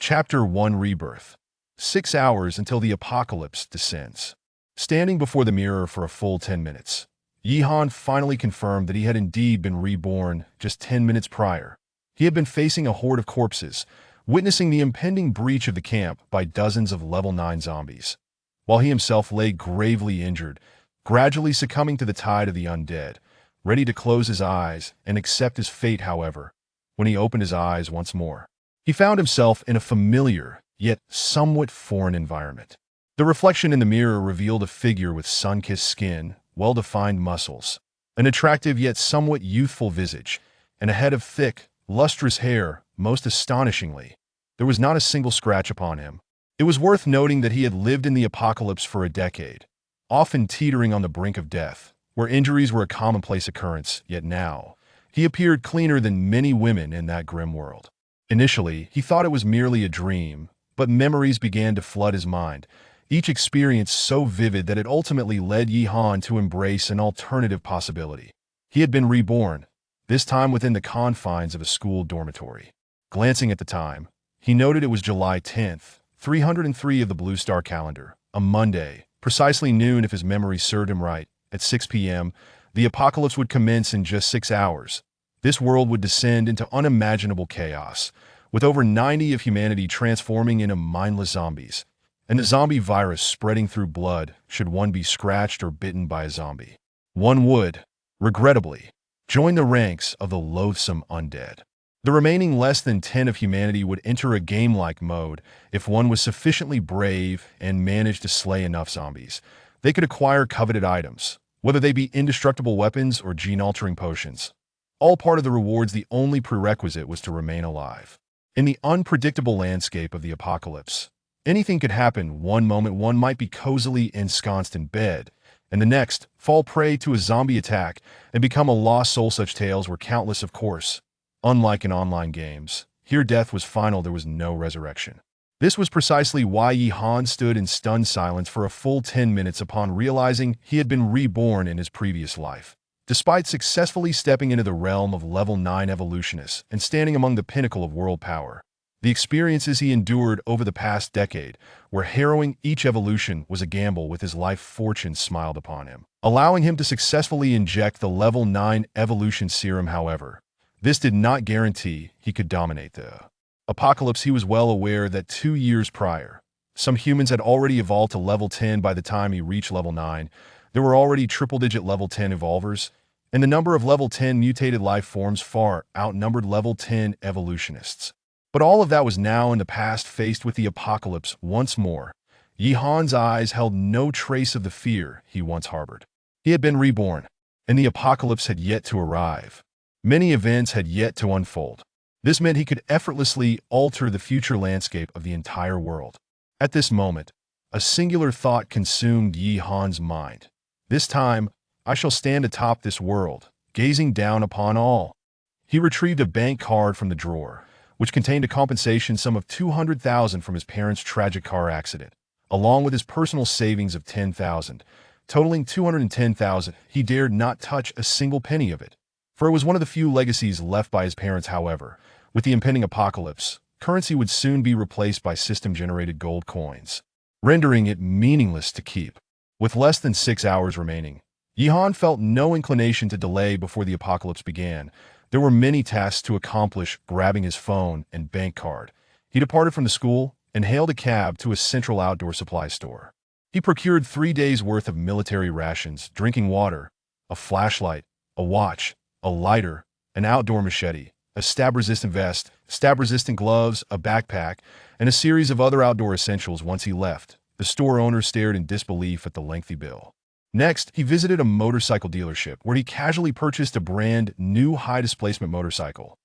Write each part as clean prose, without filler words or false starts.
Chapter 1 Rebirth. 6 hours until the apocalypse descends. Standing before the mirror for a full 10 minutes, Yihan finally confirmed that he had indeed been reborn just 10 minutes prior. He had been facing a horde of corpses, witnessing the impending breach of the camp by dozens of level 9 zombies, while he himself lay gravely injured, gradually succumbing to the tide of the undead, ready to close his eyes and accept his fate. However, when he opened his eyes once more, he found himself in a familiar, yet somewhat foreign environment. The reflection in the mirror revealed a figure with sun-kissed skin, well-defined muscles, an attractive yet somewhat youthful visage, and a head of thick, lustrous hair. Most astonishingly, there was not a single scratch upon him. It was worth noting that he had lived in the apocalypse for a decade, often teetering on the brink of death, where injuries were a commonplace occurrence, yet now, he appeared cleaner than many women in that grim world. Initially, he thought it was merely a dream, but memories began to flood his mind, each experience so vivid that it ultimately led Yihan to embrace an alternative possibility. He had been reborn, this time within the confines of a school dormitory. Glancing at the time, he noted it was July 10th, 303 of the Blue Star calendar, a Monday, precisely noon if his memory served him right. At 6 p.m., the apocalypse would commence in just 6 hours. This world would descend into unimaginable chaos, with over 90 of humanity transforming into mindless zombies, and the zombie virus spreading through blood should one be scratched or bitten by a zombie. One would, regrettably, join the ranks of the loathsome undead. The remaining less than 10 of humanity would enter a game-like mode if one was sufficiently brave and managed to slay enough zombies. They could acquire coveted items, whether they be indestructible weapons or gene-altering potions. All part of the rewards. The only prerequisite was to remain alive. In the unpredictable landscape of the apocalypse, anything could happen. One moment one might be cozily ensconced in bed, and the next fall prey to a zombie attack and become a lost soul. Such tales were countless, of course. Unlike in online games, here death was final. There was no resurrection. This was precisely why Yihan stood in stunned silence for a full 10 minutes upon realizing he had been reborn in his previous life. Despite successfully stepping into the realm of level 9 evolutionists and standing among the pinnacle of world power, the experiences he endured over the past decade were harrowing. Each evolution was a gamble with his life fortune smiled upon him, allowing him to successfully inject the level 9 evolution serum. However, this did not guarantee he could dominate the apocalypse. He was well aware that 2 years prior, some humans had already evolved to level 10. By the time he reached level 9, there were already triple-digit level 10 evolvers, and the number of level 10 mutated life forms far outnumbered level 10 evolutionists. But all of that was now in the past. Faced with the apocalypse once more, Yihan's eyes held no trace of the fear he once harbored. He had been reborn, and the apocalypse had yet to arrive. Many events had yet to unfold. This meant he could effortlessly alter the future landscape of the entire world. At this moment, a singular thought consumed Yihan's mind. This time, I shall stand atop this world, gazing down upon all. He retrieved a bank card from the drawer, which contained a compensation sum of 200,000 from his parents' tragic car accident, along with his personal savings of 10,000, totaling 210,000. He dared not touch a single penny of it, for it was one of the few legacies left by his parents. However, with the impending apocalypse, currency would soon be replaced by system-generated gold coins, rendering it meaningless to keep. With less than 6 hours remaining, Yihan felt no inclination to delay. Before the apocalypse began, there were many tasks to accomplish. Grabbing his phone and bank card, he departed from the school and hailed a cab to a central outdoor supply store. He procured 3 days' worth of military rations, drinking water, a flashlight, a watch, a lighter, an outdoor machete, a stab-resistant vest, stab-resistant gloves, a backpack, and a series of other outdoor essentials. Once he left, the store owner stared in disbelief at the lengthy bill. Next, he visited a motorcycle dealership where he casually purchased a brand new high-displacement motorcycle,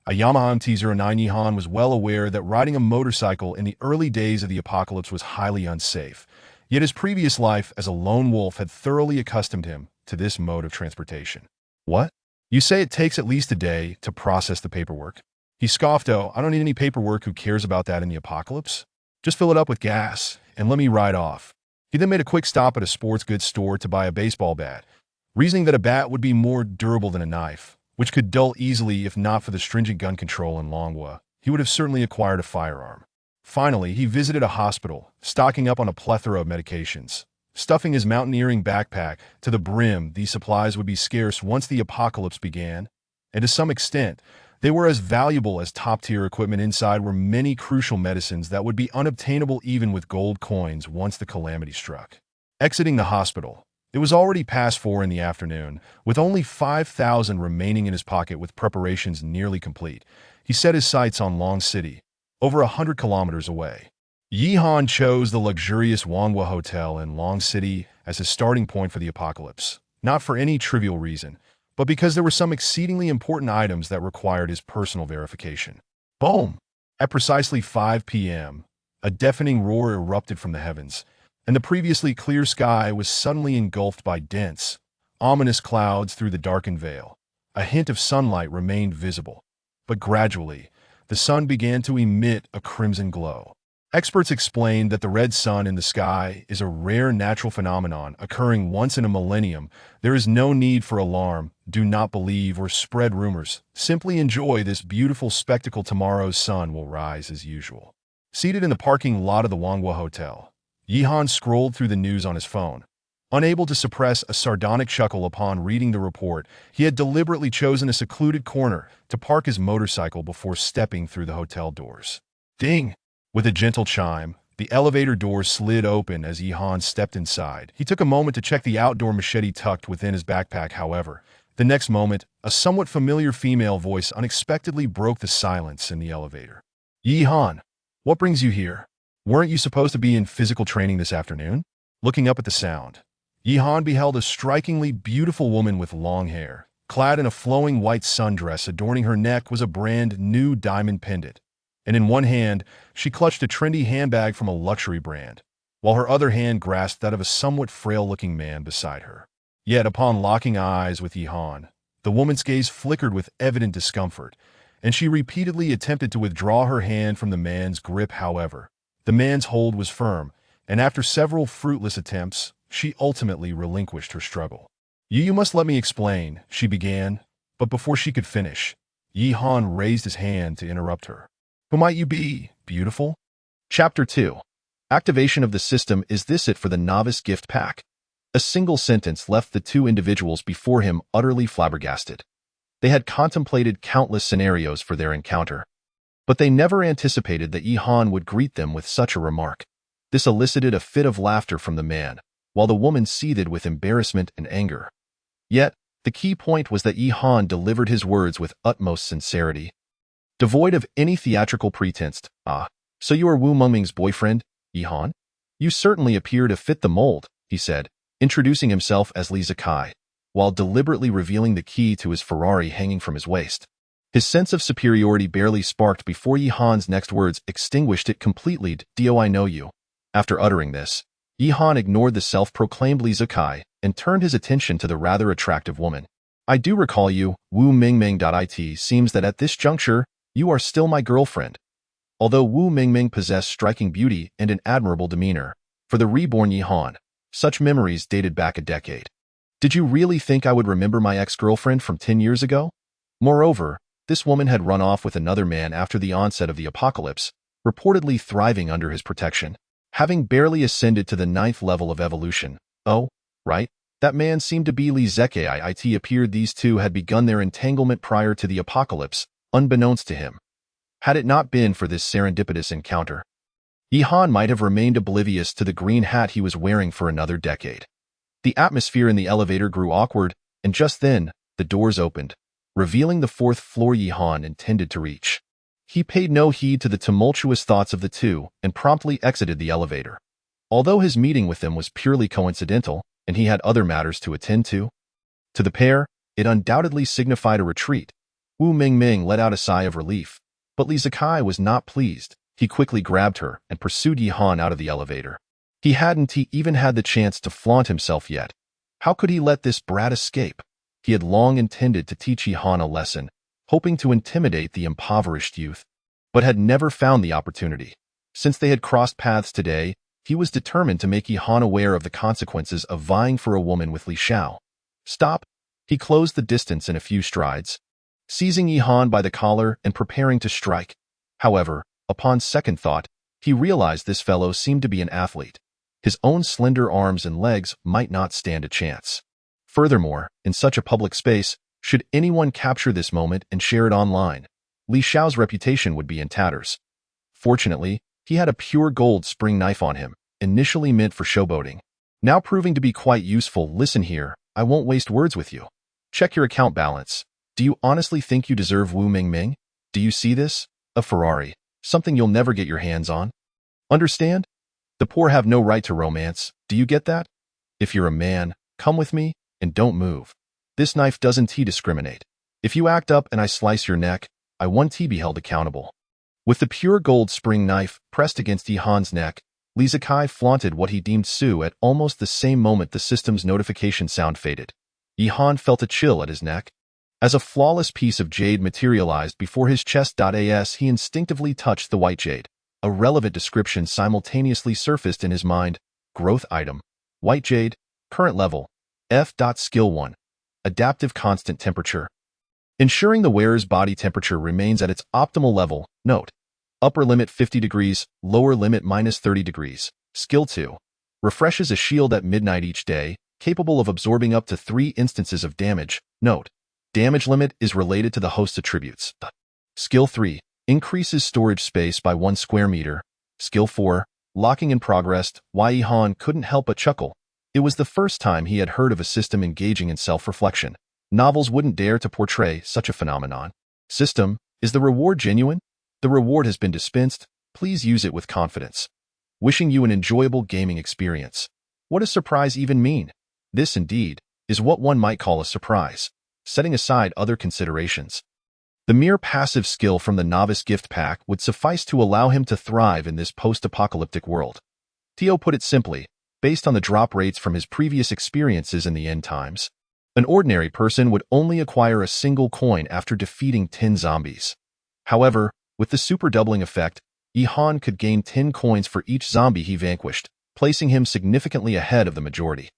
a Yamaha MT-09. Yihan was well aware that riding a motorcycle in the early days of the apocalypse was highly unsafe, yet his previous life as a lone wolf had thoroughly accustomed him to this mode of transportation. What? You say it takes at least a day to process the paperwork? He scoffed. Oh, I don't need any paperwork. Who cares about that in the apocalypse? Just fill it up with gas and let me ride off. He then made a quick stop at a sports goods store to buy a baseball bat, reasoning that a bat would be more durable than a knife, which could dull easily if not for the stringent gun control in Longwa. He would have certainly acquired a firearm. Finally, he visited a hospital, stocking up on a plethora of medications. Stuffing his mountaineering backpack to the brim, these supplies would be scarce once the apocalypse began, and to some extent, they were as valuable as top-tier equipment. Inside were many crucial medicines that would be unobtainable even with gold coins once the calamity struck. Exiting the hospital, it was already past 4 in the afternoon. With only 5,000 remaining in his pocket with preparations nearly complete, he set his sights on Long City, over 100 kilometers away. Yihan chose the luxurious Wanhua Hotel in Long City as his starting point for the apocalypse, not for any trivial reason, but because there were some exceedingly important items that required his personal verification. Boom! At precisely 5 p.m., a deafening roar erupted from the heavens, and the previously clear sky was suddenly engulfed by dense, ominous clouds through the darkened veil. A hint of sunlight remained visible, but gradually, the sun began to emit a crimson glow. Experts explained that the red sun in the sky is a rare natural phenomenon occurring once in a millennium. There is no need for alarm, do not believe or spread rumors. Simply enjoy this beautiful spectacle. Tomorrow's sun will rise as usual. Seated in the parking lot of the Wanhua Hotel, Yihan scrolled through the news on his phone. Unable to suppress a sardonic chuckle upon reading the report, he had deliberately chosen a secluded corner to park his motorcycle before stepping through the hotel doors. Ding! With a gentle chime, the elevator doors slid open as Yihan stepped inside. He took a moment to check the outdoor machete tucked within his backpack. However, the next moment, a somewhat familiar female voice unexpectedly broke the silence in the elevator. Yihan, what brings you here? Weren't you supposed to be in physical training this afternoon? Looking up at the sound, Yihan beheld a strikingly beautiful woman with long hair. Clad in a flowing white sundress, adorning her neck was a brand new diamond pendant, and in one hand, she clutched a trendy handbag from a luxury brand, while her other hand grasped that of a somewhat frail-looking man beside her. Yet upon locking eyes with Yihan, the woman's gaze flickered with evident discomfort, and she repeatedly attempted to withdraw her hand from the man's grip. However, the man's hold was firm, and after several fruitless attempts, she ultimately relinquished her struggle. You must let me explain, she began, but before she could finish, Yihan raised his hand to interrupt her. Who might you be, beautiful? Chapter 2. Activation of the system. Is this it for the novice gift pack? A single sentence left the two individuals before him utterly flabbergasted. They had contemplated countless scenarios for their encounter, but they never anticipated that Yihan would greet them with such a remark. This elicited a fit of laughter from the man, while the woman seethed with embarrassment and anger. Yet, the key point was that Yihan delivered his words with utmost sincerity, devoid of any theatrical pretense. Ah, so you are Wu Mengming's boyfriend, Yihan? You certainly appear to fit the mold, he said, introducing himself as Li Zikai, while deliberately revealing the key to his Ferrari hanging from his waist. His sense of superiority barely sparked before Yihan's next words extinguished it completely. Do I know you? After uttering this, Yihan ignored the self-proclaimed Li Zikai and turned his attention to the rather attractive woman. I do recall you, Wu Mengming. It seems that at this juncture, you are still my girlfriend. Although Wu Mengming possessed striking beauty and an admirable demeanor, for the reborn Yihan, such memories dated back a decade. Did you really think I would remember my ex-girlfriend from 10 years ago? Moreover, this woman had run off with another man after the onset of the apocalypse, reportedly thriving under his protection, having barely ascended to the 9th level of evolution. Oh, right, that man seemed to be Li Zikai. It appeared these two had begun their entanglement prior to the apocalypse, unbeknownst to him. Had it not been for this serendipitous encounter, Yihan might have remained oblivious to the green hat he was wearing for another decade. The atmosphere in the elevator grew awkward, and just then, the doors opened, revealing the 4th floor Yihan intended to reach. He paid no heed to the tumultuous thoughts of the two and promptly exited the elevator. Although his meeting with them was purely coincidental, and he had other matters to attend to the pair, it undoubtedly signified a retreat. Wu Mengming let out a sigh of relief, but Li Zikai was not pleased. He quickly grabbed her and pursued Yihan out of the elevator. He hadn't even had the chance to flaunt himself yet. How could he let this brat escape? He had long intended to teach Yihan a lesson, hoping to intimidate the impoverished youth, but had never found the opportunity. Since they had crossed paths today, he was determined to make Yihan aware of the consequences of vying for a woman with Li Xiao. Stop! He closed the distance in a few strides, seizing Yihan by the collar and preparing to strike. However, upon second thought, He realized this fellow seemed to be an athlete. His own slender arms and legs might not stand a chance. Furthermore, in such a public space, should anyone capture this moment and share it online, Li Xiao's reputation would be in tatters. Fortunately, he had a pure gold spring knife on him, initially meant for showboating. Now proving to be quite useful. Listen here, I won't waste words with you. Check your account balance. Do you honestly think you deserve Wu Mingming? Do you see this? A Ferrari. Something you'll never get your hands on. Understand? The poor have no right to romance. Do you get that? If you're a man, come with me, and don't move. This knife doesn't discriminate. If you act up and I slice your neck, I want be held accountable. With the pure gold spring knife pressed against Yi Han's neck, Li Zikai flaunted what he deemed Su. At almost the same moment the system's notification sound faded. Yi Han felt a chill at his neck. As a flawless piece of jade materialized before his chest. As he instinctively touched the white jade, a relevant description simultaneously surfaced in his mind. Growth item. White jade. Current level. F. Skill 1. Adaptive constant temperature. Ensuring the wearer's body temperature remains at its optimal level. Note. Upper limit 50 degrees, lower limit -30 degrees. Skill 2. Refreshes a shield at midnight each day, capable of absorbing up to 3 instances of damage. Note. Damage limit is related to the host's attributes. Skill 3. Increases storage space by 1 square meter. Skill 4. Locking in progress. Yi Han couldn't help but chuckle. It was the first time he had heard of a system engaging in self-reflection. Novels wouldn't dare to portray such a phenomenon. System, is the reward genuine? The reward has been dispensed. Please use it with confidence. Wishing you an enjoyable gaming experience. What does surprise even mean? This, indeed, is what one might call a surprise, setting aside other considerations. The mere passive skill from the novice gift pack would suffice to allow him to thrive in this post-apocalyptic world. Theo put it simply, based on the drop rates from his previous experiences in the end times. An ordinary person would only acquire a single coin after defeating 10 zombies. However, with the super doubling effect, Yi Han could gain 10 coins for each zombie he vanquished, placing him significantly ahead of the majority.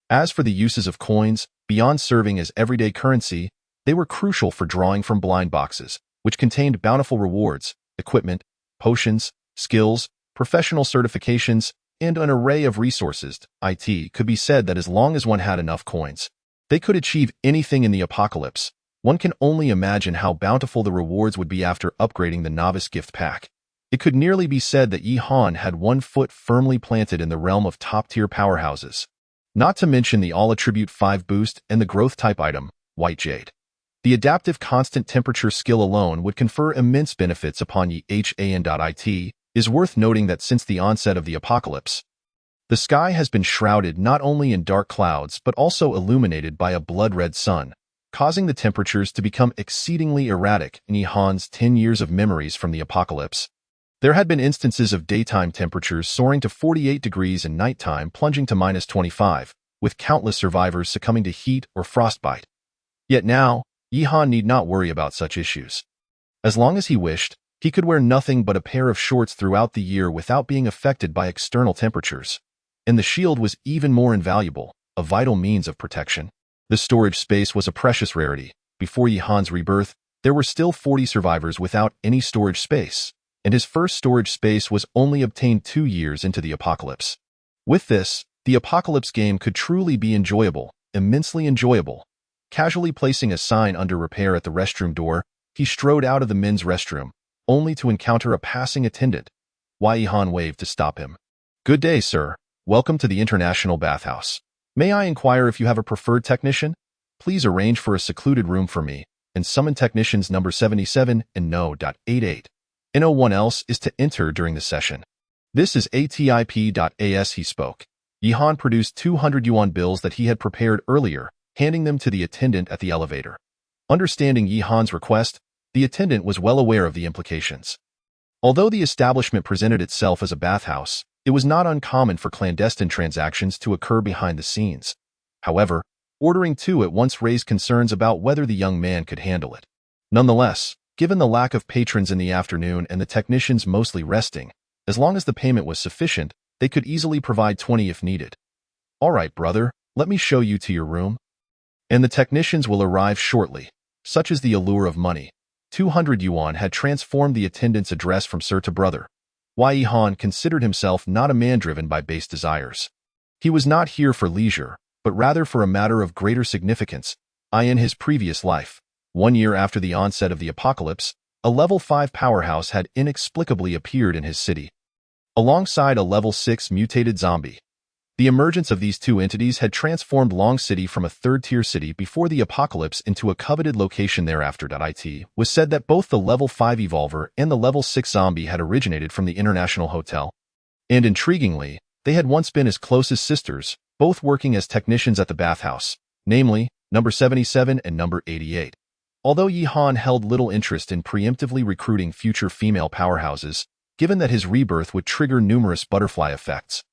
As for the uses of coins, beyond serving as everyday currency, they were crucial for drawing from blind boxes, which contained bountiful rewards, equipment, potions, skills, professional certifications, and an array of resources. It could be said that as long as one had enough coins, they could achieve anything in the apocalypse. One can only imagine how bountiful the rewards would be after upgrading the novice gift pack. It could nearly be said that Yi Han had 1 foot firmly planted in the realm of top-tier powerhouses. Not to mention the all-attribute 5 boost and the growth type item, White Jade. The adaptive constant temperature skill alone would confer immense benefits upon Yi Han. It is worth noting that since the onset of the apocalypse, the sky has been shrouded not only in dark clouds but also illuminated by a blood-red sun, causing the temperatures to become exceedingly erratic in Yi Han's 10 years of memories from the apocalypse. There had been instances of daytime temperatures soaring to 48 degrees and nighttime plunging to -25, with countless survivors succumbing to heat or frostbite. Yet now, Yi Han need not worry about such issues. As long as he wished, he could wear nothing but a pair of shorts throughout the year without being affected by external temperatures. And the shield was even more invaluable, a vital means of protection. The storage space was a precious rarity. Before Yi Han's rebirth, there were still 40 survivors without any storage space, and his first storage space was only obtained 2 years into the apocalypse. With this, the apocalypse game could truly be enjoyable, immensely enjoyable. Casually placing a sign under repair at the restroom door, he strode out of the men's restroom, only to encounter a passing attendant. Yi Han waved to stop him. "Good day, sir. Welcome to the International Bathhouse. May I inquire if you have a preferred technician? Please arrange for a secluded room for me, and summon technicians number 77 and No.88. No one else is to enter during the session." "This is ATIP.AS," he spoke. Yi Han produced 200 yuan bills that he had prepared earlier, handing them to the attendant at the elevator. Understanding Yi Han's request, the attendant was well aware of the implications. Although the establishment presented itself as a bathhouse, it was not uncommon for clandestine transactions to occur behind the scenes. However, ordering 2 at once raised concerns about whether the young man could handle it. Nonetheless, given the lack of patrons in the afternoon and the technicians mostly resting, as long as the payment was sufficient, they could easily provide 20 if needed. "All right, brother, let me show you to your room. And the technicians will arrive shortly." Such is the allure of money. 200 yuan had transformed the attendant's address from sir to brother. Wei Yihan considered himself not a man driven by base desires. He was not here for leisure, but rather for a matter of greater significance. In his previous life, 1 year after the onset of the apocalypse, a level 5 powerhouse had inexplicably appeared in his city, alongside a level 6 mutated zombie. The emergence of these two entities had transformed Long City from a third-tier city before the apocalypse into a coveted location thereafter. It was said that both the level 5 Evolver and the level 6 zombie had originated from the International Hotel. And intriguingly, they had once been as close as sisters, both working as technicians at the bathhouse, namely, number 77 and number 88. Although Yihan held little interest in preemptively recruiting future female powerhouses, given that his rebirth would trigger numerous butterfly effects,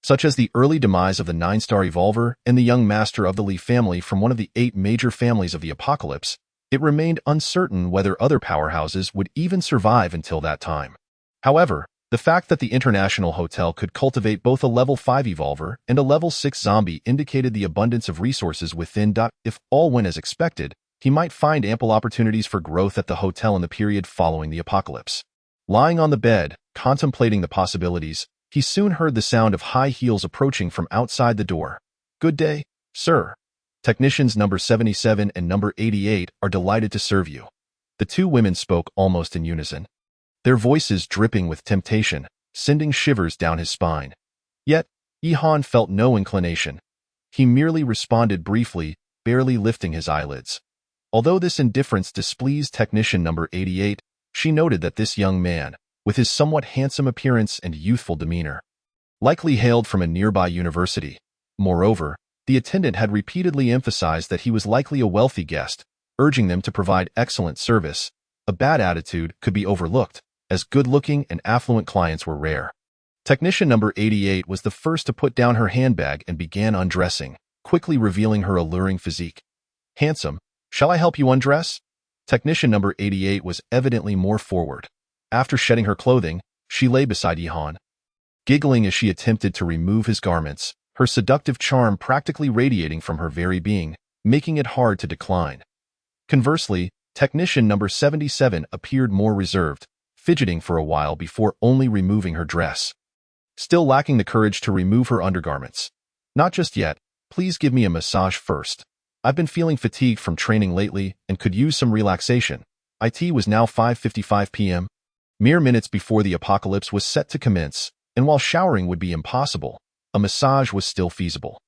such as the early demise of the 9-star Evolver and the young master of the Li family from one of the 8 major families of the apocalypse, it remained uncertain whether other powerhouses would even survive until that time. However, the fact that the International Hotel could cultivate both a level 5 Evolver and a level 6 zombie indicated the abundance of resources within. If all went as expected, he might find ample opportunities for growth at the hotel in the period following the apocalypse. Lying on the bed, contemplating the possibilities, he soon heard the sound of high heels approaching from outside the door. "Good day, sir. Technicians number 77 and number 88 are delighted to serve you." The two women spoke almost in unison, their voices dripping with temptation, sending shivers down his spine. Yet, Yihan felt no inclination. He merely responded briefly, barely lifting his eyelids. Although this indifference displeased technician number 88, she noted that this young man, with his somewhat handsome appearance and youthful demeanor, likely hailed from a nearby university. Moreover, the attendant had repeatedly emphasized that he was likely a wealthy guest, urging them to provide excellent service. A bad attitude could be overlooked, as good-looking and affluent clients were rare. Technician number 88 was the first to put down her handbag and began undressing, quickly revealing her alluring physique. "Handsome, shall I help you undress?" Technician number 88 was evidently more forward. After shedding her clothing, she lay beside Yihan, giggling as she attempted to remove his garments, her seductive charm practically radiating from her very being, making it hard to decline. Conversely, technician number 77 appeared more reserved, fidgeting for a while before only removing her dress, still lacking the courage to remove her undergarments. "Not just yet. Please give me a massage first. I've been feeling fatigued from training lately and could use some relaxation." It was now 5:55 p.m., mere minutes before the apocalypse was set to commence, and while showering would be impossible, a massage was still feasible.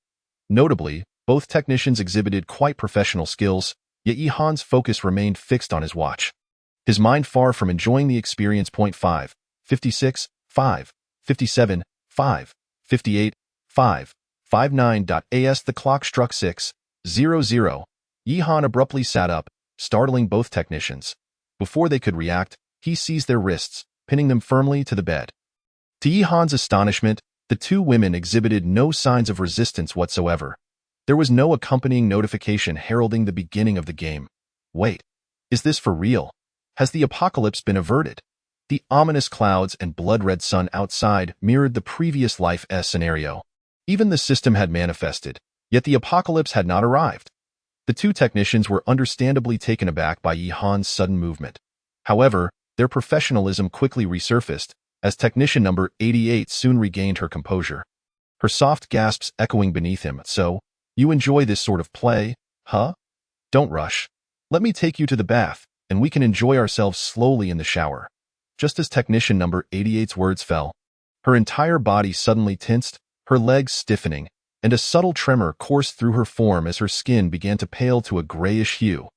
Notably, both technicians exhibited quite professional skills, yet Yihan's focus remained fixed on his watch, his mind far from enjoying the experience. 5, 56, 5, 57, 5, 58, 5, 59. As the clock struck 6:00, Yihan abruptly sat up, startling both technicians. Before they could react, he seized their wrists, pinning them firmly to the bed. To Yihan's astonishment, the two women exhibited no signs of resistance whatsoever. There was no accompanying notification heralding the beginning of the game. Wait, is this for real? Has the apocalypse been averted? The ominous clouds and blood-red sun outside mirrored the previous life scenario. Even the system had manifested, yet the apocalypse had not arrived. The two technicians were understandably taken aback by Yihan's sudden movement. However, their professionalism quickly resurfaced, as technician number 88 soon regained her composure, her soft gasps echoing beneath him. "So, you enjoy this sort of play, huh? Don't rush. Let me take you to the bath, and we can enjoy ourselves slowly in the shower." Just as technician number 88's words fell, her entire body suddenly tensed, her legs stiffening, and a subtle tremor coursed through her form as her skin began to pale to a grayish hue.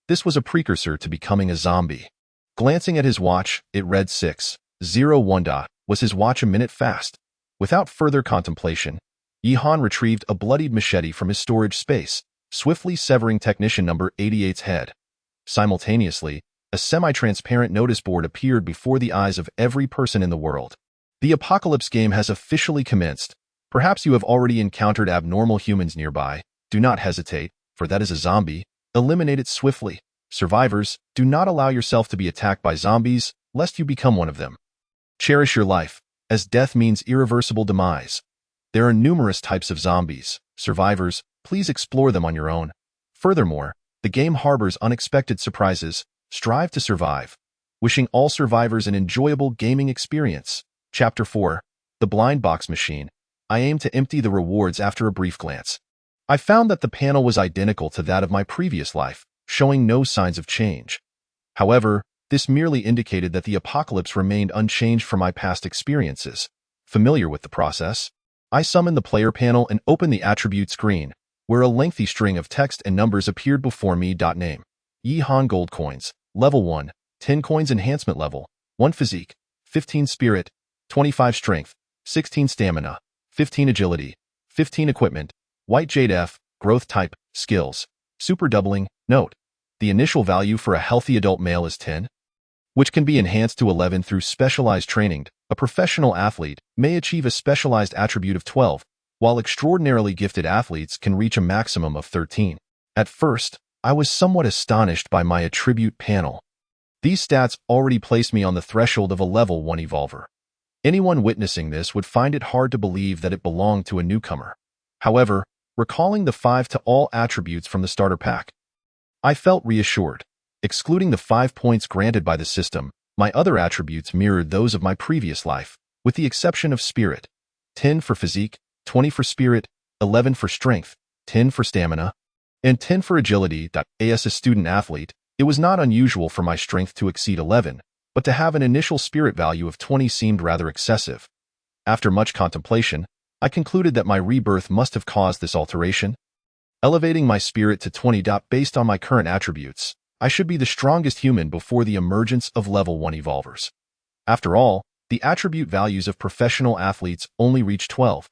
This was a precursor to becoming a zombie. Glancing at his watch, it read 6:01. Was his watch a minute fast? Without further contemplation, Yihan retrieved a bloodied machete from his storage space, swiftly severing technician number 88's head. Simultaneously, a semi-transparent notice board appeared before the eyes of every person in the world. The apocalypse game has officially commenced. Perhaps you have already encountered abnormal humans nearby. Do not hesitate, for that is a zombie. Eliminate it swiftly. Survivors, do not allow yourself to be attacked by zombies, lest you become one of them. Cherish your life, as death means irreversible demise. There are numerous types of zombies. Survivors, please explore them on your own. Furthermore, the game harbors unexpected surprises. Strive to survive. Wishing all survivors an enjoyable gaming experience. Chapter 4. The Blind Box Machine. I aimed to empty the rewards after a brief glance. I found that the panel was identical to that of my previous life, showing no signs of change. However, this merely indicated that the apocalypse remained unchanged from my past experiences. Familiar with the process, I summoned the player panel and opened the attribute screen, where a lengthy string of text and numbers appeared before me. Name: Yi-Han Gold Coins, Level 1, 10 Coins Enhancement Level, 1 Physique, 15 Spirit, 25 Strength, 16 Stamina, 15 Agility, 15 Equipment, White Jade F, Growth Type, Skills, Super Doubling. Note: the initial value for a healthy adult male is 10, which can be enhanced to 11 through specialized training. A professional athlete may achieve a specialized attribute of 12, while extraordinarily gifted athletes can reach a maximum of 13. At first, I was somewhat astonished by my attribute panel. These stats already placed me on the threshold of a level 1 evolver. Anyone witnessing this would find it hard to believe that it belonged to a newcomer. However, recalling the 5 to all attributes from the starter pack, I felt reassured. Excluding the 5 points granted by the system, my other attributes mirrored those of my previous life, with the exception of Spirit. 10 for Physique, 20 for Spirit, 11 for Strength, 10 for Stamina, and 10 for Agility. As a student athlete, it was not unusual for my strength to exceed 11, but to have an initial Spirit value of 20 seemed rather excessive. After much contemplation, I concluded that my rebirth must have caused this alteration. Elevating my Spirit to 20. Based on my current attributes, I should be the strongest human before the emergence of level 1 evolvers. After all, the attribute values of professional athletes only reach 12.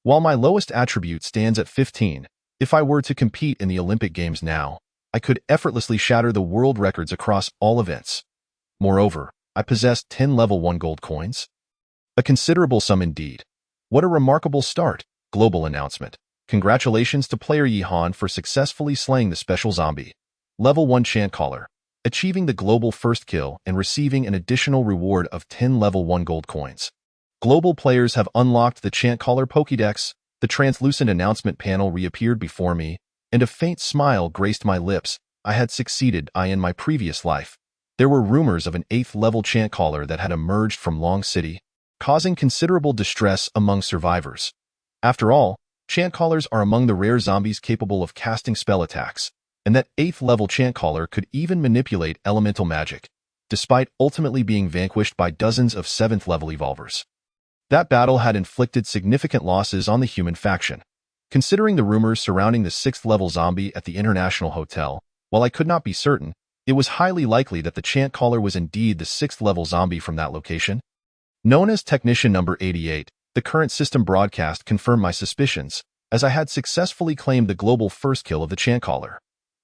While my lowest attribute stands at 15, if I were to compete in the Olympic Games now, I could effortlessly shatter the world records across all events. Moreover, I possessed 10 level 1 gold coins. A considerable sum indeed. What a remarkable start. Global announcement. Congratulations to player Yi-Han for successfully slaying the special zombie. Level 1 Chant Caller, achieving the global first kill and receiving an additional reward of 10 level 1 gold coins. Global players have unlocked the Chant Caller Pokédex. The translucent announcement panel reappeared before me, and a faint smile graced my lips. I had succeeded. In my previous life, there were rumors of an 8th level Chant Caller that had emerged from Long City, causing considerable distress among survivors. After all, Chant Callers are among the rare zombies capable of casting spell attacks, and that 8th level Chant Caller could even manipulate elemental magic, despite ultimately being vanquished by dozens of 7th level evolvers. That battle had inflicted significant losses on the human faction. Considering the rumors surrounding the 6th level zombie at the International Hotel, while I could not be certain, it was highly likely that the Chant Caller was indeed the 6th level zombie from that location. Known as Technician Number 88, the current system broadcast confirmed my suspicions, as I had successfully claimed the global first kill of the Chant Caller.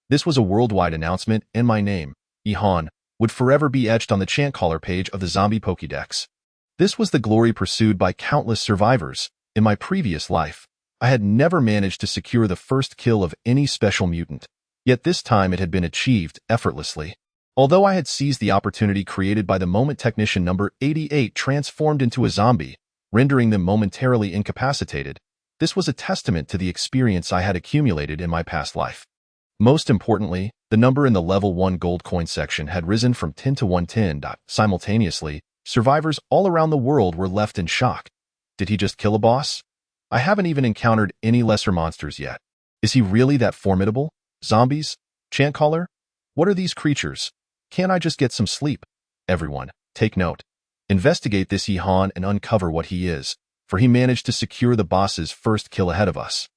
This was a worldwide announcement, and my name, Yi-Han, would forever be etched on the Chant Caller page of the Zombie Pokédex. This was the glory pursued by countless survivors. In my previous life, I had never managed to secure the first kill of any special mutant, yet this time it had been achieved effortlessly. Although I had seized the opportunity created by the moment Technician Number 88 transformed into a zombie, rendering them momentarily incapacitated, this was a testament to the experience I had accumulated in my past life. Most importantly, the number in the level 1 gold coin section had risen from 10 to 110. Simultaneously, survivors all around the world were left in shock. Did he just kill a boss? I haven't even encountered any lesser monsters yet. Is he really that formidable? Zombies? Chant Caller? What are these creatures? Can't I just get some sleep? Everyone, take note. Investigate this Yi-Han and uncover what he is, for he managed to secure the boss's first kill ahead of us.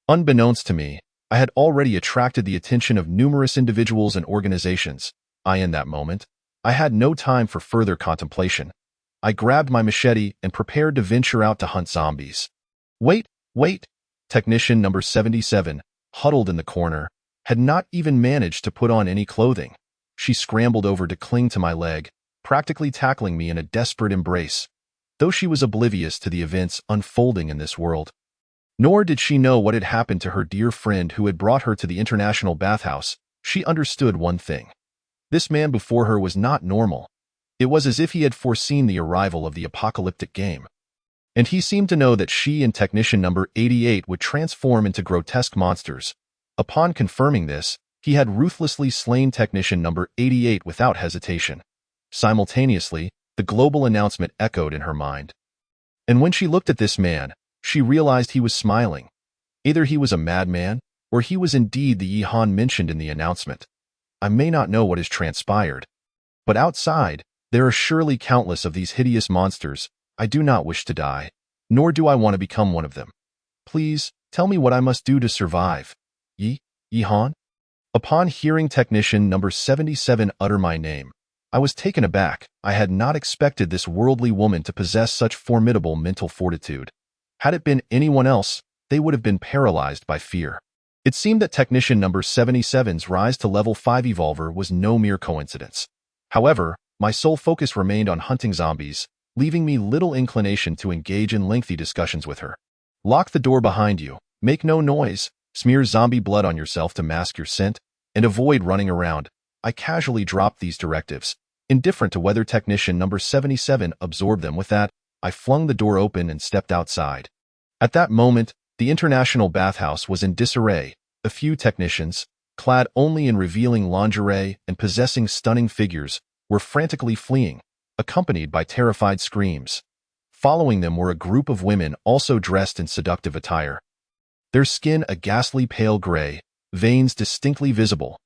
Unbeknownst to me, I had already attracted the attention of numerous individuals and organizations. In that moment, I had no time for further contemplation. I grabbed my machete and prepared to venture out to hunt zombies. Wait! Technician Number 77, huddled in the corner, had not even managed to put on any clothing. She scrambled over to cling to my leg, practically tackling me in a desperate embrace, though she was oblivious to the events unfolding in this world. Nor did she know what had happened to her dear friend who had brought her to the international bathhouse. She understood one thing. This man before her was not normal. It was as if he had foreseen the arrival of the apocalyptic game. And he seemed to know that she and Technician Number 88 would transform into grotesque monsters. Upon confirming this, he had ruthlessly slain Technician Number 88 without hesitation. Simultaneously, the global announcement echoed in her mind. And when she looked at this man, she realized he was smiling. Either he was a madman, or he was indeed the Yi-Han mentioned in the announcement. I may not know what has transpired, but outside, there are surely countless of these hideous monsters. I do not wish to die, nor do I want to become one of them. Please, tell me what I must do to survive. Yi-Han? Upon hearing technician number 77 utter my name, I was taken aback. I had not expected this worldly woman to possess such formidable mental fortitude. Had it been anyone else, they would have been paralyzed by fear. It seemed that technician number 77's rise to level 5 evolver was no mere coincidence. However, my sole focus remained on hunting zombies, leaving me little inclination to engage in lengthy discussions with her. Lock the door behind you, make no noise, smear zombie blood on yourself to mask your scent, and avoid running around. I casually dropped these directives, indifferent to whether technician number 77 absorbed them. With that, I flung the door open and stepped outside. At that moment, the international bathhouse was in disarray. A few technicians, clad only in revealing lingerie and possessing stunning figures, were frantically fleeing, accompanied by terrified screams. Following them were a group of women also dressed in seductive attire. Their skin a ghastly pale gray, veins distinctly visible.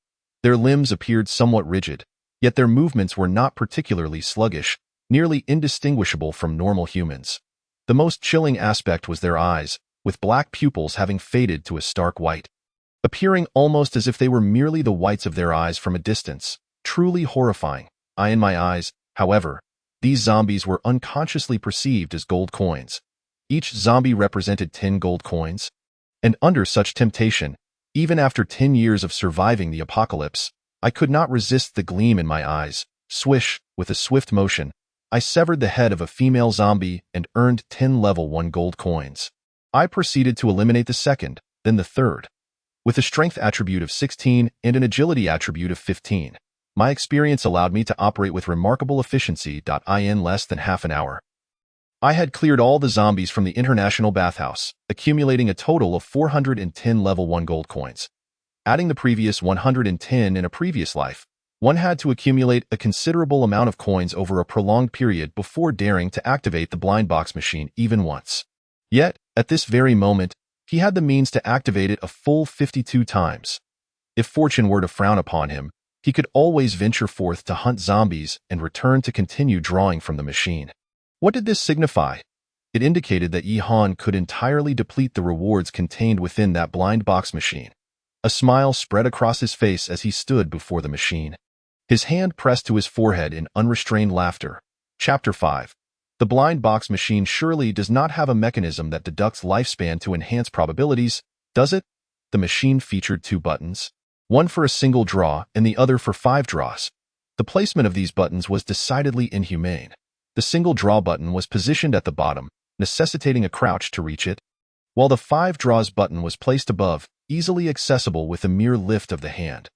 Their limbs appeared somewhat rigid, yet their movements were not particularly sluggish, nearly indistinguishable from normal humans. The most chilling aspect was their eyes, with black pupils having faded to a stark white, appearing almost as if they were merely the whites of their eyes from a distance. Truly horrifying. In my eyes, however, these zombies were unconsciously perceived as gold coins. Each zombie represented 10 gold coins. And under such temptation, even after 10 years of surviving the apocalypse, I could not resist the gleam in my eyes. Swish, with a swift motion, I severed the head of a female zombie and earned 10 level 1 gold coins. I proceeded to eliminate the second, then the third. With a strength attribute of 16 and an agility attribute of 15. My experience allowed me to operate with remarkable efficiency. In less than half an hour, I had cleared all the zombies from the international bathhouse, accumulating a total of 410 level 1 gold coins. Adding the previous 110 in a previous life, one had to accumulate a considerable amount of coins over a prolonged period before daring to activate the blind box machine even once. Yet, at this very moment, he had the means to activate it a full 52 times. If fortune were to frown upon him, he could always venture forth to hunt zombies and return to continue drawing from the machine. What did this signify? It indicated that Yi-Han could entirely deplete the rewards contained within that blind box machine. A smile spread across his face as he stood before the machine. His hand pressed to his forehead in unrestrained laughter. Chapter 5. The blind box machine surely does not have a mechanism that deducts lifespan to enhance probabilities, does it? The machine featured 2 buttons, one for a single draw and the other for 5 draws. The placement of these buttons was decidedly inhumane. The single draw button was positioned at the bottom, necessitating a crouch to reach it, while the 5 draws button was placed above, easily accessible with a mere lift of the hand.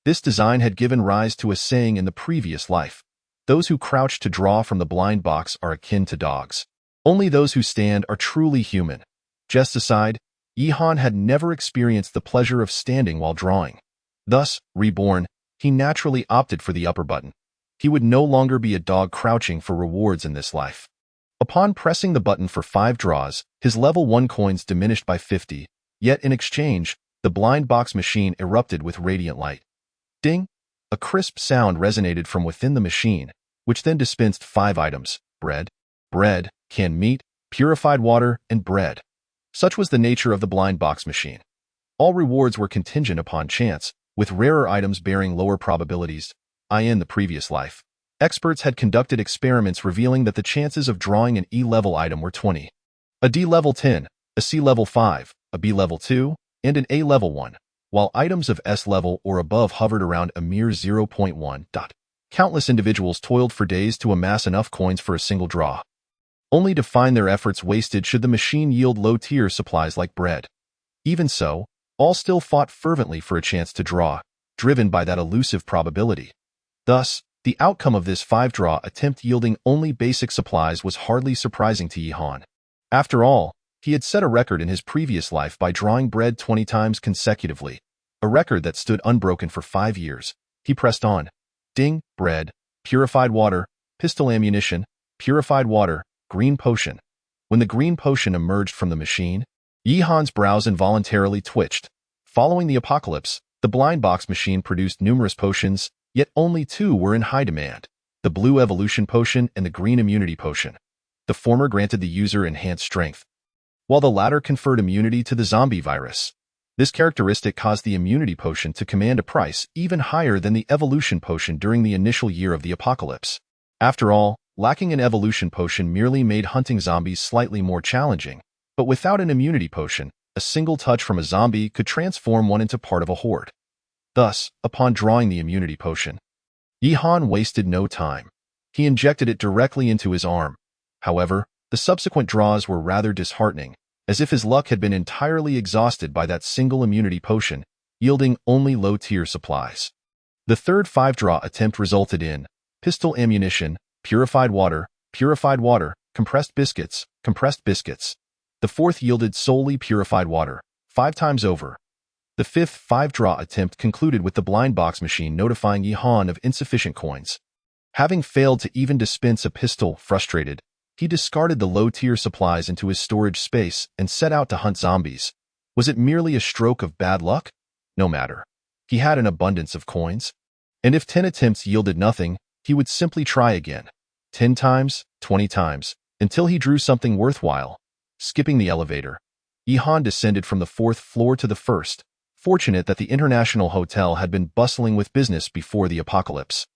This design had given rise to a saying in the previous life: those who crouch to draw from the blind box are akin to dogs. Only those who stand are truly human. Jest aside, Yi-Han had never experienced the pleasure of standing while drawing. Thus, reborn, he naturally opted for the upper button. He would no longer be a dog crouching for rewards in this life. Upon pressing the button for 5 draws, his level 1 coins diminished by 50, yet in exchange, the blind box machine erupted with radiant light. Ding! A crisp sound resonated from within the machine, which then dispensed 5 items: bread, canned meat, purified water, and bread. Such was the nature of the blind box machine. All rewards were contingent upon chance, with rarer items bearing lower probabilities. In the previous life, experts had conducted experiments revealing that the chances of drawing an E-level item were 20, a D-level 10, a C-level 5, a B-level 2, and an A-level 1, while items of S-level or above hovered around a mere 0.1. Countless individuals toiled for days to amass enough coins for a single draw, only to find their efforts wasted should the machine yield low-tier supplies like bread. Even so, all still fought fervently for a chance to draw, driven by that elusive probability. Thus, the outcome of this 5-draw attempt yielding only basic supplies was hardly surprising to Yi-Han. After all, he had set a record in his previous life by drawing bread 20 times consecutively, a record that stood unbroken for 5 years. He pressed on. Ding, bread, purified water, pistol ammunition, purified water, green potion. When the green potion emerged from the machine, Yihan's brows involuntarily twitched. Following the apocalypse, the blind box machine produced numerous potions, yet only two were in high demand: the blue evolution potion and the green immunity potion. The former granted the user enhanced strength, while the latter conferred immunity to the zombie virus. This characteristic caused the immunity potion to command a price even higher than the evolution potion during the initial year of the apocalypse. After all, lacking an evolution potion merely made hunting zombies slightly more challenging, but without an immunity potion, a single touch from a zombie could transform one into part of a horde. Thus, upon drawing the immunity potion, Yihan wasted no time. He injected it directly into his arm. However, the subsequent draws were rather disheartening, as if his luck had been entirely exhausted by that single immunity potion, yielding only low-tier supplies. The third 5-draw attempt resulted in pistol ammunition, purified water, compressed biscuits. The fourth yielded solely purified water, 5 times over. The fifth 5-draw attempt concluded with the blind box machine notifying Yihan of insufficient coins. Having failed to even dispense a pistol, frustrated, he discarded the low-tier supplies into his storage space and set out to hunt zombies. Was it merely a stroke of bad luck? No matter. He had an abundance of coins, and if 10 attempts yielded nothing, he would simply try again. 10 times, 20 times, until he drew something worthwhile. Skipping the elevator, Yihan descended from the 4th floor to the 1st, fortunate that the International Hotel had been bustling with business before the apocalypse,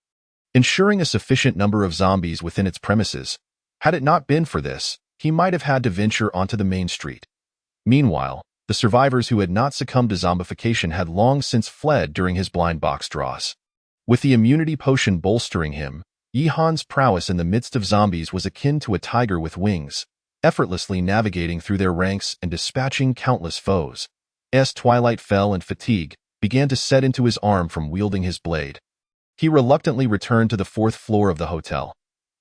ensuring a sufficient number of zombies within its premises. Had it not been for this, he might have had to venture onto the main street. Meanwhile, the survivors who had not succumbed to zombification had long since fled during his blind box draws. With the immunity potion bolstering him, Yihan's prowess in the midst of zombies was akin to a tiger with wings, effortlessly navigating through their ranks and dispatching countless foes. As twilight fell and fatigue began to set into his arm from wielding his blade, he reluctantly returned to the 4th floor of the hotel.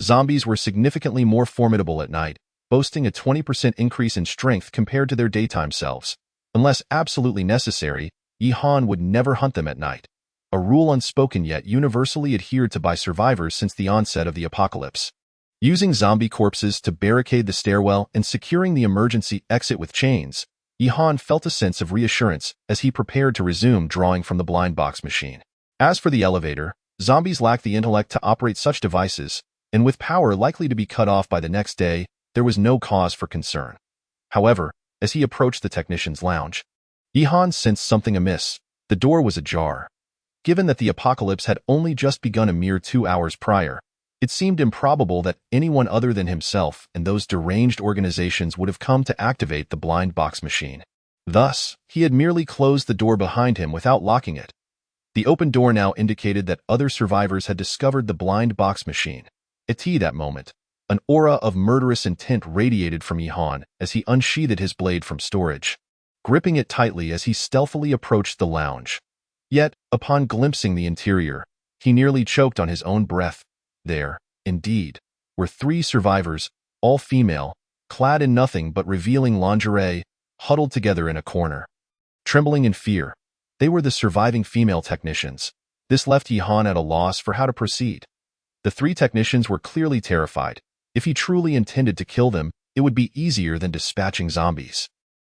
Zombies were significantly more formidable at night, boasting a 20% increase in strength compared to their daytime selves. Unless absolutely necessary, Yihan would never hunt them at night, a rule unspoken yet universally adhered to by survivors since the onset of the apocalypse. Using zombie corpses to barricade the stairwell and securing the emergency exit with chains, Yihan felt a sense of reassurance as he prepared to resume drawing from the blind box machine. As for the elevator, zombies lacked the intellect to operate such devices, and with power likely to be cut off by the next day, there was no cause for concern. However, as he approached the technician's lounge, Yihan sensed something amiss. The door was ajar. Given that the apocalypse had only just begun a mere 2 hours prior, it seemed improbable that anyone other than himself and those deranged organizations would have come to activate the blind box machine. Thus, he had merely closed the door behind him without locking it. The open door now indicated that other survivors had discovered the blind box machine. At that moment, an aura of murderous intent radiated from Yihan as he unsheathed his blade from storage, gripping it tightly as he stealthily approached the lounge. Yet, upon glimpsing the interior, he nearly choked on his own breath. There, indeed, were 3 survivors, all female, clad in nothing but revealing lingerie, huddled together in a corner. Trembling in fear, they were the surviving female technicians. This left Yihan at a loss for how to proceed. The 3 technicians were clearly terrified. If he truly intended to kill them, it would be easier than dispatching zombies.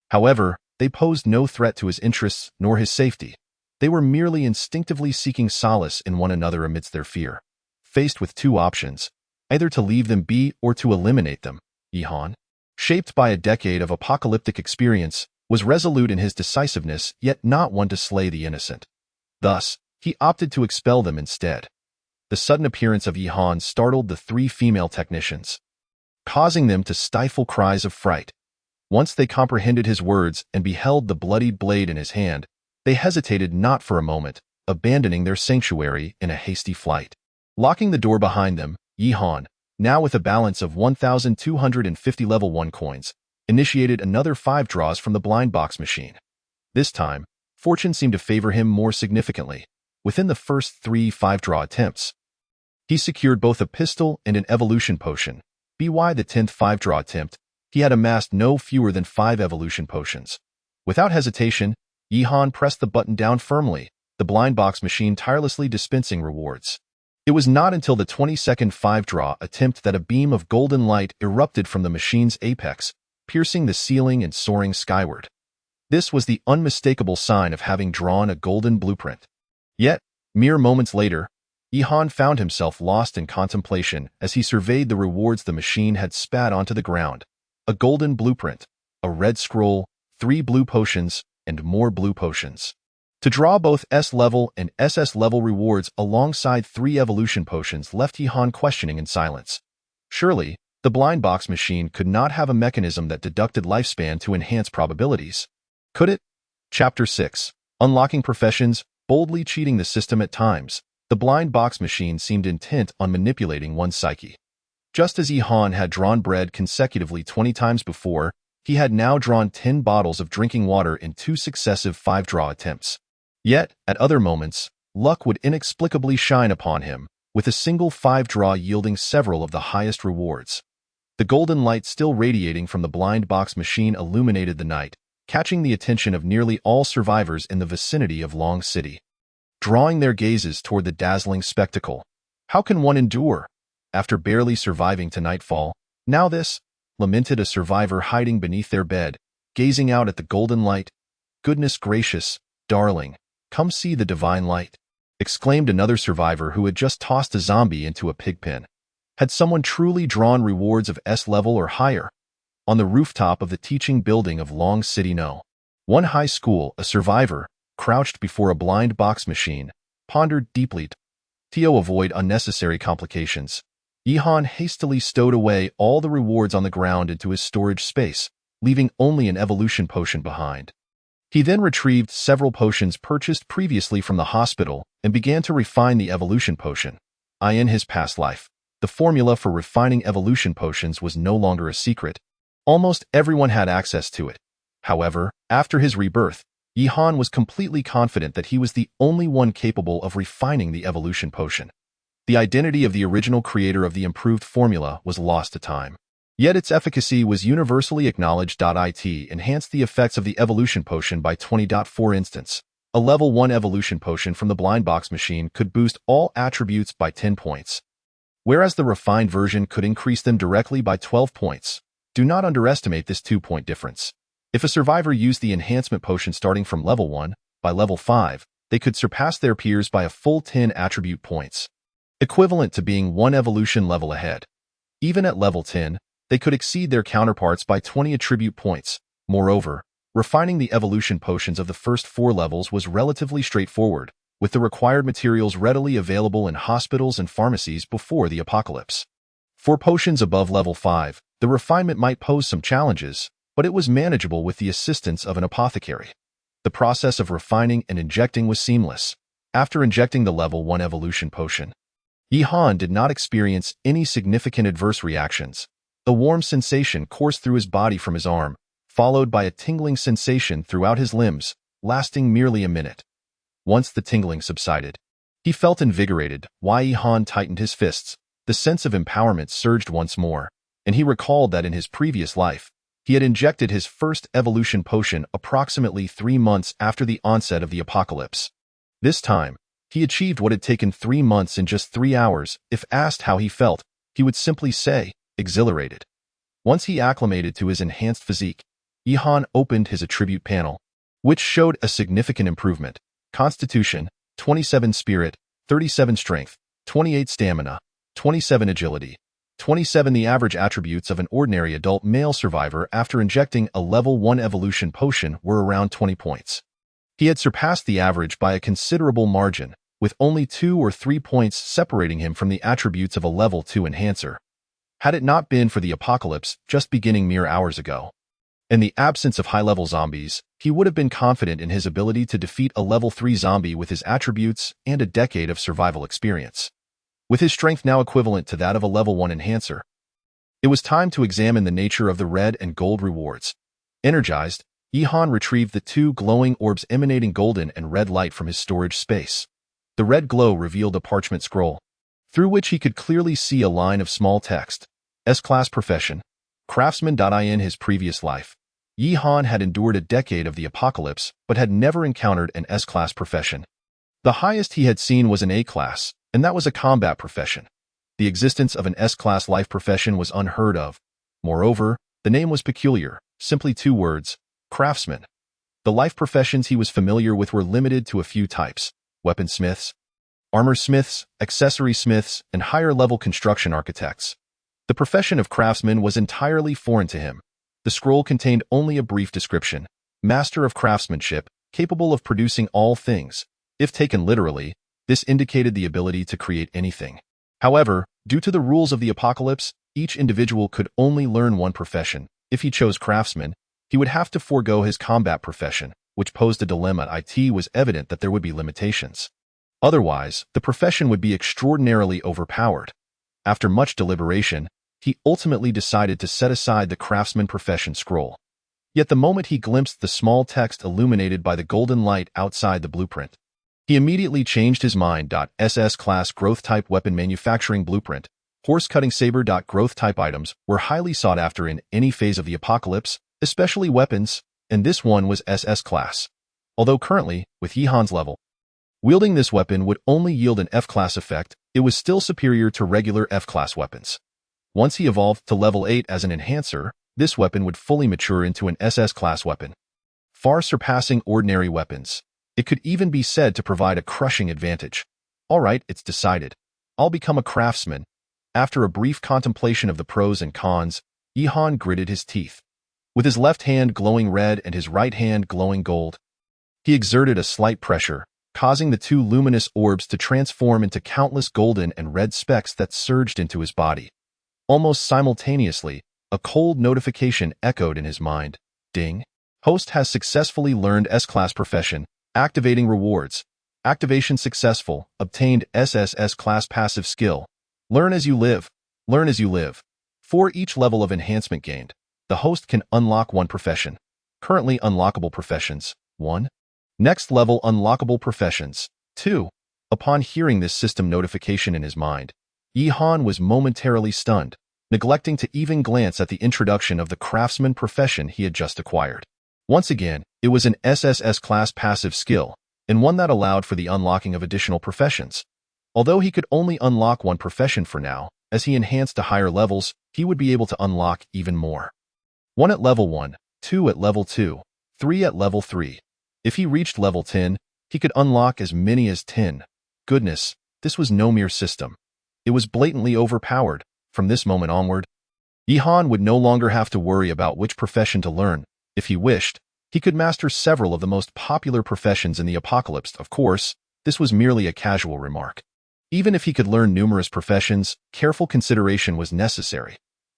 However, they posed no threat to his interests nor his safety. They were merely instinctively seeking solace in one another amidst their fear. Faced with 2 options, either to leave them be or to eliminate them, Yihan, shaped by a decade of apocalyptic experience, was resolute in his decisiveness yet not one to slay the innocent. Thus, he opted to expel them instead. The sudden appearance of Yihan startled the 3 female technicians, causing them to stifle cries of fright. Once they comprehended his words and beheld the bloodied blade in his hand, they hesitated not for a moment, abandoning their sanctuary in a hasty flight. Locking the door behind them, Yihan, now with a balance of 1,250 level 1 coins, initiated another 5 draws from the blind box machine. This time, fortune seemed to favor him more significantly. Within the first 3 5-draw attempts, he secured both a pistol and an evolution potion. By the 10th 5-draw attempt, he had amassed no fewer than 5 evolution potions. Without hesitation, Yihan pressed the button down firmly, the blind box machine tirelessly dispensing rewards. It was not until the 22nd 5-draw attempt that a beam of golden light erupted from the machine's apex, piercing the ceiling and soaring skyward. This was the unmistakable sign of having drawn a golden blueprint. Yet, mere moments later, Yihan found himself lost in contemplation as he surveyed the rewards the machine had spat onto the ground. A golden blueprint, a red scroll, 3 blue potions, and more blue potions. To draw both S-level and SS-level rewards alongside 3 evolution potions left Yihan questioning in silence. Surely, the blind box machine could not have a mechanism that deducted lifespan to enhance probabilities. Could it? Chapter 6. Unlocking Professions, boldly cheating the system at times. The blind box machine seemed intent on manipulating one's psyche. Just as Yihan had drawn bread consecutively 20 times before, he had now drawn 10 bottles of drinking water in 2 successive 5-draw attempts. Yet, at other moments, luck would inexplicably shine upon him, with a single 5-draw yielding several of the highest rewards. The golden light still radiating from the blind box machine illuminated the night, catching the attention of nearly all survivors in the vicinity of Long City. Drawing their gazes toward the dazzling spectacle. How can one endure? After barely surviving to nightfall, now this, lamented a survivor hiding beneath their bed, gazing out at the golden light. Goodness gracious, darling, come see the divine light, exclaimed another survivor who had just tossed a zombie into a pig pen. Had someone truly drawn rewards of S-level or higher? On the rooftop of the teaching building of Long City No. 1 high school, a survivor, crouched before a blind box machine, pondered deeply. To avoid unnecessary complications, Yihan hastily stowed away all the rewards on the ground into his storage space, leaving only an evolution potion behind. He then retrieved several potions purchased previously from the hospital and began to refine the evolution potion. In his past life, the formula for refining evolution potions was no longer a secret. Almost everyone had access to it. However, after his rebirth, Yihan was completely confident that he was the only one capable of refining the evolution potion. The identity of the original creator of the improved formula was lost to time. Yet its efficacy was universally acknowledged. It enhanced the effects of the evolution potion by 20. For instance, a level 1 evolution potion from the blind box machine could boost all attributes by 10 points, whereas the refined version could increase them directly by 12 points. Do not underestimate this 2-point difference. If a survivor used the enhancement potion starting from level 1, by level 5, they could surpass their peers by a full 10 attribute points, equivalent to being 1 evolution level ahead. Even at level 10, they could exceed their counterparts by 20 attribute points. Moreover, refining the evolution potions of the first 4 levels was relatively straightforward, with the required materials readily available in hospitals and pharmacies before the apocalypse. For potions above level 5, the refinement might pose some challenges, but it was manageable with the assistance of an apothecary. The process of refining and injecting was seamless. After injecting the level 1 evolution potion, Yihan did not experience any significant adverse reactions. A warm sensation coursed through his body from his arm, followed by a tingling sensation throughout his limbs, lasting merely a minute. Once the tingling subsided, he felt invigorated. Yihan tightened his fists. The sense of empowerment surged once more, and he recalled that in his previous life, he had injected his first evolution potion approximately 3 months after the onset of the apocalypse. This time, he achieved what had taken 3 months in just 3 hours. If asked how he felt, he would simply say, exhilarated. Once he acclimated to his enhanced physique, Yihan opened his attribute panel, which showed a significant improvement. Constitution, 27 Spirit, 37 Strength, 28 Stamina, 27 Agility, 27 The average attributes of an ordinary adult male survivor after injecting a level 1 evolution potion were around 20 points. He had surpassed the average by a considerable margin, with only 2 or 3 points separating him from the attributes of a level 2 enhancer. Had it not been for the apocalypse just beginning mere hours ago, in the absence of high-level zombies, he would have been confident in his ability to defeat a level 3 zombie with his attributes and a decade of survival experience. With his strength now equivalent to that of a level 1 enhancer, it was time to examine the nature of the red and gold rewards. Energized, Yihan retrieved the 2 glowing orbs emanating golden and red light from his storage space. The red glow revealed a parchment scroll, through which he could clearly see a line of small text. S-Class Profession, Craftsman. In his previous life, Yihan had endured a decade of the apocalypse but had never encountered an S-Class profession. The highest he had seen was an A-Class, and that was a combat profession. The existence of an S-Class life profession was unheard of. Moreover, The name was peculiar, simply 2 words, craftsman. The life professions he was familiar with were limited to a few types: weaponsmiths, armor smiths, accessory smiths, and higher-level construction architects. The profession of craftsman was entirely foreign to him. The scroll contained only a brief description: master of craftsmanship, capable of producing all things. If taken literally, this indicated the ability to create anything. However, due to the rules of the apocalypse, each individual could only learn one profession. If he chose craftsman, he would have to forego his combat profession, which posed a dilemma. It was evident that there would be limitations. Otherwise, the profession would be extraordinarily overpowered. After much deliberation, he ultimately decided to set aside the craftsman profession scroll. Yet the moment he glimpsed the small text illuminated by the golden light outside the blueprint, he immediately changed his mind. SS Class Growth Type Weapon Manufacturing Blueprint. Horse-cutting saber. Growth type items were highly sought after in any phase of the apocalypse, especially weapons, and this one was SS Class. Although currently, with Yihan's level, wielding this weapon would only yield an F-Class effect, it was still superior to regular F-Class weapons. Once he evolved to level 8 as an enhancer, this weapon would fully mature into an SS-Class weapon, far surpassing ordinary weapons. It could even be said to provide a crushing advantage. Alright, it's decided. I'll become a craftsman. After a brief contemplation of the pros and cons, Yihan gritted his teeth. With his left hand glowing red and his right hand glowing gold, he exerted a slight pressure, causing the 2 luminous orbs to transform into countless golden and red specks that surged into his body. Almost simultaneously, a cold notification echoed in his mind. Ding. Host has successfully learned S-Class profession. Activating rewards. Activation successful. Obtained SSS Class passive skill. Learn as you live. Learn as you live. For each level of enhancement gained, the host can unlock 1 profession. Currently unlockable professions. 1. Next level unlockable professions. 2. Upon hearing this system notification in his mind, Yihan was momentarily stunned, neglecting to even glance at the introduction of the craftsman profession he had just acquired. Once again, it was an SSS Class passive skill, and one that allowed for the unlocking of additional professions. Although he could only unlock 1 profession for now, as he enhanced to higher levels, he would be able to unlock even more. 1 at level 1, 2 at level 2, 3 at level 3. If he reached level 10, he could unlock as many as 10. Goodness, this was no mere system. It was blatantly overpowered. From this moment onward, Yihan would no longer have to worry about which profession to learn. If he wished, he could master several of the most popular professions in the apocalypse. Of course, this was merely a casual remark. Even if he could learn numerous professions, careful consideration was necessary.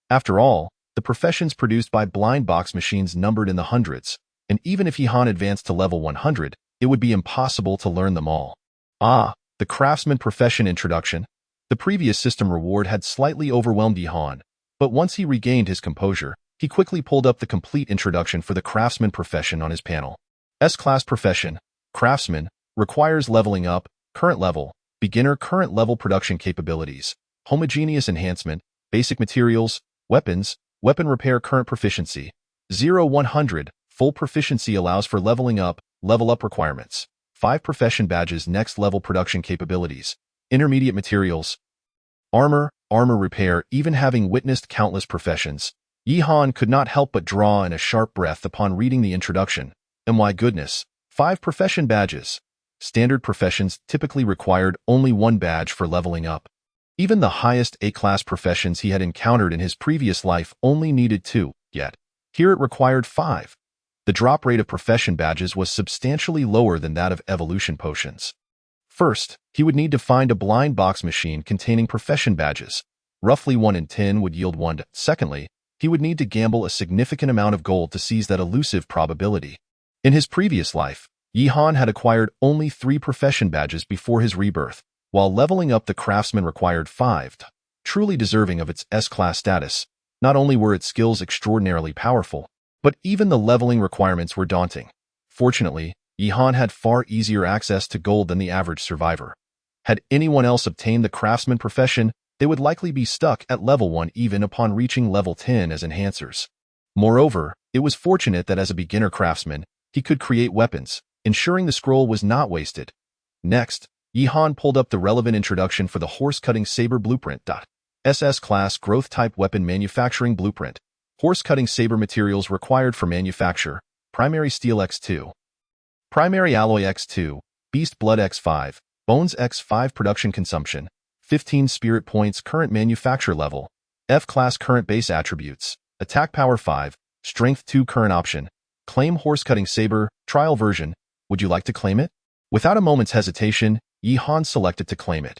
After all, the professions produced by blind box machines numbered in the hundreds, and even if Yihan advanced to level 100, it would be impossible to learn them all. The craftsman profession introduction. The previous system reward had slightly overwhelmed Yihan, but once he regained his composure, he quickly pulled up the complete introduction for the craftsman profession on his panel. S-Class profession, craftsman, requires leveling up, current level, beginner current level production capabilities, homogeneous enhancement, basic materials, weapons, weapon repair current proficiency, 0-100, full proficiency allows for leveling up, level up requirements, 5 profession badges next level production capabilities, intermediate materials, armor repair. Even having witnessed countless professions, Yihan could not help but draw in a sharp breath upon reading the introduction. And my goodness, 5 profession badges. Standard professions typically required only 1 badge for leveling up. Even the highest A-class professions he had encountered in his previous life only needed 2, yet here it required 5. The drop rate of profession badges was substantially lower than that of evolution potions. First, he would need to find a blind box machine containing profession badges. Roughly 1 in 10 would yield 1. Secondly, he would need to gamble a significant amount of gold to seize that elusive probability. In his previous life, Yihan had acquired only 3 profession badges before his rebirth, while leveling up the craftsman required 5. Truly deserving of its S-class status, not only were its skills extraordinarily powerful, but even the leveling requirements were daunting. Fortunately, Yihan had far easier access to gold than the average survivor. Had anyone else obtained the craftsman profession, they would likely be stuck at level 1 even upon reaching level 10 as enhancers. Moreover, it was fortunate that as a beginner craftsman, he could create weapons, ensuring the scroll was not wasted. Next, Yihan pulled up the relevant introduction for the horse-cutting saber blueprint. SS Class Growth Type Weapon Manufacturing Blueprint. Horse-cutting saber materials required for manufacture. Primary steel X2. Primary alloy X2. Beast blood X5. Bones X5 production consumption. 15 spirit points current manufacture level. F-class current base attributes. Attack power 5. Strength 2 current option. Claim horse-cutting saber, trial version. Would you like to claim it? Without a moment's hesitation, Yi Han selected to claim it.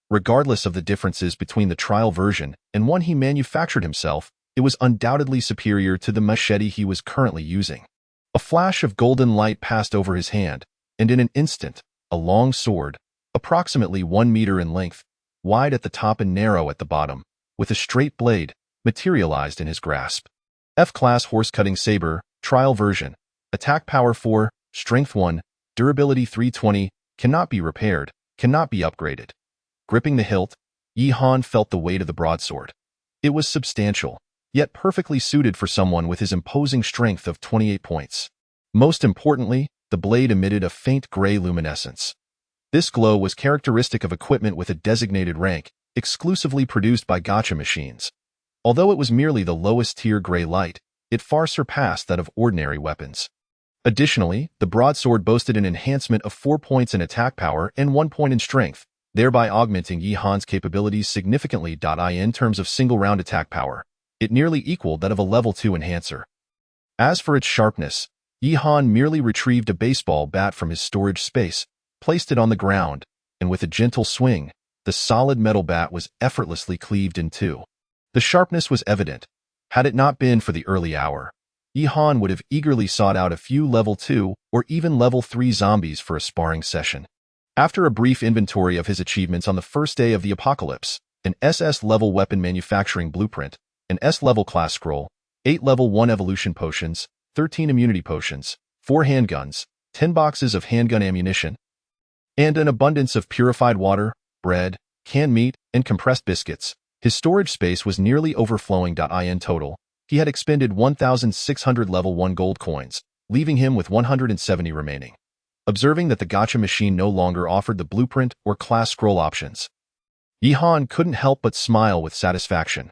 Regardless of the differences between the trial version and one he manufactured himself, it was undoubtedly superior to the machete he was currently using. A flash of golden light passed over his hand, and in an instant, a long sword, approximately 1 meter in length, wide at the top and narrow at the bottom, with a straight blade, materialized in his grasp. F-class horse-cutting saber, trial version. Attack power 4, strength 1, durability 320, cannot be repaired, cannot be upgraded. Gripping the hilt, Yi Han felt the weight of the broadsword. It was substantial, yet perfectly suited for someone with his imposing strength of 28 points. Most importantly, the blade emitted a faint gray luminescence. This glow was characteristic of equipment with a designated rank, exclusively produced by gacha machines. Although it was merely the lowest-tier gray light, it far surpassed that of ordinary weapons. Additionally, the broadsword boasted an enhancement of 4 points in attack power and 1 point in strength, thereby augmenting Yi Han's capabilities significantly. In terms of single-round attack power, it nearly equaled that of a level 2 enhancer. As for its sharpness, Yi Han merely retrieved a baseball bat from his storage space, placed it on the ground, and with a gentle swing, the solid metal bat was effortlessly cleaved in two. The sharpness was evident. Had it not been for the early hour, Yi Han would have eagerly sought out a few level 2 or even level 3 zombies for a sparring session. After a brief inventory of his achievements on the first day of the apocalypse, an SS-level weapon manufacturing blueprint, an S-level class scroll, 8 level 1 evolution potions, 13 immunity potions, 4 handguns, 10 boxes of handgun ammunition, and an abundance of purified water, bread, canned meat, and compressed biscuits. His storage space was nearly overflowing. In total, he had expended 1,600 level 1 gold coins, leaving him with 170 remaining. Observing that the gacha machine no longer offered the blueprint or class scroll options, Yi Han couldn't help but smile with satisfaction.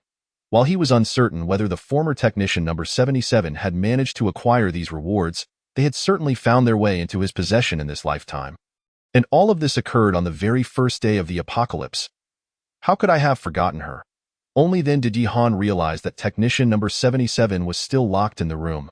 While he was uncertain whether the former technician number 77 had managed to acquire these rewards, they had certainly found their way into his possession in this lifetime. And all of this occurred on the very first day of the apocalypse. How could I have forgotten her? Only then did Yi Han realize that technician number 77 was still locked in the room.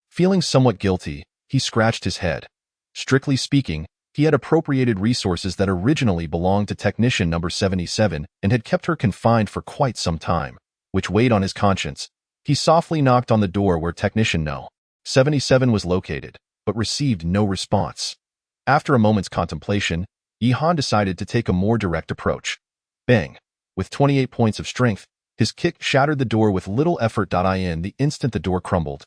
Feeling somewhat guilty, he scratched his head. Strictly speaking, he had appropriated resources that originally belonged to technician number 77 and had kept her confined for quite some time, which weighed on his conscience. He softly knocked on the door where technician No. 77 was located, but received no response. After a moment's contemplation, Yi Han decided to take a more direct approach. Bang! With 28 points of strength, his kick shattered the door with little effort. In the instant the door crumbled,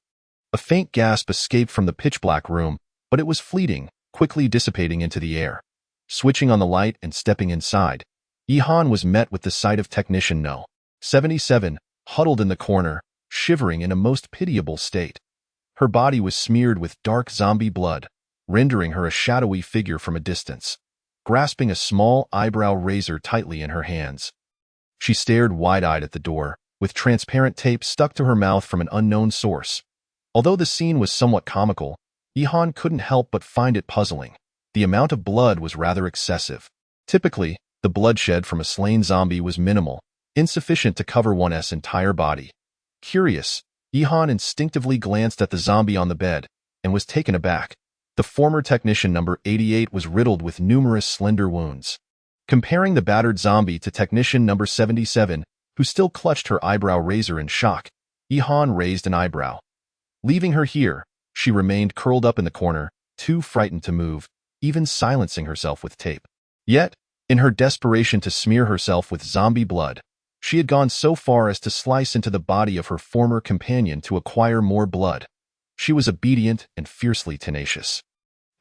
a faint gasp escaped from the pitch-black room, but it was fleeting, quickly dissipating into the air. Switching on the light and stepping inside, Yi Han was met with the sight of technician No. 77, huddled in the corner, shivering in a most pitiable state. Her body was smeared with dark zombie blood, rendering her a shadowy figure from a distance, grasping a small eyebrow razor tightly in her hands. She stared wide-eyed at the door, with transparent tape stuck to her mouth from an unknown source. Although the scene was somewhat comical, Yi Han couldn't help but find it puzzling. The amount of blood was rather excessive. Typically, the bloodshed from a slain zombie was minimal, insufficient to cover one's entire body. Curious, Yi Han instinctively glanced at the zombie on the bed, and was taken aback. The former technician number 88 was riddled with numerous slender wounds. Comparing the battered zombie to technician number 77, who still clutched her eyebrow razor in shock, Yi Han raised an eyebrow. Leaving her here, she remained curled up in the corner, too frightened to move, even silencing herself with tape. Yet, in her desperation to smear herself with zombie blood, she had gone so far as to slice into the body of her former companion to acquire more blood. She was obedient and fiercely tenacious.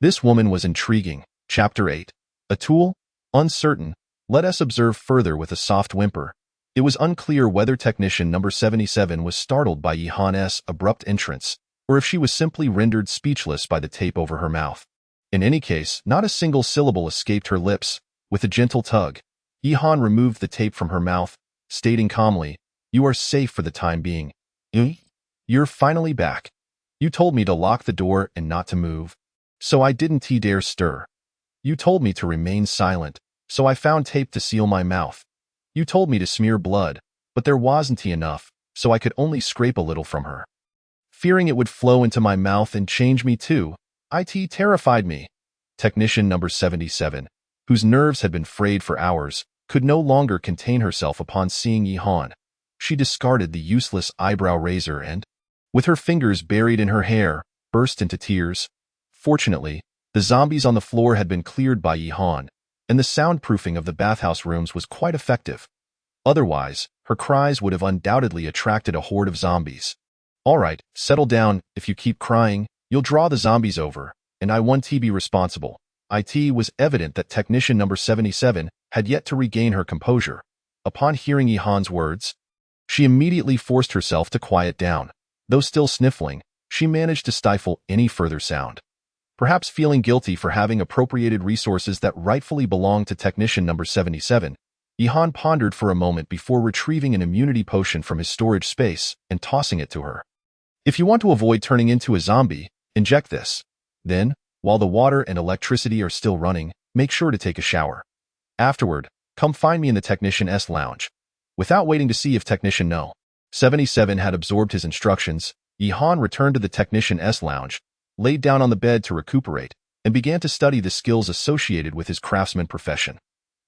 This woman was intriguing. Chapter 8. A tool? Uncertain. Let us observe further with a soft whimper. It was unclear whether technician number 77 was startled by Yi Han's abrupt entrance, or if she was simply rendered speechless by the tape over her mouth. In any case, not a single syllable escaped her lips. With a gentle tug, Yi Han removed the tape from her mouth, stating calmly, "You are safe for the time being." You're finally back. You told me to lock the door and not to move, so I didn't dare stir. You told me to remain silent, so I found tape to seal my mouth. You told me to smear blood, but there wasn't enough, so I could only scrape a little from her. Fearing it would flow into my mouth and change me too, it terrified me. Technician number 77, whose nerves had been frayed for hours, could no longer contain herself upon seeing Yi-Han. She discarded the useless eyebrow razor and, with her fingers buried in her hair, burst into tears. Fortunately, the zombies on the floor had been cleared by Yi-Han, and the soundproofing of the bathhouse rooms was quite effective. Otherwise, her cries would have undoubtedly attracted a horde of zombies. All right, settle down. If you keep crying, you'll draw the zombies over, and I won't be responsible. It was evident that technician number 77 had yet to regain her composure. Upon hearing Yi-Han's words, she immediately forced herself to quiet down. Though still sniffling, she managed to stifle any further sound. Perhaps feeling guilty for having appropriated resources that rightfully belonged to technician number 77, Yi-Han pondered for a moment before retrieving an immunity potion from his storage space and tossing it to her. If you want to avoid turning into a zombie, inject this. Then, while the water and electricity are still running, make sure to take a shower. Afterward, come find me in the Technician's lounge. Without waiting to see if Technician No. 77 had absorbed his instructions, Yi-Han returned to the Technician's lounge, laid down on the bed to recuperate, and began to study the skills associated with his craftsman profession.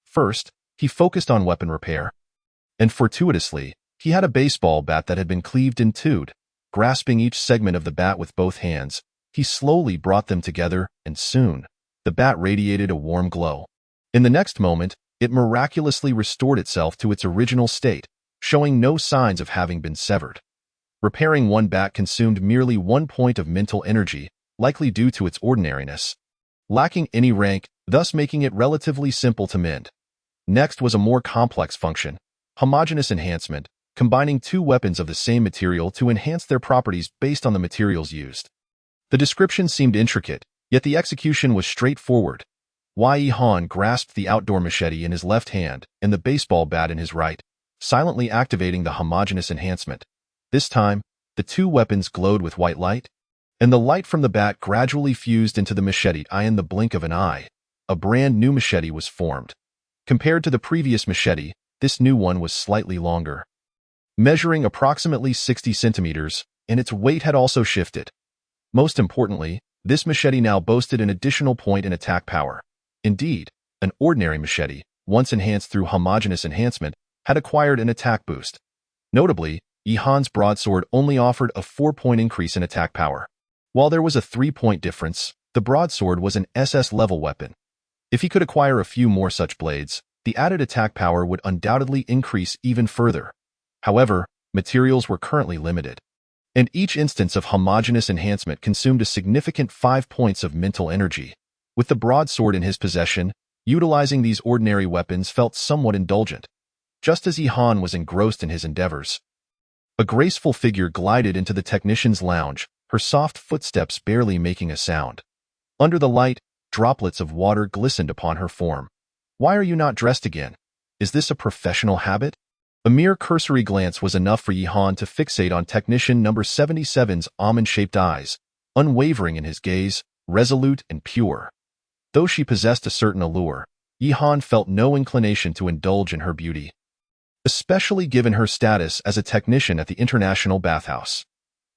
First, he focused on weapon repair. And fortuitously, he had a baseball bat that had been cleaved in two. Grasping each segment of the bat with both hands, he slowly brought them together, and soon, the bat radiated a warm glow. In the next moment, it miraculously restored itself to its original state, showing no signs of having been severed. Repairing one bat consumed merely 1 point of mental energy, likely due to its ordinariness, lacking any rank, thus making it relatively simple to mend. Next was a more complex function, homogeneous enhancement, combining two weapons of the same material to enhance their properties based on the materials used. The description seemed intricate, yet the execution was straightforward. Yi-Han grasped the outdoor machete in his left hand and the baseball bat in his right, silently activating the homogeneous enhancement. This time, the two weapons glowed with white light, and the light from the bat gradually fused into the machete. In the blink of an eye, a brand new machete was formed. Compared to the previous machete, this new one was slightly longer, measuring approximately 60 centimeters, and its weight had also shifted. Most importantly, this machete now boasted an additional point in attack power. Indeed, an ordinary machete, once enhanced through homogeneous enhancement, had acquired an attack boost. Notably, Yi-Han's broadsword only offered a 4-point increase in attack power. While there was a 3-point difference, the broadsword was an SS-level weapon. If he could acquire a few more such blades, the added attack power would undoubtedly increase even further. However, materials were currently limited, and each instance of homogeneous enhancement consumed a significant 5 points of mental energy. With the broadsword in his possession, utilizing these ordinary weapons felt somewhat indulgent. Just as Yi-Han was engrossed in his endeavors, a graceful figure glided into the Technician's lounge, her soft footsteps barely making a sound. Under the light, droplets of water glistened upon her form. Why are you not dressed again? Is this a professional habit? A mere cursory glance was enough for Yi-Han to fixate on Technician number 77's almond-shaped eyes, unwavering in his gaze, resolute and pure. Though she possessed a certain allure, Yi-Han felt no inclination to indulge in her beauty, especially given her status as a technician at the International Bathhouse.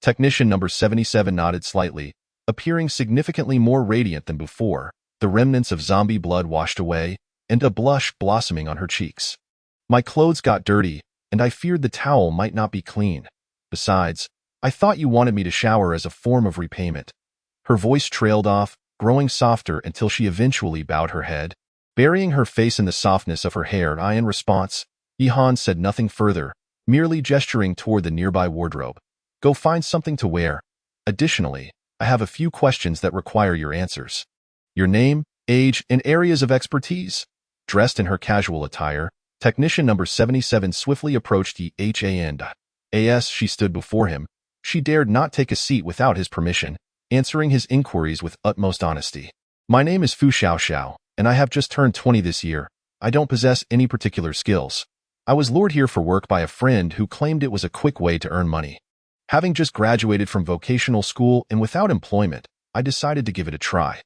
Technician number 77 nodded slightly, appearing significantly more radiant than before, the remnants of zombie blood washed away, and a blush blossoming on her cheeks. My clothes got dirty, and I feared the towel might not be clean. Besides, I thought you wanted me to shower as a form of repayment. Her voice trailed off, growing softer until she eventually bowed her head, burying her face in the softness of her hair. In response, Yi-Han said nothing further, merely gesturing toward the nearby wardrobe. Go find something to wear. Additionally, I have a few questions that require your answers. Your name, age, and areas of expertise. Dressed in her casual attire, Technician number 77 swiftly approached Yi-Han. As she stood before him, she dared not take a seat without his permission, answering his inquiries with utmost honesty. My name is Fu Xiao, and I have just turned 20 this year. I don't possess any particular skills. I was lured here for work by a friend who claimed it was a quick way to earn money. Having just graduated from vocational school and without employment, I decided to give it a try.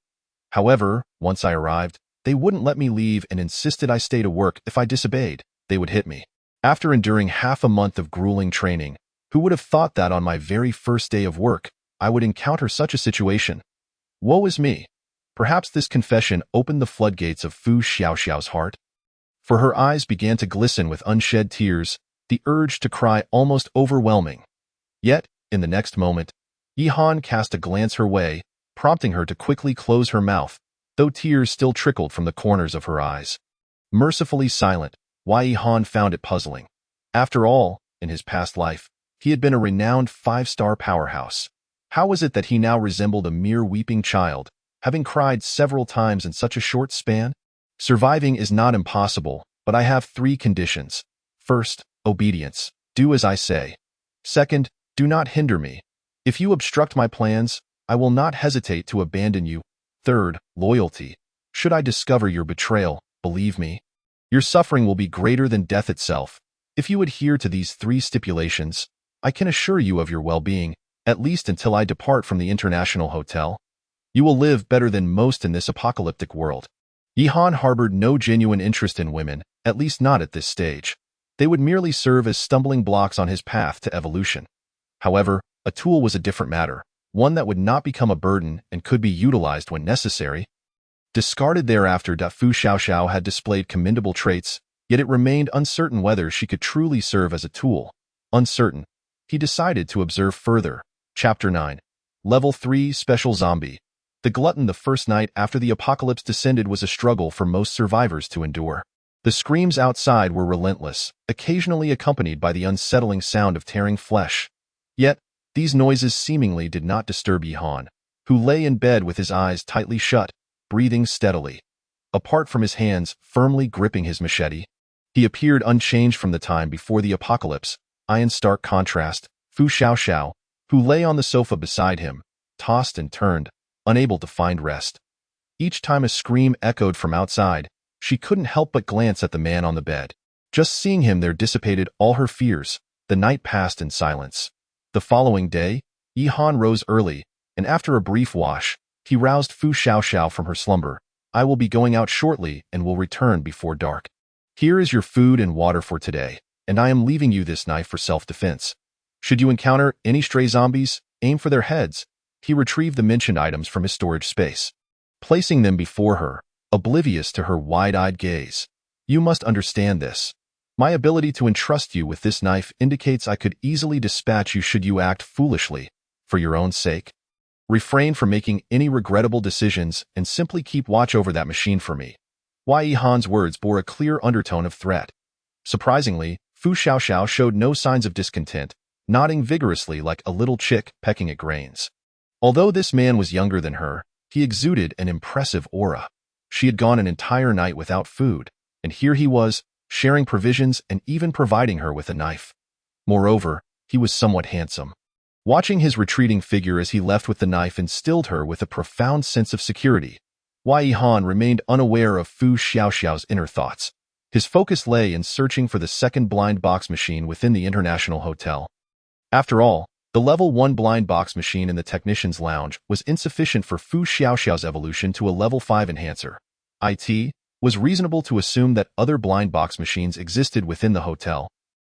However, once I arrived, they wouldn't let me leave and insisted I stay to work. If I disobeyed, they would hit me. After enduring half a month of grueling training, who would have thought that on my very first day of work, I would encounter such a situation? Woe is me. Perhaps this confession opened the floodgates of Fu Xiaoxiao's heart. For her eyes began to glisten with unshed tears, the urge to cry almost overwhelming. Yet, in the next moment, Yihan cast a glance her way, prompting her to quickly close her mouth, though tears still trickled from the corners of her eyes. Mercifully silent, Yihan found it puzzling. After all, in his past life, he had been a renowned 5-star powerhouse. How was it that he now resembled a mere weeping child, having cried several times in such a short span? Surviving is not impossible, but I have 3 conditions. First, obedience. Do as I say. Second, do not hinder me. If you obstruct my plans, I will not hesitate to abandon you. Third, loyalty. Should I discover your betrayal, believe me, your suffering will be greater than death itself. If you adhere to these 3 stipulations, I can assure you of your well-being, at least until I depart from the International Hotel. You will live better than most in this apocalyptic world. Yihan harbored no genuine interest in women, at least not at this stage. They would merely serve as stumbling blocks on his path to evolution. However, a tool was a different matter, one that would not become a burden and could be utilized when necessary. Discarded thereafter, Fu Xiaoxiao had displayed commendable traits, yet it remained uncertain whether she could truly serve as a tool. Uncertain, he decided to observe further. Chapter 9. Level 3 Special Zombie. The glutton the first night after the apocalypse descended was a struggle for most survivors to endure. The screams outside were relentless, occasionally accompanied by the unsettling sound of tearing flesh. Yet, these noises seemingly did not disturb Yihan, who lay in bed with his eyes tightly shut, breathing steadily. Apart from his hands firmly gripping his machete, he appeared unchanged from the time before the apocalypse. In stark contrast, Fu Xiaoxiao, who lay on the sofa beside him, tossed and turned, unable to find rest. Each time a scream echoed from outside, she couldn't help but glance at the man on the bed. Just seeing him there dissipated all her fears. The night passed in silence. The following day, Yihan rose early, and after a brief wash, he roused Fu Xiaoxiao from her slumber. I will be going out shortly and will return before dark. Here is your food and water for today, and I am leaving you this knife for self-defense. Should you encounter any stray zombies, aim for their heads. He retrieved the mentioned items from his storage space, placing them before her, oblivious to her wide-eyed gaze. You must understand this. My ability to entrust you with this knife indicates I could easily dispatch you should you act foolishly. For your own sake, refrain from making any regrettable decisions and simply keep watch over that machine for me. Yihan's words bore a clear undertone of threat. Surprisingly, Fu Xiaoxiao showed no signs of discontent, nodding vigorously like a little chick pecking at grains. Although this man was younger than her, he exuded an impressive aura. She had gone an entire night without food, and here he was, sharing provisions and even providing her with a knife. Moreover, he was somewhat handsome. Watching his retreating figure as he left with the knife instilled her with a profound sense of security. Yihan remained unaware of Fu Xiaoxiao's inner thoughts. His focus lay in searching for the second blind box machine within the International Hotel. After all, the level 1 blind box machine in the technician's lounge was insufficient for Fu Xiaoxiao's evolution to a level 5 enhancer. It was reasonable to assume that other blind box machines existed within the hotel,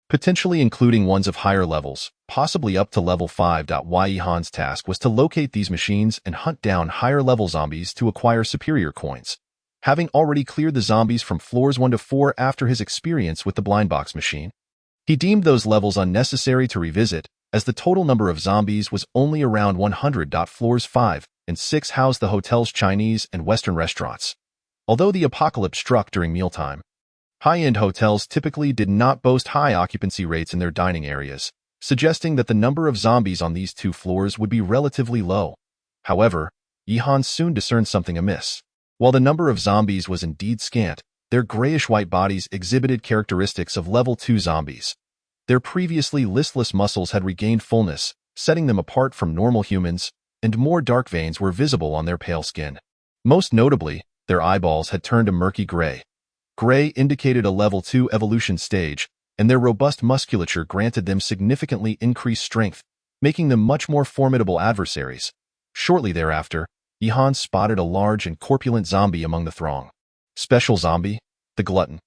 potentially including ones of higher levels, possibly up to level 5. Yihan's task was to locate these machines and hunt down higher-level zombies to acquire superior coins. Having already cleared the zombies from floors 1 to 4 after his experience with the blind box machine, he deemed those levels unnecessary to revisit, as the total number of zombies was only around 100. Floors 5 and 6 housed the hotel's Chinese and Western restaurants. Although the apocalypse struck during mealtime, high-end hotels typically did not boast high occupancy rates in their dining areas, suggesting that the number of zombies on these 2 floors would be relatively low. However, Yihan soon discerned something amiss. While the number of zombies was indeed scant, their grayish-white bodies exhibited characteristics of level 2 zombies. Their previously listless muscles had regained fullness, setting them apart from normal humans, and more dark veins were visible on their pale skin. Most notably, their eyeballs had turned a murky gray. Gray indicated a level 2 evolution stage, and their robust musculature granted them significantly increased strength, making them much more formidable adversaries. Shortly thereafter, Yihan spotted a large and corpulent zombie among the throng. Special zombie, the glutton.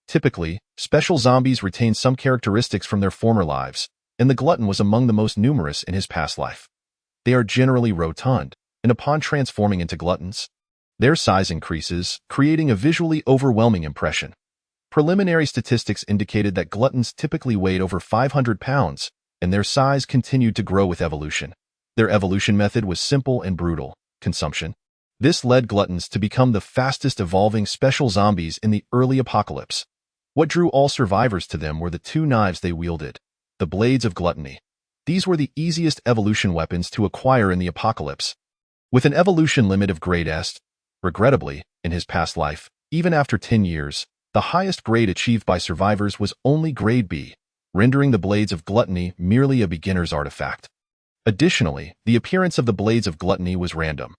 Typically, special zombies retain some characteristics from their former lives, and the glutton was among the most numerous in his past life. They are generally rotund, and upon transforming into gluttons, their size increases, creating a visually overwhelming impression. Preliminary statistics indicated that gluttons typically weighed over 500 pounds, and their size continued to grow with evolution. Their evolution method was simple and brutal: consumption. This led gluttons to become the fastest evolving special zombies in the early apocalypse. What drew all survivors to them were the two knives they wielded, the blades of gluttony. These were the easiest evolution weapons to acquire in the apocalypse. With an evolution limit of grade S, regrettably, in his past life, even after 10 years, the highest grade achieved by survivors was only grade B, rendering the blades of gluttony merely a beginner's artifact. Additionally, the appearance of the blades of gluttony was random.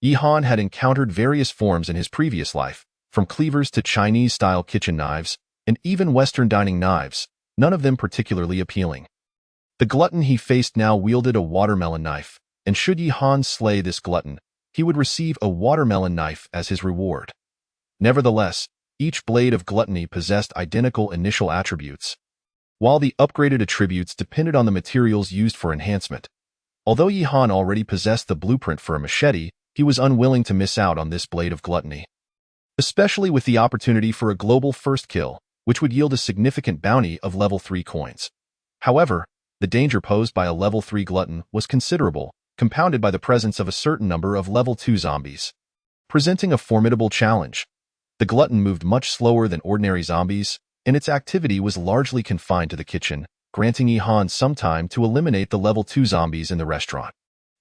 Yihan had encountered various forms in his previous life, from cleavers to Chinese-style kitchen knives, and even Western dining knives, none of them particularly appealing. The glutton he faced now wielded a watermelon knife, and should Yihan slay this glutton, he would receive a watermelon knife as his reward. Nevertheless, each blade of gluttony possessed identical initial attributes, while the upgraded attributes depended on the materials used for enhancement. Although Yihan already possessed the blueprint for a machete, he was unwilling to miss out on this blade of gluttony, especially with the opportunity for a global first kill, which would yield a significant bounty of level 3 coins. However, the danger posed by a level 3 glutton was considerable, compounded by the presence of a certain number of level 2 zombies, presenting a formidable challenge. The glutton moved much slower than ordinary zombies, and its activity was largely confined to the kitchen, granting Yihan some time to eliminate the level 2 zombies in the restaurant.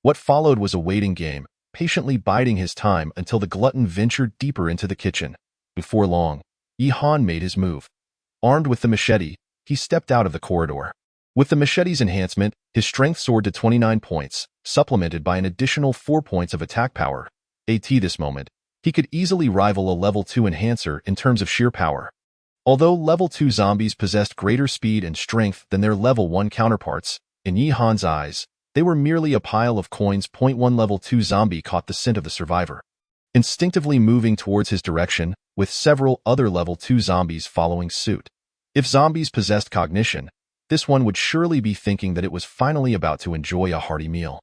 What followed was a waiting game, patiently biding his time until the glutton ventured deeper into the kitchen. Before long, Yihan made his move. Armed with the machete, he stepped out of the corridor. With the machete's enhancement, his strength soared to 29 points, supplemented by an additional 4 points of attack power. At this moment, he could easily rival a level 2 enhancer in terms of sheer power. Although level 2 zombies possessed greater speed and strength than their level 1 counterparts, in Yihan's eyes, they were merely a pile of coins. One level 2 zombie caught the scent of the survivor, instinctively moving towards his direction, with several other level 2 zombies following suit. If zombies possessed cognition, this one would surely be thinking that it was finally about to enjoy a hearty meal.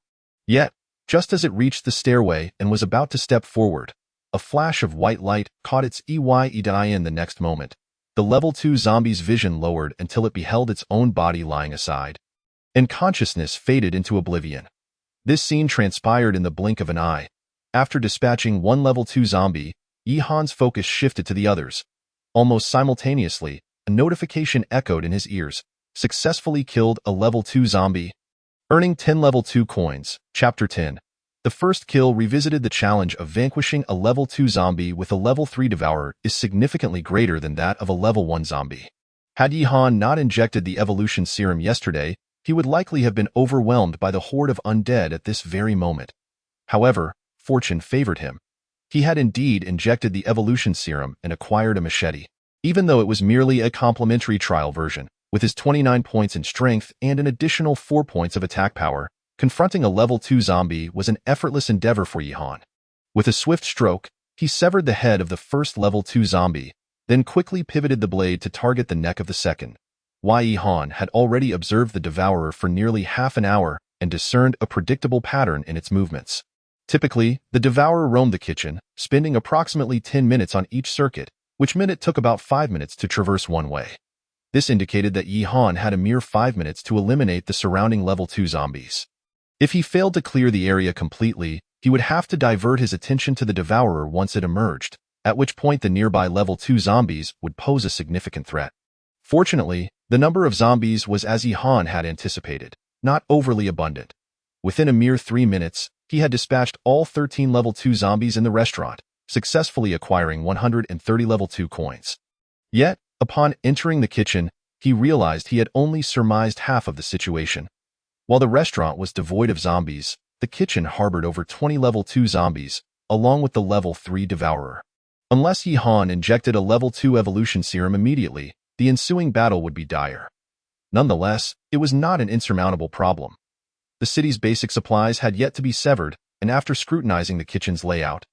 Yet, just as it reached the stairway and was about to step forward, a flash of white light caught its eye in the next moment. The level 2 zombie's vision lowered until it beheld its own body lying aside, and consciousness faded into oblivion. This scene transpired in the blink of an eye. After dispatching one level 2 zombie, Yihan's focus shifted to the others. Almost simultaneously, a notification echoed in his ears. Successfully killed a level 2 zombie, earning 10 level 2 coins. Chapter 10. The first kill revisited the challenge of vanquishing a level 2 zombie with a level 3 devourer is significantly greater than that of a level 1 zombie. Had Yihan not injected the evolution serum yesterday, he would likely have been overwhelmed by the horde of undead at this very moment. However, fortune favored him. He had indeed injected the evolution serum and acquired a machete, even though it was merely a complimentary trial version. With his 29 points in strength and an additional 4 points of attack power, confronting a level 2 zombie was an effortless endeavor for Yihan. With a swift stroke, he severed the head of the first level 2 zombie, then quickly pivoted the blade to target the neck of the second. Yihan had already observed the devourer for nearly half an hour and discerned a predictable pattern in its movements. Typically, the devourer roamed the kitchen, spending approximately 10 minutes on each circuit, which meant it took about 5 minutes to traverse one way. This indicated that Yihan had a mere 5 minutes to eliminate the surrounding level 2 zombies. If he failed to clear the area completely, he would have to divert his attention to the devourer once it emerged, at which point the nearby level 2 zombies would pose a significant threat. Fortunately, the number of zombies was as Yihan had anticipated, not overly abundant. Within a mere 3 minutes, he had dispatched all 13 level 2 zombies in the restaurant, successfully acquiring 130 level 2 coins. Yet, upon entering the kitchen, he realized he had only surmised half of the situation. While the restaurant was devoid of zombies, the kitchen harbored over 20 level 2 zombies, along with the level 3 devourer. Unless Yihan injected a level 2 evolution serum immediately, the ensuing battle would be dire. Nonetheless, it was not an insurmountable problem. The The city's basic supplies had yet to be severed, and after scrutinizing the kitchen's layout,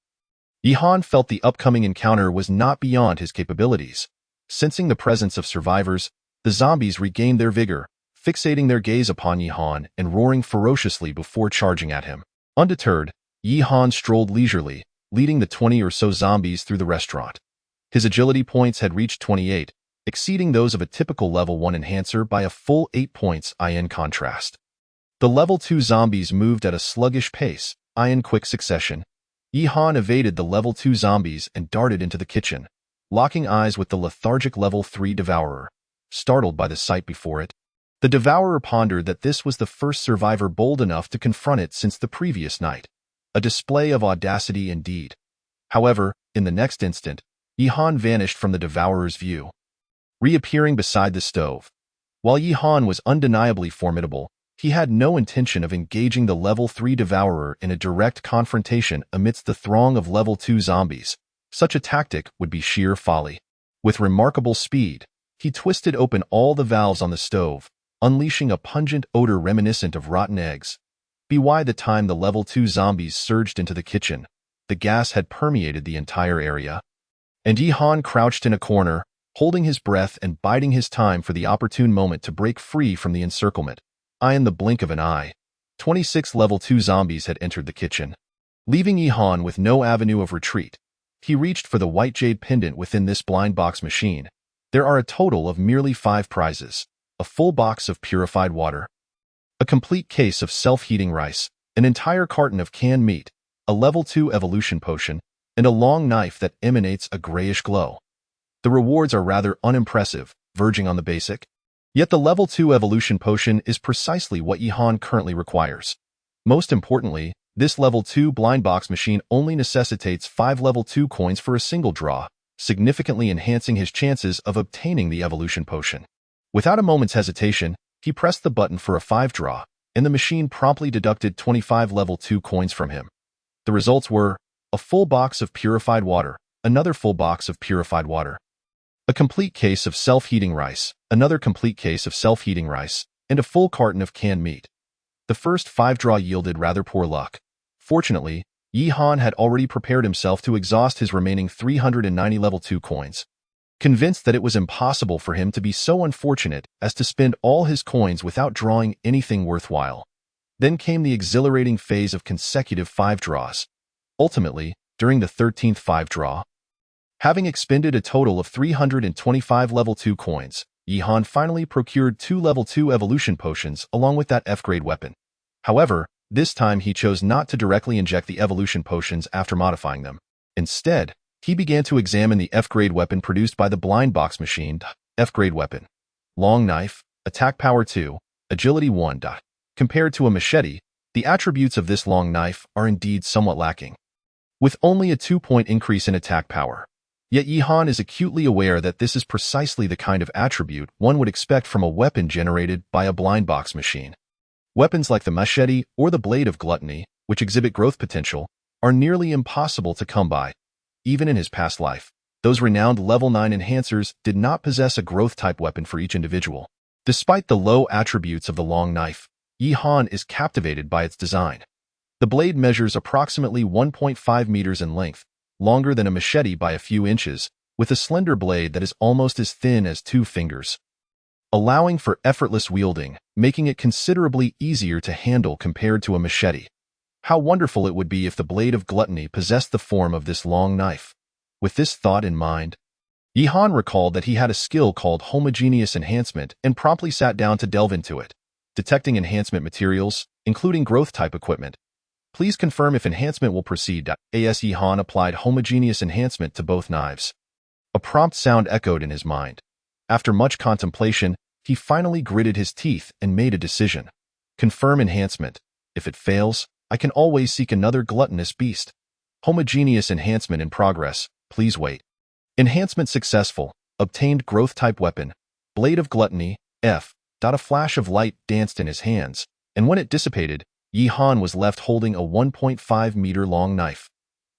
Yihan felt the upcoming encounter was not beyond his capabilities. Sensing the presence of survivors, the zombies regained their vigor, fixating their gaze upon Yihan and roaring ferociously before charging at him. Undeterred, Yihan strolled leisurely, leading the 20 or so zombies through the restaurant. His agility points had reached 28, exceeding those of a typical level 1 enhancer by a full 8 points. In contrast, the level 2 zombies moved at a sluggish pace. In quick succession, Yihan evaded the level 2 zombies and darted into the kitchen, locking eyes with the lethargic level 3 devourer. Startled by the sight before it, the devourer pondered that this was the first survivor bold enough to confront it since the previous night. A display of audacity indeed. However, in the next instant, Yihan vanished from the devourer's view, reappearing beside the stove. While Yihan was undeniably formidable, he had no intention of engaging the level 3 devourer in a direct confrontation amidst the throng of level 2 zombies. Such a tactic would be sheer folly. With remarkable speed, he twisted open all the valves on the stove, unleashing a pungent odor reminiscent of rotten eggs. By the time the level 2 zombies surged into the kitchen, the gas had permeated the entire area, and Yihan crouched in a corner, holding his breath and biding his time for the opportune moment to break free from the encirclement. In the blink of an eye, 26 level 2 zombies had entered the kitchen, leaving Yihan with no avenue of retreat. He reached for the white jade pendant within this blind box machine. There are a total of merely 5 prizes: a full box of purified water, a complete case of self-heating rice, an entire carton of canned meat, a level 2 evolution potion, and a long knife that emanates a grayish glow. The rewards are rather unimpressive, verging on the basic. Yet the level 2 evolution potion is precisely what Yihan currently requires. Most importantly, this level 2 blind box machine only necessitates 5 level 2 coins for a single draw, significantly enhancing his chances of obtaining the evolution potion. Without a moment's hesitation, he pressed the button for a 5 draw, and the machine promptly deducted 25 level 2 coins from him. The results were a full box of purified water, another full box of purified water, a complete case of self-heating rice, another complete case of self-heating rice, and a full carton of canned meat. The first 5 draw yielded rather poor luck. Fortunately, Yihan had already prepared himself to exhaust his remaining 390 level 2 coins. Convinced that it was impossible for him to be so unfortunate as to spend all his coins without drawing anything worthwhile. Then came the exhilarating phase of consecutive 5 draws. Ultimately, during the 13th 5 draw, having expended a total of 325 level 2 coins, Yihan finally procured 2 level 2 evolution potions along with that F-grade weapon. However, this time he chose not to directly inject the evolution potions after modifying them. Instead, he began to examine the F-grade weapon produced by the blind box machine. F-grade weapon. Long knife, attack power 2, agility 1. Compared to a machete, the attributes of this long knife are indeed somewhat lacking, with only a 2-point increase in attack power. Yet Yihan is acutely aware that this is precisely the kind of attribute one would expect from a weapon generated by a blind box machine. Weapons like the machete or the blade of gluttony, which exhibit growth potential, are nearly impossible to come by. Even in his past life, those renowned level 9 enhancers did not possess a growth-type weapon for each individual. Despite the low attributes of the long knife, Yihan is captivated by its design. The blade measures approximately 1.5 meters in length, longer than a machete by a few inches, with a slender blade that is almost as thin as 2 fingers, allowing for effortless wielding, making it considerably easier to handle compared to a machete. How wonderful it would be if the blade of gluttony possessed the form of this long knife. With this thought in mind, Yihan recalled that he had a skill called homogeneous enhancement and promptly sat down to delve into it. Detecting enhancement materials, including growth-type equipment. Please confirm if enhancement will proceed. As Yihan applied homogeneous enhancement to both knives, a prompt sound echoed in his mind. After much contemplation, he finally gritted his teeth and made a decision. Confirm enhancement. If it fails, I can always seek another gluttonous beast. Homogeneous enhancement in progress. Please wait. Enhancement successful. Obtained growth-type weapon. Blade of gluttony, F. A flash of light danced in his hands, and when it dissipated, Yihan was left holding a 1.5 meter long knife.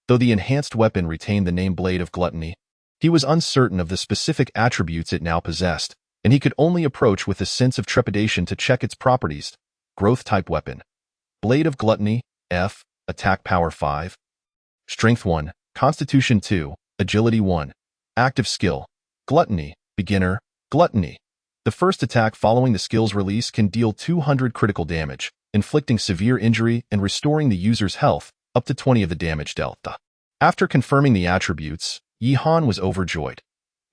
Though the enhanced weapon retained the name Blade of Gluttony, he was uncertain of the specific attributes it now possessed, and he could only approach with a sense of trepidation to check its properties. Growth-type weapon. Blade of Gluttony, F, Attack Power 5. Strength 1, Constitution 2, Agility 1. Active Skill, Gluttony, Beginner, Gluttony. The first attack following the skill's release can deal 200 critical damage, inflicting severe injury and restoring the user's health up to 20 of the damage dealt. After confirming the attributes, Yi-Han was overjoyed.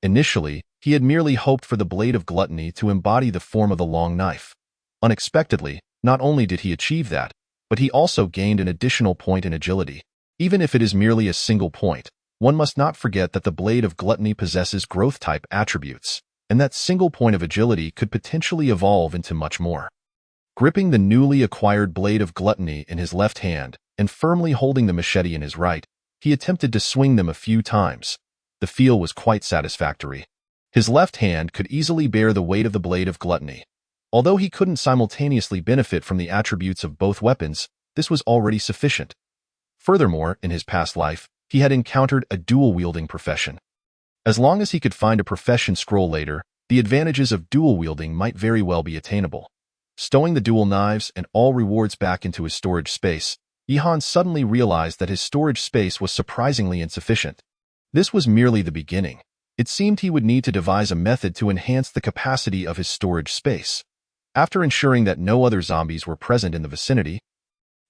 Initially, he had merely hoped for the Blade of Gluttony to embody the form of the long knife. Unexpectedly, not only did he achieve that, but he also gained an additional point in agility. Even if it is merely a single point, one must not forget that the Blade of Gluttony possesses growth-type attributes, and that single point of agility could potentially evolve into much more. Gripping the newly acquired Blade of Gluttony in his left hand and firmly holding the machete in his right, he attempted to swing them a few times. The feel was quite satisfactory. His left hand could easily bear the weight of the Blade of Gluttony. Although he couldn't simultaneously benefit from the attributes of both weapons, this was already sufficient. Furthermore, in his past life, he had encountered a dual-wielding profession. As long as he could find a profession scroll later, the advantages of dual-wielding might very well be attainable. Stowing the dual knives and all rewards back into his storage space, Yi-Han suddenly realized that his storage space was surprisingly insufficient. This was merely the beginning. It seemed he would need to devise a method to enhance the capacity of his storage space. After ensuring that no other zombies were present in the vicinity,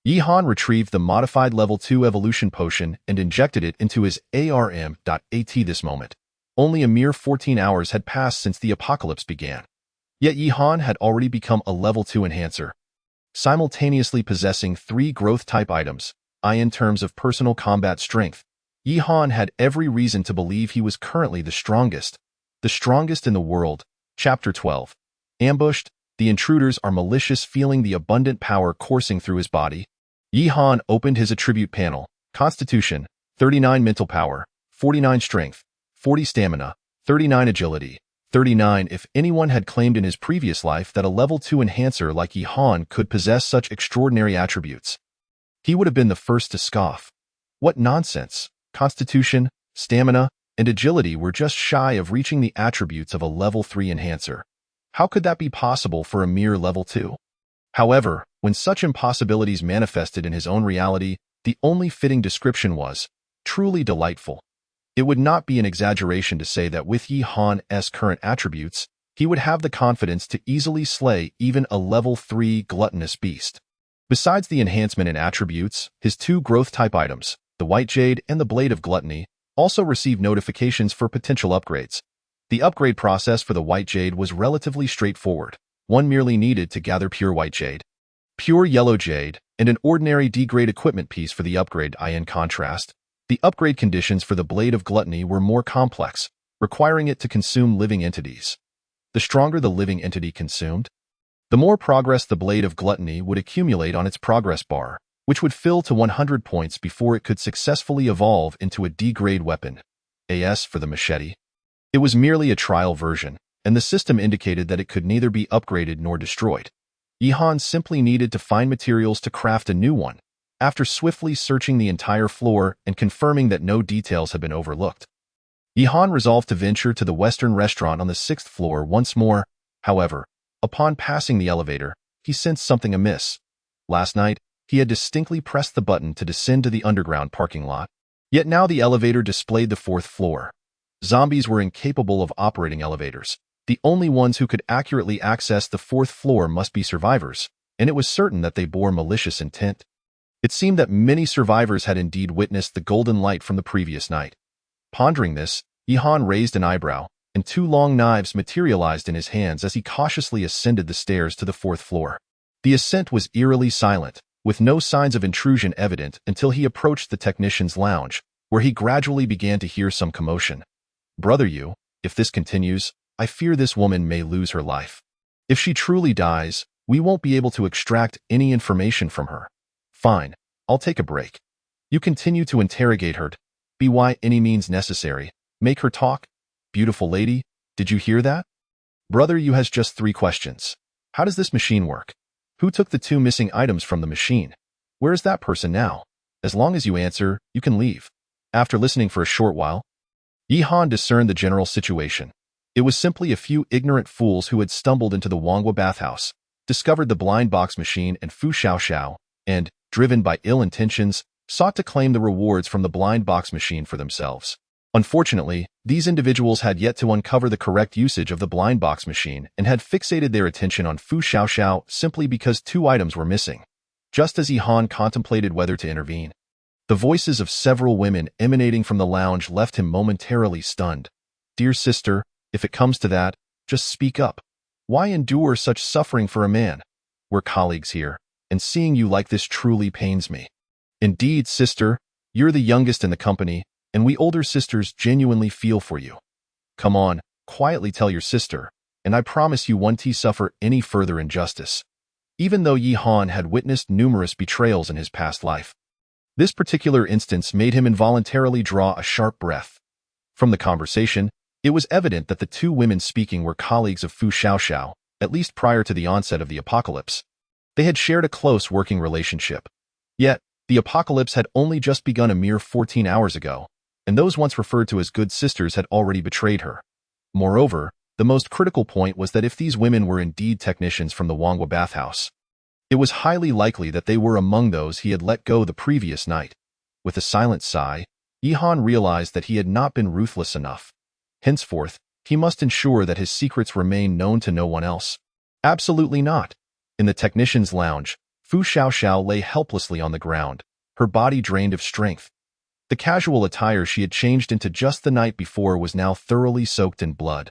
Yi-Han retrieved the modified level 2 evolution potion and injected it into his ARM.AT. This moment. Only a mere 14 hours had passed since the apocalypse began. Yet Yi-Han had already become a level 2 enhancer, simultaneously possessing 3 growth-type items. In terms of personal combat strength, Yi-Han had every reason to believe he was currently the strongest in the world. Chapter 12. Ambushed, the intruders are malicious. Feeling the abundant power coursing through his body, Yi-Han opened his attribute panel. Constitution, 39 mental power, 49 strength, 40 stamina, 39 agility, 39. If anyone had claimed in his previous life that a level 2 enhancer like Yi-Han could possess such extraordinary attributes, he would have been the first to scoff. What nonsense! Constitution, stamina, and agility were just shy of reaching the attributes of a level 3 enhancer. How could that be possible for a mere level 2? However, when such impossibilities manifested in his own reality, the only fitting description was truly delightful. It would not be an exaggeration to say that with Yi-Han's current attributes, he would have the confidence to easily slay even a level 3 gluttonous beast. Besides the enhancement in attributes, his 2 growth-type items, the White Jade and the Blade of Gluttony, also received notifications for potential upgrades. The upgrade process for the White Jade was relatively straightforward. One merely needed to gather pure White Jade, pure Yellow Jade, and an ordinary D-grade equipment piece for the upgrade. In contrast, the upgrade conditions for the Blade of Gluttony were more complex, requiring it to consume living entities. The stronger the living entity consumed, the more progress the Blade of Gluttony would accumulate on its progress bar, which would fill to 100 points before it could successfully evolve into a D-grade weapon. As for the machete, it was merely a trial version, and the system indicated that it could neither be upgraded nor destroyed. Yi-Han simply needed to find materials to craft a new one. After swiftly searching the entire floor and confirming that no details had been overlooked, Yi-Han resolved to venture to the Western restaurant on the 6th floor once more. However, upon passing the elevator, he sensed something amiss. Last night, he had distinctly pressed the button to descend to the underground parking lot. Yet now the elevator displayed the 4th floor. Zombies were incapable of operating elevators. The only ones who could accurately access the 4th floor must be survivors, and it was certain that they bore malicious intent. It seemed that many survivors had indeed witnessed the golden light from the previous night. Pondering this, Yi-Han raised an eyebrow, and 2 long knives materialized in his hands as he cautiously ascended the stairs to the 4th floor. The ascent was eerily silent, with no signs of intrusion evident until he approached the technician's lounge, where he gradually began to hear some commotion. "Brother Yu, if this continues, I fear this woman may lose her life. If she truly dies, we won't be able to extract any information from her. Fine, I'll take a break. You continue to interrogate her. By any means necessary. Make her talk. Beautiful lady, did you hear that? Brother Yu has just 3 questions. How does this machine work? Who took the 2 missing items from the machine? Where is that person now? As long as you answer, you can leave." After listening for a short while, Yi-Han discerned the general situation. It was simply a few ignorant fools who had stumbled into the Wangwa bathhouse, discovered the blind box machine and Fu Xiaoxiao, and, driven by ill intentions, sought to claim the rewards from the blind box machine for themselves. Unfortunately, these individuals had yet to uncover the correct usage of the blind box machine and had fixated their attention on Fu Xiaoxiao simply because 2 items were missing. Just as Yihan contemplated whether to intervene, the voices of several women emanating from the lounge left him momentarily stunned. "Dear sister, if it comes to that, just speak up. Why endure such suffering for a man? We're colleagues here, and seeing you like this truly pains me." "Indeed, sister, you're the youngest in the company, and we older sisters genuinely feel for you. Come on, quietly tell your sister, and I promise you won't suffer any further injustice." Even though Yi Han had witnessed numerous betrayals in his past life, this particular instance made him involuntarily draw a sharp breath. From the conversation, it was evident that the 2 women speaking were colleagues of Fu Xiaoxiao, at least prior to the onset of the apocalypse. They had shared a close working relationship. Yet, the apocalypse had only just begun a mere 14 hours ago, and those once referred to as good sisters had already betrayed her. Moreover, the most critical point was that if these women were indeed technicians from the Wanghua bathhouse, it was highly likely that they were among those he had let go the previous night. With a silent sigh, Yihan realized that he had not been ruthless enough. Henceforth, he must ensure that his secrets remain known to no one else. Absolutely not. In the technician's lounge, Fu Xiaoxiao lay helplessly on the ground, her body drained of strength. The casual attire she had changed into just the night before was now thoroughly soaked in blood,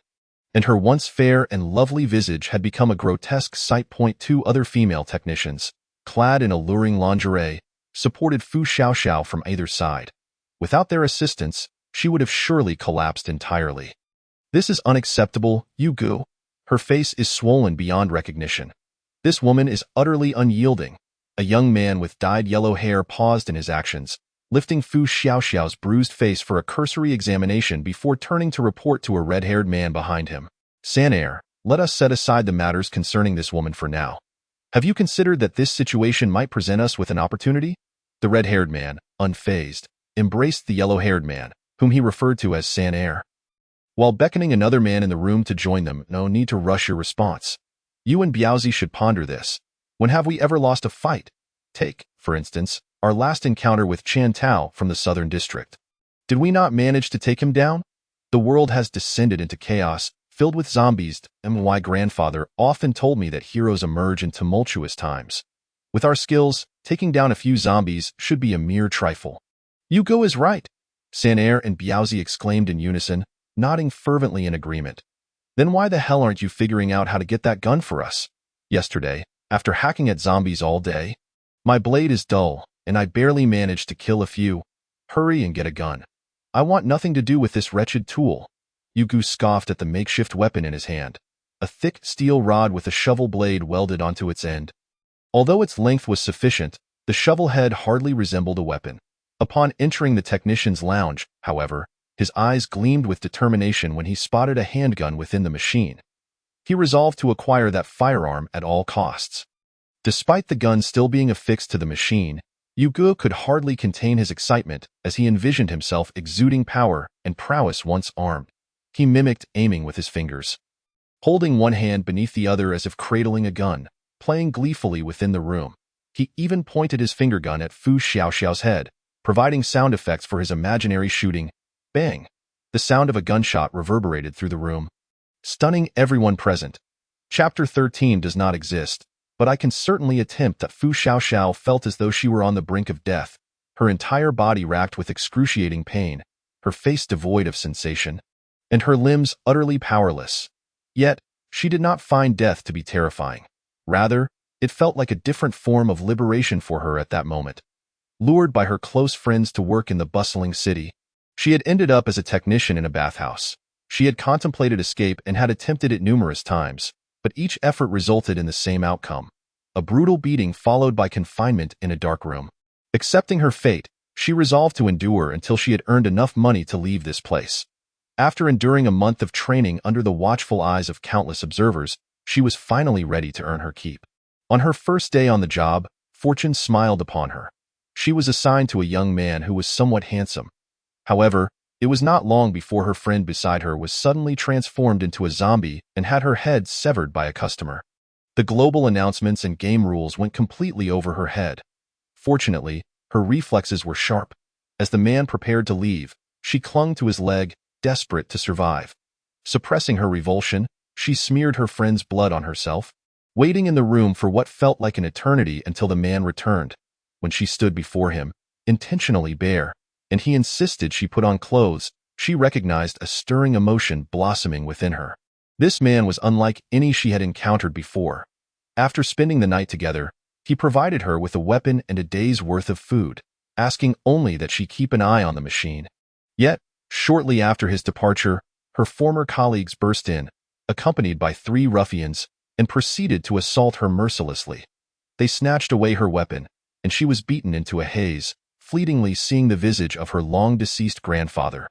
and her once fair and lovely visage had become a grotesque sight. 2 other female technicians, clad in alluring lingerie, supported Fu Xiaoxiao from either side. Without their assistance, she would have surely collapsed entirely. "This is unacceptable, Yu Gu. Her face is swollen beyond recognition. This woman is utterly unyielding." A young man with dyed yellow hair paused in his actions, lifting Fu Xiaoxiao's bruised face for a cursory examination before turning to report to a red-haired man behind him. "Sanair, let us set aside the matters concerning this woman for now. Have you considered that this situation might present us with an opportunity?" The red-haired man, unfazed, embraced the yellow-haired man, whom he referred to as Sanair, while beckoning another man in the room to join them. "No need to rush your response. You and Biaozi should ponder this. When have we ever lost a fight? Take, for instance, our last encounter with Chan Tao from the Southern District. Did we not manage to take him down? The world has descended into chaos, filled with zombies, and my grandfather often told me that heroes emerge in tumultuous times. With our skills, taking down a few zombies should be a mere trifle." "Yu Gu is right," Sanair and Biaozi exclaimed in unison, nodding fervently in agreement. "Then why the hell aren't you figuring out how to get that gun for us? Yesterday, after hacking at zombies all day, my blade is dull, and I barely managed to kill a few. Hurry and get a gun. I want nothing to do with this wretched tool." Yu Gu scoffed at the makeshift weapon in his hand, a thick steel rod with a shovel blade welded onto its end. Although its length was sufficient, the shovel head hardly resembled a weapon. Upon entering the technician's lounge, however, his eyes gleamed with determination when he spotted a handgun within the machine. He resolved to acquire that firearm at all costs. Despite the gun still being affixed to the machine, Yu Gu could hardly contain his excitement as he envisioned himself exuding power and prowess once armed. He mimicked aiming with his fingers, holding one hand beneath the other as if cradling a gun, playing gleefully within the room. He even pointed his finger gun at Fu Xiaoxiao's head, providing sound effects for his imaginary shooting. Bang! The sound of a gunshot reverberated through the room, stunning everyone present. Chapter 13 does not exist, but I can certainly attempt that. Fu Xiaoxiao felt as though she were on the brink of death, her entire body racked with excruciating pain, her face devoid of sensation, and her limbs utterly powerless. Yet, she did not find death to be terrifying. Rather, it felt like a different form of liberation for her at that moment. Lured by her close friends to work in the bustling city, she had ended up as a technician in a bathhouse. She had contemplated escape and had attempted it numerous times, but each effort resulted in the same outcome: a brutal beating followed by confinement in a dark room. Accepting her fate, she resolved to endure until she had earned enough money to leave this place. After enduring a month of training under the watchful eyes of countless observers, she was finally ready to earn her keep. On her first day on the job, fortune smiled upon her. She was assigned to a young man who was somewhat handsome. However, it was not long before her friend beside her was suddenly transformed into a zombie and had her head severed by a customer. The global announcements and game rules went completely over her head. Fortunately, her reflexes were sharp. As the man prepared to leave, she clung to his leg, desperate to survive. Suppressing her revulsion, she smeared her friend's blood on herself, waiting in the room for what felt like an eternity until the man returned. When she stood before him, intentionally bare, and he insisted she put on clothes, she recognized a stirring emotion blossoming within her. This man was unlike any she had encountered before. After spending the night together, he provided her with a weapon and a day's worth of food, asking only that she keep an eye on the machine. Yet, shortly after his departure, her former colleagues burst in, accompanied by 3 ruffians, and proceeded to assault her mercilessly. They snatched away her weapon, and she was beaten into a haze, fleetingly seeing the visage of her long-deceased grandfather.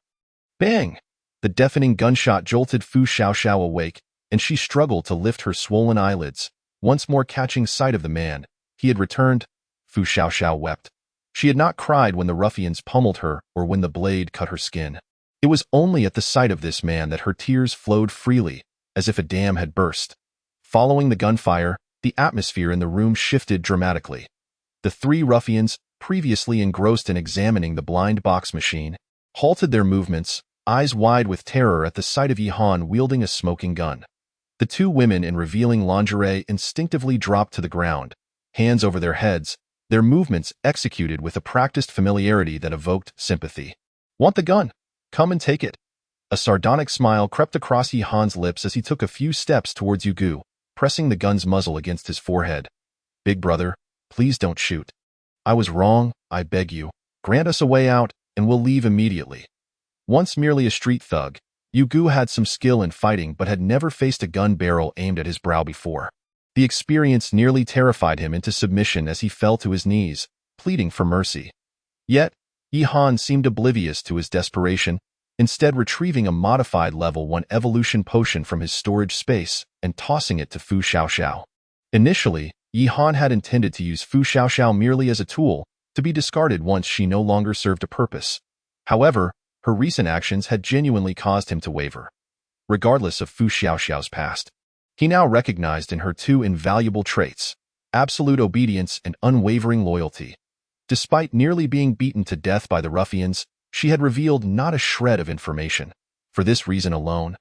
Bang! The deafening gunshot jolted Fu Xiaoxiao awake, and she struggled to lift her swollen eyelids, once more catching sight of the man. He had returned. Fu Xiaoxiao wept. She had not cried when the ruffians pummeled her or when the blade cut her skin. It was only at the sight of this man that her tears flowed freely, as if a dam had burst. Following the gunfire, the atmosphere in the room shifted dramatically. The 3 ruffians, previously engrossed in examining the blind box machine, halted their movements, eyes wide with terror at the sight of Yi Han wielding a smoking gun. The 2 women in revealing lingerie instinctively dropped to the ground, hands over their heads, their movements executed with a practiced familiarity that evoked sympathy. "Want the gun? Come and take it." A sardonic smile crept across Yi Han's lips as he took a few steps towards Yu Gu, pressing the gun's muzzle against his forehead. "Big brother, please don't shoot. I was wrong, I beg you. Grant us a way out, and we'll leave immediately." Once merely a street thug, Yu Gu had some skill in fighting but had never faced a gun barrel aimed at his brow before. The experience nearly terrified him into submission as he fell to his knees, pleading for mercy. Yet, Yi Han seemed oblivious to his desperation, instead retrieving a modified level 1 evolution potion from his storage space and tossing it to Fu Xiaoxiao. Initially, Yi Han had intended to use Fu Xiaoxiao merely as a tool, to be discarded once she no longer served a purpose. However, her recent actions had genuinely caused him to waver. Regardless of Fu Xiaoxiao's past, he now recognized in her 2 invaluable traits: absolute obedience and unwavering loyalty. Despite nearly being beaten to death by the ruffians, she had revealed not a shred of information. For this reason alone,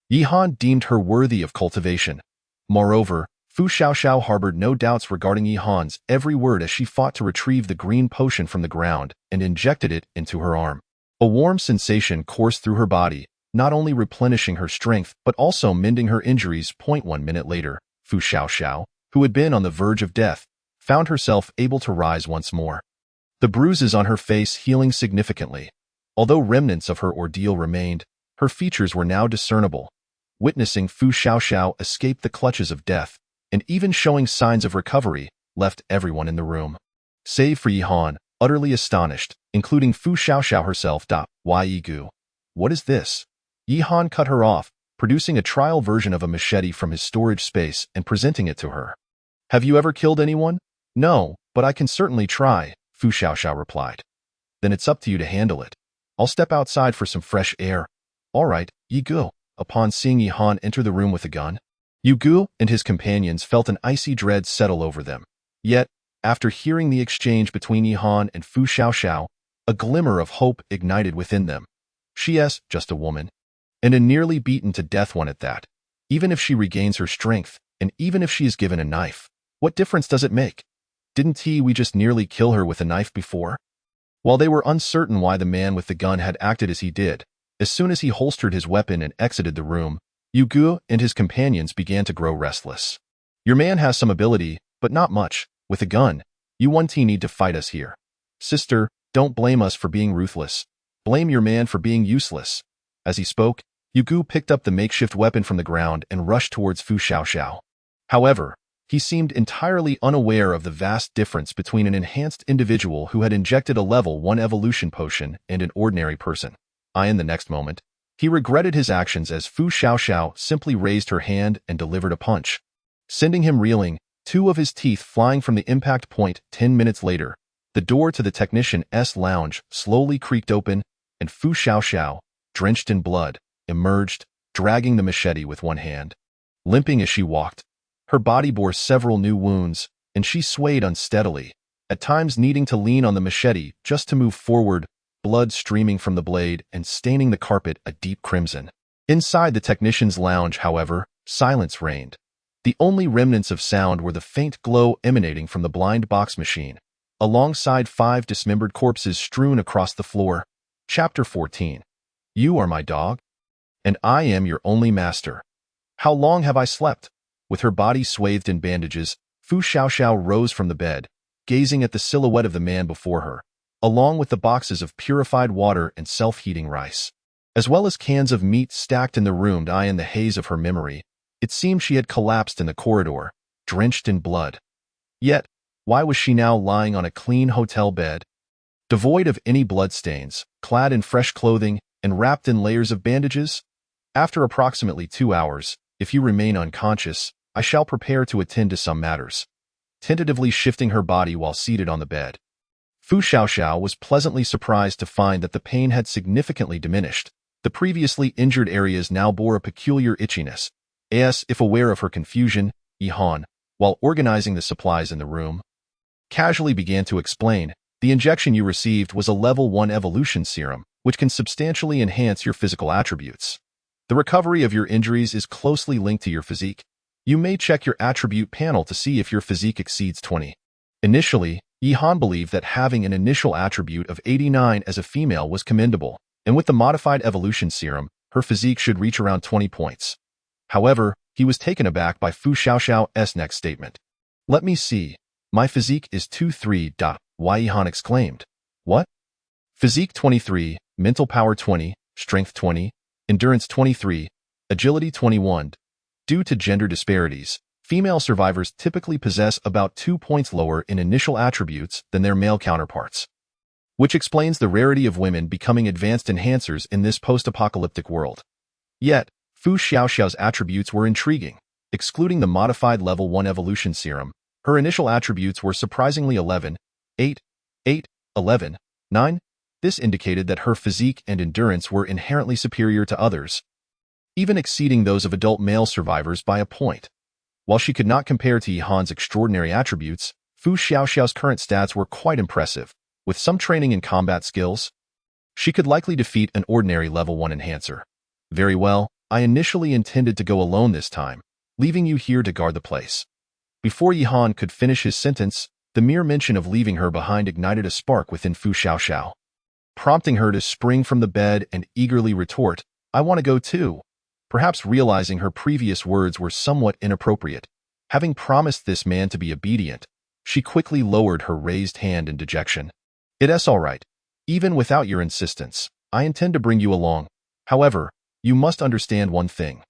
Yi Han deemed her worthy of cultivation. Moreover, Fu Xiaoxiao harbored no doubts regarding Yi Han's every word as she fought to retrieve the green potion from the ground and injected it into her arm. A warm sensation coursed through her body, not only replenishing her strength but also mending her injuries. 1 minute later, Fu Xiaoxiao, who had been on the verge of death, found herself able to rise once more. The bruises on her face healing significantly. Although remnants of her ordeal remained, her features were now discernible. Witnessing Fu Xiaoxiao escape the clutches of death, and even showing signs of recovery, left everyone in the room, save for Yi Han, utterly astonished, including Fu Xiaoxiao herself. "Why, Yi Gu? What is this?" Yi Han cut her off, producing a trial version of a machete from his storage space and presenting it to her. "Have you ever killed anyone?" "No, but I can certainly try," Fu Xiaoxiao replied. "Then it's up to you to handle it. I'll step outside for some fresh air." "All right, Yi Gu." Upon seeing Yi Han enter the room with a gun, Yu Gu and his companions felt an icy dread settle over them. Yet, after hearing the exchange between Yi Han and Fu Xiaoxiao, a glimmer of hope ignited within them. She's just a woman, and a nearly beaten to death one at that. Even if she regains her strength, and even if she is given a knife, what difference does it make? Didn't we just nearly kill her with a knife before? While they were uncertain why the man with the gun had acted as he did, as soon as he holstered his weapon and exited the room, Yu Gu and his companions began to grow restless. "Your man has some ability, but not much. With a gun, you won't need to fight us here. Sister, don't blame us for being ruthless. Blame your man for being useless." As he spoke, Yu Gu picked up the makeshift weapon from the ground and rushed towards Fu Xiaoxiao. However, he seemed entirely unaware of the vast difference between an enhanced individual who had injected a level 1 evolution potion and an ordinary person. In the next moment, he regretted his actions as Fu Xiaoxiao simply raised her hand and delivered a punch, sending him reeling, 2 of his teeth flying from the impact point. 10 minutes later, the door to the technician's lounge slowly creaked open, and Fu Xiaoxiao, drenched in blood, emerged, dragging the machete with one hand. Limping as she walked, her body bore several new wounds, and she swayed unsteadily, at times needing to lean on the machete just to move forward, blood streaming from the blade and staining the carpet a deep crimson. Inside the technician's lounge, however, silence reigned. The only remnants of sound were the faint glow emanating from the blind box machine, alongside 5 dismembered corpses strewn across the floor. Chapter 14. You are my dog, and I am your only master. How long have I slept? With her body swathed in bandages, Fu Xiaoxiao rose from the bed, gazing at the silhouette of the man before her, along with the boxes of purified water and self-heating rice, as well as cans of meat stacked in the room. In the haze of her memory, it seemed she had collapsed in the corridor, drenched in blood. Yet, why was she now lying on a clean hotel bed, devoid of any bloodstains, clad in fresh clothing, and wrapped in layers of bandages? After approximately 2 hours, if you remain unconscious, I shall prepare to attend to some matters. Tentatively shifting her body while seated on the bed, Fu Xiaoxiao was pleasantly surprised to find that the pain had significantly diminished. The previously injured areas now bore a peculiar itchiness. As if aware of her confusion, Yi Han, while organizing the supplies in the room, casually began to explain, the injection you received was a level 1 evolution serum, which can substantially enhance your physical attributes. The recovery of your injuries is closely linked to your physique. You may check your attribute panel to see if your physique exceeds 20. Initially, Yi Han believed that having an initial attribute of 89 as a female was commendable, and with the modified evolution serum, her physique should reach around 20 points. However, he was taken aback by Fu Xiaoxiao's next statement. Let me see. My physique is 23. Yi Han exclaimed. What? Physique 23, mental power 20, strength 20, endurance 23, agility 21. Due to gender disparities, female survivors typically possess about 2 points lower in initial attributes than their male counterparts, which explains the rarity of women becoming advanced enhancers in this post-apocalyptic world. Yet, Fu Xiaoxiao's attributes were intriguing. Excluding the modified level 1 evolution serum, her initial attributes were surprisingly 11, 8, 8, 11, 9. This indicated that her physique and endurance were inherently superior to others, even exceeding those of adult male survivors by a point. While she could not compare to Yi Han's extraordinary attributes, Fu Xiaoxiao's current stats were quite impressive. With some training in combat skills, she could likely defeat an ordinary level 1 enhancer. Very well, I initially intended to go alone this time, leaving you here to guard the place. Before Yi Han could finish his sentence, the mere mention of leaving her behind ignited a spark within Fu Xiaoxiao, prompting her to spring from the bed and eagerly retort, I want to go too. Perhaps realizing her previous words were somewhat inappropriate, having promised this man to be obedient, she quickly lowered her raised hand in dejection. It's all right. Even without your insistence, I intend to bring you along. However, you must understand one thing.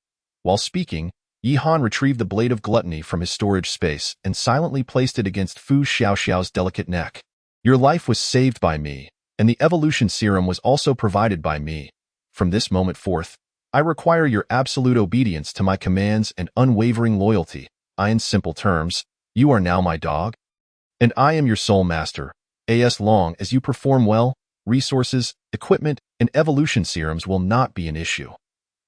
While speaking, Yi Han retrieved the blade of gluttony from his storage space and silently placed it against Fu Xiaoxiao's delicate neck. Your life was saved by me, and the evolution serum was also provided by me. From this moment forth, I require your absolute obedience to my commands and unwavering loyalty. In simple terms, you are now my dog, and I am your sole master. As long as you perform well, resources, equipment, and evolution serums will not be an issue.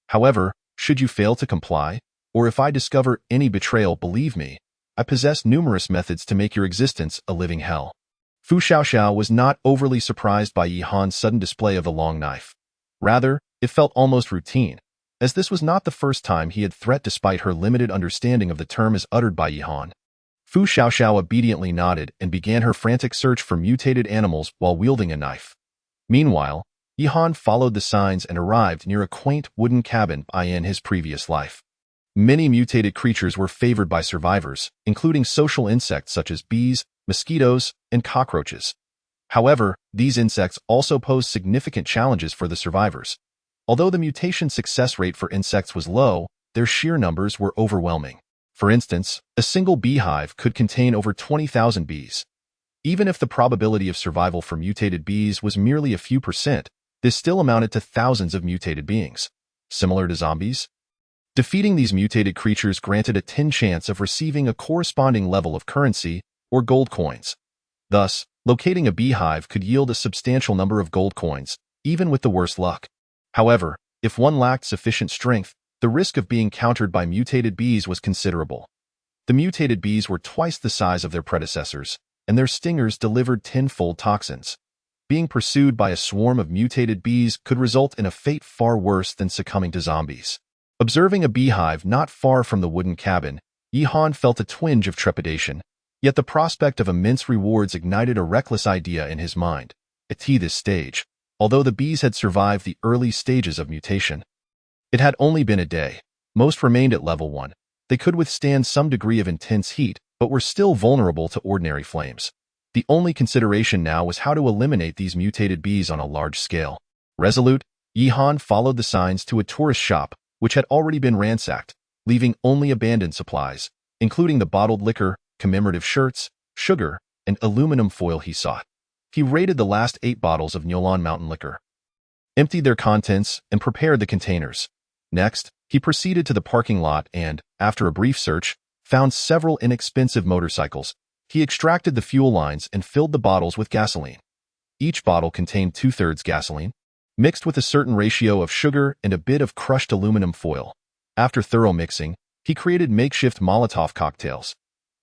However, should you fail to comply, or if I discover any betrayal, believe me, I possess numerous methods to make your existence a living hell. Fu Xiaoxiao was not overly surprised by Yi Han's sudden display of the long knife. Rather, it felt almost routine, as this was not the first time he had threatened despite her limited understanding of the term as uttered by Yi Han. Fu Xiaoxiao obediently nodded and began her frantic search for mutated animals while wielding a knife. Meanwhile, Yi Han followed the signs and arrived near a quaint wooden cabin in his previous life. Many mutated creatures were favored by survivors, including social insects such as bees, mosquitoes, and cockroaches. However, these insects also posed significant challenges for the survivors. Although the mutation success rate for insects was low, their sheer numbers were overwhelming. For instance, a single beehive could contain over 20,000 bees. Even if the probability of survival for mutated bees was merely a few percent, this still amounted to thousands of mutated beings. Similar to zombies, defeating these mutated creatures granted a 10 chance of receiving a corresponding level of currency, or gold coins. Thus, locating a beehive could yield a substantial number of gold coins, even with the worst luck. However, if one lacked sufficient strength, the risk of being countered by mutated bees was considerable. The mutated bees were twice the size of their predecessors, and their stingers delivered tenfold toxins. Being pursued by a swarm of mutated bees could result in a fate far worse than succumbing to zombies. Observing a beehive not far from the wooden cabin, Yi-Han felt a twinge of trepidation, yet the prospect of immense rewards ignited a reckless idea in his mind. At this stage, although the bees had survived the early stages of mutation, it had only been a day. Most remained at level 1. They could withstand some degree of intense heat, but were still vulnerable to ordinary flames. The only consideration now was how to eliminate these mutated bees on a large scale. Resolute, Yi-Han followed the signs to a tourist shop, which had already been ransacked, leaving only abandoned supplies, including the bottled liquor, commemorative shirts, sugar, and aluminum foil he sought. He raided the last 8 bottles of Nyolan Mountain liquor, emptied their contents, and prepared the containers. Next, he proceeded to the parking lot and, after a brief search, found several inexpensive motorcycles. He extracted the fuel lines and filled the bottles with gasoline. Each bottle contained 2/3 gasoline, mixed with a certain ratio of sugar and a bit of crushed aluminum foil. After thorough mixing, he created makeshift Molotov cocktails.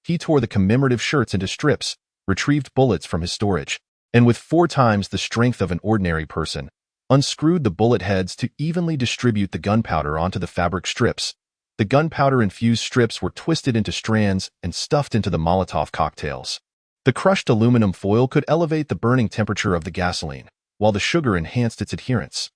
He tore the commemorative shirts into strips, retrieved bullets from his storage, and with 4 times the strength of an ordinary person, unscrewed the bullet heads to evenly distribute the gunpowder onto the fabric strips. The gunpowder-infused strips were twisted into strands and stuffed into the Molotov cocktails. The crushed aluminum foil could elevate the burning temperature of the gasoline, while the sugar enhanced its adherence.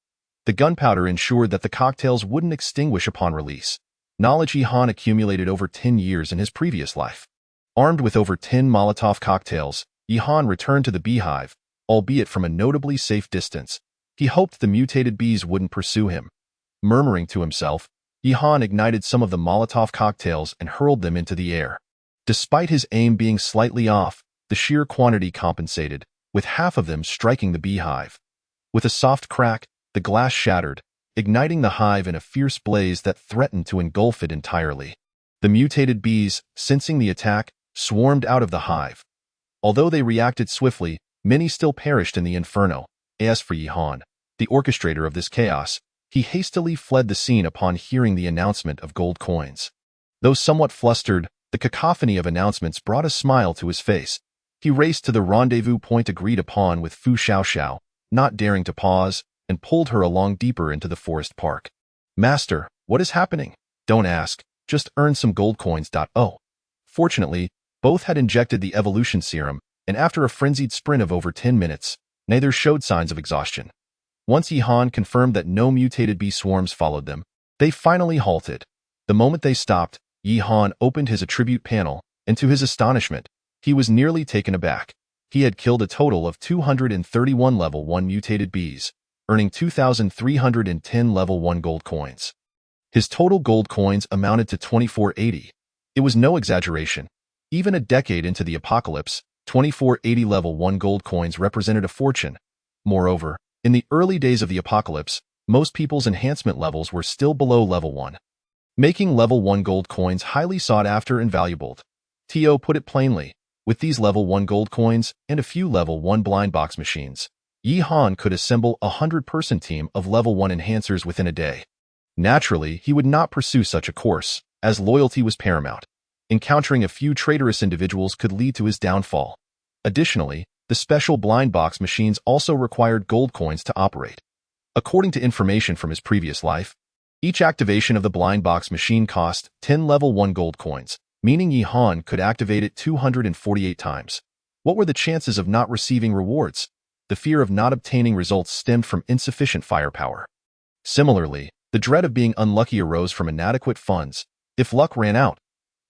The gunpowder ensured that the cocktails wouldn't extinguish upon release. Knowledge Yi-Han accumulated over 10 years in his previous life. Armed with over 10 Molotov cocktails, Yi-Han returned to the beehive, albeit from a notably safe distance. He hoped the mutated bees wouldn't pursue him. Murmuring to himself, Yi-Han ignited some of the Molotov cocktails and hurled them into the air. Despite his aim being slightly off, the sheer quantity compensated, with half of them striking the beehive. With a soft crack, the glass shattered, igniting the hive in a fierce blaze that threatened to engulf it entirely. The mutated bees, sensing the attack, swarmed out of the hive. Although they reacted swiftly, many still perished in the inferno. As for Yi-Han, the orchestrator of this chaos, he hastily fled the scene upon hearing the announcement of gold coins. Though somewhat flustered, the cacophony of announcements brought a smile to his face. He raced to the rendezvous point agreed upon with Fu Xiaoxiao, not daring to pause, and pulled her along deeper into the forest park. "Master, what is happening?" "Don't ask, just earn some gold coins." Oh. Fortunately, both had injected the evolution serum, and after a frenzied sprint of over 10 minutes, neither showed signs of exhaustion. Once Yi-Han confirmed that no mutated bee swarms followed them, they finally halted. The moment they stopped, Yi-Han opened his attribute panel, and to his astonishment, he was nearly taken aback. He had killed a total of 231 level 1 mutated bees, earning 2,310 level 1 gold coins. His total gold coins amounted to 2480. It was no exaggeration. Even a decade into the apocalypse, 2480 level 1 gold coins represented a fortune. Moreover, in the early days of the apocalypse, most people's enhancement levels were still below level 1, making level 1 gold coins highly sought after and valuable. Tio put it plainly, with these level 1 gold coins and a few level 1 blind box machines, Yi-Han could assemble a 100-person team of level 1 enhancers within a day. Naturally, he would not pursue such a course, as loyalty was paramount. Encountering a few traitorous individuals could lead to his downfall. Additionally, the special blind box machines also required gold coins to operate. According to information from his previous life, each activation of the blind box machine cost 10 level 1 gold coins, meaning Yi-Han could activate it 248 times. What were the chances of not receiving rewards? The fear of not obtaining results stemmed from insufficient firepower. Similarly, the dread of being unlucky arose from inadequate funds. If luck ran out,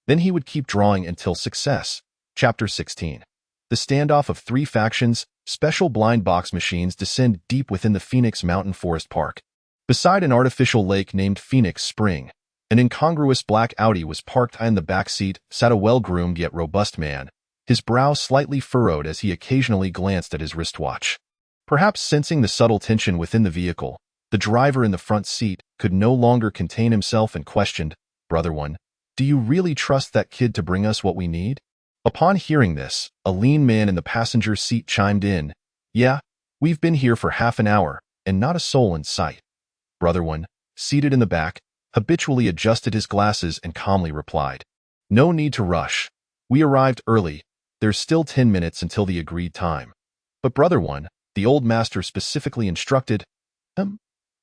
then he would keep drawing until success. Chapter 16. The standoff of 3 factions. Special blind box machines descend deep within the Phoenix Mountain Forest Park. Beside an artificial lake named Phoenix Spring, an incongruous black Audi was parked. In the back seat sat a well-groomed yet robust man, his brow slightly furrowed as he occasionally glanced at his wristwatch. Perhaps sensing the subtle tension within the vehicle, the driver in the front seat could no longer contain himself and questioned, "Brother One, do you really trust that kid to bring us what we need?" Upon hearing this, a lean man in the passenger seat chimed in, "Yeah, we've been here for half an hour, and not a soul in sight." Brother One, seated in the back, habitually adjusted his glasses and calmly replied, "No need to rush. We arrived early. There's still 10 minutes until the agreed time. But Brother One, the old master specifically instructed,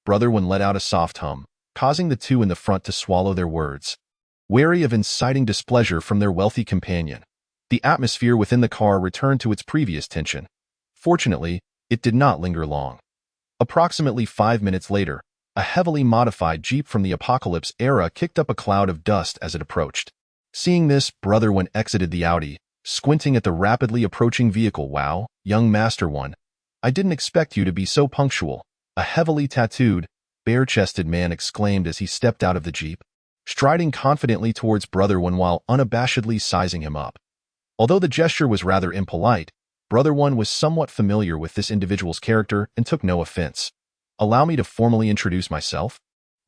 Brother One let out a soft hum, causing the two in the front to swallow their words. Wary of inciting displeasure from their wealthy companion, the atmosphere within the car returned to its previous tension. Fortunately, it did not linger long. Approximately 5 minutes later, a heavily modified Jeep from the Apocalypse era kicked up a cloud of dust as it approached. Seeing this, Brother One exited the Audi, squinting at the rapidly approaching vehicle. Wow, young Master One, I didn't expect you to be so punctual, a heavily tattooed, bare-chested man exclaimed as he stepped out of the Jeep, striding confidently towards Brother One while unabashedly sizing him up. Although the gesture was rather impolite, Brother One was somewhat familiar with this individual's character and took no offense. Allow me to formally introduce myself.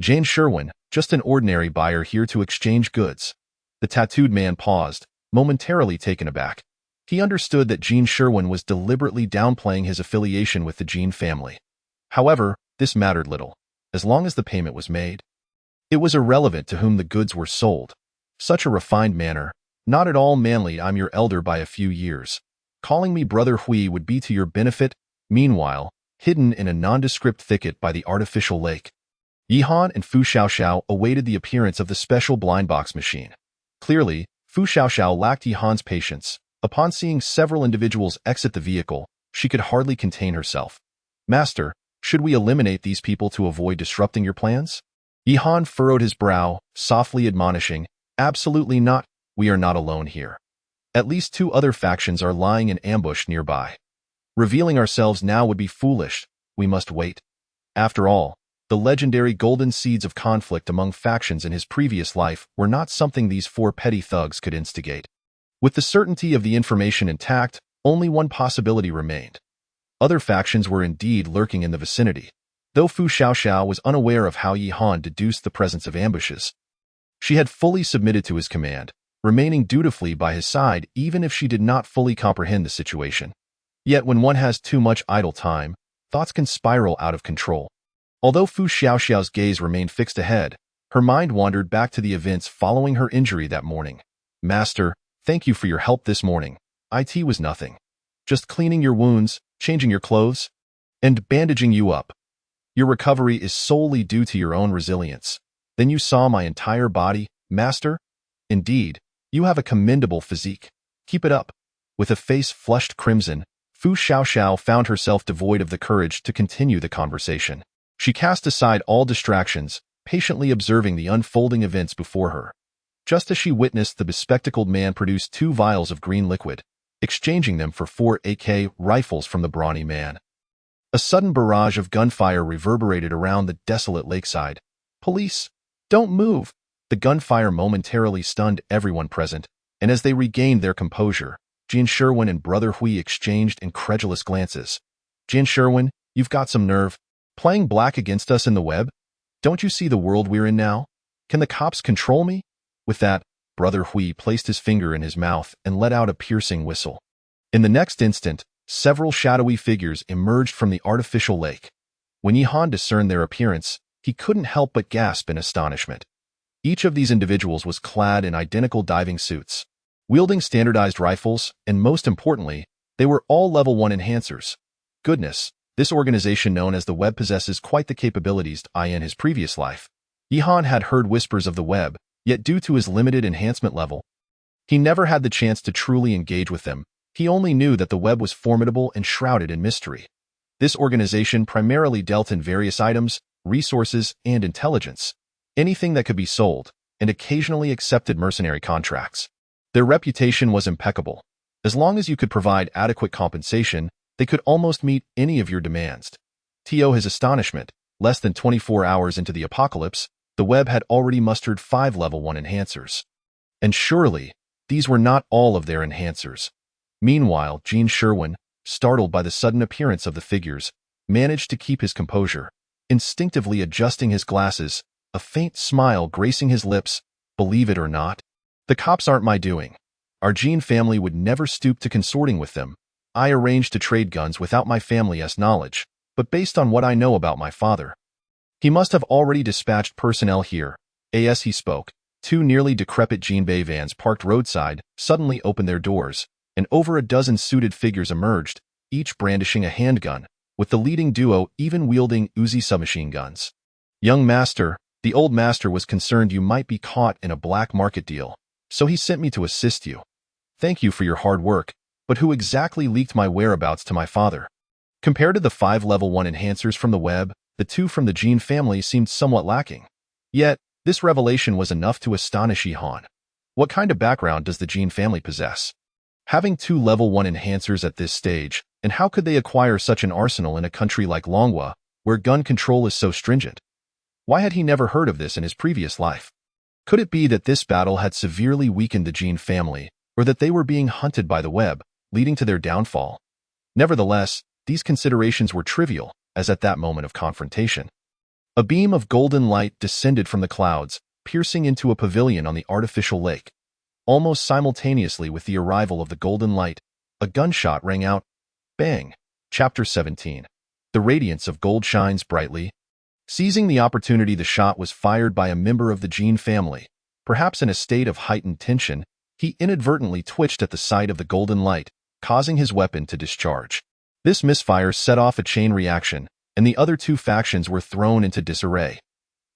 Jane Sherwin, just an ordinary buyer here to exchange goods. The tattooed man paused, momentarily taken aback. He understood that Gene Sherwin was deliberately downplaying his affiliation with the Gene family. However, this mattered little, as long as the payment was made. It was irrelevant to whom the goods were sold. Such a refined manner, not at all manly. I'm your elder by a few years. Calling me Brother Hui would be to your benefit. Meanwhile, hidden in a nondescript thicket by the artificial lake, Yihan and Fu Xiaoxiao awaited the appearance of the special blind box machine. Clearly, Fu Xiaoxiao lacked Yihan's patience. Upon seeing several individuals exit the vehicle, she could hardly contain herself. Master, should we eliminate these people to avoid disrupting your plans? Yihan furrowed his brow, softly admonishing, absolutely not, we are not alone here. At least 2 other factions are lying in ambush nearby. Revealing ourselves now would be foolish, we must wait. After all, the legendary golden seeds of conflict among factions in his previous life were not something these 4 petty thugs could instigate. With the certainty of the information intact, only one possibility remained. Other factions were indeed lurking in the vicinity, though Fu Xiaoxiao was unaware of how Yihan deduced the presence of ambushes. She had fully submitted to his command, remaining dutifully by his side even if she did not fully comprehend the situation. Yet when one has too much idle time, thoughts can spiral out of control. Although Fu Xiaoxiao's gaze remained fixed ahead, her mind wandered back to the events following her injury that morning. Master, thank you for your help this morning. It was nothing. Just cleaning your wounds, changing your clothes, and bandaging you up. Your recovery is solely due to your own resilience. Then you saw my entire body, Master? Indeed, you have a commendable physique. Keep it up. With a face flushed crimson, Fu Xiaoxiao found herself devoid of the courage to continue the conversation. She cast aside all distractions, patiently observing the unfolding events before her. Just as she witnessed the bespectacled man produce 2 vials of green liquid, exchanging them for 4 AK rifles from the brawny man. A sudden barrage of gunfire reverberated around the desolate lakeside. Police! Don't move! The gunfire momentarily stunned everyone present, and as they regained their composure, Jin Sherwin and Brother Hui exchanged incredulous glances. Jin Sherwin, you've got some nerve. Playing black against us in the web? Don't you see the world we're in now? Can the cops control me? With that, Brother Hui placed his finger in his mouth and let out a piercing whistle. In the next instant, several shadowy figures emerged from the artificial lake. When Yihan discerned their appearance, he couldn't help but gasp in astonishment. Each of these individuals was clad in identical diving suits, wielding standardized rifles, and most importantly, they were all level 1 enhancers. Goodness, this organization known as the Web possesses quite the capabilities in his previous life. Yihan had heard whispers of the Web, yet due to his limited enhancement level, he never had the chance to truly engage with them. He only knew that the Web was formidable and shrouded in mystery. This organization primarily dealt in various items, resources, and intelligence, anything that could be sold, and occasionally accepted mercenary contracts. Their reputation was impeccable. As long as you could provide adequate compensation, they could almost meet any of your demands. To his astonishment, less than 24 hours into the apocalypse, the Web had already mustered 5 level 1 enhancers. And surely, these were not all of their enhancers. Meanwhile, Gene Sherwin, startled by the sudden appearance of the figures, managed to keep his composure, instinctively adjusting his glasses, a faint smile gracing his lips. Believe it or not, the cops aren't my doing. Our Gene family would never stoop to consorting with them. I arranged to trade guns without my family's knowledge, but based on what I know about my father. He must have already dispatched personnel here. As he spoke, 2 nearly decrepit Jinbei vans parked roadside suddenly opened their doors, and over a dozen suited figures emerged, each brandishing a handgun, with the leading duo even wielding Uzi submachine guns. "Young master, the old master was concerned you might be caught in a black market deal, so he sent me to assist you. Thank you for your hard work, but who exactly leaked my whereabouts to my father?" Compared to the 5 level 1 enhancers from the web, the 2 from the Jean family seemed somewhat lacking. Yet, this revelation was enough to astonish Yihan. What kind of background does the Jean family possess? Having 2 level 1 enhancers at this stage, and how could they acquire such an arsenal in a country like Longhua, where gun control is so stringent? Why had he never heard of this in his previous life? Could it be that this battle had severely weakened the Jean family, or that they were being hunted by the web, leading to their downfall? Nevertheless, these considerations were trivial, as at that moment of confrontation, a beam of golden light descended from the clouds, piercing into a pavilion on the artificial lake. Almost simultaneously with the arrival of the golden light, a gunshot rang out. Bang! Chapter 17. The radiance of gold shines brightly. Seizing the opportunity, the shot was fired by a member of the Jean family. Perhaps in a state of heightened tension, he inadvertently twitched at the sight of the golden light, causing his weapon to discharge. This misfire set off a chain reaction, and the other 2 factions were thrown into disarray.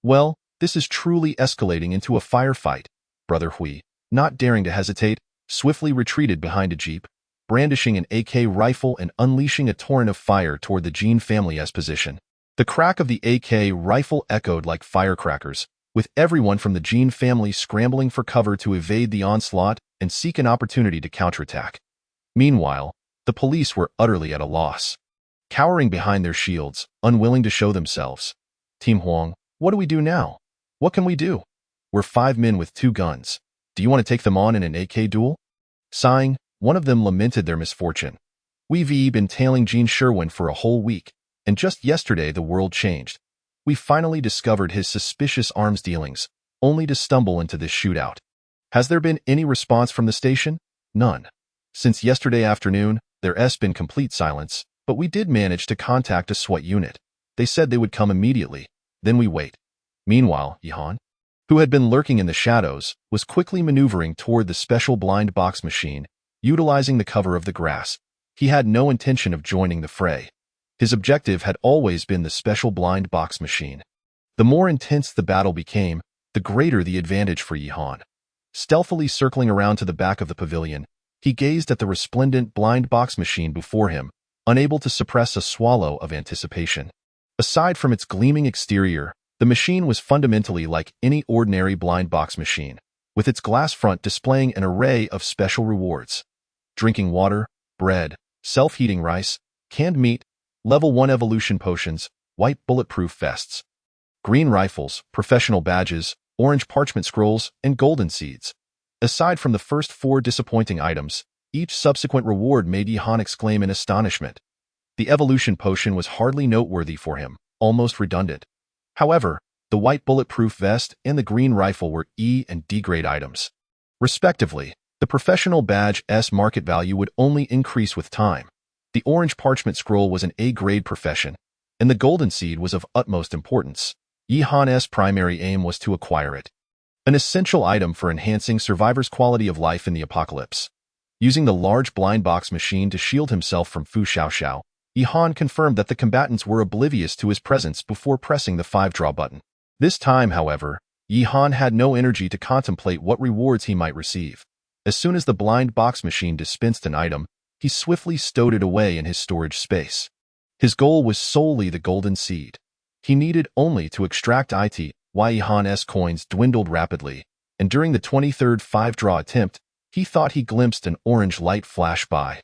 "Well, this is truly escalating into a firefight," Brother Hui, not daring to hesitate, swiftly retreated behind a jeep, brandishing an AK rifle and unleashing a torrent of fire toward the Jean family's position. The crack of the AK rifle echoed like firecrackers, with everyone from the Jean family scrambling for cover to evade the onslaught and seek an opportunity to counterattack. Meanwhile, the police were utterly at a loss. Cowering behind their shields, unwilling to show themselves. "Team Huang, what do we do now? What can we do? We're 5 men with 2 guns. Do you want to take them on in an AK duel?" Sighing, one of them lamented their misfortune. "We've been tailing Jean Sherwin for a whole week, and just yesterday the world changed. We finally discovered his suspicious arms dealings, only to stumble into this shootout. Has there been any response from the station? None. Since yesterday afternoon, there's been complete silence, but we did manage to contact a SWAT unit. They said they would come immediately. Then we wait." Meanwhile, Yihan, who had been lurking in the shadows, was quickly maneuvering toward the special blind box machine, utilizing the cover of the grass. He had no intention of joining the fray. His objective had always been the special blind box machine. The more intense the battle became, the greater the advantage for Yihan. Stealthily circling around to the back of the pavilion, he gazed at the resplendent blind box machine before him, unable to suppress a swallow of anticipation. Aside from its gleaming exterior, the machine was fundamentally like any ordinary blind box machine, with its glass front displaying an array of special rewards: drinking water, bread, self-heating rice, canned meat, level 1 evolution potions, white bulletproof vests, green rifles, professional badges, orange parchment scrolls, and golden seeds. Aside from the first 4 disappointing items, each subsequent reward made Yihan exclaim in astonishment. The evolution potion was hardly noteworthy for him, almost redundant. However, the white bulletproof vest and the green rifle were E and D grade items. Respectively, the professional badge's market value would only increase with time. The orange parchment scroll was an A grade profession, and the golden seed was of utmost importance. Yihan's primary aim was to acquire it, an essential item for enhancing survivors' quality of life in the apocalypse. Using the large blind box machine to shield himself from Fu Xiaoxiao, Yihan confirmed that the combatants were oblivious to his presence before pressing the 5-draw button. This time, however, Yihan had no energy to contemplate what rewards he might receive. As soon as the blind box machine dispensed an item, he swiftly stowed it away in his storage space. His goal was solely the golden seed. He needed only to extract it. Yihan's coins dwindled rapidly, and during the 23rd 5-draw attempt, he thought he glimpsed an orange light flash by.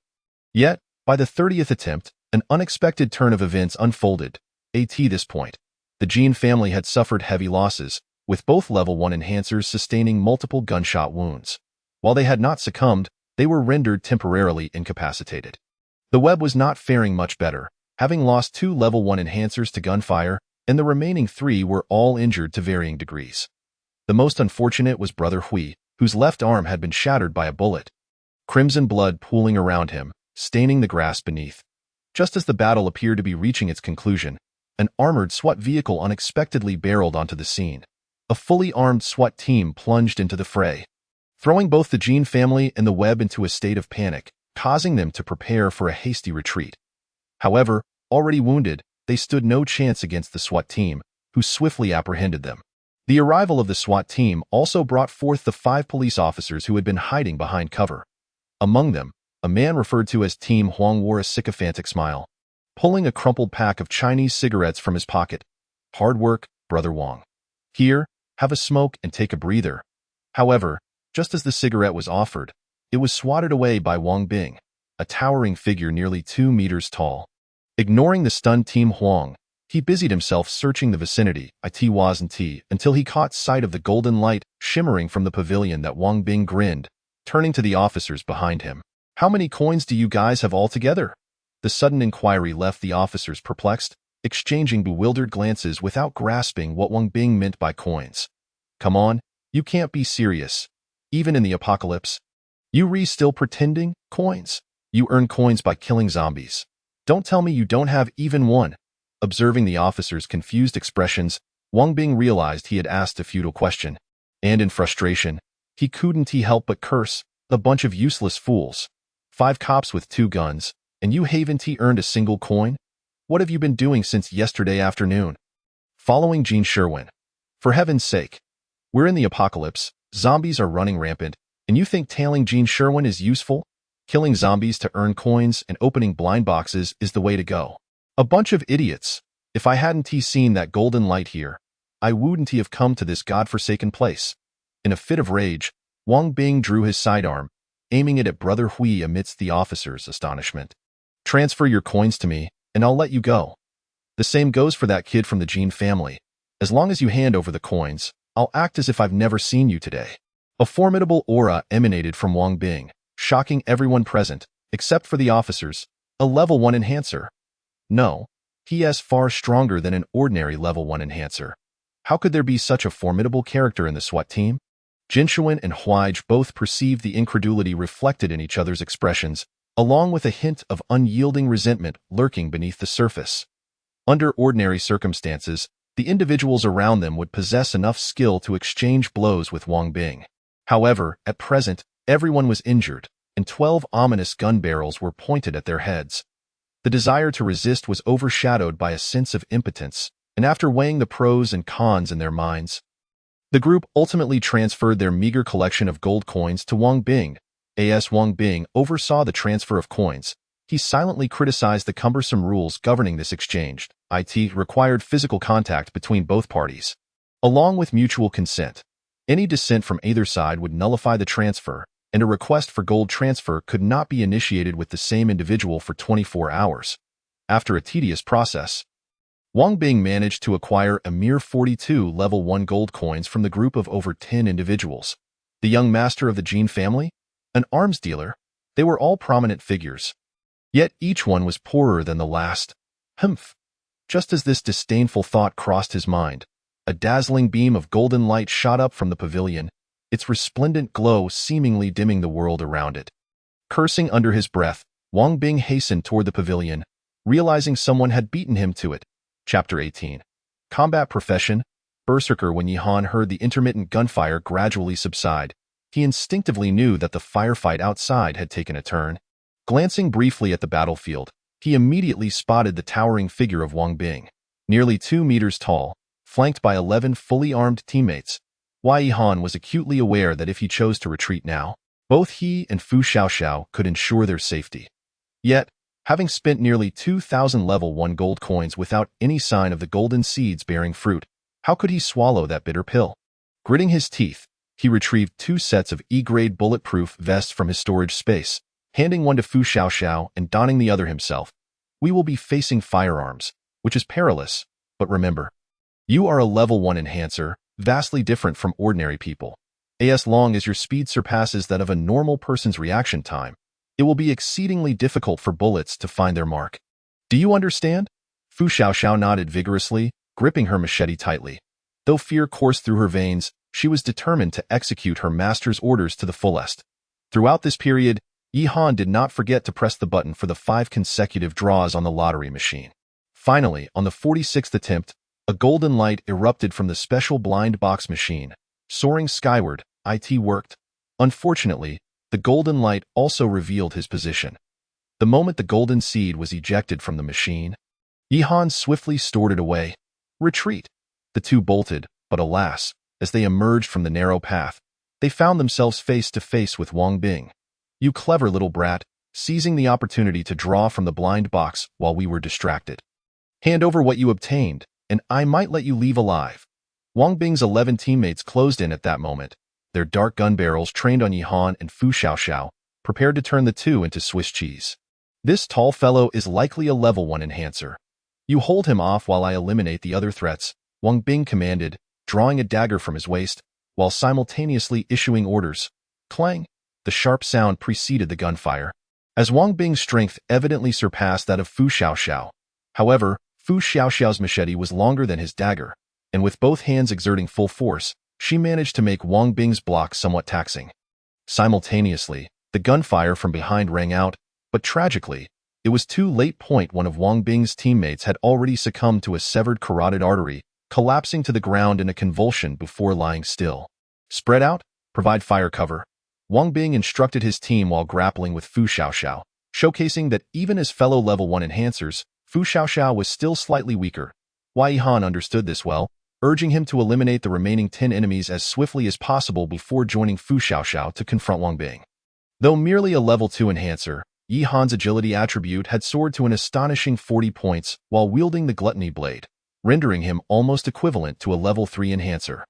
Yet, by the 30th attempt, an unexpected turn of events unfolded. At this point, the Jean family had suffered heavy losses, with both level 1 enhancers sustaining multiple gunshot wounds. While they had not succumbed, they were rendered temporarily incapacitated. The web was not faring much better, having lost 2 level 1 enhancers to gunfire, and the remaining 3 were all injured to varying degrees. The most unfortunate was Brother Hui, whose left arm had been shattered by a bullet. Crimson blood pooling around him, staining the grass beneath. Just as the battle appeared to be reaching its conclusion, an armored SWAT vehicle unexpectedly barreled onto the scene. A fully armed SWAT team plunged into the fray. Throwing both the Jean family and the web into a state of panic, causing them to prepare for a hasty retreat. However, already wounded, they stood no chance against the SWAT team, who swiftly apprehended them. The arrival of the SWAT team also brought forth the 5 police officers who had been hiding behind cover. Among them, a man referred to as Team Huang wore a sycophantic smile, pulling a crumpled pack of Chinese cigarettes from his pocket. "Hard work, Brother Wang. Here, have a smoke and take a breather." However, just as the cigarette was offered, it was swatted away by Wang Bing, a towering figure nearly 2 meters tall. Ignoring the stunned Team Huang, he busied himself searching the vicinity until he caught sight of the golden light shimmering from the pavilion that Wang Bing grinned, turning to the officers behind him. "How many coins do you guys have altogether?" The sudden inquiry left the officers perplexed, exchanging bewildered glances without grasping what Wang Bing meant by coins. "Come on, you can't be serious. Even in the apocalypse, you still pretending coins? You earn coins by killing zombies. Don't tell me you don't have even one." Observing the officers' confused expressions, Wang Bing realized he had asked a futile question, and in frustration, he couldn't help but curse, "A bunch of useless fools. 5 cops with 2 guns, and you haven't earned a single coin? What have you been doing since yesterday afternoon?" Following Gene Sherwin. "For heaven's sake. We're in the apocalypse, zombies are running rampant, and you think tailing Gene Sherwin is useful? Killing zombies to earn coins and opening blind boxes is the way to go. A bunch of idiots. If I hadn't seen that golden light here, I wouldn't have come to this godforsaken place." In a fit of rage, Wang Bing drew his sidearm, aiming it at Brother Hui amidst the officers' astonishment. "Transfer your coins to me, and I'll let you go. The same goes for that kid from the Gene family. As long as you hand over the coins, I'll act as if I've never seen you today." A formidable aura emanated from Wang Bing, shocking everyone present, except for the officers. A level 1 enhancer. No, he is far stronger than an ordinary level 1 enhancer. How could there be such a formidable character in the SWAT team? Jinshuan and Huij both perceived the incredulity reflected in each other's expressions, along with a hint of unyielding resentment lurking beneath the surface. Under ordinary circumstances, the individuals around them would possess enough skill to exchange blows with Wang Bing. However, at present, everyone was injured, and 12 ominous gun barrels were pointed at their heads. The desire to resist was overshadowed by a sense of impotence, and after weighing the pros and cons in their minds, the group ultimately transferred their meager collection of gold coins to Wang Bing. As Wang Bing oversaw the transfer of coins, he silently criticized the cumbersome rules governing this exchange. It required physical contact between both parties, along with mutual consent. Any dissent from either side would nullify the transfer, and a request for gold transfer could not be initiated with the same individual for 24 hours. After a tedious process, Wang Bing managed to acquire a mere 42 level 1 gold coins from the group of over 10 individuals. The young master of the Gene family, an arms dealer, they were all prominent figures. Yet each one was poorer than the last. Humph! Just as this disdainful thought crossed his mind, a dazzling beam of golden light shot up from the pavilion, its resplendent glow seemingly dimming the world around it. Cursing under his breath, Wang Bing hastened toward the pavilion, realizing someone had beaten him to it. Chapter 18. Combat Profession. Berserker. When Yihan heard the intermittent gunfire gradually subside, he instinctively knew that the firefight outside had taken a turn. Glancing briefly at the battlefield, he immediately spotted the towering figure of Wang Bing, nearly 2 meters tall, flanked by 11 fully armed teammates. Yihan was acutely aware that if he chose to retreat now, both he and Fu Xiaoxiao could ensure their safety. Yet, having spent nearly 2,000 level 1 gold coins without any sign of the golden seeds bearing fruit, how could he swallow that bitter pill? Gritting his teeth, he retrieved 2 sets of E-grade bulletproof vests from his storage space, handing one to Fu Xiaoxiao and donning the other himself. "We will be facing firearms, which is perilous, but remember, you are a level 1 enhancer, vastly different from ordinary people. As long as your speed surpasses that of a normal person's reaction time, it will be exceedingly difficult for bullets to find their mark. Do you understand?" Fu Xiaoxiao nodded vigorously, gripping her machete tightly. Though fear coursed through her veins, she was determined to execute her master's orders to the fullest. Throughout this period, Yihan did not forget to press the button for the 5 consecutive draws on the lottery machine. Finally, on the 46th attempt, a golden light erupted from the special blind box machine. Soaring skyward, it worked. Unfortunately, The golden light also revealed his position. The moment the golden seed was ejected from the machine, Yihan swiftly stored it away. Retreat. The two bolted, but alas, as they emerged from the narrow path, they found themselves face to face with Wang Bing. You clever little brat, seizing the opportunity to draw from the blind box while we were distracted. Hand over what you obtained, and I might let you leave alive. Wang Bing's 11 teammates closed in at that moment, their dark gun barrels trained on Yihan and Fu Xiaoxiao, prepared to turn the two into Swiss cheese. This tall fellow is likely a level 1 enhancer. You hold him off while I eliminate the other threats, Wang Bing commanded, drawing a dagger from his waist, while simultaneously issuing orders. Clang! The sharp sound preceded the gunfire, as Wang Bing's strength evidently surpassed that of Fu Xiaoxiao. However, Fu Xiaoxiao's machete was longer than his dagger, and with both hands exerting full force, she managed to make Wang Bing's block somewhat taxing. Simultaneously, the gunfire from behind rang out, but tragically, it was too late. One of Wang Bing's teammates had already succumbed to a severed carotid artery, collapsing to the ground in a convulsion before lying still. Spread out, provide fire cover. Wang Bing instructed his team while grappling with Fu Xiaoxiao, showcasing that even as fellow level 1 enhancers, Fu Xiaoxiao was still slightly weaker. Wei Yihan understood this well, urging him to eliminate the remaining 10 enemies as swiftly as possible before joining Fu Xiaoxiao to confront Wang Bing. Though merely a level 2 enhancer, Yihan's agility attribute had soared to an astonishing 40 points while wielding the gluttony blade, rendering him almost equivalent to a level 3 enhancer.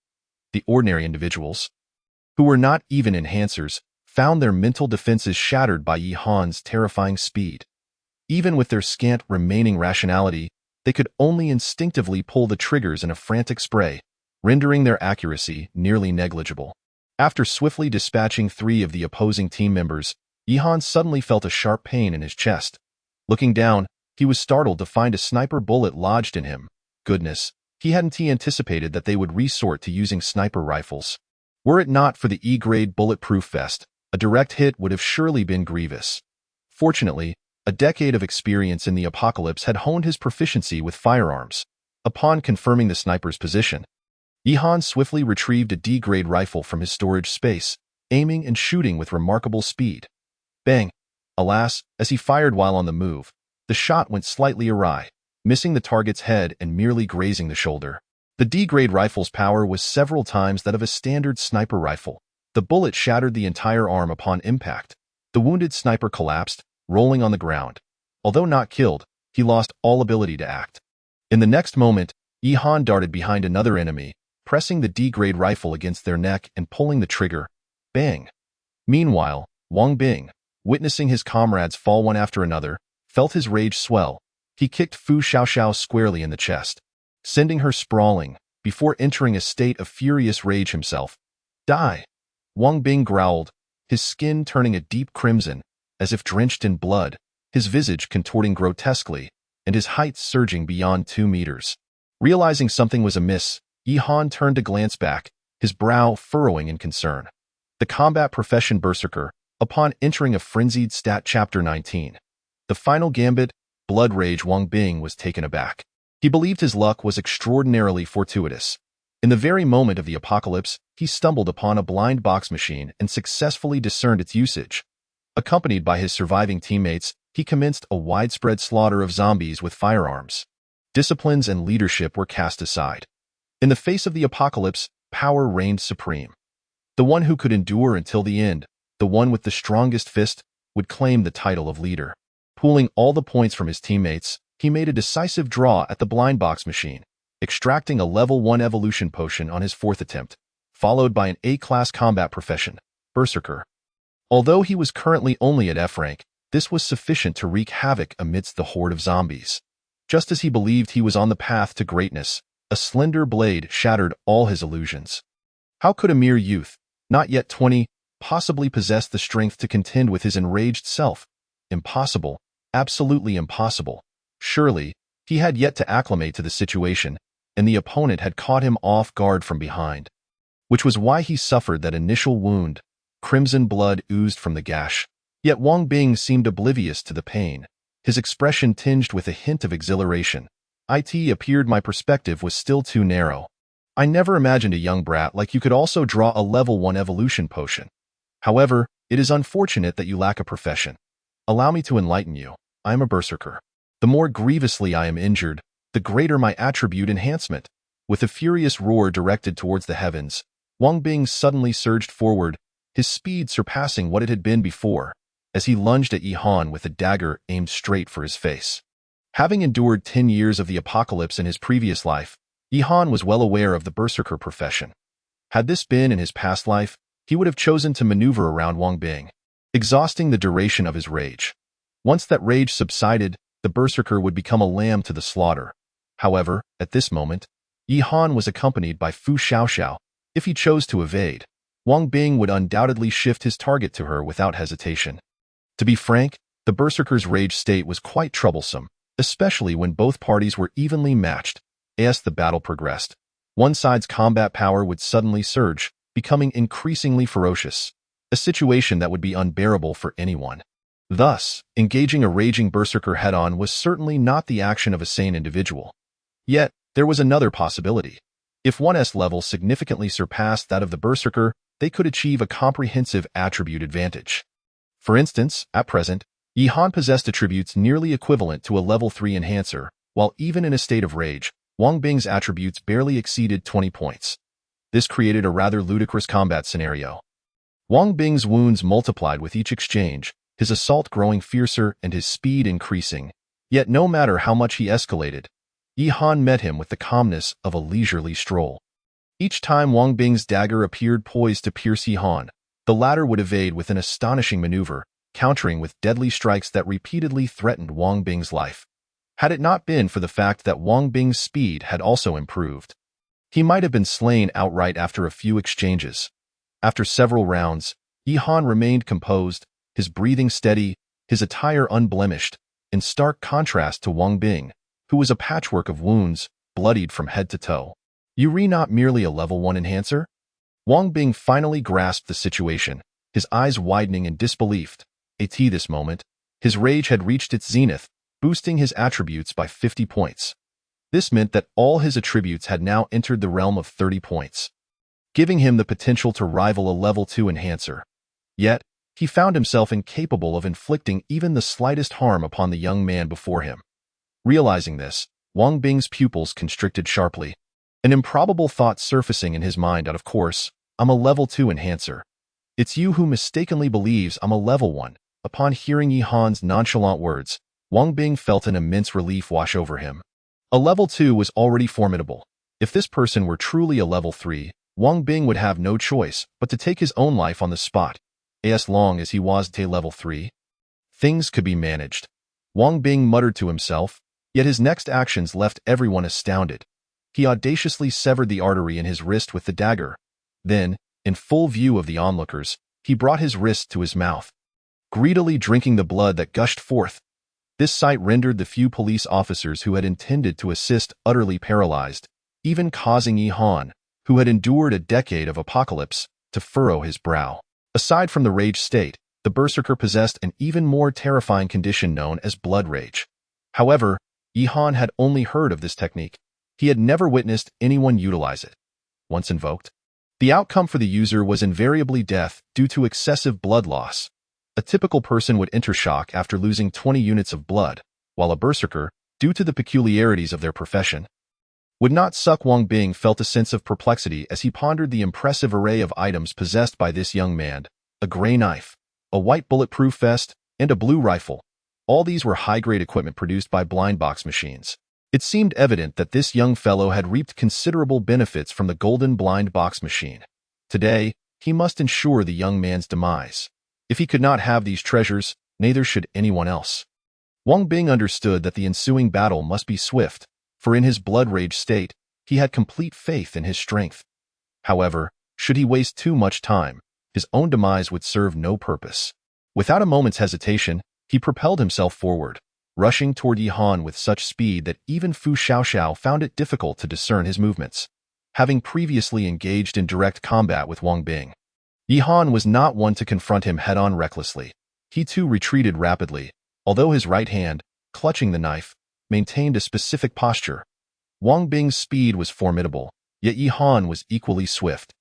The ordinary individuals, who were not even enhancers, found their mental defenses shattered by Yihan's terrifying speed. Even with their scant remaining rationality, they could only instinctively pull the triggers in a frantic spray, rendering their accuracy nearly negligible. After swiftly dispatching 3 of the opposing team members, Yihan suddenly felt a sharp pain in his chest. Looking down, he was startled to find a sniper bullet lodged in him. Goodness, he hadn't anticipated that they would resort to using sniper rifles. Were it not for the E-grade bulletproof vest, a direct hit would have surely been grievous. Fortunately, a decade of experience in the apocalypse had honed his proficiency with firearms. Upon confirming the sniper's position, Yihan swiftly retrieved a D-grade rifle from his storage space, aiming and shooting with remarkable speed. Bang! Alas, as he fired while on the move, the shot went slightly awry, missing the target's head and merely grazing the shoulder. The D-grade rifle's power was several times that of a standard sniper rifle. The bullet shattered the entire arm upon impact. The wounded sniper collapsed, rolling on the ground. Although not killed, he lost all ability to act. In the next moment, Yihan darted behind another enemy, pressing the D-grade rifle against their neck and pulling the trigger. Bang! Meanwhile, Wang Bing, witnessing his comrades fall one after another, felt his rage swell. He kicked Fu Xiaoxiao squarely in the chest, sending her sprawling, before entering a state of furious rage himself. Die! Wang Bing growled, his skin turning a deep crimson, as if drenched in blood, his visage contorting grotesquely, and his height surging beyond 2 meters. Realizing something was amiss, Yihan turned to glance back, his brow furrowing in concern. The combat profession berserker, upon entering a frenzied stat chapter 19. The final gambit, blood rage. Wang Bing was taken aback. He believed his luck was extraordinarily fortuitous. In the very moment of the apocalypse, he stumbled upon a blind box machine and successfully discerned its usage. Accompanied by his surviving teammates, he commenced a widespread slaughter of zombies with firearms. Disciplines and leadership were cast aside. In the face of the apocalypse, power reigned supreme. The one who could endure until the end, the one with the strongest fist, would claim the title of leader. Pooling all the points from his teammates, he made a decisive draw at the blind box machine, extracting a level 1 evolution potion on his 4th attempt, followed by an A-class combat profession, berserker. Although he was currently only at F rank, this was sufficient to wreak havoc amidst the horde of zombies. Just as he believed he was on the path to greatness, a slender blade shattered all his illusions. How could a mere youth, not yet 20, possibly possess the strength to contend with his enraged self? Impossible, absolutely impossible. Surely, he had yet to acclimate to the situation, and the opponent had caught him off guard from behind. Which was why he suffered that initial wound. Crimson blood oozed from the gash. Yet Wang Bing seemed oblivious to the pain, his expression tinged with a hint of exhilaration. It appeared my perspective was still too narrow. I never imagined a young brat like you could also draw a level 1 evolution potion. However, it is unfortunate that you lack a profession. Allow me to enlighten you. I am a berserker. The more grievously I am injured, the greater my attribute enhancement. With a furious roar directed towards the heavens, Wang Bing suddenly surged forward, his speed surpassing what it had been before, as he lunged at Yi Han with a dagger aimed straight for his face. Having endured 10 years of the apocalypse in his previous life, Yi Han was well aware of the berserker profession. Had this been in his past life, he would have chosen to maneuver around Wang Bing, exhausting the duration of his rage. Once that rage subsided, the berserker would become a lamb to the slaughter. However, at this moment, Yi Han was accompanied by Fu Xiaoxiao. If he chose to evade, Wang Bing would undoubtedly shift his target to her without hesitation. To be frank, the berserker's rage state was quite troublesome, especially when both parties were evenly matched. As the battle progressed, one side's combat power would suddenly surge, becoming increasingly ferocious, a situation that would be unbearable for anyone. Thus, engaging a raging berserker head-on was certainly not the action of a sane individual. Yet, there was another possibility. If one's level significantly surpassed that of the berserker, they could achieve a comprehensive attribute advantage. For instance, at present, Yi Han possessed attributes nearly equivalent to a level 3 enhancer, while even in a state of rage, Wang Bing's attributes barely exceeded 20 points. This created a rather ludicrous combat scenario. Wang Bing's wounds multiplied with each exchange, his assault growing fiercer and his speed increasing. Yet no matter how much he escalated, Yi Han met him with the calmness of a leisurely stroll. Each time Wang Bing's dagger appeared poised to pierce Yi Han, the latter would evade with an astonishing maneuver, countering with deadly strikes that repeatedly threatened Wang Bing's life. Had it not been for the fact that Wang Bing's speed had also improved, he might have been slain outright after a few exchanges. After several rounds, Yi Han remained composed, his breathing steady, his attire unblemished, in stark contrast to Wang Bing, who was a patchwork of wounds, bloodied from head to toe. You re not merely a level 1 enhancer? Wang Bing finally grasped the situation, his eyes widening in disbelief. At this moment, his rage had reached its zenith, boosting his attributes by 50 points. This meant that all his attributes had now entered the realm of 30 points, giving him the potential to rival a level 2 enhancer. Yet, he found himself incapable of inflicting even the slightest harm upon the young man before him. Realizing this, Wang Bing's pupils constricted sharply, an improbable thought surfacing in his mind. Of course, I'm a level 2 enhancer. It's you who mistakenly believes I'm a level 1. Upon hearing Yi Han's nonchalant words, Wang Bing felt an immense relief wash over him. A level 2 was already formidable. If this person were truly a level 3, Wang Bing would have no choice but to take his own life on the spot. As long as he was at level 3, things could be managed. Wang Bing muttered to himself, yet his next actions left everyone astounded. He audaciously severed the artery in his wrist with the dagger. Then, in full view of the onlookers, he brought his wrist to his mouth, greedily drinking the blood that gushed forth. This sight rendered the few police officers who had intended to assist utterly paralyzed, even causing Yi Han, who had endured a decade of apocalypse, to furrow his brow. Aside from the rage state, the berserker possessed an even more terrifying condition known as blood rage. However, Yi Han had only heard of this technique. He had never witnessed anyone utilize it. Once invoked, the outcome for the user was invariably death due to excessive blood loss. A typical person would enter shock after losing 20 units of blood, while a berserker, due to the peculiarities of their profession, would not suck. Wang Bing felt a sense of perplexity as he pondered the impressive array of items possessed by this young man: a gray knife, a white bulletproof vest, and a blue rifle. All these were high-grade equipment produced by blind box machines. It seemed evident that this young fellow had reaped considerable benefits from the golden blind box machine. Today, he must ensure the young man's demise. If he could not have these treasures, neither should anyone else. Wang Bing understood that the ensuing battle must be swift, for in his blood rage state, he had complete faith in his strength. However, should he waste too much time, his own demise would serve no purpose. Without a moment's hesitation, he propelled himself forward, rushing toward Yi Han with such speed that even Fu Xiaoxiao found it difficult to discern his movements. Having previously engaged in direct combat with Wang Bing, Yi Han was not one to confront him head-on recklessly. He too retreated rapidly, although his right hand, clutching the knife, maintained a specific posture. Wang Bing's speed was formidable, yet Yi Han was equally swift.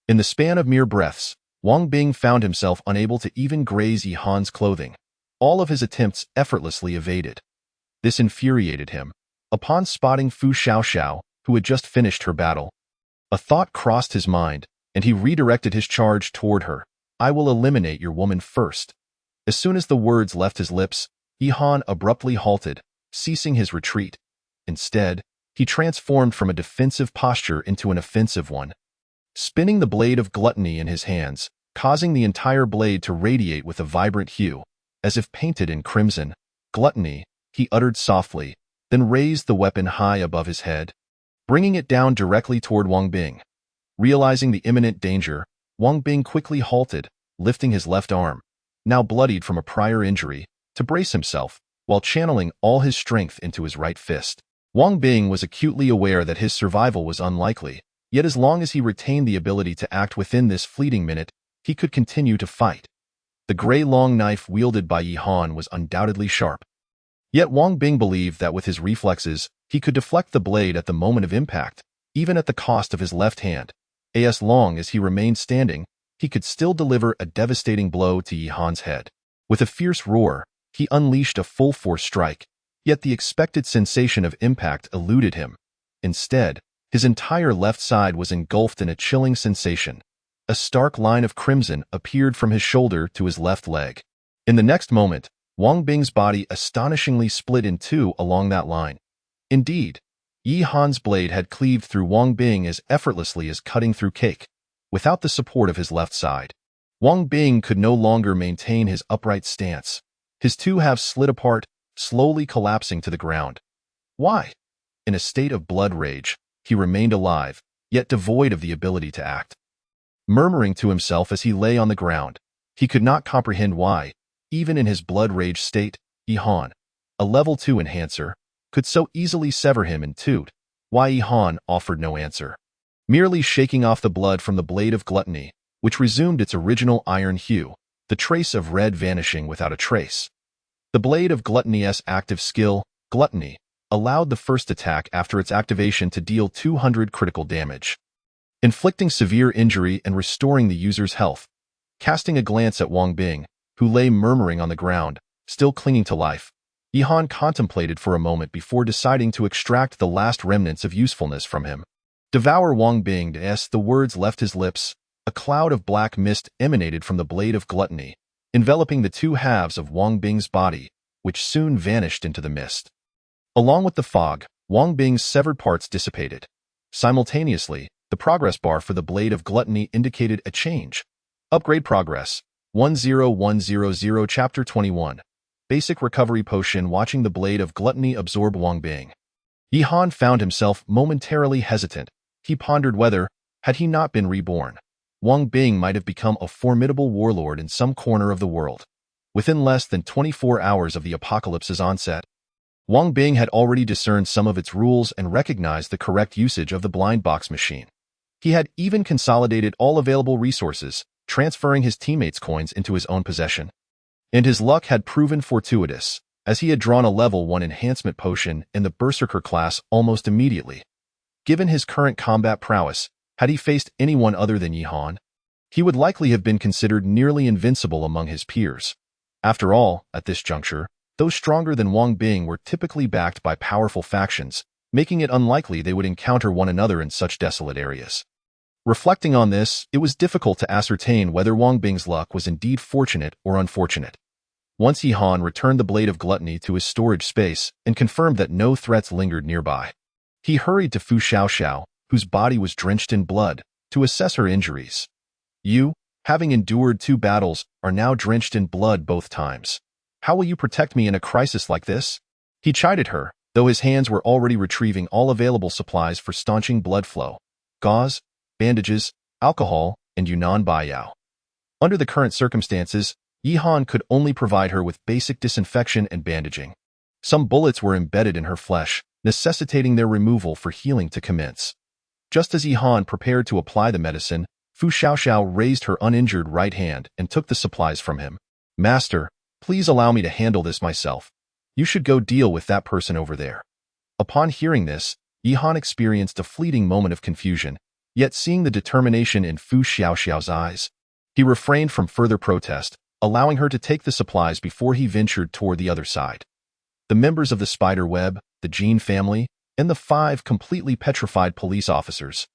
In the span of mere breaths, Wang Bing found himself unable to even graze Yi Han's clothing, all of his attempts effortlessly evaded. This infuriated him. Upon spotting Fu Xiaoxiao, who had just finished her battle, a thought crossed his mind, and he redirected his charge toward her. I will eliminate your woman first. As soon as the words left his lips, Yi Han abruptly halted, ceasing his retreat. Instead, he transformed from a defensive posture into an offensive one, spinning the blade of gluttony in his hands, causing the entire blade to radiate with a vibrant hue, as if painted in crimson. Gluttony, he uttered softly, then raised the weapon high above his head, bringing it down directly toward Wang Bing. Realizing the imminent danger, Wang Bing quickly halted, lifting his left arm, now bloodied from a prior injury, to brace himself, while channeling all his strength into his right fist. Wang Bing was acutely aware that his survival was unlikely, yet as long as he retained the ability to act within this fleeting minute, he could continue to fight. The gray long knife wielded by Yi Han was undoubtedly sharp. Yet Wang Bing believed that with his reflexes, he could deflect the blade at the moment of impact, even at the cost of his left hand. As long as he remained standing, he could still deliver a devastating blow to Yi Han's head. With a fierce roar, he unleashed a full-force strike, yet the expected sensation of impact eluded him. Instead, his entire left side was engulfed in a chilling sensation. A stark line of crimson appeared from his shoulder to his left leg. In the next moment, Wang Bing's body astonishingly split in two along that line. Indeed, Yi Han's blade had cleaved through Wang Bing as effortlessly as cutting through cake, without the support of his left side. Wang Bing could no longer maintain his upright stance. His two halves slid apart, slowly collapsing to the ground. Why? In a state of blood rage, he remained alive, yet devoid of the ability to act. Murmuring to himself as he lay on the ground, he could not comprehend why, even in his blood rage state, Yi Han, a level 2 enhancer, could so easily sever him in two. Why Yi Han offered no answer, merely shaking off the blood from the blade of gluttony, which resumed its original iron hue, the trace of red vanishing without a trace. The blade of gluttony's active skill, gluttony, allowed the first attack after its activation to deal 200 critical damage, inflicting severe injury and restoring the user's health. Casting a glance at Wang Bing, who lay murmuring on the ground, still clinging to life, Yi Han contemplated for a moment before deciding to extract the last remnants of usefulness from him. Devour Wang Bing. As the words left his lips, a cloud of black mist emanated from the blade of gluttony, enveloping the two halves of Wang Bing's body, which soon vanished into the mist. Along with the fog, Wang Bing's severed parts dissipated. Simultaneously, the progress bar for the blade of gluttony indicated a change. Upgrade progress. 10100 Chapter 21. Basic recovery potion. Watching the blade of gluttony absorb Wang Bing, Yi Han found himself momentarily hesitant. He pondered whether, had he not been reborn, Wang Bing might have become a formidable warlord in some corner of the world. Within less than 24 hours of the apocalypse's onset, Wang Bing had already discerned some of its rules and recognized the correct usage of the blind box machine. He had even consolidated all available resources, transferring his teammates' coins into his own possession. And his luck had proven fortuitous, as he had drawn a level 1 enhancement potion in the Berserker class almost immediately. Given his current combat prowess, had he faced anyone other than Yi Han, he would likely have been considered nearly invincible among his peers. After all, at this juncture, those stronger than Wang Bing were typically backed by powerful factions, making it unlikely they would encounter one another in such desolate areas. Reflecting on this, it was difficult to ascertain whether Wang Bing's luck was indeed fortunate or unfortunate. Once Yi Han returned the blade of gluttony to his storage space and confirmed that no threats lingered nearby, he hurried to Fu Xiaoxiao, whose body was drenched in blood, to assess her injuries. You, having endured 2 battles, are now drenched in blood both times. How will you protect me in a crisis like this? He chided her, though his hands were already retrieving all available supplies for staunching blood flow: gauze, bandages, alcohol, and Yunnan Baiyao. Under the current circumstances, Yi Han could only provide her with basic disinfection and bandaging. Some bullets were embedded in her flesh, necessitating their removal for healing to commence. Just as Yi Han prepared to apply the medicine, Fu Xiaoxiao raised her uninjured right hand and took the supplies from him. Master, please allow me to handle this myself. You should go deal with that person over there. Upon hearing this, Yi Han experienced a fleeting moment of confusion, yet seeing the determination in Fu Xiaoxiao's eyes, He refrained from further protest, allowing her to take the supplies before he ventured toward the other side. The members of the spider web, the Jean family, and the 5 completely petrified police officers,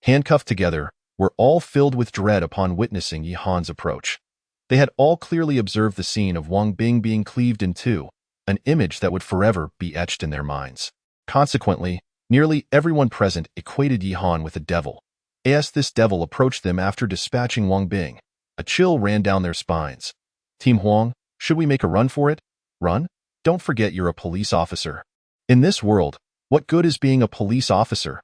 handcuffed together, were all filled with dread upon witnessing Yi Han's approach. They had all clearly observed the scene of Wang Bing being cleaved in two, an image that would forever be etched in their minds. Consequently, nearly everyone present equated Yi Han with a devil. As this devil approached them after dispatching Wang Bing, a chill ran down their spines. Team Huang, should we make a run for it? Run? Don't forget you're a police officer. In this world, what good is being a police officer?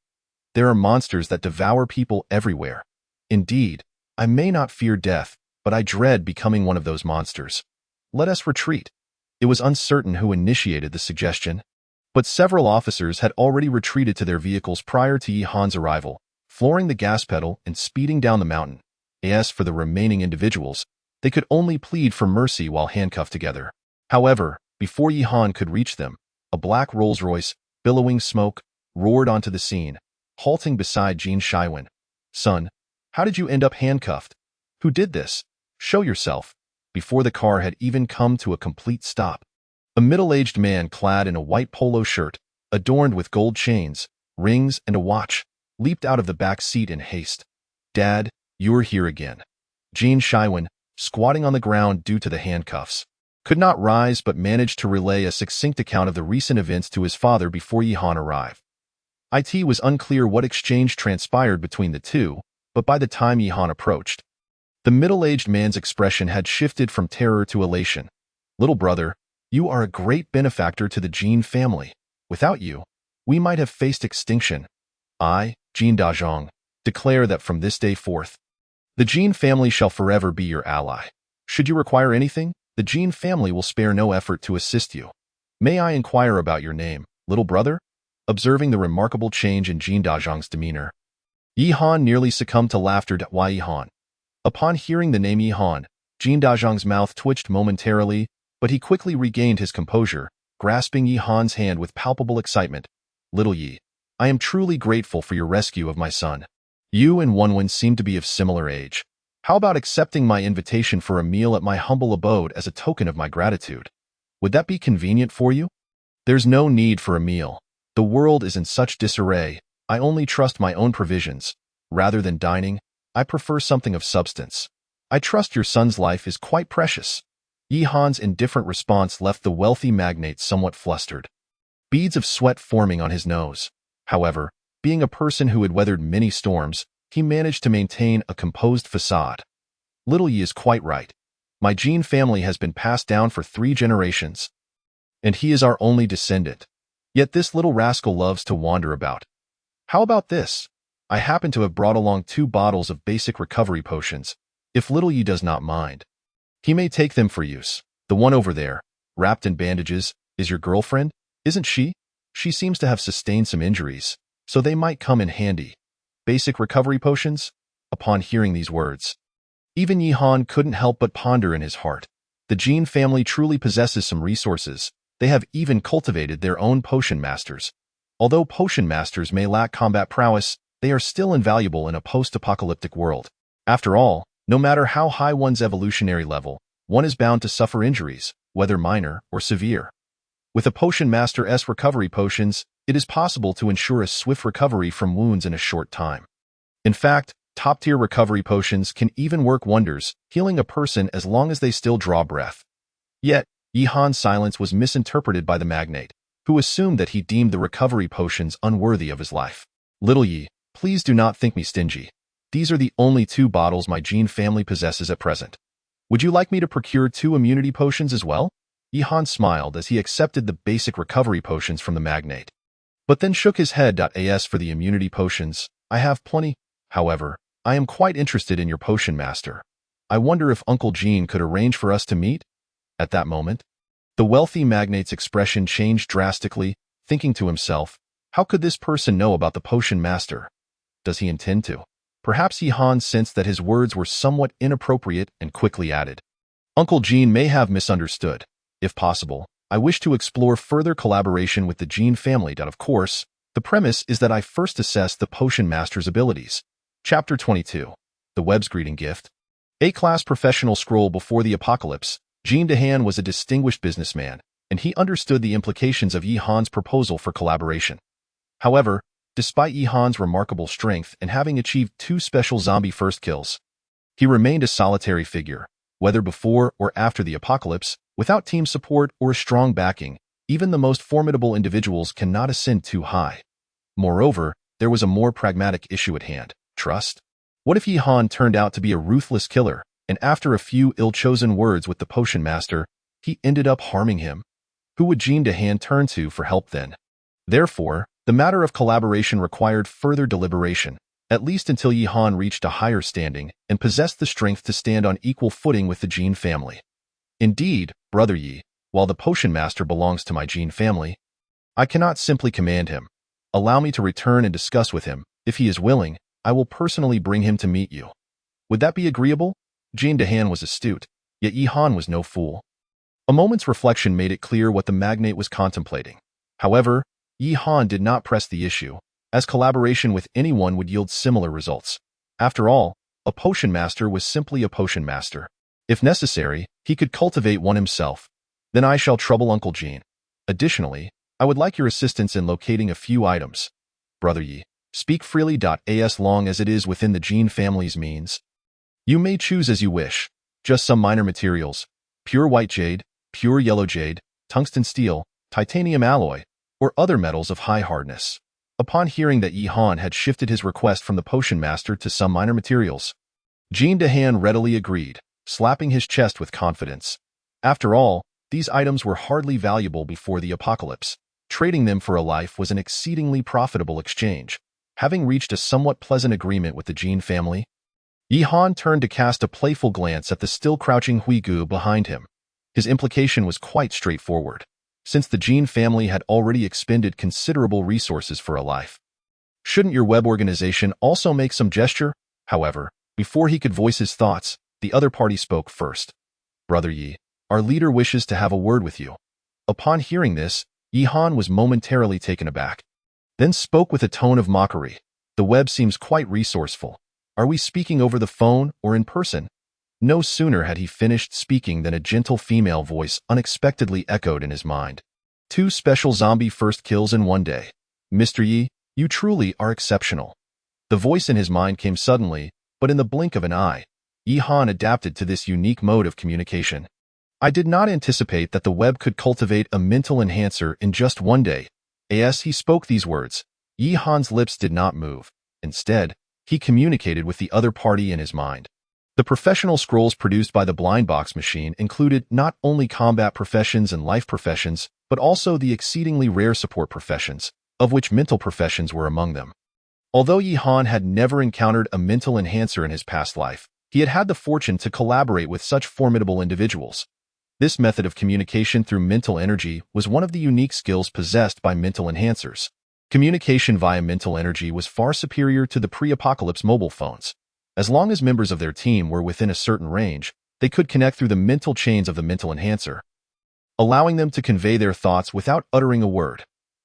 There are monsters that devour people everywhere. Indeed, I may not fear death, but I dread becoming one of those monsters. Let us retreat. It was uncertain who initiated the suggestion, but several officers had already retreated to their vehicles prior to Yi Han's arrival, flooring the gas pedal and speeding down the mountain. As for the remaining individuals, they could only plead for mercy while handcuffed together. However, before Yi Han could reach them, a black Rolls-Royce, billowing smoke, roared onto the scene, halting beside Jean Shaiwen. Son, how did you end up handcuffed? Who did this? Show yourself. Before the car had even come to a complete stop, a middle-aged man clad in a white polo shirt, adorned with gold chains, rings, and a watch, leaped out of the back seat in haste. Dad, you're here again. Jean Shaiwen, squatting on the ground due to the handcuffs, could not rise but managed to relay a succinct account of the recent events to his father before Yi Han arrived. It was unclear what exchange transpired between the two, but by the time Yi Han approached, the middle-aged man's expression had shifted from terror to elation. Little brother, you are a great benefactor to the Jean family. Without you, we might have faced extinction. I, Jean Dazhong, declare that from this day forth, the Jean family shall forever be your ally. Should you require anything, the Jean family will spare no effort to assist you. May I inquire about your name, little brother? Observing the remarkable change in Jean Dazhong's demeanor, Yi Han nearly succumbed to laughter. Why Yi Han? Upon hearing the name Yi Han, Jean Dazhong's mouth twitched momentarily, but he quickly regained his composure, grasping Yi Han's hand with palpable excitement. Little Yi, I am truly grateful for your rescue of my son. You and Wenwen seem to be of similar age. How about accepting my invitation for a meal at my humble abode as a token of my gratitude? Would that be convenient for you? There's no need for a meal. The world is in such disarray. I only trust my own provisions. Rather than dining, I prefer something of substance. I trust your son's life is quite precious. Yi Han's indifferent response left the wealthy magnate somewhat flustered, beads of sweat forming on his nose. However, being a person who had weathered many storms, he managed to maintain a composed facade. Little Yi is quite right. My Jean family has been passed down for 3 generations, and he is our only descendant. Yet this little rascal loves to wander about. How about this? I happen to have brought along 2 bottles of basic recovery potions, if Little Yi does not mind. He may take them for use. The one over there, wrapped in bandages, is your girlfriend, isn't she? She seems to have sustained some injuries, so they might come in handy. Basic recovery potions? Upon hearing these words, even Yi Han couldn't help but ponder in his heart. The Jean family truly possesses some resources. They have even cultivated their own potion masters. Although potion masters may lack combat prowess, they are still invaluable in a post-apocalyptic world. After all, no matter how high one's evolutionary level, one is bound to suffer injuries, whether minor or severe. With a potion master's recovery potions, it is possible to ensure a swift recovery from wounds in a short time. In fact, top-tier recovery potions can even work wonders, healing a person as long as they still draw breath. Yet, Yi Han's silence was misinterpreted by the magnate, who assumed that he deemed the recovery potions unworthy of his life. Little Yi, please do not think me stingy. These are the only 2 bottles my Jean family possesses at present. Would you like me to procure 2 immunity potions as well? Yi Han smiled as he accepted the basic recovery potions from the magnate, but then shook his head. As for the immunity potions, I have plenty. However, I am quite interested in your potion master. I wonder if Uncle Jean could arrange for us to meet? At that moment, the wealthy magnate's expression changed drastically, thinking to himself, how could this person know about the potion master? Does he intend to? Perhaps Yi Han sensed that his words were somewhat inappropriate and quickly added, Uncle Jean may have misunderstood. If possible, I wish to explore further collaboration with the Jean family. Of course, the premise is that I first assess the potion master's abilities. Chapter 22. The Web's Greeting Gift. A-class professional scroll before the apocalypse, Jean Dehan was a distinguished businessman, and he understood the implications of Yi Han's proposal for collaboration. However, despite Yi Han's remarkable strength and having achieved 2 special zombie first kills, he remained a solitary figure, whether before or after the apocalypse, without team support or a strong backing. Even the most formidable individuals cannot ascend too high. Moreover, there was a more pragmatic issue at hand: trust. What if Yi Han turned out to be a ruthless killer, and after a few ill-chosen words with the potion master, he ended up harming him? Who would Jean Dehan turn to for help then? Therefore, the matter of collaboration required further deliberation, at least until Yi Han reached a higher standing and possessed the strength to stand on equal footing with the Jean family. Indeed, Brother Yi, while the potion master belongs to my Jean family, I cannot simply command him. Allow me to return and discuss with him. If he is willing, I will personally bring him to meet you. Would that be agreeable? Jean Dehan was astute, yet Yi Han was no fool. A moment's reflection made it clear what the magnate was contemplating. However, Yi Han did not press the issue, as collaboration with anyone would yield similar results. After all, a potion master was simply a potion master. If necessary, he could cultivate one himself. Then I shall trouble Uncle Jean. Additionally, I would like your assistance in locating a few items. Brother Yi, speak freely. As long as it is within the Jean family's means. You may choose as you wish. Just some minor materials: pure white jade, pure yellow jade, tungsten steel, titanium alloy, or other metals of high hardness. Upon hearing that Yi Han had shifted his request from the potion master to some minor materials, Jean Dehan readily agreed, slapping his chest with confidence. After all, these items were hardly valuable before the apocalypse. Trading them for a life was an exceedingly profitable exchange. Having reached a somewhat pleasant agreement with the Jean family, Yi Han turned to cast a playful glance at the still crouching Huigu behind him. His implication was quite straightforward. Since the Jean family had already expended considerable resources for a life, shouldn't your web organization also make some gesture? However, before he could voice his thoughts, the other party spoke first. Brother Yi, our leader wishes to have a word with you. Upon hearing this, Yi Han was momentarily taken aback, then spoke with a tone of mockery. The web seems quite resourceful. Are we speaking over the phone or in person? No sooner had he finished speaking than a gentle female voice unexpectedly echoed in his mind. 2 special zombie first kills in one day. Mr. Yi, you truly are exceptional. The voice in his mind came suddenly, but in the blink of an eye, Yi Han adapted to this unique mode of communication. I did not anticipate that the web could cultivate a mental enhancer in just one day. As he spoke these words, Yi Han's lips did not move. Instead, he communicated with the other party in his mind. The professional scrolls produced by the Blind Box machine included not only combat professions and life professions, but also the exceedingly rare support professions, of which mental professions were among them. Although Yi Han had never encountered a mental enhancer in his past life, he had had the fortune to collaborate with such formidable individuals. This method of communication through mental energy was one of the unique skills possessed by mental enhancers. Communication via mental energy was far superior to the pre-apocalypse mobile phones. As long as members of their team were within a certain range, they could connect through the mental chains of the mental enhancer, allowing them to convey their thoughts without uttering a word.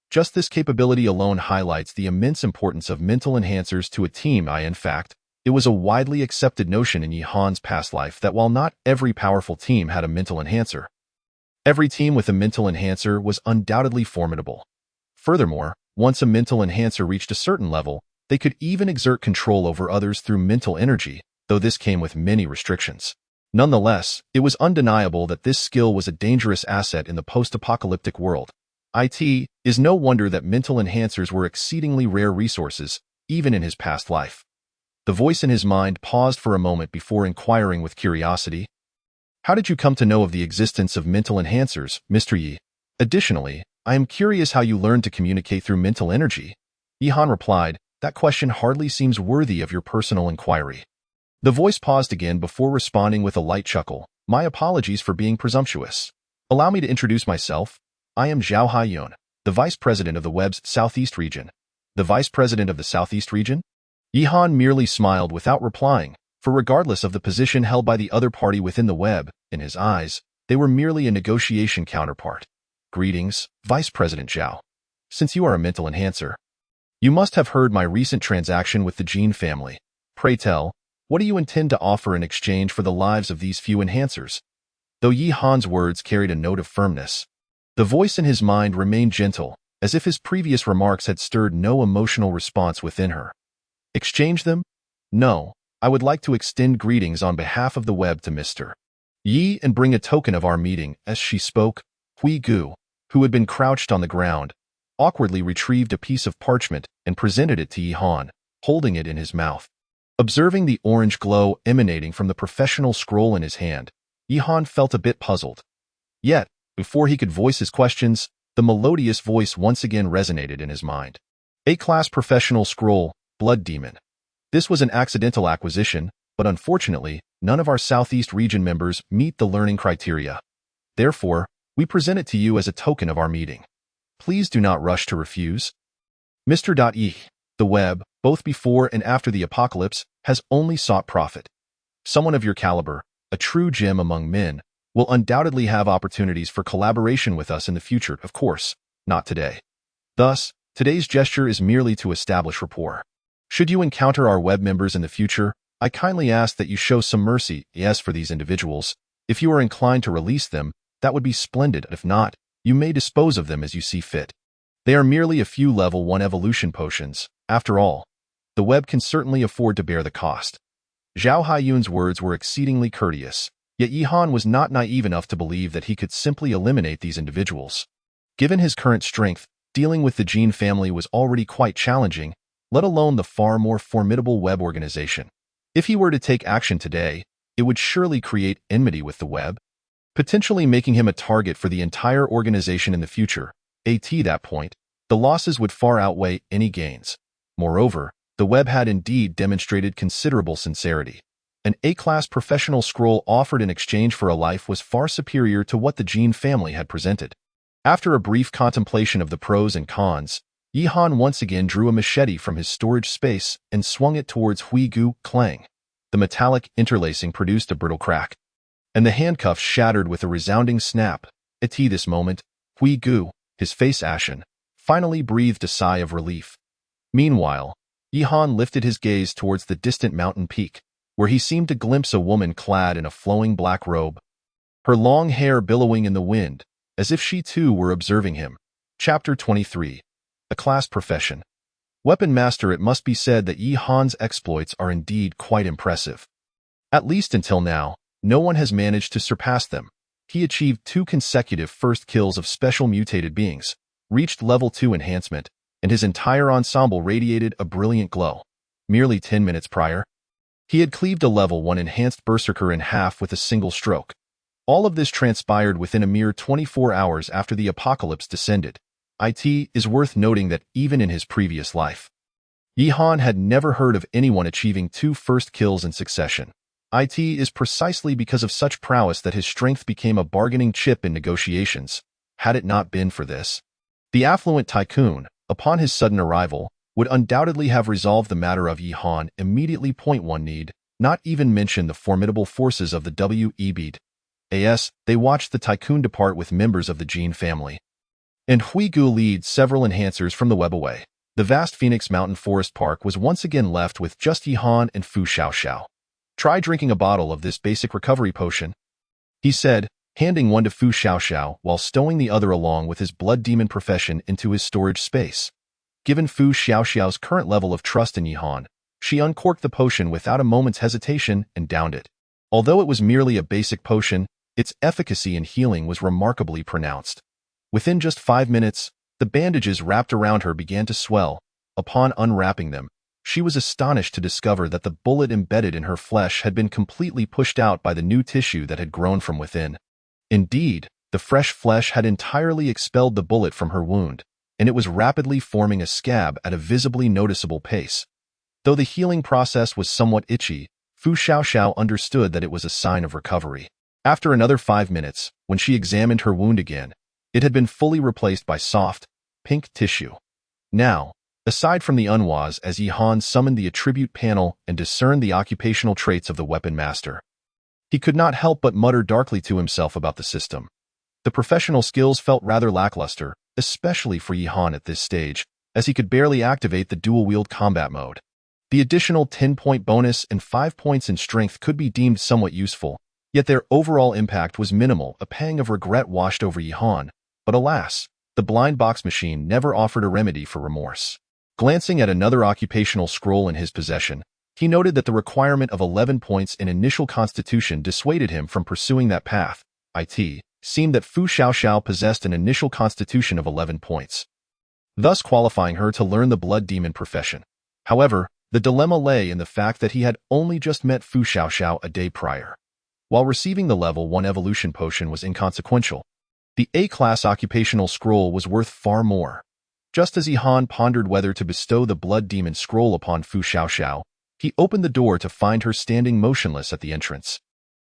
Just this capability alone highlights the immense importance of mental enhancers to a team. In fact, it was a widely accepted notion in Yi Han's past life that while not every powerful team had a mental enhancer, every team with a mental enhancer was undoubtedly formidable. Furthermore, once a mental enhancer reached a certain level, they could even exert control over others through mental energy, though this came with many restrictions. Nonetheless, it was undeniable that this skill was a dangerous asset in the post-apocalyptic world. It is no wonder that mental enhancers were exceedingly rare resources, even in his past life. The voice in his mind paused for a moment before inquiring with curiosity. How did you come to know of the existence of mental enhancers, Mr. Yi? Additionally, I am curious how you learned to communicate through mental energy. Yi Han replied, that question hardly seems worthy of your personal inquiry. The voice paused again before responding with a light chuckle. My apologies for being presumptuous. Allow me to introduce myself. I am Zhao Haiyun, the Vice President of the Web's Southeast Region. The Vice President of the Southeast Region? Yi Han merely smiled without replying, for regardless of the position held by the other party within the web, in his eyes, they were merely a negotiation counterpart. Greetings, Vice President Zhao. Since you are a mental enhancer, you must have heard my recent transaction with the Jean family. Pray tell, What do you intend to offer in exchange for the lives of these few enhancers? Though Yi Han's words carried a note of firmness, the voice in his mind remained gentle, as if his previous remarks had stirred no emotional response within her. Exchange them? No, I would like to extend greetings on behalf of the web to Mr. Yi and bring a token of our meeting. As she spoke, Hui Gu, who had been crouched on the ground, awkwardly retrieved a piece of parchment and presented it to Yi Han, holding it in his mouth. Observing the orange glow emanating from the professional scroll in his hand, Yi Han felt a bit puzzled. Yet, before he could voice his questions, the melodious voice once again resonated in his mind. A-class professional scroll, Blood Demon. This was an accidental acquisition, but unfortunately, none of our Southeast region members meet the learning criteria. Therefore, we present it to you as a token of our meeting. Please do not rush to refuse. Mr. E. The web, both before and after the apocalypse, has only sought profit. Someone of your caliber, a true gem among men, will undoubtedly have opportunities for collaboration with us in the future, of course, not today. Thus, today's gesture is merely to establish rapport. Should you encounter our web members in the future, I kindly ask that you show some mercy, yes, for these individuals. If you are inclined to release them, that would be splendid. If not, you may dispose of them as you see fit. They are merely a few level 1 evolution potions. After all, the web can certainly afford to bear the cost. Zhao Haiyun's words were exceedingly courteous, yet Yi Han was not naive enough to believe that he could simply eliminate these individuals. Given his current strength, dealing with the Jin family was already quite challenging, let alone the far more formidable web organization. If he were to take action today, it would surely create enmity with the web, potentially making him a target for the entire organization in the future. At that point, the losses would far outweigh any gains. Moreover, the web had indeed demonstrated considerable sincerity. An A-class professional scroll offered in exchange for a life was far superior to what the Jin family had presented. After a brief contemplation of the pros and cons, Yi Han once again drew a machete from his storage space and swung it towards Hui Gu. Clang. The metallic interlacing produced a brittle crack, and the handcuffs shattered with a resounding snap. At this moment, Hui Gu, his face ashen, finally breathed a sigh of relief. Meanwhile, Yi Han lifted his gaze towards the distant mountain peak, where he seemed to glimpse a woman clad in a flowing black robe, her long hair billowing in the wind, as if she too were observing him. Chapter 23. A Class Profession. Weapon Master. It must be said that Yi Han's exploits are indeed quite impressive. At least until now, no one has managed to surpass them. He achieved 2 consecutive first kills of special mutated beings, reached level 2 enhancement, and his entire ensemble radiated a brilliant glow. Merely 10 minutes prior, he had cleaved a level 1 enhanced berserker in half with a single stroke. All of this transpired within a mere 24 hours after the apocalypse descended. It is worth noting that even in his previous life, Yi Han had never heard of anyone achieving 2 first kills in succession. It is precisely because of such prowess that his strength became a bargaining chip in negotiations. Had it not been for this, the affluent tycoon, upon his sudden arrival, would undoubtedly have resolved the matter of Yi Han immediately. Point 1 need not even mention the formidable forces of the WEB. As they watched the tycoon depart with members of the Jin family, and Hui Gu lead several enhancers from the web away. The vast Phoenix Mountain Forest Park was once again left with just Yi Han and Fu Xiaoxiao. Try drinking a bottle of this basic recovery potion, he said, handing one to Fu Xiaoxiao while stowing the other along with his blood demon profession into his storage space. Given Fu Xiaoxiao's current level of trust in Yi Han, she uncorked the potion without a moment's hesitation and downed it. Although it was merely a basic potion, its efficacy in healing was remarkably pronounced. Within just 5 minutes, the bandages wrapped around her began to swell. Upon unwrapping them, she was astonished to discover that the bullet embedded in her flesh had been completely pushed out by the new tissue that had grown from within. Indeed, the fresh flesh had entirely expelled the bullet from her wound, and it was rapidly forming a scab at a visibly noticeable pace. Though the healing process was somewhat itchy, Fu Xiaoxiao understood that it was a sign of recovery. After another 5 minutes, when she examined her wound again, it had been fully replaced by soft, pink tissue. Now, aside from the unwas, as Yi Han summoned the attribute panel and discerned the occupational traits of the weapon master, he could not help but mutter darkly to himself about the system. The professional skills felt rather lackluster, especially for Yi Han at this stage, as he could barely activate the dual-wield combat mode. The additional 10-point bonus and 5 points in strength could be deemed somewhat useful, yet their overall impact was minimal. A pang of regret washed over Yihan, but alas, the blind box machine never offered a remedy for remorse. Glancing at another occupational scroll in his possession, he noted that the requirement of 11 points in initial constitution dissuaded him from pursuing that path. It seemed that Fu Xiaoxiao possessed an initial constitution of 11 points, thus qualifying her to learn the blood demon profession. However, the dilemma lay in the fact that he had only just met Fu Xiaoxiao a day prior. While receiving the level 1 evolution potion was inconsequential, the A-class occupational scroll was worth far more. Just as Yihan pondered whether to bestow the blood demon scroll upon Fu Xiaoxiao, he opened the door to find her standing motionless at the entrance,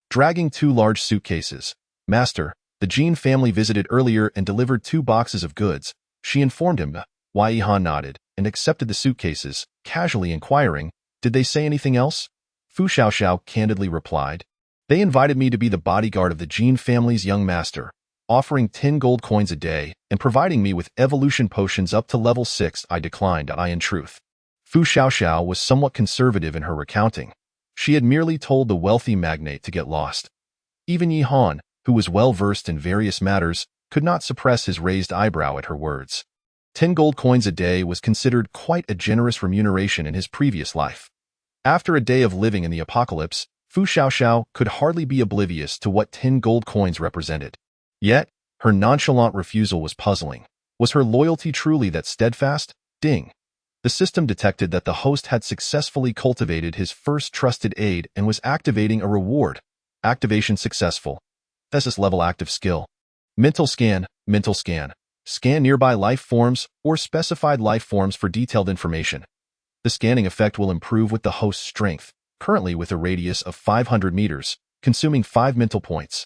dragging 2 large suitcases. "Master, the Jin family visited earlier and delivered 2 boxes of goods," she informed him. Why Yihan nodded and accepted the suitcases, casually inquiring, "Did they say anything else?" Fu Xiaoxiao candidly replied, "They invited me to be the bodyguard of the Jin family's young master, offering 10 gold coins a day and providing me with evolution potions up to level 6. I declined." In truth, Fu Xiaoxiao was somewhat conservative in her recounting. She had merely told the wealthy magnate to get lost. Even Yihan, who was well versed in various matters, could not suppress his raised eyebrow at her words. 10 gold coins a day was considered quite a generous remuneration in his previous life. After a day of living in the apocalypse, Fu Xiaoxiao could hardly be oblivious to what 10 gold coins represented. Yet, her nonchalant refusal was puzzling. Was her loyalty truly that steadfast? Ding. The system detected that the host had successfully cultivated his first trusted aid and was activating a reward. Activation successful. Thesis level active skill. Mental scan, mental scan. Scan nearby life forms or specified life forms for detailed information. The scanning effect will improve with the host's strength, currently with a radius of 500 meters, consuming 5 mental points.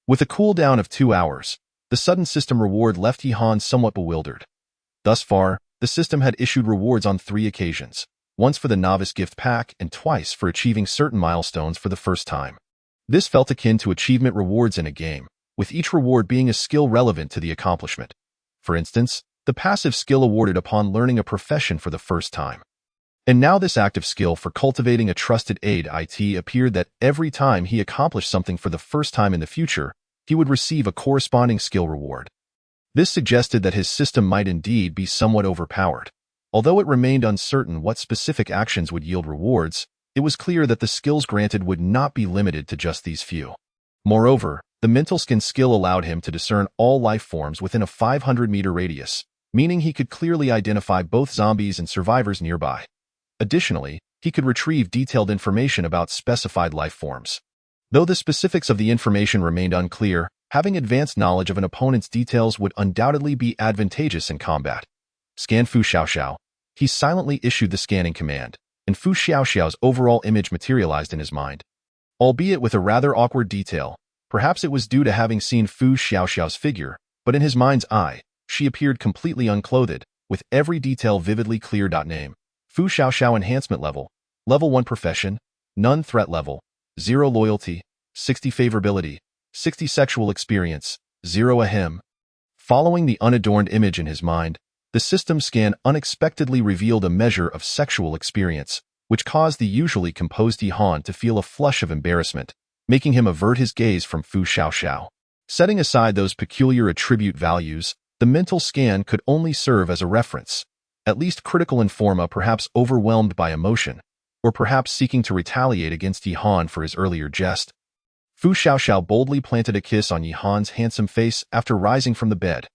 With a cooldown of 2 hours, the sudden system reward left Yihan somewhat bewildered. Thus far, the system had issued rewards on 3 occasions, once for the novice gift pack and twice for achieving certain milestones for the first time. This felt akin to achievement rewards in a game, with each reward being a skill relevant to the accomplishment. For instance, the passive skill awarded upon learning a profession for the first time. And now this active skill for cultivating a trusted aid appeared that every time he accomplished something for the first time in the future, he would receive a corresponding skill reward. This suggested that his system might indeed be somewhat overpowered. Although it remained uncertain what specific actions would yield rewards, it was clear that the skills granted would not be limited to just these few. Moreover, the mental scan skill allowed him to discern all life forms within a 500-meter radius, meaning he could clearly identify both zombies and survivors nearby. Additionally, he could retrieve detailed information about specified life forms. Though the specifics of the information remained unclear, having advanced knowledge of an opponent's details would undoubtedly be advantageous in combat. Scan Fu Xiaoxiao. He silently issued the scanning command, and Fu Xiaoxiao's overall image materialized in his mind. Albeit with a rather awkward detail, perhaps it was due to having seen Fu Xiaoxiao's figure, but in his mind's eye, she appeared completely unclothed, with every detail vividly clear. Name. Fu Xiaoxiao enhancement level. Level 1 profession. None threat level. 0 loyalty. 60 favorability. 60 sexual experience. 0 ahem. Following the unadorned image in his mind, the system scan unexpectedly revealed a measure of sexual experience, which caused the usually composed Yihan to feel a flush of embarrassment, making him avert his gaze from Fu Xiaoxiao. Setting aside those peculiar attribute values, the mental scan could only serve as a reference, at least critical in forma, perhaps overwhelmed by emotion, or perhaps seeking to retaliate against Yihan for his earlier jest. Fu Xiaoxiao boldly planted a kiss on Yihan's handsome face after rising from the bed.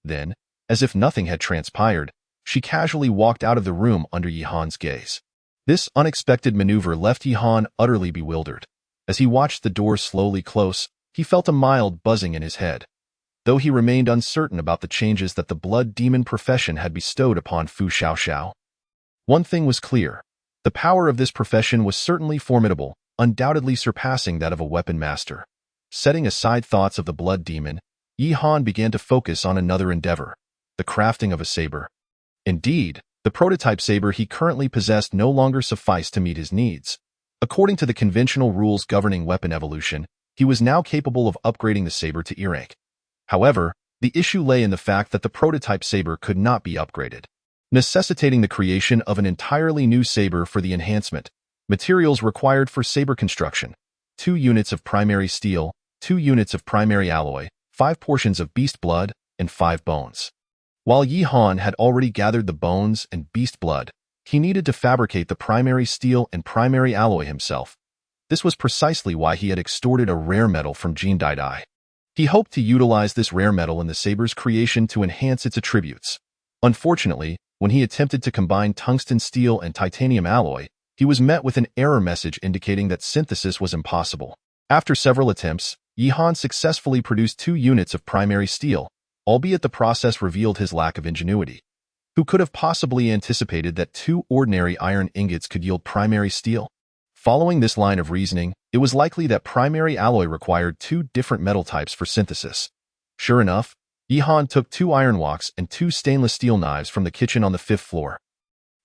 Then, as if nothing had transpired, she casually walked out of the room under Yihan's gaze. This unexpected maneuver left Yihan utterly bewildered. As he watched the door slowly close, he felt a mild buzzing in his head. Though he remained uncertain about the changes that the blood demon profession had bestowed upon Fu Xiaoxiao. One thing was clear. The power of this profession was certainly formidable, undoubtedly surpassing that of a weapon master. Setting aside thoughts of the blood demon, Yihan began to focus on another endeavor, the crafting of a saber. Indeed, the prototype saber he currently possessed no longer sufficed to meet his needs. According to the conventional rules governing weapon evolution, he was now capable of upgrading the saber to E rank. However, the issue lay in the fact that the prototype saber could not be upgraded. necessitating the creation of an entirely new saber for the enhancement. Materials required for saber construction: 2 units of primary steel, 2 units of primary alloy, 5 portions of beast blood, and 5 bones. While Yi Han had already gathered the bones and beast blood, he needed to fabricate the primary steel and primary alloy himself. This was precisely why he had extorted a rare metal from Jin Daidai. He hoped to utilize this rare metal in the saber's creation to enhance its attributes. Unfortunately, when he attempted to combine tungsten steel and titanium alloy, he was met with an error message indicating that synthesis was impossible. After several attempts, Yi Han successfully produced 2 units of primary steel, albeit the process revealed his lack of ingenuity. Who could have possibly anticipated that 2 ordinary iron ingots could yield primary steel? Following this line of reasoning, it was likely that primary alloy required 2 different metal types for synthesis. Sure enough, Yi Han took 2 iron woks and 2 stainless steel knives from the kitchen on the 5th floor,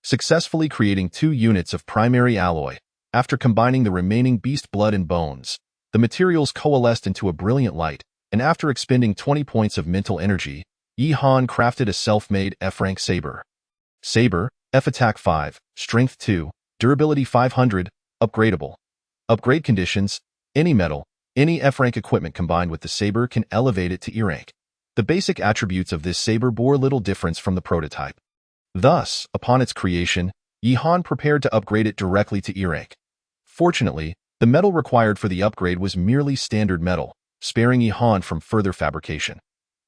successfully creating 2 units of primary alloy. After combining the remaining beast blood and bones, the materials coalesced into a brilliant light, and after expending 20 points of mental energy, Yi Han crafted a self-made F-rank saber. Saber, F-Attack 5, Strength 2, Durability 500, Upgradable. Upgrade conditions: any metal, any F-rank equipment combined with the saber can elevate it to E-rank. The basic attributes of this saber bore little difference from the prototype. Thus, upon its creation, Yi Han prepared to upgrade it directly to E-rank. Fortunately, the metal required for the upgrade was merely standard metal, sparing Yi Han from further fabrication.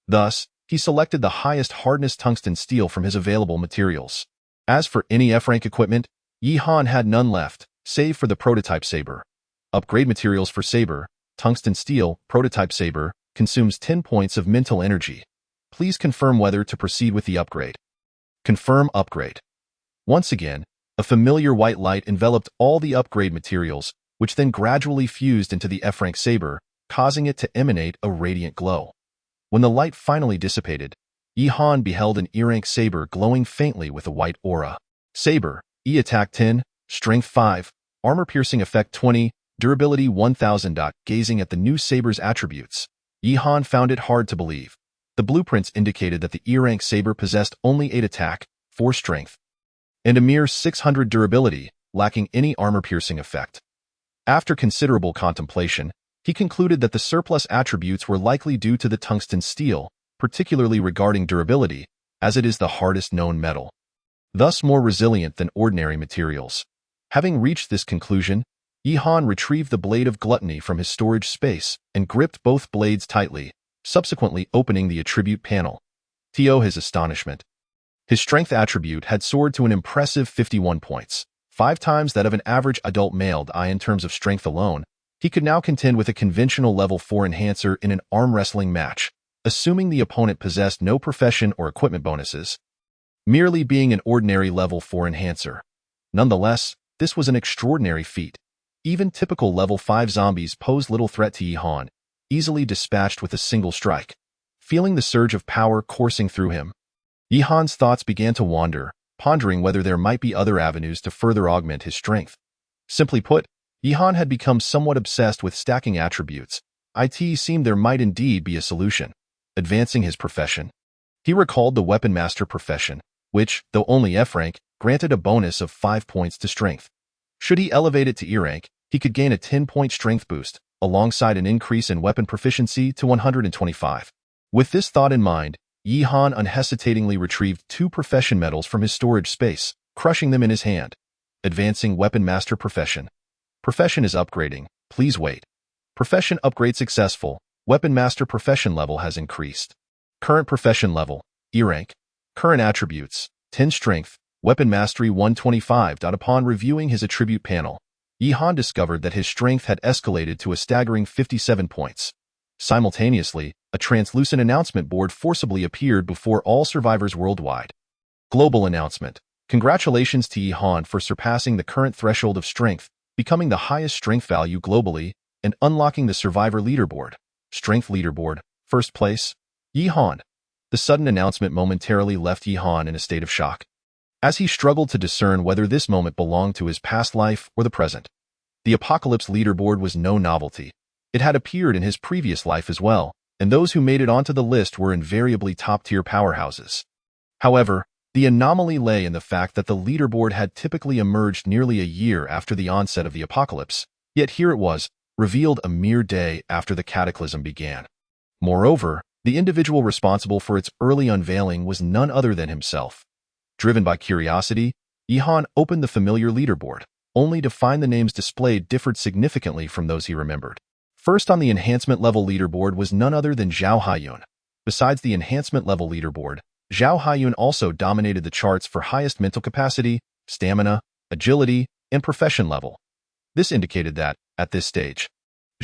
Thus, he selected the highest hardness tungsten steel from his available materials. As for any F-rank equipment, Yi Han had none left, save for the prototype saber. Upgrade materials for saber: tungsten steel, prototype saber, consumes 10 points of mental energy. Please confirm whether to proceed with the upgrade. Confirm upgrade. Once again, a familiar white light enveloped all the upgrade materials, which then gradually fused into the F-rank saber, causing it to emanate a radiant glow. When the light finally dissipated, Yi Han beheld an E-rank saber glowing faintly with a white aura. Saber, E-Attack 10, Strength 5, Armor-Piercing Effect 20, Durability 1000. Gazing at the new saber's attributes, Yi Han found it hard to believe. The blueprints indicated that the E-rank saber possessed only 8 attack, 4 strength, and a mere 600 durability, lacking any armor-piercing effect. After considerable contemplation, he concluded that the surplus attributes were likely due to the tungsten steel, particularly regarding durability, as it is the hardest known metal, thus more resilient than ordinary materials. Having reached this conclusion, Yi Han retrieved the Blade of Gluttony from his storage space and gripped both blades tightly, subsequently opening the attribute panel. To his astonishment, his strength attribute had soared to an impressive 51 points, 5 times that of an average adult male. In terms of strength alone, he could now contend with a conventional level 4 enhancer in an arm wrestling match, assuming the opponent possessed no profession or equipment bonuses, merely being an ordinary level 4 enhancer. Nonetheless, this was an extraordinary feat. Even typical level 5 zombies posed little threat to Yi Han, easily dispatched with a single strike. Feeling the surge of power coursing through him, Yi Han's thoughts began to wander, pondering whether there might be other avenues to further augment his strength. Simply put, Yi Han had become somewhat obsessed with stacking attributes. It seemed there might indeed be a solution. Advancing his profession. He recalled the Weapon Master profession, which, though only F-rank, granted a bonus of 5 points to strength. Should he elevate it to E-rank, he could gain a 10-point strength boost, alongside an increase in weapon proficiency to 125. With this thought in mind, Yi Han unhesitatingly retrieved 2 profession medals from his storage space, crushing them in his hand. Advancing Weapon Master profession. Profession is upgrading. Please wait. Profession upgrade successful. Weapon Master profession level has increased. Current profession level, E-rank. Current attributes, 10 strength, weapon mastery 125. Upon reviewing his attribute panel, Yi Han discovered that his strength had escalated to a staggering 57 points. Simultaneously, a translucent announcement board forcibly appeared before all survivors worldwide. Global announcement. Congratulations to Yi Han for surpassing the current threshold of strength, becoming the highest strength value globally, and unlocking the survivor leaderboard. Strength leaderboard. First place, Yi Han. The sudden announcement momentarily left Yi Han in a state of shock, as he struggled to discern whether this moment belonged to his past life or the present. The Apocalypse leaderboard was no novelty. It had appeared in his previous life as well, and those who made it onto the list were invariably top-tier powerhouses. However, The anomaly lay in the fact that the leaderboard had typically emerged nearly a year after the onset of the apocalypse, yet here it was, revealed a mere day after the cataclysm began. Moreover, the individual responsible for its early unveiling was none other than himself. Driven by curiosity, Yihan opened the familiar leaderboard, only to find the names displayed differed significantly from those he remembered. First on the enhancement level leaderboard was none other than Zhao Haiyun. Besides the enhancement level leaderboard, Zhao Haiyun also dominated the charts for highest mental capacity, stamina, agility, and profession level. This indicated that, at this stage,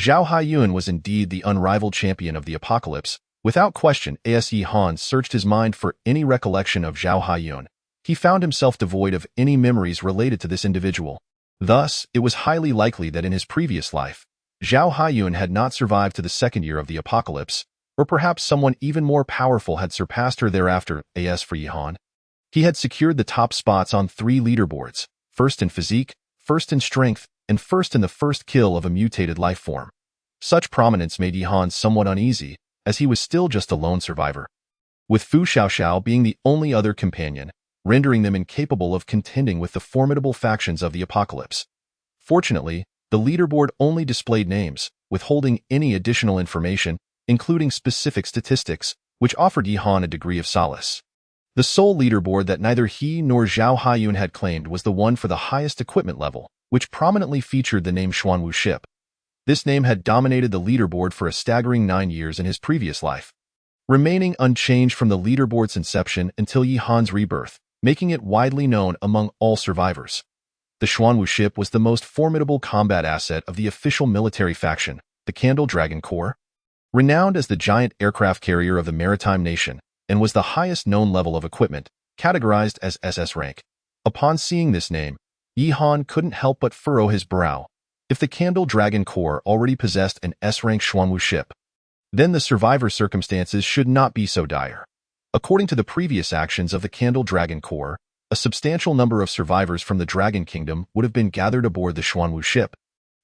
Zhao Haiyun was indeed the unrivaled champion of the apocalypse. Without question, as Yihan searched his mind for any recollection of Zhao Haiyun, he found himself devoid of any memories related to this individual. Thus, it was highly likely that in his previous life, Zhao Haiyun had not survived to the second year of the apocalypse, or perhaps someone even more powerful had surpassed her thereafter. As for Yihan, he had secured the top spots on 3 leaderboards, first in physique, first in strength, and first in the first kill of a mutated life form. Such prominence made Yihan somewhat uneasy, as he was still just a lone survivor, with Fu Xiaoxiao being the only other companion, rendering them incapable of contending with the formidable factions of the apocalypse. Fortunately, the leaderboard only displayed names, withholding any additional information, including specific statistics, which offered Yihan a degree of solace. The sole leaderboard that neither he nor Zhao Haiyun had claimed was the one for the highest equipment level, which prominently featured the name Xuanwu Ship. This name had dominated the leaderboard for a staggering 9 years in his previous life, remaining unchanged from the leaderboard's inception until Yihan's rebirth, making it widely known among all survivors. The Xuanwu Ship was the most formidable combat asset of the official military faction, the Candle Dragon Corps, renowned as the giant aircraft carrier of the maritime nation, and was the highest known level of equipment, categorized as SS rank. Upon seeing this name, Yihan couldn't help but furrow his brow. If the Candle Dragon Corps already possessed an S-rank Xuanwu ship, then the survivor circumstances should not be so dire. According to the previous actions of the Candle Dragon Corps, a substantial number of survivors from the Dragon Kingdom would have been gathered aboard the Xuanwu ship,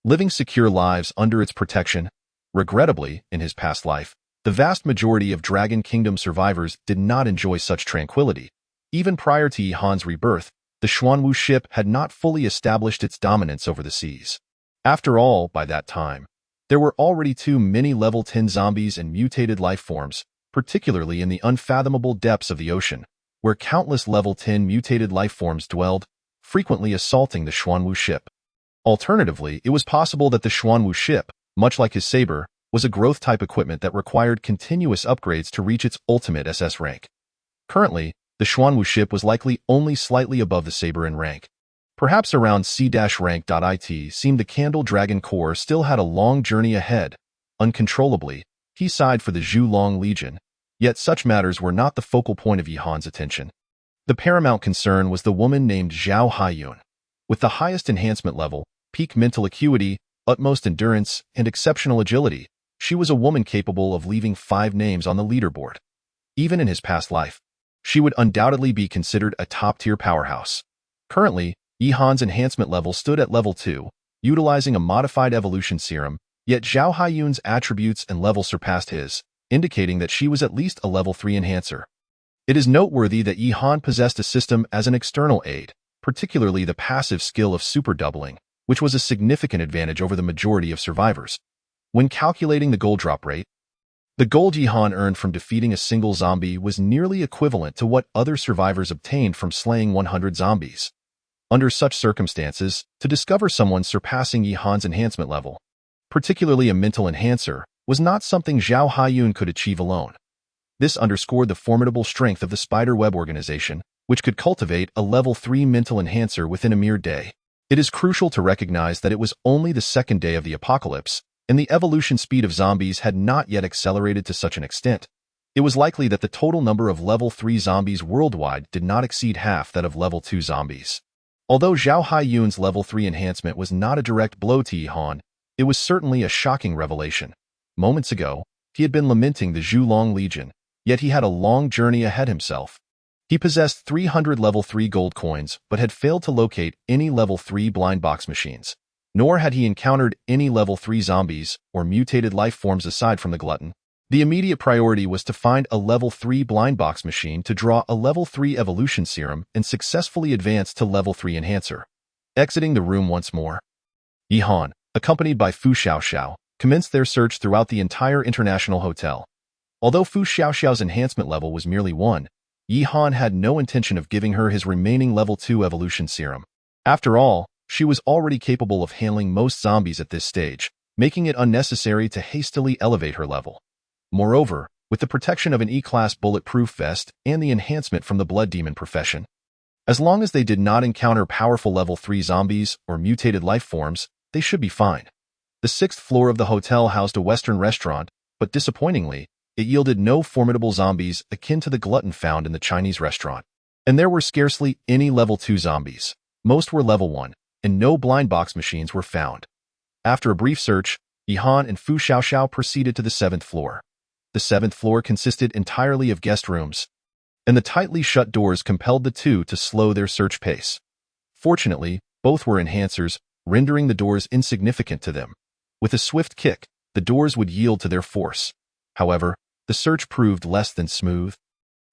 living secure lives under its protection. Regrettably, in his past life, the vast majority of Dragon Kingdom survivors did not enjoy such tranquility. Even prior to Yihan's rebirth, the Xuanwu ship had not fully established its dominance over the seas. After all, by that time, there were already too many level 10 zombies and mutated life forms, particularly in the unfathomable depths of the ocean, where countless level 10 mutated life forms dwelled, frequently assaulting the Xuanwu ship. Alternatively, it was possible that the Xuanwu ship, much like his saber, was a growth-type equipment that required continuous upgrades to reach its ultimate SS rank. Currently, the Xuanwu ship was likely only slightly above the saber in rank. Perhaps around C-rank.it seemed the Candle Dragon Corps still had a long journey ahead. Uncontrollably, he sighed for the Zhulong Legion, yet such matters were not the focal point of Yihan's attention. The paramount concern was the woman named Zhao Haiyun. With the highest enhancement level, peak mental acuity, utmost endurance, and exceptional agility, she was a woman capable of leaving 5 names on the leaderboard. Even in his past life, she would undoubtedly be considered a top-tier powerhouse. Currently, Yihan's enhancement level stood at level 2, utilizing a modified evolution serum, yet Zhao Haiyun's attributes and level surpassed his, indicating that she was at least a level 3 enhancer. It is noteworthy that Yihan possessed a system as an external aid, particularly the passive skill of super doubling, which was a significant advantage over the majority of survivors. When calculating the gold drop rate, the gold Yihan earned from defeating a single zombie was nearly equivalent to what other survivors obtained from slaying 100 zombies. Under such circumstances, to discover someone surpassing Yihan's enhancement level, particularly a mental enhancer, was not something Zhao Haiyun could achieve alone. This underscored the formidable strength of the Spiderweb organization, which could cultivate a level 3 mental enhancer within a mere day. It is crucial to recognize that it was only the second day of the apocalypse, and the evolution speed of zombies had not yet accelerated to such an extent. It was likely that the total number of level 3 zombies worldwide did not exceed half that of level 2 zombies. Although Zhao Haiyun's level 3 enhancement was not a direct blow to Yihan, it was certainly a shocking revelation. Moments ago, he had been lamenting the Zhulong Legion, yet he had a long journey ahead himself. He possessed 300 level 3 gold coins but had failed to locate any level 3 blind box machines, nor had he encountered any level 3 zombies or mutated life forms aside from the glutton. The immediate priority was to find a level 3 blind box machine to draw a level 3 evolution serum and successfully advance to level 3 enhancer. Exiting the room once more, Yi Han, accompanied by Fu Xiaoxiao, commenced their search throughout the entire international hotel. Although Fu Xiaoxiao's enhancement level was merely 1, Yi Han had no intention of giving her his remaining level 2 evolution serum. After all, she was already capable of handling most zombies at this stage, making it unnecessary to hastily elevate her level. Moreover, with the protection of an E-class bulletproof vest and the enhancement from the blood demon profession, as long as they did not encounter powerful level 3 zombies or mutated life forms, they should be fine. The 6th floor of the hotel housed a Western restaurant, but disappointingly, it yielded no formidable zombies akin to the glutton found in the Chinese restaurant. And there were scarcely any level 2 zombies. Most were level 1, and no blind box machines were found. After a brief search, Yi Han and Fu Xiaoxiao proceeded to the 7th floor. The 7th floor consisted entirely of guest rooms, and the tightly shut doors compelled the two to slow their search pace. Fortunately, both were enhancers, rendering the doors insignificant to them. With a swift kick, the doors would yield to their force. However, the search proved less than smooth.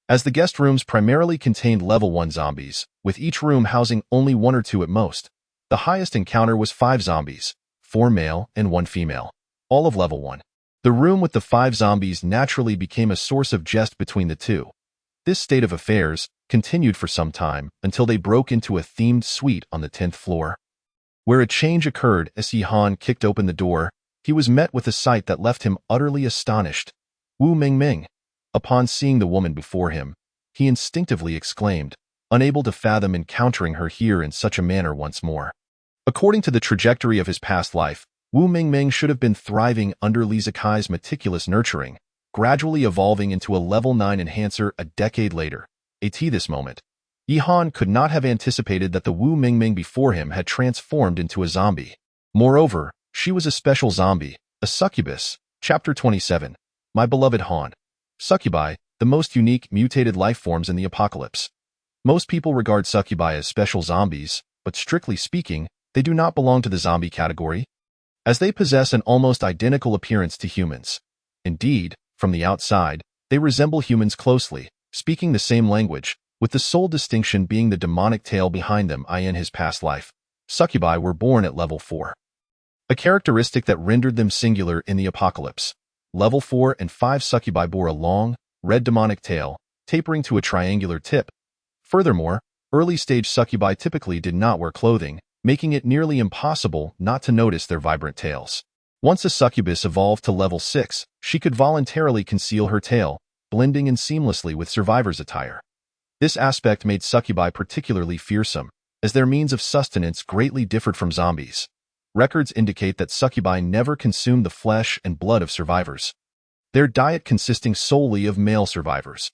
As the guest rooms primarily contained level 1 zombies, with each room housing only 1 or 2 at most, the highest encounter was 5 zombies, 4 male and 1 female, all of level 1. The room with the 5 zombies naturally became a source of jest between the two. This state of affairs continued for some time until they broke into a themed suite on the 10th floor, where a change occurred as Yi Han kicked open the door. He was met with a sight that left him utterly astonished. Wu Mingming. Upon seeing the woman before him, he instinctively exclaimed, unable to fathom encountering her here in such a manner once more. According to the trajectory of his past life, Wu Mingming should have been thriving under Li Zikai's meticulous nurturing, gradually evolving into a level 9 enhancer a decade later. At this moment, Yi Han could not have anticipated that the Wu Mingming before him had transformed into a zombie. Moreover, she was a special zombie, a succubus. Chapter 27. My beloved Han. Succubi, the most unique mutated life forms in the apocalypse. Most people regard succubi as special zombies, but strictly speaking, they do not belong to the zombie category, as they possess an almost identical appearance to humans. Indeed, from the outside, they resemble humans closely, speaking the same language, with the sole distinction being the demonic tail behind them. In his past life, succubi were born at level 4. A characteristic that rendered them singular in the apocalypse. Level 4 and 5 succubi bore a long, red demonic tail, tapering to a triangular tip. Furthermore, early-stage succubi typically did not wear clothing, making it nearly impossible not to notice their vibrant tails. Once a succubus evolved to level 6, she could voluntarily conceal her tail, blending in seamlessly with survivor's attire. This aspect made succubi particularly fearsome, as their means of sustenance greatly differed from zombies. Records indicate that succubi never consumed the flesh and blood of survivors, their diet consisting solely of male survivors.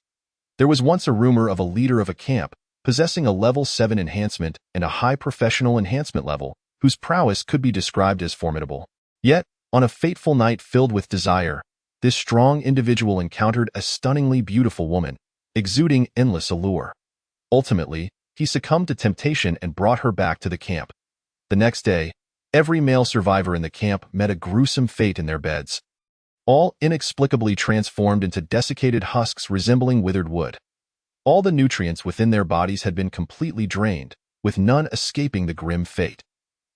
There was once a rumor of a leader of a camp, possessing a level 7 enhancement and a high professional enhancement level, whose prowess could be described as formidable. Yet, on a fateful night filled with desire, this strong individual encountered a stunningly beautiful woman, exuding endless allure. Ultimately, he succumbed to temptation and brought her back to the camp. The next day, every male survivor in the camp met a gruesome fate in their beds, all inexplicably transformed into desiccated husks resembling withered wood. All the nutrients within their bodies had been completely drained, with none escaping the grim fate.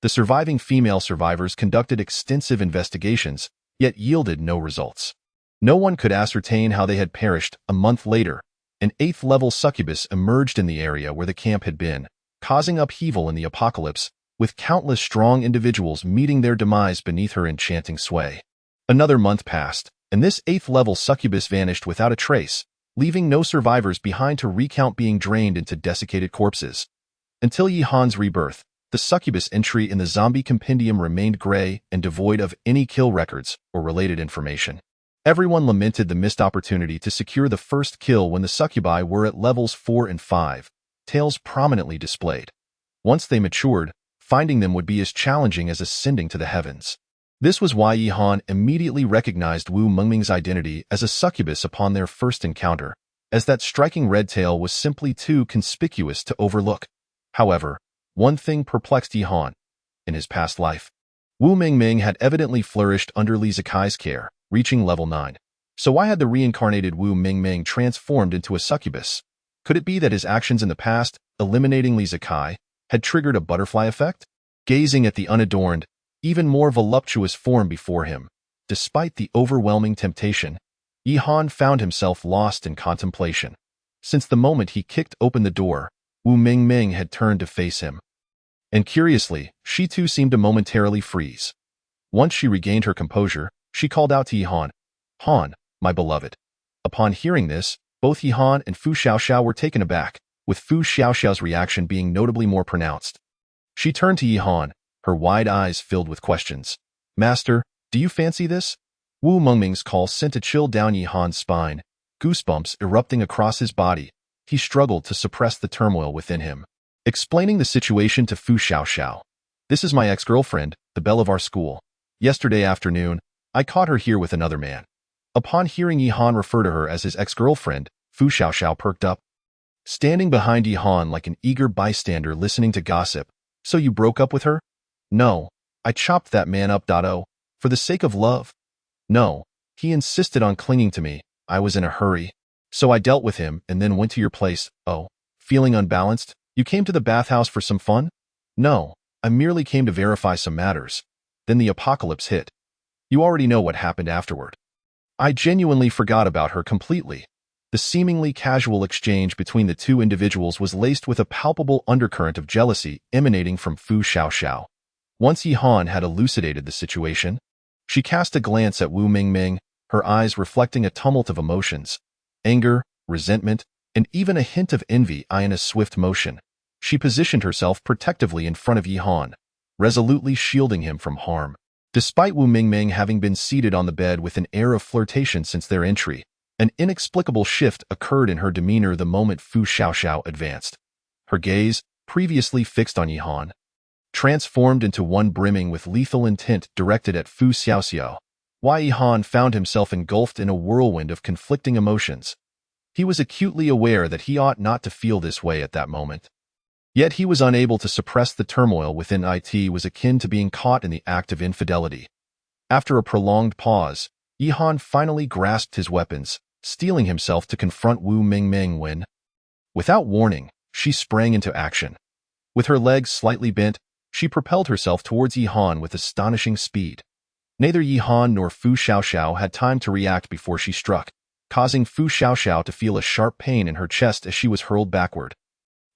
The surviving female survivors conducted extensive investigations, yet yielded no results. No one could ascertain how they had perished. A month later, an 8th-level succubus emerged in the area where the camp had been, causing upheaval in the apocalypse, with countless strong individuals meeting their demise beneath her enchanting sway. Another month passed, and this 8th-level succubus vanished without a trace, leaving no survivors behind to recount being drained into desiccated corpses. Until Yi Han's rebirth, the succubus entry in the zombie compendium remained gray and devoid of any kill records or related information. Everyone lamented the missed opportunity to secure the first kill when the succubi were at levels 4 and 5, tails prominently displayed. Once they matured, finding them would be as challenging as ascending to the heavens. This was why Yi Han immediately recognized Wu Mingming's identity as a succubus upon their first encounter, as that striking red tail was simply too conspicuous to overlook. However, one thing perplexed Yi Han. In his past life, Wu Mingming had evidently flourished under Li Zikai's care, reaching level 9. So why had the reincarnated Wu Mingming transformed into a succubus? Could it be that his actions in the past, eliminating Li Zikai, had triggered a butterfly effect? Gazing at the unadorned, even more voluptuous form before him, despite the overwhelming temptation, Yi Han found himself lost in contemplation. Since the moment he kicked open the door, Wu Mingming had turned to face him. And curiously, she too seemed to momentarily freeze. Once she regained her composure, she called out to Yi Han, "Han, my beloved." Upon hearing this, both Yi Han and Fu Xiaoxiao were taken aback, with Fu Xiaoxiao's reaction being notably more pronounced. She turned to Yi Han, her wide eyes filled with questions. "Master, do you fancy this?" Wu Mengming's call sent a chill down Yi Han's spine, goosebumps erupting across his body. He struggled to suppress the turmoil within him. Explaining the situation to Fu Xiaoxiao. "This is my ex-girlfriend, the belle of our school. Yesterday afternoon, I caught her here with another man." Upon hearing Yi Han refer to her as his ex-girlfriend, Fu Xiaoxiao perked up. Standing behind Yi Han like an eager bystander listening to gossip, "So you broke up with her?" "No, I chopped that man up. For the sake of love." "No, he insisted on clinging to me. I was in a hurry. So I dealt with him and then went to your place." "Oh, feeling unbalanced? You came to the bathhouse for some fun?" "No, I merely came to verify some matters. Then the apocalypse hit. You already know what happened afterward." I genuinely forgot about her completely. The seemingly casual exchange between the two individuals was laced with a palpable undercurrent of jealousy emanating from Fu Xiaoxiao. Once Yi Han had elucidated the situation, she cast a glance at Wu Mingming, her eyes reflecting a tumult of emotions, anger, resentment, and even a hint of envy in a swift motion. She positioned herself protectively in front of Yi Han, resolutely shielding him from harm. Despite Wu Mingming having been seated on the bed with an air of flirtation since their entry, an inexplicable shift occurred in her demeanor the moment Fu Xiaoxiao advanced. Her gaze, previously fixed on Yi Han, transformed into one brimming with lethal intent directed at Fu Xiaoxiao. Yi Han found himself engulfed in a whirlwind of conflicting emotions. He was acutely aware that he ought not to feel this way at that moment. Yet he was unable to suppress the turmoil within. It was akin to being caught in the act of infidelity. After a prolonged pause, Yi Han finally grasped his weapons, steeling himself to confront Wu Mingming when, without warning, she sprang into action. With her legs slightly bent, she propelled herself towards Yi Han with astonishing speed. Neither Yi Han nor Fu Xiaoxiao had time to react before she struck, causing Fu Xiaoxiao to feel a sharp pain in her chest as she was hurled backward,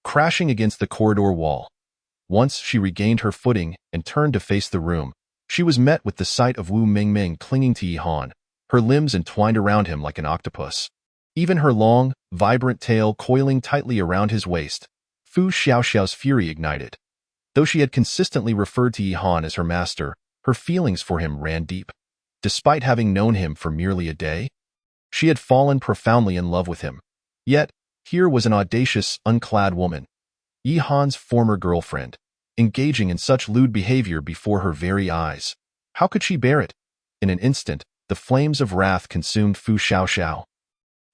crashing against the corridor wall. Once she regained her footing and turned to face the room, she was met with the sight of Wu Mingming clinging to Yi Han, her limbs entwined around him like an octopus. Even her long, vibrant tail coiling tightly around his waist. Fu Xiaoxiao's fury ignited. Though she had consistently referred to Yi Han as her master, her feelings for him ran deep. Despite having known him for merely a day, she had fallen profoundly in love with him. Yet, here was an audacious, unclad woman, Yi Han's former girlfriend, engaging in such lewd behavior before her very eyes. How could she bear it? In an instant, the flames of wrath consumed Fu Xiaoxiao,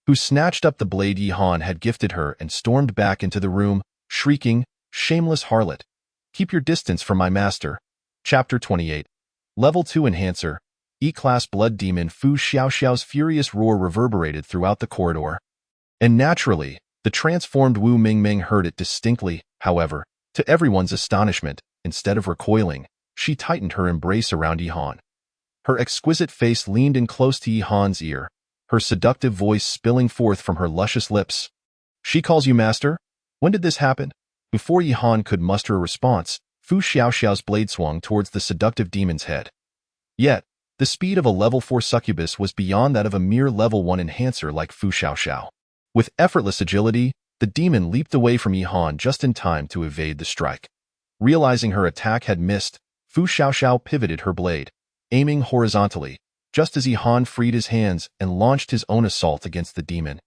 who snatched up the blade Yi Han had gifted her and stormed back into the room, shrieking, "Shameless harlot! Keep your distance from my master." Chapter 28. Level 2 Enhancer. E-Class Blood Demon. Fu Xiaoxiao's furious roar reverberated throughout the corridor. And naturally, the transformed Wu Mingming heard it distinctly. However, to everyone's astonishment, instead of recoiling, she tightened her embrace around Yi Han. Her exquisite face leaned in close to Yi Han's ear, her seductive voice spilling forth from her luscious lips. "She calls you master? When did this happen?" Before Yi Han could muster a response, Fu Xiaoxiao's blade swung towards the seductive demon's head. Yet, the speed of a level 4 succubus was beyond that of a mere level 1 enhancer like Fu Xiaoxiao. With effortless agility, the demon leaped away from Yi Han just in time to evade the strike. Realizing her attack had missed, Fu Xiaoxiao pivoted her blade, aiming horizontally, just as Yi Han freed his hands and launched his own assault against the demon.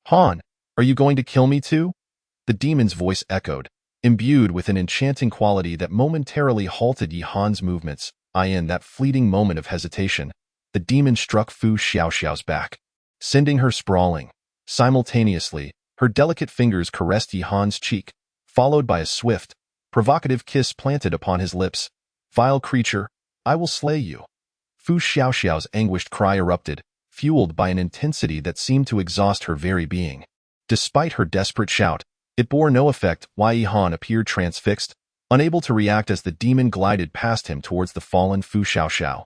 "Han, are you going to kill me too?" The demon's voice echoed, imbued with an enchanting quality that momentarily halted Yi Han's movements. In that fleeting moment of hesitation, the demon struck Fu Xiaoxiao's back, sending her sprawling. Simultaneously, her delicate fingers caressed Yi Han's cheek, followed by a swift, provocative kiss planted upon his lips. "Vile creature, I will slay you." Fu Xiaoxiao's anguished cry erupted, fueled by an intensity that seemed to exhaust her very being. Despite her desperate shout, it bore no effect. Yi-Han appeared transfixed, unable to react as the demon glided past him towards the fallen Fu Xiaoxiao.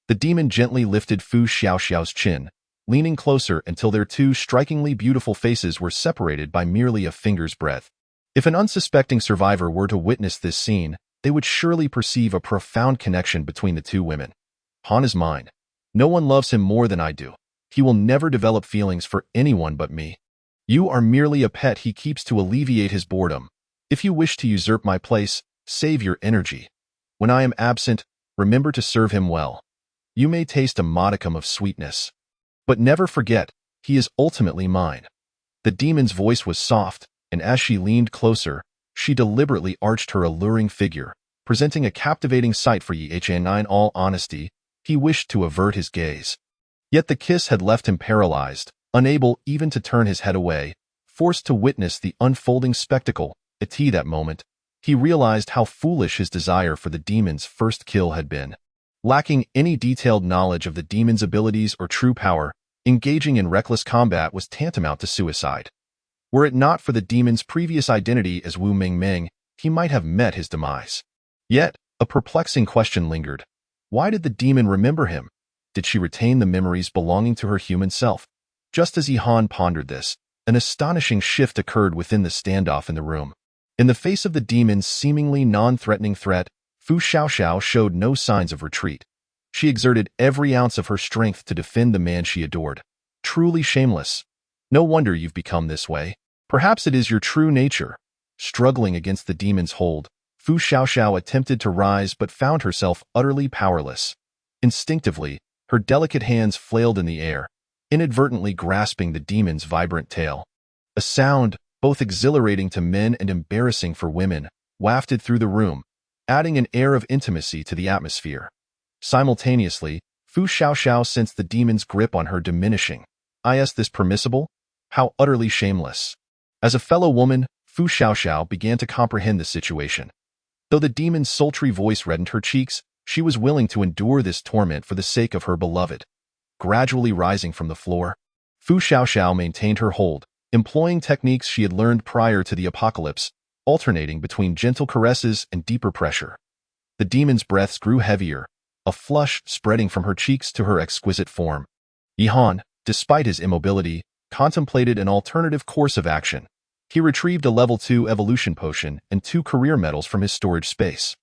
The demon gently lifted Fu Xiaoxiao's chin, leaning closer until their two strikingly beautiful faces were separated by merely a finger's breadth. If an unsuspecting survivor were to witness this scene, they would surely perceive a profound connection between the two women. Han is mine. No one loves him more than I do. He will never develop feelings for anyone but me. You are merely a pet he keeps to alleviate his boredom. If you wish to usurp my place, save your energy. When I am absent, remember to serve him well. You may taste a modicum of sweetness. But never forget, he is ultimately mine. The demon's voice was soft, and as she leaned closer, she deliberately arched her alluring figure, presenting a captivating sight for Yi-Han. In all honesty, he wished to avert his gaze. Yet the kiss had left him paralyzed, unable even to turn his head away, forced to witness the unfolding spectacle. At that moment, he realized how foolish his desire for the demon's first kill had been. Lacking any detailed knowledge of the demon's abilities or true power, engaging in reckless combat was tantamount to suicide. Were it not for the demon's previous identity as Wu Mingming, he might have met his demise. Yet, a perplexing question lingered. Why did the demon remember him? Did she retain the memories belonging to her human self? Just as Yi-Han pondered this, an astonishing shift occurred within the standoff in the room. In the face of the demon's seemingly non-threatening threat, Fu Xiaoxiao showed no signs of retreat. She exerted every ounce of her strength to defend the man she adored. Truly shameless. No wonder you've become this way. Perhaps it is your true nature. Struggling against the demon's hold, Fu Xiaoxiao attempted to rise but found herself utterly powerless. Instinctively, her delicate hands flailed in the air, inadvertently grasping the demon's vibrant tail. A sound, both exhilarating to men and embarrassing for women, wafted through the room, adding an air of intimacy to the atmosphere. Simultaneously, Fu Xiaoxiao sensed the demon's grip on her diminishing. Is this permissible? How utterly shameless. As a fellow woman, Fu Xiaoxiao began to comprehend the situation. Though the demon's sultry voice reddened her cheeks, she was willing to endure this torment for the sake of her beloved. Gradually rising from the floor, Fu Xiaoxiao maintained her hold, employing techniques she had learned prior to the apocalypse, alternating between gentle caresses and deeper pressure. The demon's breaths grew heavier, a flush spreading from her cheeks to her exquisite form. Yi-Han, despite his immobility, contemplated an alternative course of action. He retrieved a level 2 evolution potion and 2 career medals from his storage space.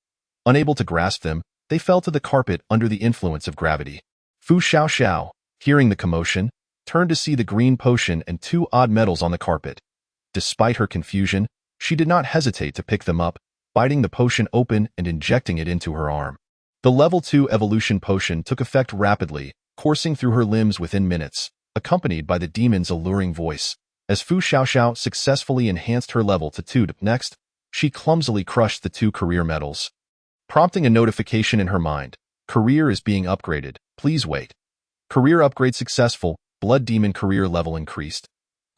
Unable to grasp them, they fell to the carpet under the influence of gravity. Fu Xiaoxiao, hearing the commotion, turned to see the green potion and 2 odd medals on the carpet. Despite her confusion, she did not hesitate to pick them up, biting the potion open and injecting it into her arm. The level 2 evolution potion took effect rapidly, coursing through her limbs within minutes, accompanied by the demon's alluring voice. As Fu Xiaoxiao successfully enhanced her level to 2. Next, she clumsily crushed the 2 career medals, prompting a notification in her mind. Career is being upgraded. Please wait. Career upgrade successful. Blood demon career level increased.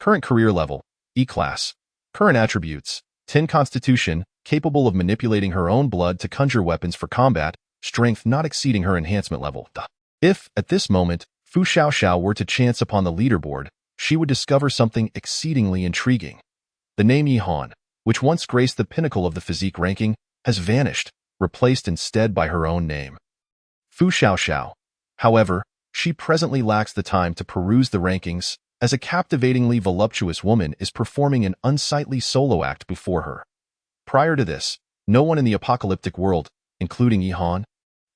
Current career level, E-class. Current attributes, 10 constitution, capable of manipulating her own blood to conjure weapons for combat, strength not exceeding her enhancement level. If, at this moment, Fu Xiaoxiao were to chance upon the leaderboard, she would discover something exceedingly intriguing. The name Yi-Han, which once graced the pinnacle of the physique ranking, has vanished, replaced instead by her own name. Fu Xiaoxiao. However, she presently lacks the time to peruse the rankings, as a captivatingly voluptuous woman is performing an unsightly solo act before her. Prior to this, no one in the apocalyptic world, including Yi-Han,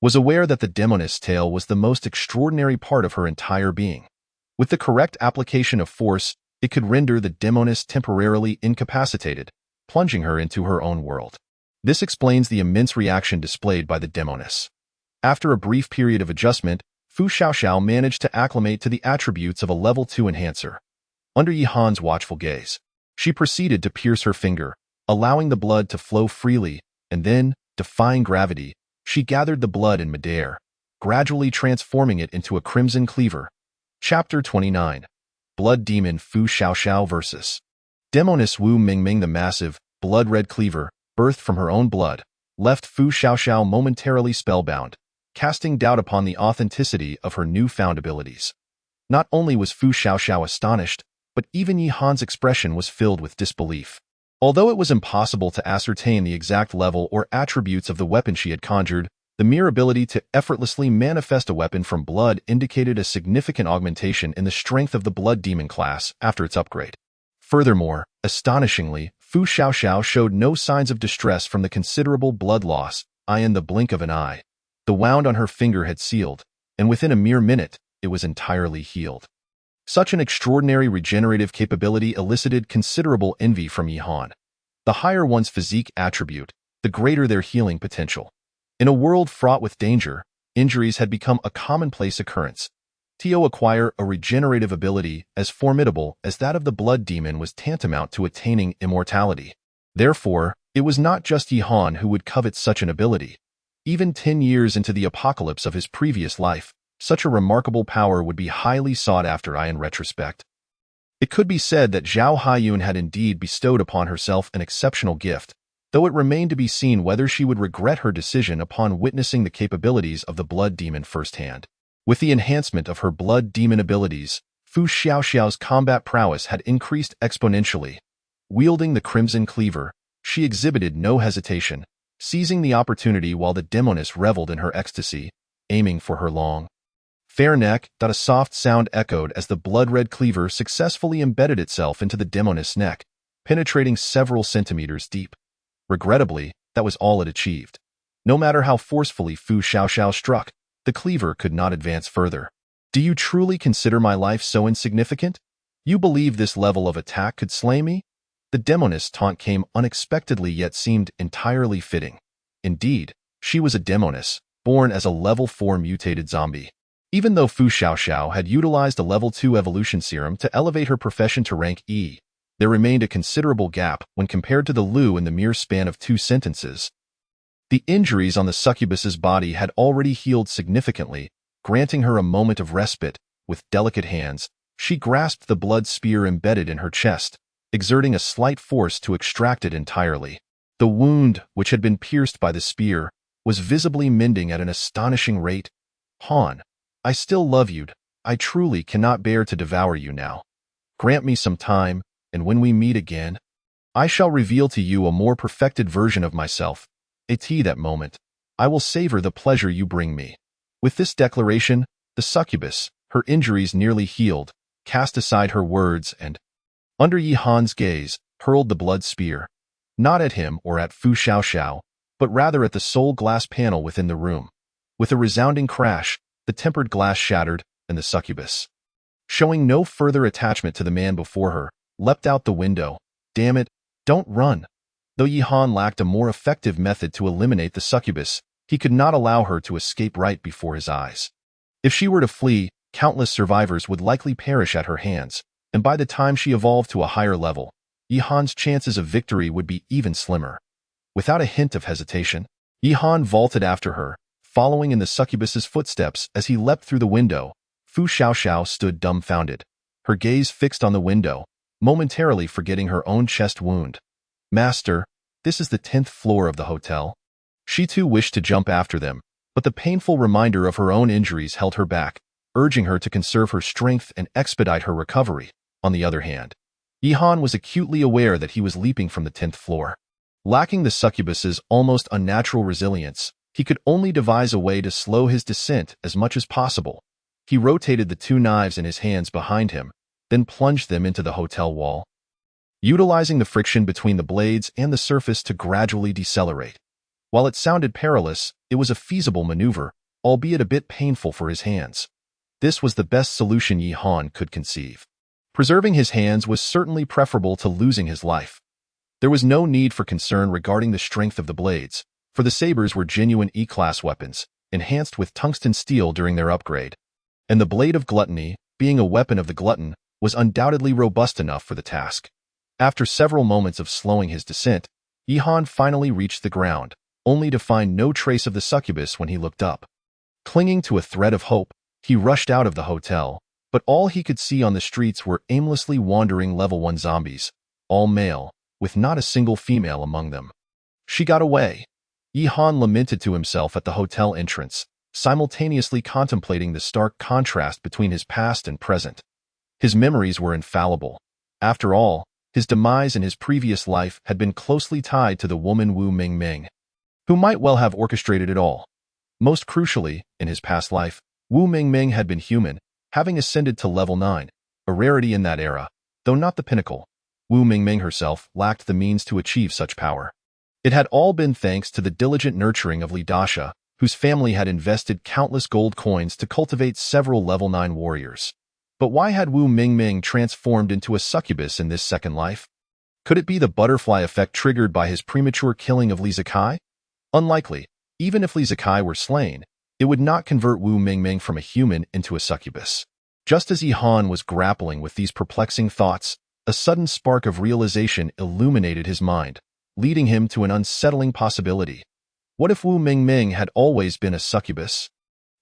was aware that the demoness tail was the most extraordinary part of her entire being. With the correct application of force, it could render the demoness temporarily incapacitated, plunging her into her own world. This explains the immense reaction displayed by the demoness. After a brief period of adjustment, Fu Xiaoxiao managed to acclimate to the attributes of a level 2 enhancer. Under Yi-Han's watchful gaze, she proceeded to pierce her finger, allowing the blood to flow freely, and then, defying gravity, she gathered the blood in midair, gradually transforming it into a crimson cleaver. Chapter 29. Blood Demon Fu Xiaoxiao vs. Demoness Wu Mingming. The massive, blood-red cleaver, birthed from her own blood, left Fu Xiaoxiao momentarily spellbound, casting doubt upon the authenticity of her newfound abilities. Not only was Fu Xiaoxiao astonished, but even Yi Han's expression was filled with disbelief. Although it was impossible to ascertain the exact level or attributes of the weapon she had conjured, the mere ability to effortlessly manifest a weapon from blood indicated a significant augmentation in the strength of the Blood Demon class after its upgrade. Furthermore, astonishingly, Fu Xiaoxiao showed no signs of distress from the considerable blood loss in the blink of an eye. The wound on her finger had sealed, and within a mere minute, it was entirely healed. Such an extraordinary regenerative capability elicited considerable envy from Yi Han. The higher one's physique attribute, the greater their healing potential. In a world fraught with danger, injuries had become a commonplace occurrence. To acquire a regenerative ability as formidable as that of the Blood Demon was tantamount to attaining immortality. Therefore, it was not just Yi Han who would covet such an ability. Even 10 years into the apocalypse of his previous life, such a remarkable power would be highly sought after in retrospect. It could be said that Zhao Haiyun had indeed bestowed upon herself an exceptional gift, though it remained to be seen whether she would regret her decision upon witnessing the capabilities of the Blood Demon firsthand. With the enhancement of her Blood Demon abilities, Fu Xiaoxiao's combat prowess had increased exponentially. Wielding the Crimson Cleaver, she exhibited no hesitation, seizing the opportunity while the demoness reveled in her ecstasy, aiming for her long, fair neck. A soft sound echoed as the blood-red cleaver successfully embedded itself into the demoness' neck, penetrating several centimeters deep. Regrettably, that was all it achieved. No matter how forcefully Fu Xiaoxiao struck, the cleaver could not advance further. Do you truly consider my life so insignificant? You believe this level of attack could slay me? The demoness' taunt came unexpectedly yet seemed entirely fitting. Indeed, she was a demoness, born as a level 4 mutated zombie. Even though Fu Xiaoxiao had utilized a level 2 evolution serum to elevate her profession to rank E, there remained a considerable gap when compared to the Lu in the mere span of 2 sentences. The injuries on the succubus's body had already healed significantly, granting her a moment of respite. With delicate hands, she grasped the blood spear embedded in her chest, exerting a slight force to extract it entirely. The wound, which had been pierced by the spear, was visibly mending at an astonishing rate. Han, I still love you. I truly cannot bear to devour you now. Grant me some time, and when we meet again, I shall reveal to you a more perfected version of myself. At that moment, I will savor the pleasure you bring me. With this declaration, the succubus, her injuries nearly healed, cast aside her words and, under Yi Han's gaze, hurled the blood spear, not at him or at Fu Xiaoxiao, but rather at the sole glass panel within the room. With a resounding crash, the tempered glass shattered, and the succubus, showing no further attachment to the man before her, leapt out the window. Damn it, don't run. Though Yi Han lacked a more effective method to eliminate the succubus, he could not allow her to escape right before his eyes. If she were to flee, countless survivors would likely perish at her hands, and by the time she evolved to a higher level, Yi Han's chances of victory would be even slimmer. Without a hint of hesitation, Yi Han vaulted after her, following in the succubus's footsteps as he leapt through the window. Fu Xiaoxiao stood dumbfounded, her gaze fixed on the window, momentarily forgetting her own chest wound. Master, this is the 10th floor of the hotel. She too wished to jump after them, but the painful reminder of her own injuries held her back, urging her to conserve her strength and expedite her recovery. On the other hand, Yi Han was acutely aware that he was leaping from the 10th floor. Lacking the succubus's almost unnatural resilience, he could only devise a way to slow his descent as much as possible. He rotated the 2 knives in his hands behind him, then plunged them into the hotel wall, utilizing the friction between the blades and the surface to gradually decelerate. While it sounded perilous, it was a feasible maneuver, albeit a bit painful for his hands. This was the best solution Yi Han could conceive. Preserving his hands was certainly preferable to losing his life. There was no need for concern regarding the strength of the blades, for the sabers were genuine E-class weapons, enhanced with tungsten steel during their upgrade. And the Blade of Gluttony, being a weapon of the glutton, was undoubtedly robust enough for the task. After several moments of slowing his descent, Yi Han finally reached the ground, only to find no trace of the succubus when he looked up. Clinging to a thread of hope, he rushed out of the hotel, but all he could see on the streets were aimlessly wandering level 1 zombies, all male, with not a single female among them. She got away. Yi Han lamented to himself at the hotel entrance, simultaneously contemplating the stark contrast between his past and present. His memories were infallible. After all, his demise in his previous life had been closely tied to the woman Wu Mingming, who might well have orchestrated it all. Most crucially, in his past life, Wu Mingming had been human, having ascended to level 9, a rarity in that era, though not the pinnacle. Wu Mingming herself lacked the means to achieve such power. It had all been thanks to the diligent nurturing of Li Dasha, whose family had invested countless gold coins to cultivate several level 9 warriors. But why had Wu Mingming transformed into a succubus in this second life? Could it be the butterfly effect triggered by his premature killing of Li Zikai? Unlikely. Even if Li Zikai were slain, it would not convert Wu Mingming from a human into a succubus. Just as Yi Han was grappling with these perplexing thoughts, a sudden spark of realization illuminated his mind, leading him to an unsettling possibility. What if Wu Mingming had always been a succubus?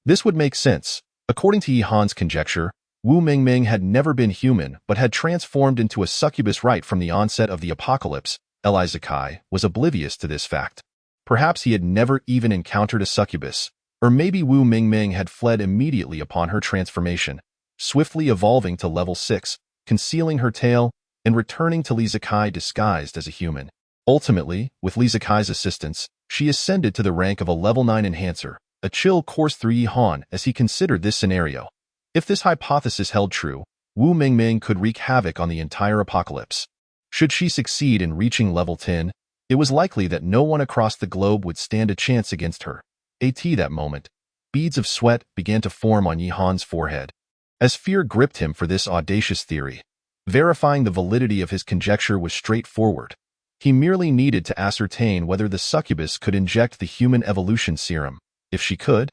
This would make sense. According to Yi Han's conjecture, Wu Mingming had never been human but had transformed into a succubus right from the onset of the apocalypse. Li Zikai was oblivious to this fact. Perhaps he had never even encountered a succubus, or maybe Wu Mingming had fled immediately upon her transformation, swiftly evolving to level 6, concealing her tail, and returning to Li Zikai disguised as a human. Ultimately, with Li Zikai's assistance, she ascended to the rank of a level 9 enhancer, a chill course through Yi Han as he considered this scenario. If this hypothesis held true, Wu Mingming could wreak havoc on the entire apocalypse. Should she succeed in reaching level 10, it was likely that no one across the globe would stand a chance against her. At that moment, beads of sweat began to form on Yi Han's forehead, as fear gripped him for this audacious theory. Verifying the validity of his conjecture was straightforward. He merely needed to ascertain whether the succubus could inject the human evolution serum. If she could,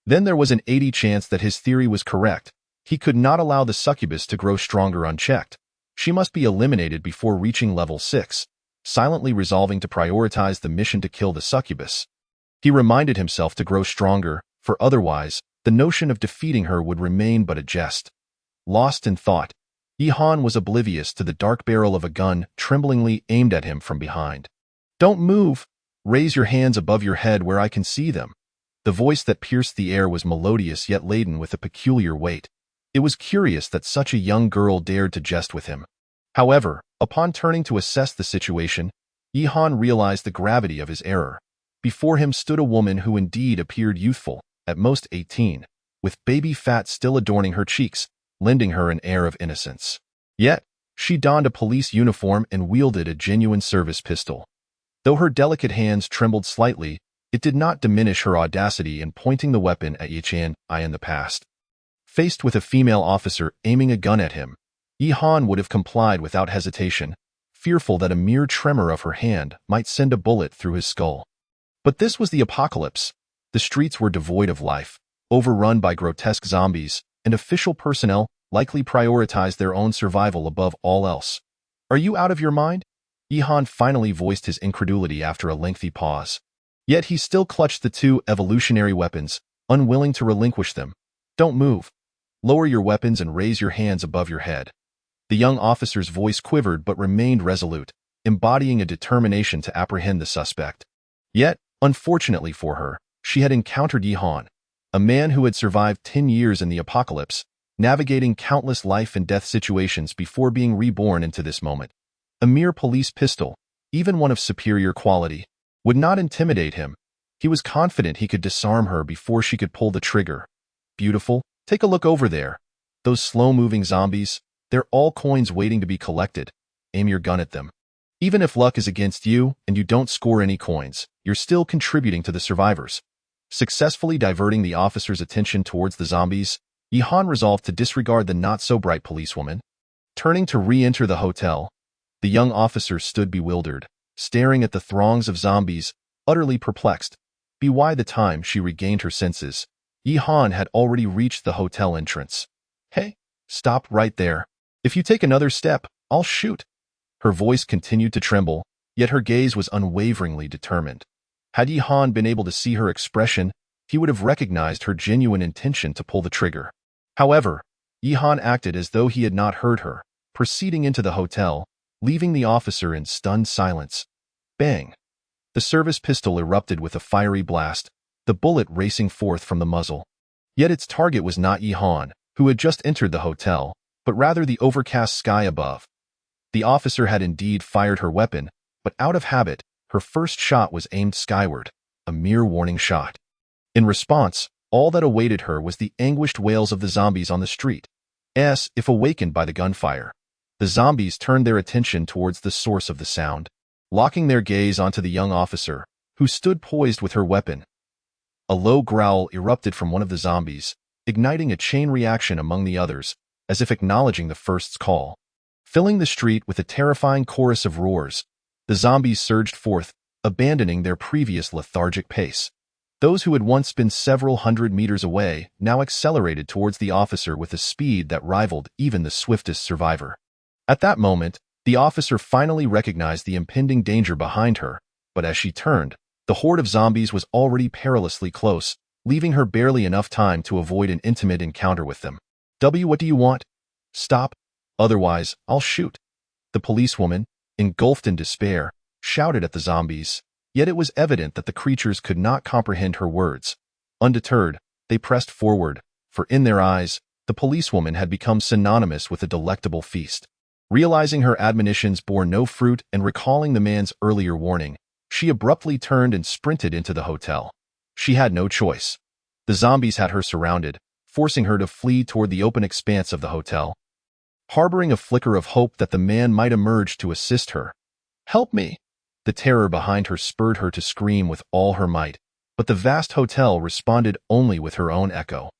then there was an 80% chance that his theory was correct. He could not allow the succubus to grow stronger unchecked. She must be eliminated before reaching level 6, silently resolving to prioritize the mission to kill the succubus. He reminded himself to grow stronger, for otherwise, the notion of defeating her would remain but a jest. Lost in thought, Yi Han was oblivious to the dark barrel of a gun tremblingly aimed at him from behind. "Don't move! Raise your hands above your head where I can see them." The voice that pierced the air was melodious yet laden with a peculiar weight. It was curious that such a young girl dared to jest with him. However, upon turning to assess the situation, Yi Han realized the gravity of his error. Before him stood a woman who indeed appeared youthful, at most 18, with baby fat still adorning her cheeks, lending her an air of innocence. Yet, she donned a police uniform and wielded a genuine service pistol. Though her delicate hands trembled slightly, it did not diminish her audacity in pointing the weapon at Yi Chan in the past. Faced with a female officer aiming a gun at him, Yi Han would have complied without hesitation, fearful that a mere tremor of her hand might send a bullet through his skull. But this was the apocalypse. The streets were devoid of life, overrun by grotesque zombies, and official personnel likely prioritized their own survival above all else. "Are you out of your mind?" Yi Han finally voiced his incredulity after a lengthy pause. Yet he still clutched the two evolutionary weapons, unwilling to relinquish them. "Don't move. Lower your weapons and raise your hands above your head." The young officer's voice quivered but remained resolute, embodying a determination to apprehend the suspect. Yet, unfortunately for her, she had encountered Yi Han, a man who had survived 10 years in the apocalypse, navigating countless life and death situations before being reborn into this moment. A mere police pistol, even one of superior quality, would not intimidate him. He was confident he could disarm her before she could pull the trigger. "Beautiful, take a look over there. Those slow-moving zombies, they're all coins waiting to be collected. Aim your gun at them. Even if luck is against you and you don't score any coins, you're still contributing to the survivors." Successfully diverting the officer's attention towards the zombies, Yi Han resolved to disregard the not-so-bright policewoman. Turning to re-enter the hotel, the young officer stood bewildered, staring at the throngs of zombies, utterly perplexed. By the time she regained her senses, Yi Han had already reached the hotel entrance. "Hey, stop right there. If you take another step, I'll shoot." Her voice continued to tremble, yet her gaze was unwaveringly determined. Had Yi Han been able to see her expression, he would have recognized her genuine intention to pull the trigger. However, Yi Han acted as though he had not heard her, proceeding into the hotel, leaving the officer in stunned silence. Bang! The service pistol erupted with a fiery blast, the bullet racing forth from the muzzle. Yet its target was not Yihan, who had just entered the hotel, but rather the overcast sky above. The officer had indeed fired her weapon, but out of habit, her first shot was aimed skyward, a mere warning shot. In response, all that awaited her was the anguished wails of the zombies on the street. If awakened by the gunfire, the zombies turned their attention towards the source of the sound, locking their gaze onto the young officer, who stood poised with her weapon. A low growl erupted from one of the zombies, igniting a chain reaction among the others, as if acknowledging the first's call. Filling the street with a terrifying chorus of roars, the zombies surged forth, abandoning their previous lethargic pace. Those who had once been several hundred meters away now accelerated towards the officer with a speed that rivaled even the swiftest survivor. At that moment, the officer finally recognized the impending danger behind her, but as she turned, the horde of zombies was already perilously close, leaving her barely enough time to avoid an intimate encounter with them. What do you want? Stop. Otherwise, I'll shoot. The policewoman, engulfed in despair, shouted at the zombies, yet it was evident that the creatures could not comprehend her words. Undeterred, they pressed forward, for in their eyes, the policewoman had become synonymous with a delectable feast. Realizing her admonitions bore no fruit and recalling the man's earlier warning, she abruptly turned and sprinted into the hotel. She had no choice. The zombies had her surrounded, forcing her to flee toward the open expanse of the hotel. Harboring a flicker of hope that the man might emerge to assist her. "Help me!" The terror behind her spurred her to scream with all her might, but the vast hotel responded only with her own echo.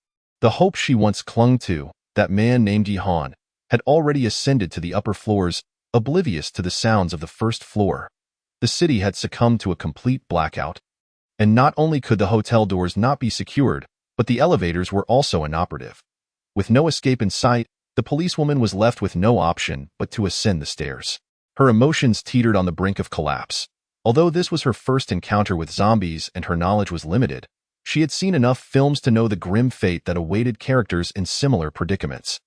The hope she once clung to, that man named Yihan, had already ascended to the upper floors, oblivious to the sounds of the first floor. The city had succumbed to a complete blackout. And not only could the hotel doors not be secured, but the elevators were also inoperative. With no escape in sight, the policewoman was left with no option but to ascend the stairs. Her emotions teetered on the brink of collapse. Although this was her first encounter with zombies and her knowledge was limited, she had seen enough films to know the grim fate that awaited characters in similar predicaments.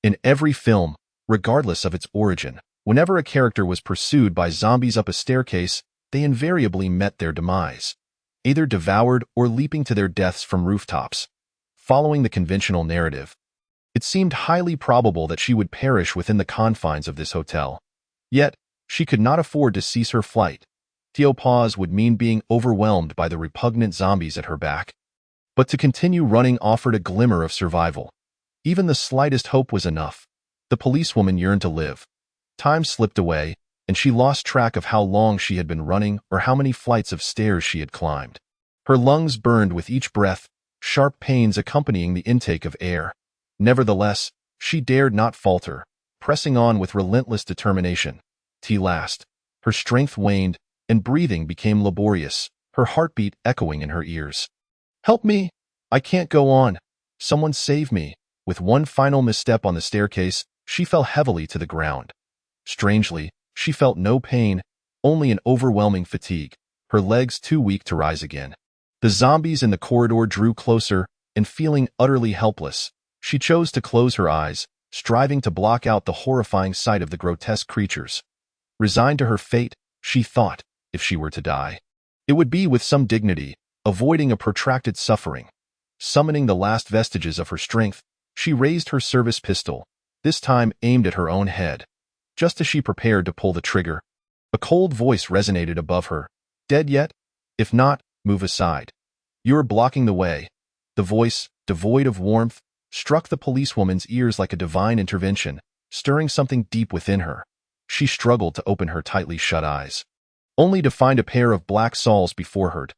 In every film, regardless of its origin, whenever a character was pursued by zombies up a staircase, they invariably met their demise, either devoured or leaping to their deaths from rooftops. Following the conventional narrative, it seemed highly probable that she would perish within the confines of this hotel. Yet, she could not afford to cease her flight. To pause would mean being overwhelmed by the repugnant zombies at her back. But to continue running offered a glimmer of survival. Even the slightest hope was enough. The policewoman yearned to live. Time slipped away, and she lost track of how long she had been running or how many flights of stairs she had climbed. Her lungs burned with each breath, sharp pains accompanying the intake of air. Nevertheless, she dared not falter, pressing on with relentless determination. Last, her strength waned, and breathing became laborious, her heartbeat echoing in her ears. "Help me! I can't go on! Someone save me!" With one final misstep on the staircase, she fell heavily to the ground. Strangely, she felt no pain, only an overwhelming fatigue, her legs too weak to rise again. The zombies in the corridor drew closer, and feeling utterly helpless, she chose to close her eyes, striving to block out the horrifying sight of the grotesque creatures. Resigned to her fate, she thought, if she were to die, it would be with some dignity, avoiding a protracted suffering. Summoning the last vestiges of her strength, she raised her service pistol, this time aimed at her own head. Just as she prepared to pull the trigger, a cold voice resonated above her. "Dead yet? If not, move aside. You're blocking the way." The voice, devoid of warmth, struck the policewoman's ears like a divine intervention, stirring something deep within her. She struggled to open her tightly shut eyes, only to find a pair of black saws before her.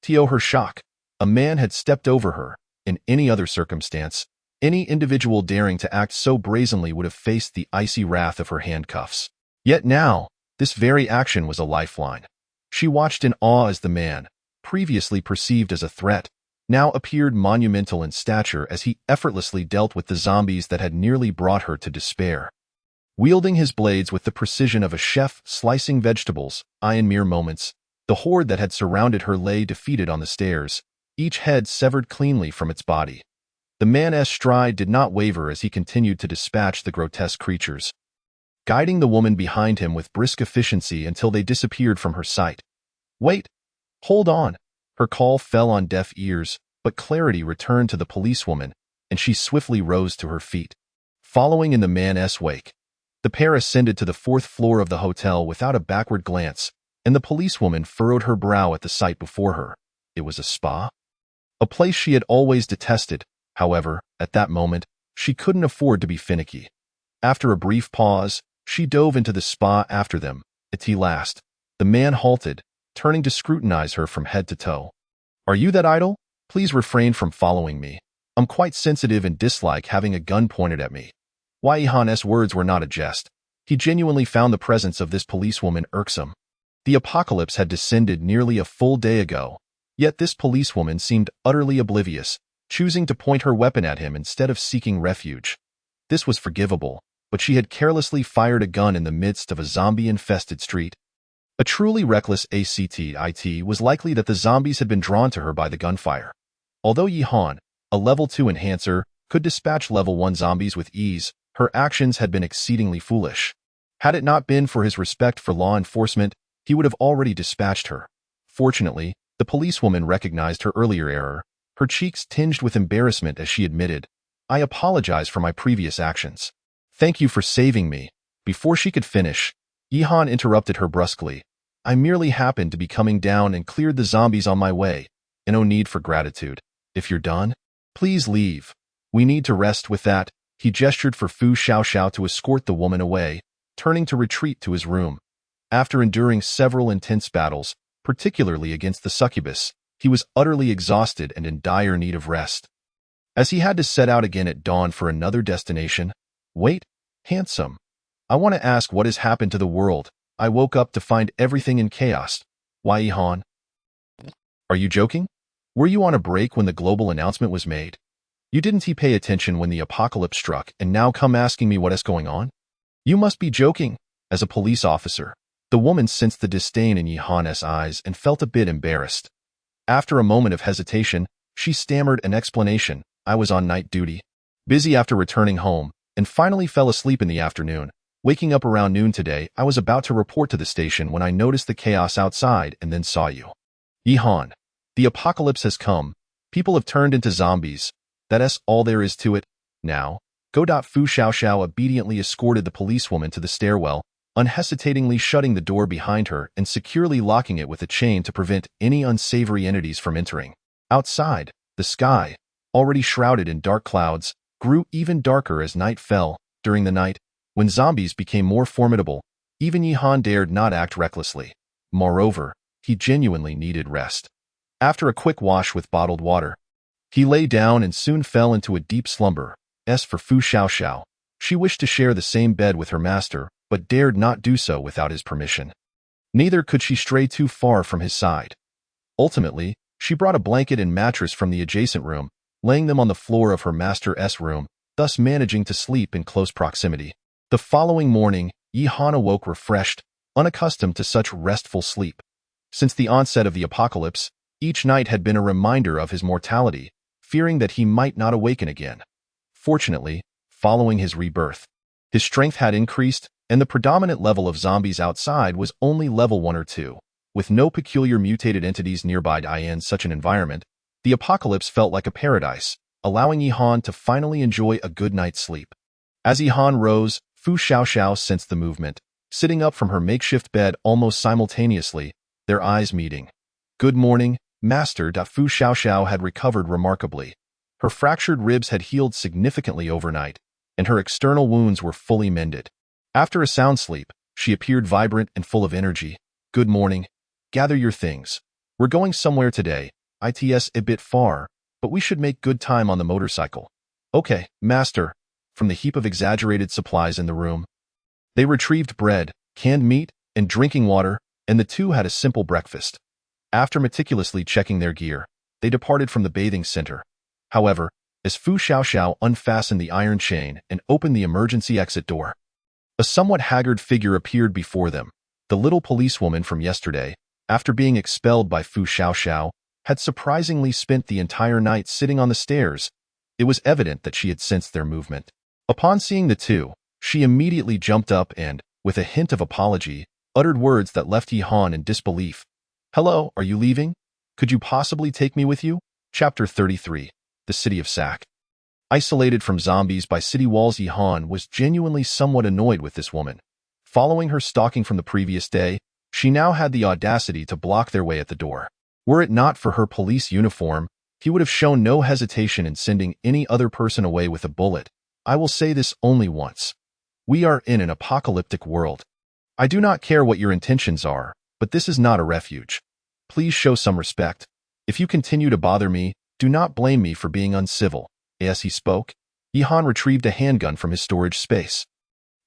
To her shock, a man had stepped over her. In any other circumstance, any individual daring to act so brazenly would have faced the icy wrath of her handcuffs. Yet now, this very action was a lifeline. She watched in awe as the man, previously perceived as a threat, now appeared monumental in stature as he effortlessly dealt with the zombies that had nearly brought her to despair. Wielding his blades with the precision of a chef slicing vegetables, in mere moments, the horde that had surrounded her lay defeated on the stairs, each head severed cleanly from its body. The man's stride did not waver as he continued to dispatch the grotesque creatures, guiding the woman behind him with brisk efficiency until they disappeared from her sight. "Wait! Hold on!" Her call fell on deaf ears, but clarity returned to the policewoman, and she swiftly rose to her feet. Following in the man's wake, the pair ascended to the 4th floor of the hotel without a backward glance, and the policewoman furrowed her brow at the sight before her. It was a spa? A place she had always detested. However, at that moment, she couldn't afford to be finicky. After a brief pause, she dove into the spa after them. At last, the man halted, turning to scrutinize her from head to toe. "Are you that idol? Please refrain from following me. I'm quite sensitive and dislike having a gun pointed at me." Yihan's words were not a jest. He genuinely found the presence of this policewoman irksome. The apocalypse had descended nearly a full day ago, yet this policewoman seemed utterly oblivious, choosing to point her weapon at him instead of seeking refuge. This was forgivable, but she had carelessly fired a gun in the midst of a zombie-infested street. A truly reckless act was likely that the zombies had been drawn to her by the gunfire. Although Yihan, a level 2 enhancer, could dispatch level 1 zombies with ease, her actions had been exceedingly foolish. Had it not been for his respect for law enforcement, he would have already dispatched her. Fortunately, the policewoman recognized her earlier error, her cheeks tinged with embarrassment as she admitted, "I apologize for my previous actions. Thank you for saving me." Before she could finish, Yihan interrupted her brusquely. "I merely happened to be coming down and cleared the zombies on my way, and no need for gratitude. If you're done, please leave. We need to rest." With that, he gestured for Fu Xiaoxiao to escort the woman away, turning to retreat to his room. After enduring several intense battles, particularly against the succubus, he was utterly exhausted and in dire need of rest. As he had to set out again at dawn for another destination, "Wait, handsome. I want to ask what has happened to the world. I woke up to find everything in chaos." Yihan, "Are you joking? Were you on a break when the global announcement was made? You didn't pay attention when the apocalypse struck and now come asking me what is going on? You must be joking." As a police officer, the woman sensed the disdain in Yihan's eyes and felt a bit embarrassed. After a moment of hesitation, she stammered an explanation. "I was on night duty, busy after returning home, and finally fell asleep in the afternoon. Waking up around noon today, I was about to report to the station when I noticed the chaos outside and then saw you." "Yihan, the apocalypse has come. People have turned into zombies. That's all there is to it. Now, go." Fu Xiaoxiao obediently escorted the policewoman to the stairwell, unhesitatingly shutting the door behind her and securely locking it with a chain to prevent any unsavory entities from entering. Outside, the sky, already shrouded in dark clouds, grew even darker as night fell. During the night, when zombies became more formidable, even Yihan dared not act recklessly. Moreover, he genuinely needed rest. After a quick wash with bottled water, he lay down and soon fell into a deep slumber. As for Fu Xiaoxiao, she wished to share the same bed with her master, but dared not do so without his permission. Neither could she stray too far from his side. Ultimately, she brought a blanket and mattress from the adjacent room, laying them on the floor of her master's room, thus managing to sleep in close proximity. The following morning, Yihan awoke refreshed, unaccustomed to such restful sleep. Since the onset of the apocalypse, each night had been a reminder of his mortality, fearing that he might not awaken again. Fortunately, following his rebirth, his strength had increased, and the predominant level of zombies outside was only level 1 or 2. With no peculiar mutated entities nearby in such an environment, the apocalypse felt like a paradise, allowing Yihan to finally enjoy a good night's sleep. As Yihan rose, Fu Xiaoxiao sensed the movement, sitting up from her makeshift bed almost simultaneously, their eyes meeting. "Good morning, Master." Fu Xiaoxiao had recovered remarkably. Her fractured ribs had healed significantly overnight, and her external wounds were fully mended. After a sound sleep, she appeared vibrant and full of energy. "Good morning. Gather your things. We're going somewhere today. It's a bit far, but we should make good time on the motorcycle." "Okay, Master." From the heap of exaggerated supplies in the room, they retrieved bread, canned meat, and drinking water, and the two had a simple breakfast. After meticulously checking their gear, they departed from the bathing center. However, as Fu Xiaoxiao unfastened the iron chain and opened the emergency exit door, a somewhat haggard figure appeared before them. The little policewoman from yesterday, after being expelled by Fu Xiaoxiao, had surprisingly spent the entire night sitting on the stairs. It was evident that she had sensed their movement. Upon seeing the two, she immediately jumped up and, with a hint of apology, uttered words that left Yihan in disbelief. "Hello, are you leaving?" Could you possibly take me with you? Chapter 33. The City of Sak. Isolated from zombies by city walls, Yihan was genuinely somewhat annoyed with this woman. Following her stalking from the previous day, she now had the audacity to block their way at the door. Were it not for her police uniform, he would have shown no hesitation in sending any other person away with a bullet. I will say this only once. We are in an apocalyptic world. I do not care what your intentions are, but this is not a refuge. Please show some respect. If you continue to bother me, do not blame me for being uncivil. As he spoke, Yihan retrieved a handgun from his storage space.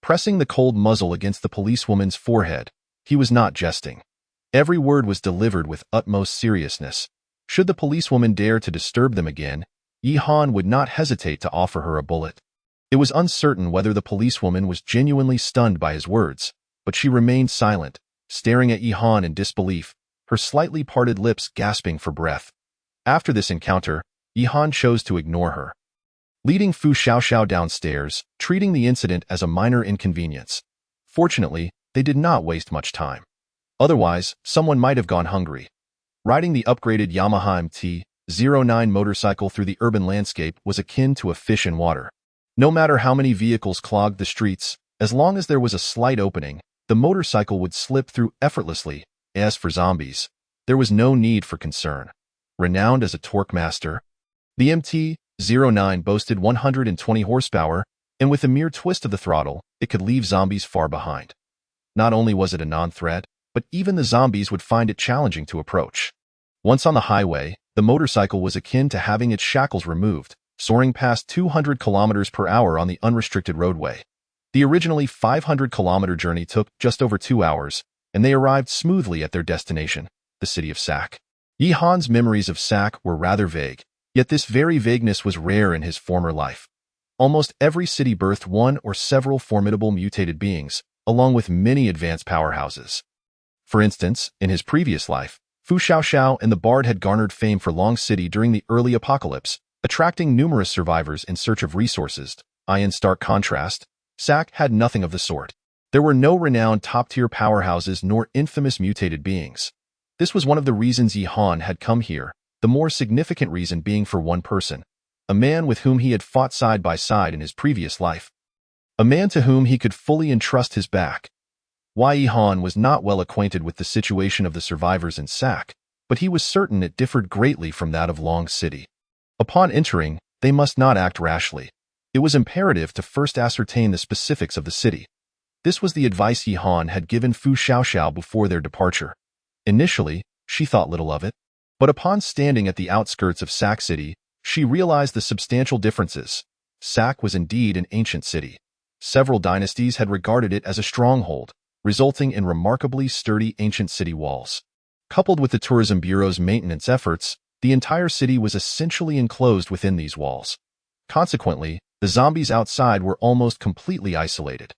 Pressing the cold muzzle against the policewoman's forehead, he was not jesting. Every word was delivered with utmost seriousness. Should the policewoman dare to disturb them again, Yihan would not hesitate to offer her a bullet. It was uncertain whether the policewoman was genuinely stunned by his words, but she remained silent, staring at Yihan in disbelief, her slightly parted lips gasping for breath. After this encounter, Yihan chose to ignore her, leading Fu Xiaoxiao downstairs, treating the incident as a minor inconvenience. Fortunately, they did not waste much time. Otherwise, someone might have gone hungry. Riding the upgraded Yamaha MT-09 motorcycle through the urban landscape was akin to a fish in water. No matter how many vehicles clogged the streets, as long as there was a slight opening, the motorcycle would slip through effortlessly. As for zombies, there was no need for concern. Renowned as a torque master, the MT-09 boasted 120 horsepower, and with a mere twist of the throttle, it could leave zombies far behind. Not only was it a non-threat, but even the zombies would find it challenging to approach. Once on the highway, the motorcycle was akin to having its shackles removed, soaring past 200 kilometers per hour on the unrestricted roadway. The originally 500-kilometer journey took just over 2 hours, and they arrived smoothly at their destination, the city of Sak. Yihan's memories of Sak were rather vague, yet this very vagueness was rare in his former life. Almost every city birthed one or several formidable mutated beings, along with many advanced powerhouses. For instance, in his previous life, Fu Xiaoxiao and the Bard had garnered fame for Long City during the early apocalypse, attracting numerous survivors in search of resources. In stark contrast, Sak had nothing of the sort. There were no renowned top-tier powerhouses nor infamous mutated beings. This was one of the reasons Yihan had come here, the more significant reason being for one person, a man with whom he had fought side by side in his previous life. A man to whom he could fully entrust his back. Yihan was not well acquainted with the situation of the survivors in Sak, but he was certain it differed greatly from that of Long City. Upon entering, they must not act rashly. It was imperative to first ascertain the specifics of the city. This was the advice Yihan had given Fu Xiaoxiao before their departure. Initially, she thought little of it, but upon standing at the outskirts of Sak City, she realized the substantial differences. Sak was indeed an ancient city. Several dynasties had regarded it as a stronghold, resulting in remarkably sturdy ancient city walls. Coupled with the Tourism Bureau's maintenance efforts, the entire city was essentially enclosed within these walls. Consequently, the zombies outside were almost completely isolated.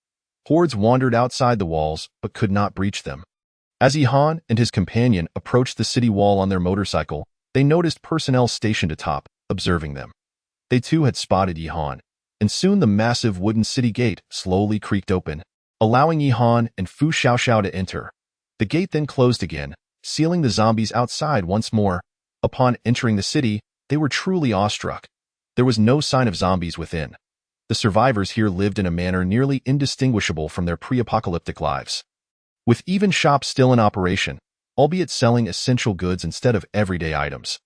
Hordes wandered outside the walls, but could not breach them. As Yihan and his companion approached the city wall on their motorcycle, they noticed personnel stationed atop, observing them. They too had spotted Yihan, and soon the massive wooden city gate slowly creaked open, allowing Yihan and Fu Xiaoxiao to enter. The gate then closed again, sealing the zombies outside once more. Upon entering the city, they were truly awestruck. There was no sign of zombies within. The survivors here lived in a manner nearly indistinguishable from their pre-apocalyptic lives. With even shops still in operation, albeit selling essential goods instead of everyday items.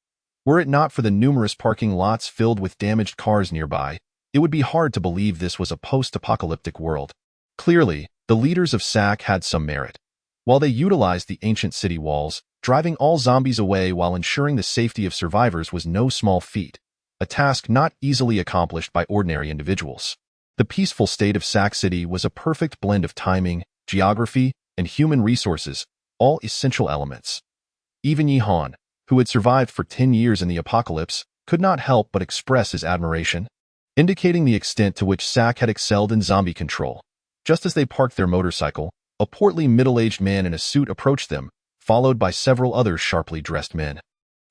Were it not for the numerous parking lots filled with damaged cars nearby, it would be hard to believe this was a post-apocalyptic world. Clearly, the leaders of Sak had some merit. While they utilized the ancient city walls, driving all zombies away while ensuring the safety of survivors was no small feat, a task not easily accomplished by ordinary individuals. The peaceful state of Sak City was a perfect blend of timing, geography, and human resources, all essential elements. Even Yihan, who had survived for 10 years in the apocalypse, could not help but express his admiration, indicating the extent to which Sak had excelled in zombie control. Just as they parked their motorcycle, a portly middle-aged man in a suit approached them, followed by several other sharply dressed men.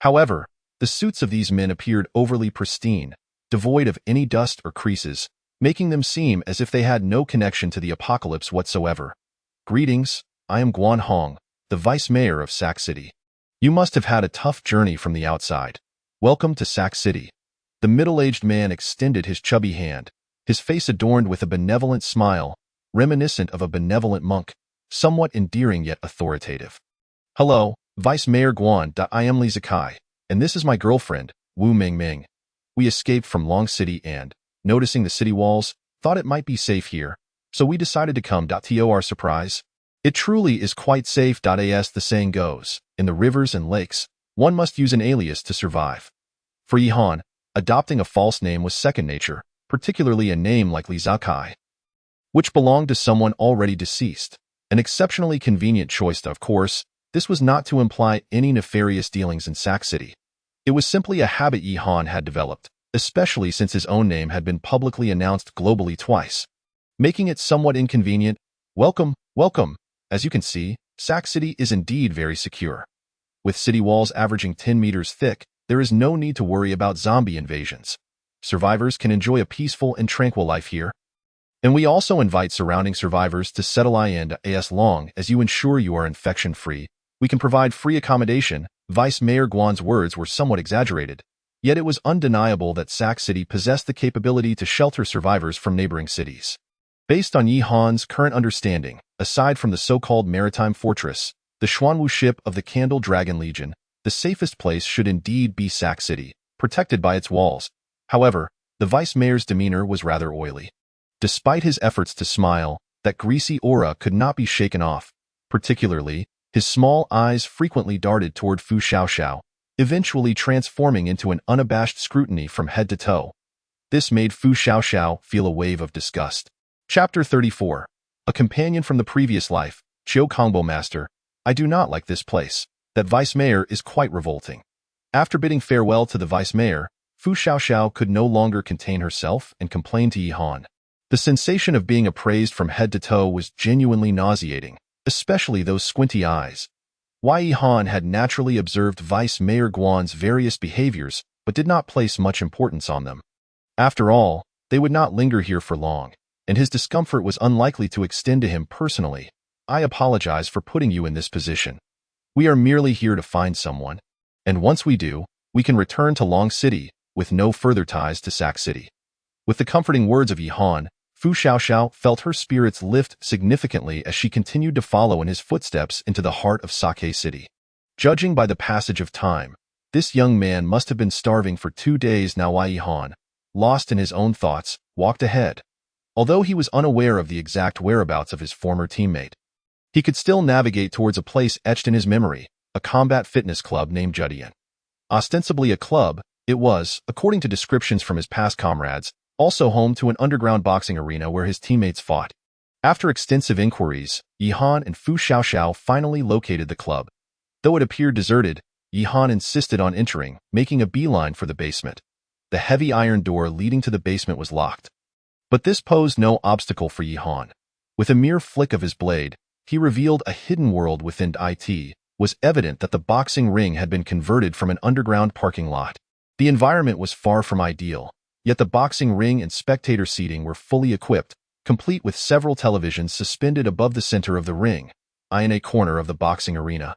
However, the suits of these men appeared overly pristine, devoid of any dust or creases, making them seem as if they had no connection to the apocalypse whatsoever. Greetings, I am Guan Hong, the vice mayor of Sak City. You must have had a tough journey from the outside. Welcome to Sac City. The middle-aged man extended his chubby hand, his face adorned with a benevolent smile, reminiscent of a benevolent monk, somewhat endearing yet authoritative. Hello, Vice Mayor Guan. I am Li Zikai, and this is my girlfriend, Wu Mingming. We escaped from Long City and, noticing the city walls, thought it might be safe here, so we decided to come. To our surprise, it truly is quite safe. As the saying goes, in the rivers and lakes, one must use an alias to survive. For Yihan, adopting a false name was second nature, particularly a name like Li Zikai, which belonged to someone already deceased. An exceptionally convenient choice, of course. This was not to imply any nefarious dealings in Sac City. It was simply a habit Yihan had developed, especially since his own name had been publicly announced globally twice, making it somewhat inconvenient. Welcome, welcome. As you can see, Sac City is indeed very secure. With city walls averaging 10 meters thick, there is no need to worry about zombie invasions. Survivors can enjoy a peaceful and tranquil life here. And we also invite surrounding survivors to settle in. As long as you ensure you are infection-free, we can provide free accommodation. Vice Mayor Guan's words were somewhat exaggerated, yet it was undeniable that Sac City possessed the capability to shelter survivors from neighboring cities. Based on Yihan's current understanding, aside from the so-called maritime fortress, the Xuanwu ship of the Candle Dragon Legion, the safest place should indeed be Sac City, protected by its walls. However, the Vice Mayor's demeanor was rather oily. Despite his efforts to smile, that greasy aura could not be shaken off. Particularly, his small eyes frequently darted toward Fu Xiaoxiao, eventually transforming into an unabashed scrutiny from head to toe. This made Fu Xiaoxiao feel a wave of disgust. Chapter 34. A companion from the previous life, Chiu Kongbo Master. I do not like this place. That Vice Mayor is quite revolting. After bidding farewell to the Vice Mayor, Fu Xiaoxiao could no longer contain herself and complained to Yihan. The sensation of being appraised from head to toe was genuinely nauseating, especially those squinty eyes. Yihan had naturally observed Vice Mayor Guan's various behaviors, but did not place much importance on them. After all, they would not linger here for long, and his discomfort was unlikely to extend to him personally. I apologize for putting you in this position. We are merely here to find someone, and once we do, we can return to Long City, with no further ties to Sac City. With the comforting words of Yihan, Fu Xiaoxiao felt her spirits lift significantly as she continued to follow in his footsteps into the heart of Sac City. Judging by the passage of time, this young man must have been starving for 2 days now. Yihan, lost in his own thoughts, walked ahead. Although he was unaware of the exact whereabouts of his former teammate, he could still navigate towards a place etched in his memory, a combat fitness club named Judian. Ostensibly a club, it was, according to descriptions from his past comrades, also home to an underground boxing arena where his teammates fought. After extensive inquiries, Yihan and Fu Xiaoxiao finally located the club. Though it appeared deserted, Yihan insisted on entering, making a beeline for the basement. The heavy iron door leading to the basement was locked. But this posed no obstacle for Yihan. With a mere flick of his blade, he revealed a hidden world within it. Was evident that the boxing ring had been converted from an underground parking lot. The environment was far from ideal, yet the boxing ring and spectator seating were fully equipped, complete with several televisions suspended above the center of the ring, in a corner of the boxing arena.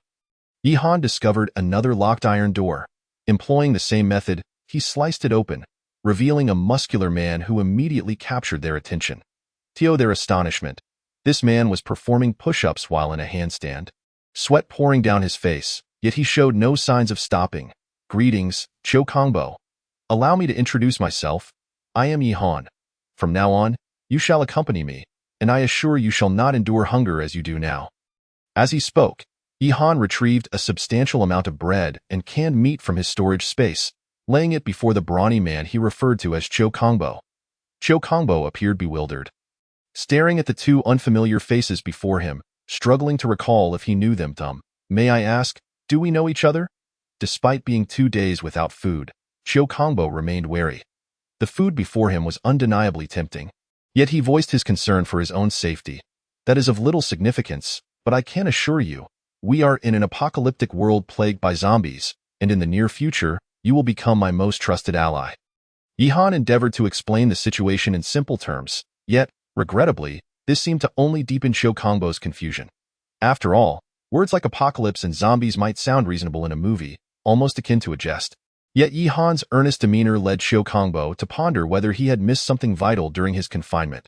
Yihan discovered another locked iron door. Employing the same method, he sliced it open, revealing a muscular man who immediately captured their attention. To their astonishment, this man was performing push-ups while in a handstand. Sweat pouring down his face, yet he showed no signs of stopping. Greetings, Chiu Kongbo. Allow me to introduce myself. I am Yihan. From now on, you shall accompany me, and I assure you shall not endure hunger as you do now. As he spoke, Yihan retrieved a substantial amount of bread and canned meat from his storage space, laying it before the brawny man he referred to as Chiu Kongbo. Chiu Kongbo appeared bewildered, staring at the two unfamiliar faces before him, struggling to recall if he knew them. May I ask, do we know each other? Despite being 2 days without food, Chiu Kongbo remained wary. The food before him was undeniably tempting, yet he voiced his concern for his own safety. That is of little significance, but I can assure you, we are in an apocalyptic world plagued by zombies, and in the near future, you will become my most trusted ally. Yihan endeavored to explain the situation in simple terms, yet, regrettably, this seemed to only deepen Chiu Kongbo's confusion. After all, Words like apocalypse and zombies might sound reasonable in a movie, almost akin to a jest. Yet Yi Han's earnest demeanor led Qiu Kongbo to ponder whether he had missed something vital during his confinement.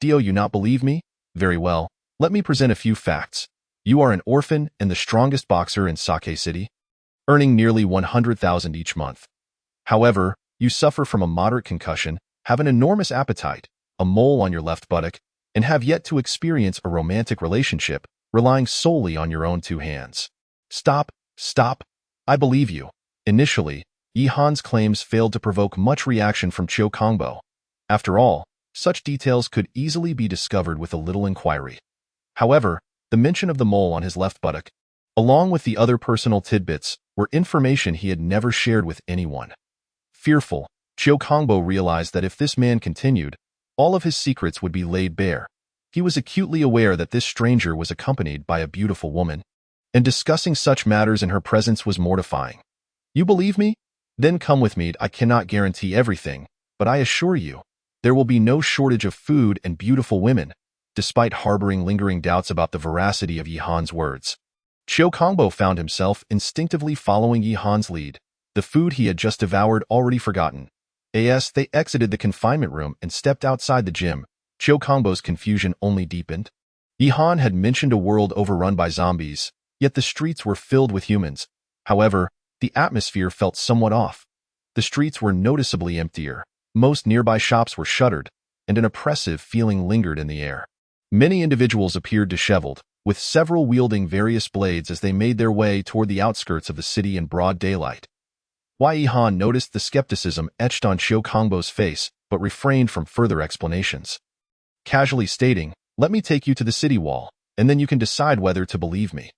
Do you not believe me? Very well. Let me present a few facts. You are an orphan and the strongest boxer in Sake City, earning nearly 100,000 each month. However, you suffer from a moderate concussion, have an enormous appetite, a mole on your left buttock, and have yet to experience a romantic relationship, relying solely on your own two hands. Stop. I believe you. Initially, Yi Han's claims failed to provoke much reaction from Qiu Kongbo. After all, such details could easily be discovered with a little inquiry. However, the mention of the mole on his left buttock, along with the other personal tidbits, were information he had never shared with anyone. Fearful, Qiu Kongbo realized that if this man continued, all of his secrets would be laid bare. He was acutely aware that this stranger was accompanied by a beautiful woman, and discussing such matters in her presence was mortifying. You believe me? Then come with me. I cannot guarantee everything, but I assure you, there will be no shortage of food and beautiful women, despite harboring lingering doubts about the veracity of Yi Han's words. Qiu Kongbo found himself instinctively following Yi Han's lead, the food he had just devoured already forgotten. As they exited the confinement room and stepped outside the gym, Qiu Kongbo's confusion only deepened. Yi Han had mentioned a world overrun by zombies, yet the streets were filled with humans. However, the atmosphere felt somewhat off. The streets were noticeably emptier, most nearby shops were shuttered, and an oppressive feeling lingered in the air. Many individuals appeared disheveled, with several wielding various blades as they made their way toward the outskirts of the city in broad daylight. Yi Han noticed the skepticism etched on Qiu Kongbo's face, but refrained from further explanations. Casually stating, "Let me take you to the city wall, and then you can decide whether to believe me."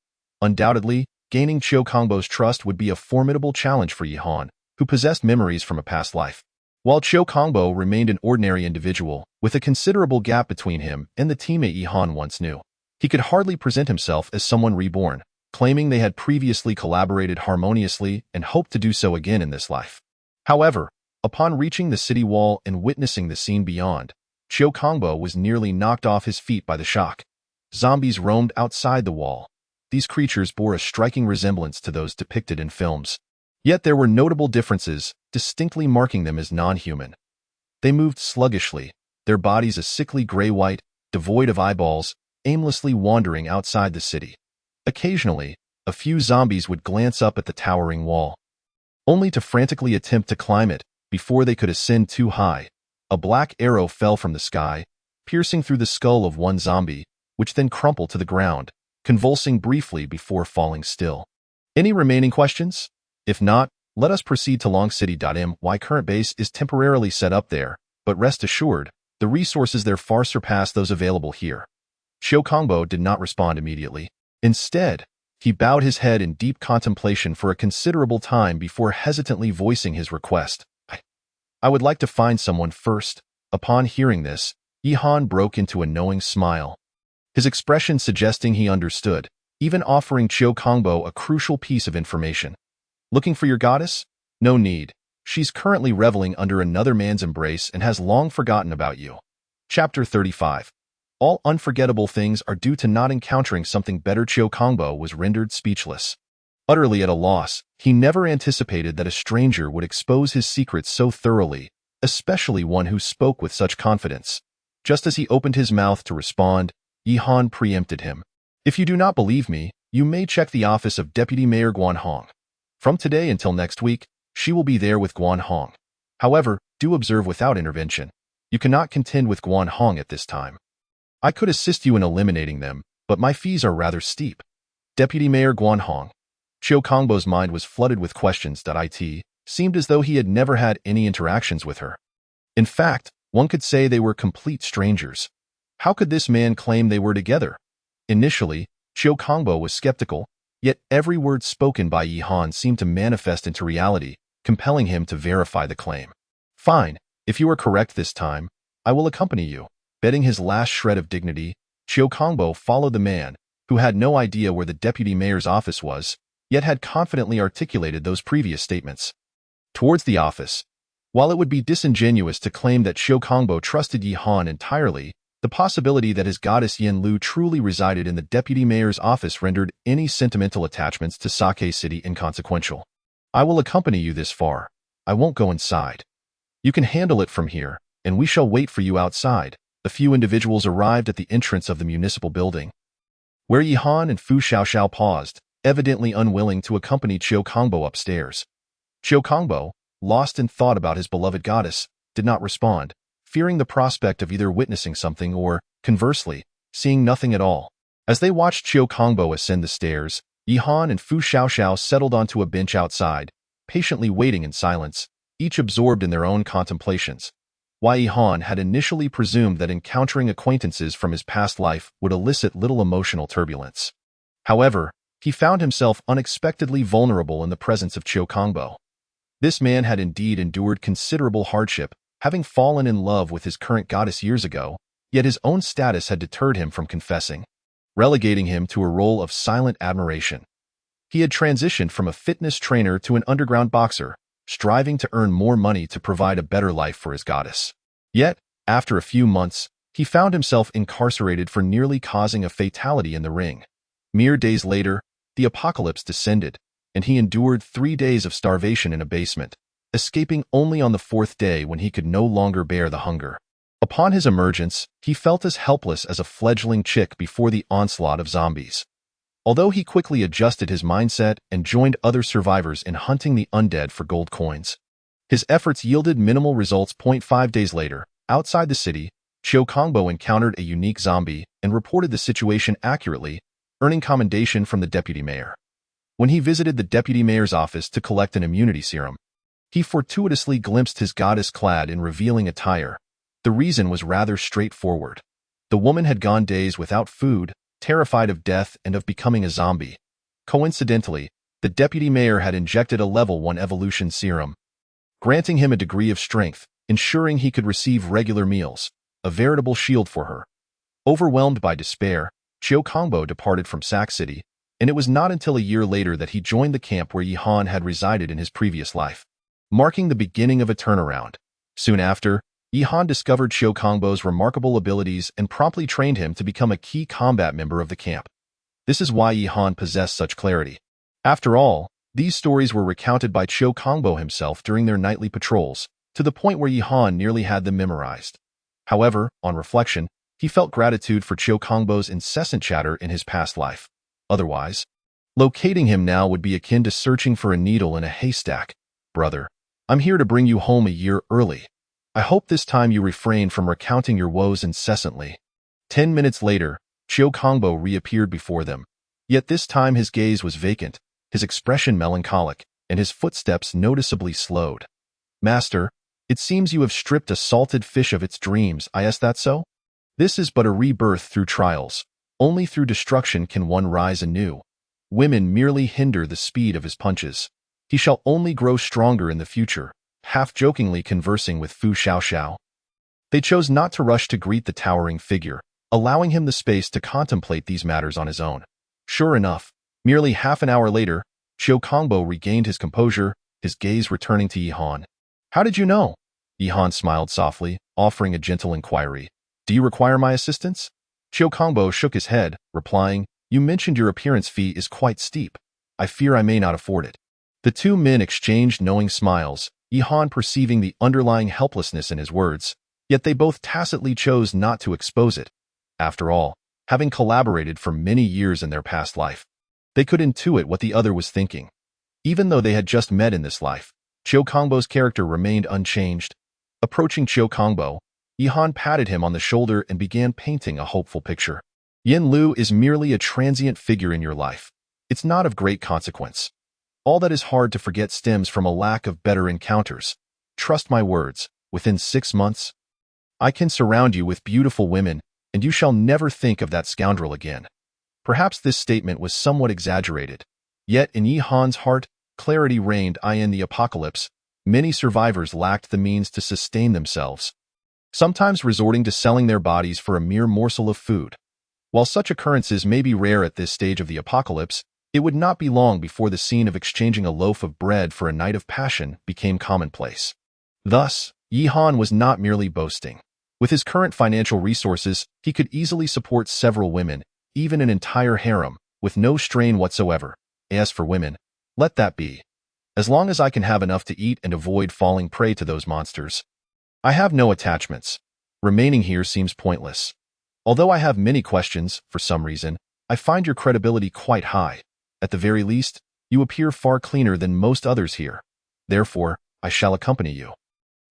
Undoubtedly, gaining Qiu Kongbo's trust would be a formidable challenge for Yi Han, who possessed memories from a past life. While Qiu Kongbo remained an ordinary individual, with a considerable gap between him and the teammate Yi Han once knew, he could hardly present himself as someone reborn, claiming they had previously collaborated harmoniously and hoped to do so again in this life. However, upon reaching the city wall and witnessing the scene beyond, Qiu Kongbo was nearly knocked off his feet by the shock. Zombies roamed outside the wall. These creatures bore a striking resemblance to those depicted in films. Yet there were notable differences, distinctly marking them as non-human. They moved sluggishly, their bodies a sickly gray-white, devoid of eyeballs, aimlessly wandering outside the city. Occasionally, a few zombies would glance up at the towering wall, only to frantically attempt to climb it before they could ascend too high. A black arrow fell from the sky, piercing through the skull of one zombie, which then crumpled to the ground, convulsing briefly before falling still. Any remaining questions? If not, let us proceed to Long City. My current base is temporarily set up there, but rest assured, the resources there far surpass those available here. Qiu Kongbo did not respond immediately. Instead, he bowed his head in deep contemplation for a considerable time before hesitantly voicing his request. I would like to find someone first. Upon hearing this, Yi Han broke into a knowing smile, his expression suggesting he understood, even offering Qiu Kongbo a crucial piece of information. Looking for your goddess? No need. She's currently reveling under another man's embrace and has long forgotten about you. Chapter 35. All unforgettable things are due to not encountering something better. Qiu Kongbo was rendered speechless. Utterly at a loss, he never anticipated that a stranger would expose his secrets so thoroughly, especially one who spoke with such confidence. Just as he opened his mouth to respond, Yi Han preempted him. If you do not believe me, you may check the office of Deputy Mayor Guan Hong. From today until next week, she will be there with Guan Hong. However, do observe without intervention. You cannot contend with Guan Hong at this time. I could assist you in eliminating them, but my fees are rather steep. Deputy Mayor Guan Hong. Qiu Kongbo's mind was flooded with questions. It seemed as though he had never had any interactions with her. In fact, one could say they were complete strangers. How could this man claim they were together? Initially, Qiu Kongbo was skeptical, yet every word spoken by Yi Han seemed to manifest into reality, compelling him to verify the claim. Fine, if you are correct this time, I will accompany you. Betting his last shred of dignity, Qiu Kongbo followed the man, who had no idea where the deputy mayor's office was, yet had confidently articulated those previous statements. Towards the office. While it would be disingenuous to claim that Qiu Kongbo trusted Yi Han entirely, The possibility that his goddess Yen Lu truly resided in the deputy mayor's office rendered any sentimental attachments to Sake City inconsequential. I will accompany you this far. I won't go inside. You can handle it from here, and we shall wait for you outside. A few individuals arrived at the entrance of the municipal building, where Yi Han and Fu Xiaoxiao paused, evidently unwilling to accompany Qiu Kongbo upstairs. Qiu Kongbo, lost in thought about his beloved goddess, did not respond, fearing the prospect of either witnessing something or, conversely, seeing nothing at all. As they watched Qiu Kongbo ascend the stairs, Yi Han and Fu Xiaoxiao settled onto a bench outside, patiently waiting in silence, each absorbed in their own contemplations. Yi Han had initially presumed that encountering acquaintances from his past life would elicit little emotional turbulence. However, he found himself unexpectedly vulnerable in the presence of Qiu Kongbo. This man had indeed endured considerable hardship, having fallen in love with his current goddess years ago, yet his own status had deterred him from confessing, relegating him to a role of silent admiration. He had transitioned from a fitness trainer to an underground boxer, striving to earn more money to provide a better life for his goddess. Yet, after a few months, he found himself incarcerated for nearly causing a fatality in the ring. Mere days later, the apocalypse descended, and he endured 3 days of starvation in a basement, escaping only on the 4th day when he could no longer bear the hunger. Upon his emergence, he felt as helpless as a fledgling chick before the onslaught of zombies. Although he quickly adjusted his mindset and joined other survivors in hunting the undead for gold coins, his efforts yielded minimal results. 5 days later, outside the city, Qiu Kongbo encountered a unique zombie and reported the situation accurately, earning commendation from the deputy mayor. When he visited the deputy mayor's office to collect an immunity serum, he fortuitously glimpsed his goddess clad in revealing attire. The reason was rather straightforward. The woman had gone days without food, terrified of death and of becoming a zombie. Coincidentally, the deputy mayor had injected a level 1 evolution serum, granting him a degree of strength, ensuring he could receive regular meals, a veritable shield for her. Overwhelmed by despair, Qiu Kongbo departed from Sake City, and it was not until a year later that he joined the camp where Yi Han had resided in his previous life, marking the beginning of a turnaround. Soon after, Yi Han discovered Qiu Kongbo's remarkable abilities and promptly trained him to become a key combat member of the camp. This is why Yi Han possessed such clarity. After all, these stories were recounted by Qiu Kongbo himself during their nightly patrols, to the point where Yi Han nearly had them memorized. However, on reflection, he felt gratitude for Qiu Kongbo's incessant chatter in his past life. Otherwise, locating him now would be akin to searching for a needle in a haystack. Brother, I'm here to bring you home a year early. I hope this time you refrain from recounting your woes incessantly. 10 minutes later, Qiu Kongbo reappeared before them. Yet this time his gaze was vacant, his expression melancholic, and his footsteps noticeably slowed. Master, it seems you have stripped a salted fish of its dreams. Is that so? This is but a rebirth through trials. Only through destruction can one rise anew. Women merely hinder the speed of his punches. He shall only grow stronger in the future, half-jokingly conversing with Fu Xiaoxiao. They chose not to rush to greet the towering figure, allowing him the space to contemplate these matters on his own. Sure enough, merely half an hour later, Qiu Kongbo regained his composure, his gaze returning to Yi Han. How did you know? Yi Han smiled softly, offering a gentle inquiry. Do you require my assistance? Qiu Kongbo shook his head, replying, You mentioned your appearance fee is quite steep. I fear I may not afford it. The two men exchanged knowing smiles, Yi Han perceiving the underlying helplessness in his words, yet they both tacitly chose not to expose it. After all, having collaborated for many years in their past life, they could intuit what the other was thinking. Even though they had just met in this life, Qiu Kongbo's character remained unchanged. Approaching Qiu Kongbo, Yi Han patted him on the shoulder and began painting a hopeful picture. Yen Lu is merely a transient figure in your life. It's not of great consequence. All that is hard to forget stems from a lack of better encounters. Trust my words, within 6 months, I can surround you with beautiful women, and you shall never think of that scoundrel again. Perhaps this statement was somewhat exaggerated. Yet in Yi Han's heart, clarity reigned. In the apocalypse, many survivors lacked the means to sustain themselves, sometimes resorting to selling their bodies for a mere morsel of food. While such occurrences may be rare at this stage of the apocalypse, it would not be long before the scene of exchanging a loaf of bread for a night of passion became commonplace. Thus, Yi Han was not merely boasting. With his current financial resources, he could easily support several women, even an entire harem, with no strain whatsoever. As for women, let that be. As long as I can have enough to eat and avoid falling prey to those monsters. I have no attachments. Remaining here seems pointless. Although I have many questions, for some reason, I find your credibility quite high. At the very least, you appear far cleaner than most others here. Therefore, I shall accompany you.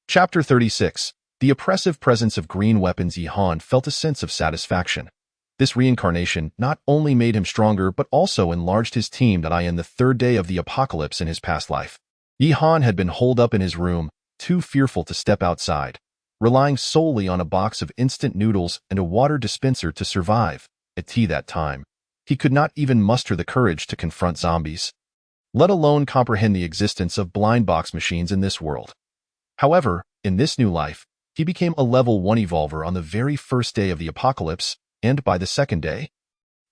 Chapter 36. The oppressive presence of green weapons. Yi Han felt a sense of satisfaction. This reincarnation not only made him stronger but also enlarged his team that in the third day of the apocalypse in his past life. Yi Han had been holed up in his room, too fearful to step outside, relying solely on a box of instant noodles and a water dispenser to survive. At that time, he could not even muster the courage to confront zombies, let alone comprehend the existence of blind box machines in this world. However, in this new life, he became a level 1 evolver on the very first day of the apocalypse, and by the second day,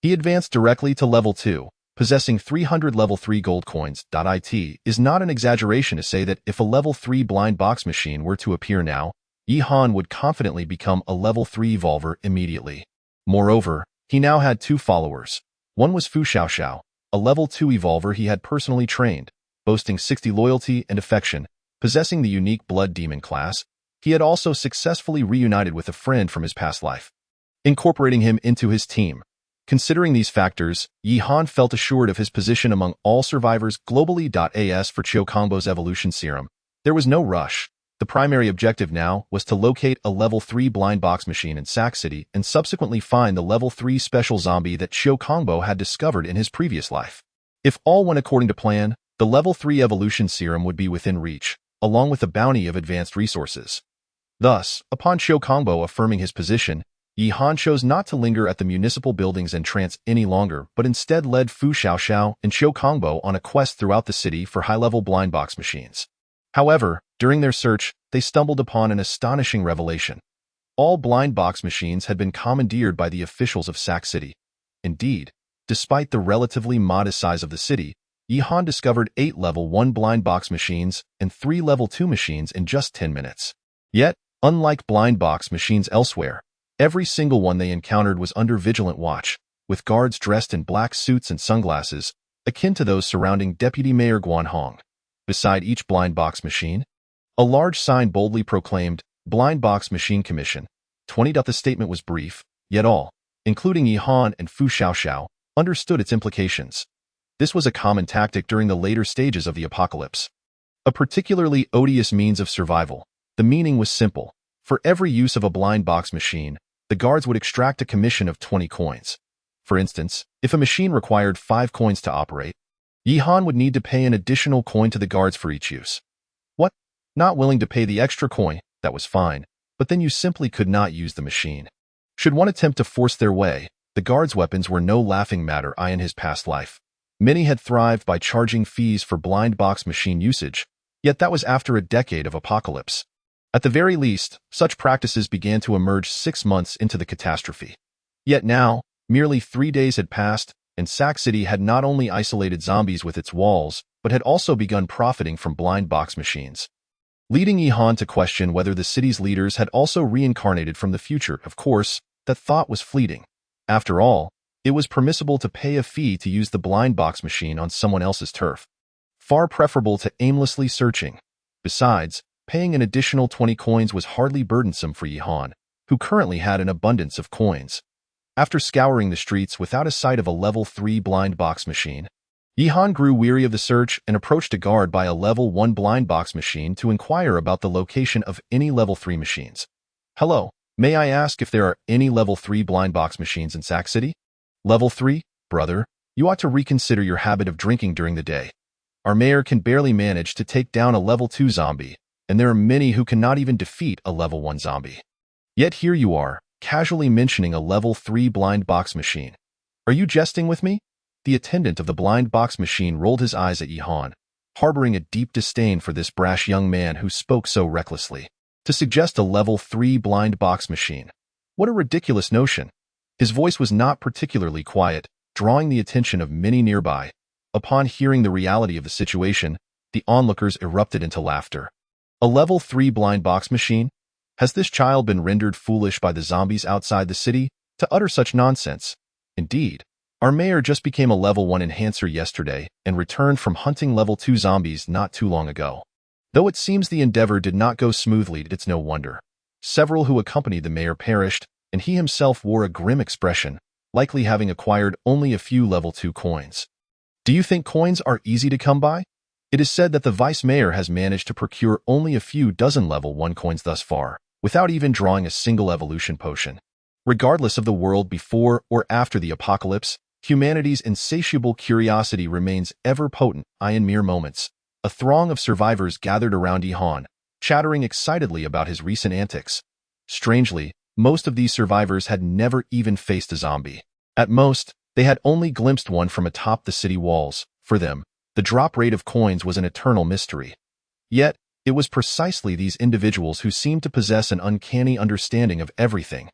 he advanced directly to level 2, possessing 300 level 3 gold coins. It is not an exaggeration to say that if a level 3 blind box machine were to appear now, Yi Han would confidently become a level 3 evolver immediately. Moreover, he now had 2 followers. One was Fu Xiaoxiao, a level 2 evolver he had personally trained, boasting 60 loyalty and affection, possessing the unique blood demon class. He had also successfully reunited with a friend from his past life, incorporating him into his team. Considering these factors, Yi Han felt assured of his position among all survivors globally. As for Qiu Kongbo's evolution serum, there was no rush. The primary objective now was to locate a level 3 blind box machine in Sac City and subsequently find the level 3 special zombie that Qiu Kongbo had discovered in his previous life. If all went according to plan, the level 3 evolution serum would be within reach, along with a bounty of advanced resources. Thus, upon Qiu Kongbo affirming his position, Yi Han chose not to linger at the municipal buildings and trance any longer, but instead led Fu Xiaoxiao and Qiu Kongbo on a quest throughout the city for high-level blind box machines. However, during their search, they stumbled upon an astonishing revelation. All blind box machines had been commandeered by the officials of Sac City. Indeed, despite the relatively modest size of the city, Yi Han discovered 8 level 1 blind box machines and 3 level 2 machines in just 10 minutes. Yet, unlike blind box machines elsewhere, every single one they encountered was under vigilant watch, with guards dressed in black suits and sunglasses, akin to those surrounding Deputy Mayor Guan Hong. Beside each blind box machine, a large sign boldly proclaimed, Blind Box Machine Commission. 20. The statement was brief, yet all, including Yi Han and Fu Xiaoxiao, understood its implications. This was a common tactic during the later stages of the apocalypse. A particularly odious means of survival. The meaning was simple. For every use of a blind box machine, the guards would extract a commission of 20 coins. For instance, if a machine required 5 coins to operate, Yi Han would need to pay an additional coin to the guards for each use. What? Not willing to pay the extra coin? That was fine, but then you simply could not use the machine. Should one attempt to force their way, the guards' weapons were no laughing matter. In his past life, many had thrived by charging fees for blind box machine usage, yet that was after a decade of apocalypse. At the very least, such practices began to emerge 6 months into the catastrophe. Yet now, merely 3 days had passed, and Sac City had not only isolated zombies with its walls, but had also begun profiting from blind box machines, leading Yi Han to question whether the city's leaders had also reincarnated from the future. Of course, that thought was fleeting. After all, it was permissible to pay a fee to use the blind box machine on someone else's turf, far preferable to aimlessly searching. Besides, paying an additional 20 coins was hardly burdensome for Yi Han, who currently had an abundance of coins. After scouring the streets without a sight of a level 3 blind box machine, Yi Han grew weary of the search and approached a guard by a level 1 blind box machine to inquire about the location of any level 3 machines. Hello, may I ask if there are any level 3 blind box machines in Sac City? Level 3? Brother, you ought to reconsider your habit of drinking during the day. Our mayor can barely manage to take down a level 2 zombie, and there are many who cannot even defeat a level 1 zombie. Yet here you are, casually mentioning a level 3 blind box machine. Are you jesting with me? The attendant of the blind box machine rolled his eyes at Yi Han, harboring a deep disdain for this brash young man who spoke so recklessly. To suggest a level 3 blind box machine. What a ridiculous notion. His voice was not particularly quiet, drawing the attention of many nearby. Upon hearing the reality of the situation, the onlookers erupted into laughter. A level 3 blind box machine? Has this child been rendered foolish by the zombies outside the city to utter such nonsense? Indeed, our mayor just became a level 1 enhancer yesterday and returned from hunting level 2 zombies not too long ago. Though it seems the endeavor did not go smoothly, it's no wonder. Several who accompanied the mayor perished, and he himself wore a grim expression, likely having acquired only a few level 2 coins. Do you think coins are easy to come by? It is said that the vice mayor has managed to procure only a few dozen level 1 coins thus far, without even drawing a single evolution potion. Regardless of the world before or after the apocalypse, humanity's insatiable curiosity remains ever potent. In mere moments, a throng of survivors gathered around Yihan, chattering excitedly about his recent antics. Strangely, most of these survivors had never even faced a zombie. At most, they had only glimpsed one from atop the city walls. For them, the drop rate of coins was an eternal mystery. Yet, it was precisely these individuals who seemed to possess an uncanny understanding of everything,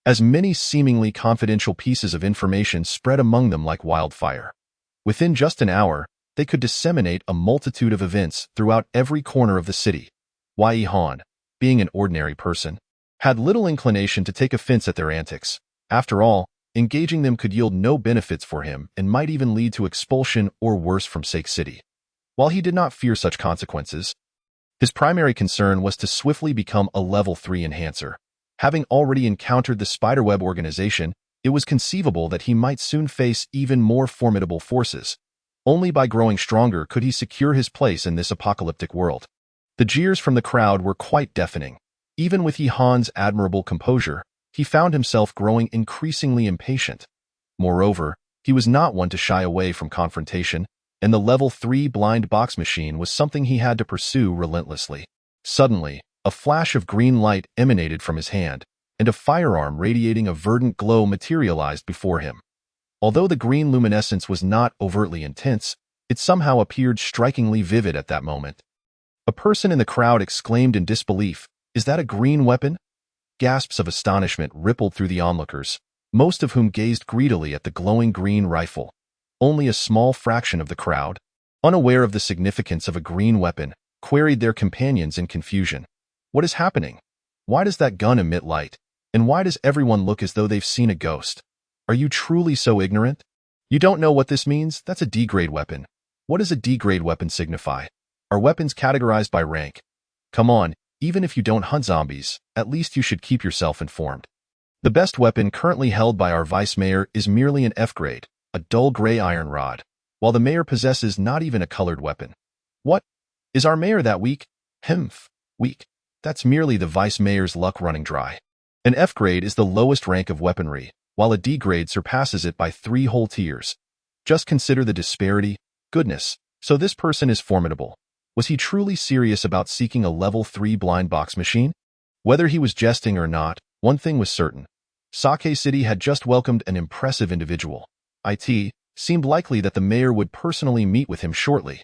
as many seemingly confidential pieces of information spread among them like wildfire. Within just an hour, they could disseminate a multitude of events throughout every corner of the city. Yihan, being an ordinary person, had little inclination to take offense at their antics. After all, engaging them could yield no benefits for him and might even lead to expulsion or worse from Sake City. While he did not fear such consequences, his primary concern was to swiftly become a level 3 enhancer. Having already encountered the Spiderweb organization, it was conceivable that he might soon face even more formidable forces. Only by growing stronger could he secure his place in this apocalyptic world. The jeers from the crowd were quite deafening. Even with Yihan's admirable composure, he found himself growing increasingly impatient. Moreover, he was not one to shy away from confrontation, and the level 3 blind box machine was something he had to pursue relentlessly. Suddenly, a flash of green light emanated from his hand, and a firearm radiating a verdant glow materialized before him. Although the green luminescence was not overtly intense, it somehow appeared strikingly vivid at that moment. A person in the crowd exclaimed in disbelief, "Is that a green weapon?" Gasps of astonishment rippled through the onlookers, most of whom gazed greedily at the glowing green rifle. Only a small fraction of the crowd, unaware of the significance of a green weapon, queried their companions in confusion. "What is happening? Why does that gun emit light? And why does everyone look as though they've seen a ghost? Are you truly so ignorant? You don't know what this means? That's a D-grade weapon. What does a D-grade weapon signify? Are weapons categorized by rank? Come on, even if you don't hunt zombies, at least you should keep yourself informed. The best weapon currently held by our vice mayor is merely an F-grade, a dull gray iron rod, while the mayor possesses not even a colored weapon. What? Is our mayor that weak? Weak. That's merely the vice mayor's luck running dry. An F-grade is the lowest rank of weaponry, while a D-grade surpasses it by 3 whole tiers. Just consider the disparity. Goodness, so this person is formidable. Was he truly serious about seeking a level 3 blind box machine? Whether he was jesting or not, one thing was certain. Sake City had just welcomed an impressive individual. It seemed likely that the mayor would personally meet with him shortly.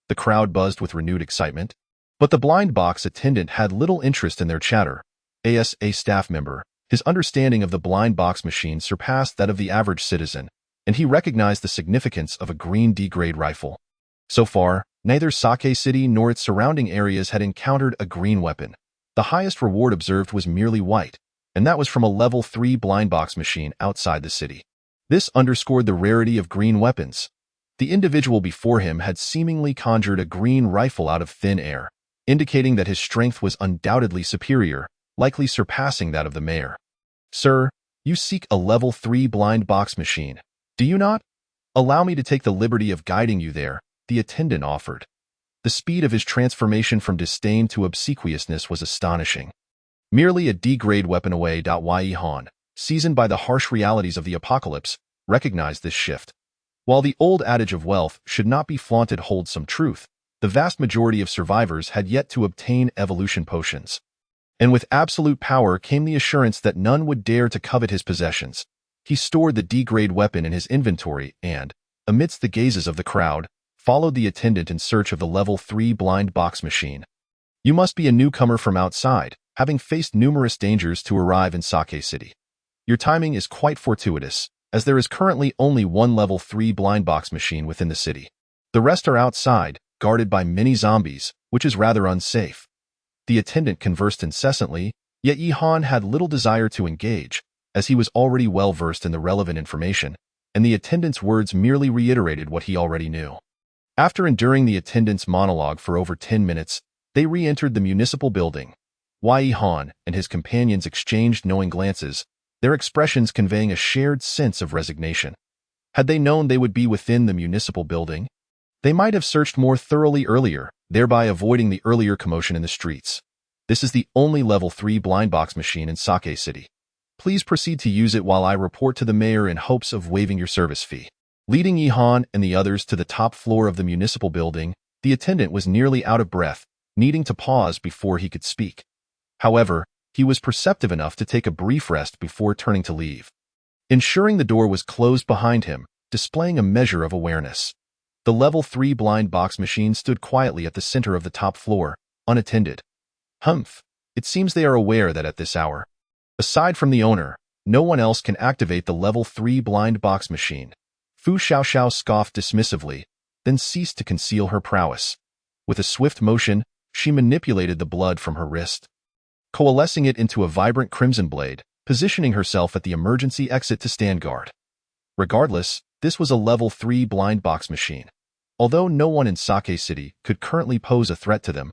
The crowd buzzed with renewed excitement, but the blind box attendant had little interest in their chatter. As a staff member, his understanding of the blind box machine surpassed that of the average citizen, and he recognized the significance of a green D-grade rifle. So far, neither Sake City nor its surrounding areas had encountered a green weapon. The highest reward observed was merely white, and that was from a level 3 blind box machine outside the city. This underscored the rarity of green weapons. The individual before him had seemingly conjured a green rifle out of thin air, indicating that his strength was undoubtedly superior, likely surpassing that of the mayor. "Sir, you seek a level 3 blind box machine, do you not? Allow me to take the liberty of guiding you there," the attendant offered. The speed of his transformation from disdain to obsequiousness was astonishing. Merely a D-grade weapon away. Yihan, seasoned by the harsh realities of the apocalypse, recognized this shift. While the old adage of wealth should not be flaunted holds some truth, the vast majority of survivors had yet to obtain evolution potions. And with absolute power came the assurance that none would dare to covet his possessions. He stored the D-grade weapon in his inventory and, amidst the gazes of the crowd, followed the attendant in search of the level 3 blind box machine. "You must be a newcomer from outside, having faced numerous dangers to arrive in Sake City. Your timing is quite fortuitous, as there is currently only one level 3 blind box machine within the city. The rest are outside, guarded by many zombies, which is rather unsafe." The attendant conversed incessantly, Yet Yi Han had little desire to engage, as he was already well versed in the relevant information, and the attendant's words merely reiterated what he already knew. After enduring the attendant's monologue for over 10 minutes, they re-entered the municipal building. Yi Han and his companions exchanged knowing glances, their expressions conveying a shared sense of resignation. Had they known they would be within the municipal building, they might have searched more thoroughly earlier, thereby avoiding the earlier commotion in the streets. This is the only level 3 blind box machine in Sake City. Please proceed to use it while I report to the mayor in hopes of waiving your service fee. Leading Yi Han and the others to the top floor of the municipal building, the attendant was nearly out of breath, needing to pause before he could speak. However, he was perceptive enough to take a brief rest before turning to leave. Ensuring the door was closed behind him, displaying a measure of awareness. The level 3 blind box machine stood quietly at the center of the top floor, unattended. Humph, it seems they are aware that at this hour, aside from the owner, no one else can activate the level 3 blind box machine. Fu Xiaoxiao scoffed dismissively, then ceased to conceal her prowess. With a swift motion, she manipulated the blood from her wrist, coalescing it into a vibrant crimson blade, positioning herself at the emergency exit to stand guard. Regardless, this was a level 3 blind box machine. Although no one in Sake City could currently pose a threat to them,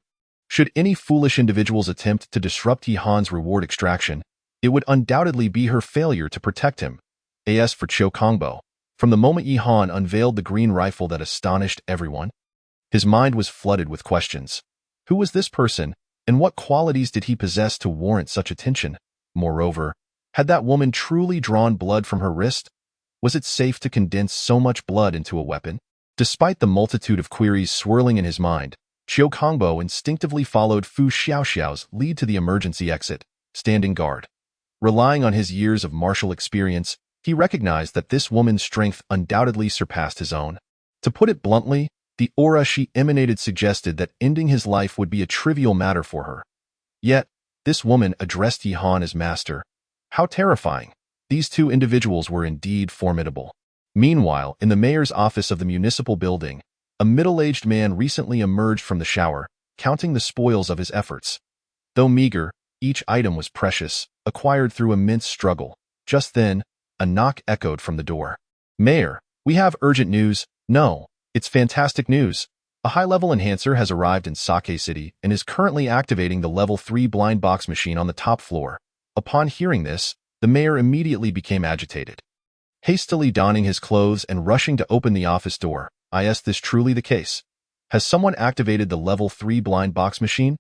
should any foolish individuals attempt to disrupt Yi Han's reward extraction, it would undoubtedly be her failure to protect him. As for Qiu Kongbo, from the moment Yi Han unveiled the green rifle that astonished everyone, his mind was flooded with questions. Who was this person, and what qualities did he possess to warrant such attention? Moreover, had that woman truly drawn blood from her wrist? Was it safe to condense so much blood into a weapon? Despite the multitude of queries swirling in his mind, Qiu Kongbo instinctively followed Fu Xiaoxiao's lead to the emergency exit, standing guard. Relying on his years of martial experience, he recognized that this woman's strength undoubtedly surpassed his own. To put it bluntly, the aura she emanated suggested that ending his life would be a trivial matter for her. Yet, this woman addressed Yi Han as master. How terrifying! These two individuals were indeed formidable. Meanwhile, in the mayor's office of the municipal building, a middle-aged man recently emerged from the shower, counting the spoils of his efforts. Though meager, each item was precious, acquired through immense struggle. Just then, a knock echoed from the door. "Mayor, we have urgent news." "No, it's fantastic news. A high-level enhancer has arrived in Sake City and is currently activating the level 3 blind box machine on the top floor." Upon hearing this, the mayor immediately became agitated. Hastily donning his clothes and rushing to open the office door, "Is this truly the case? Has someone activated the level 3 blind box machine?"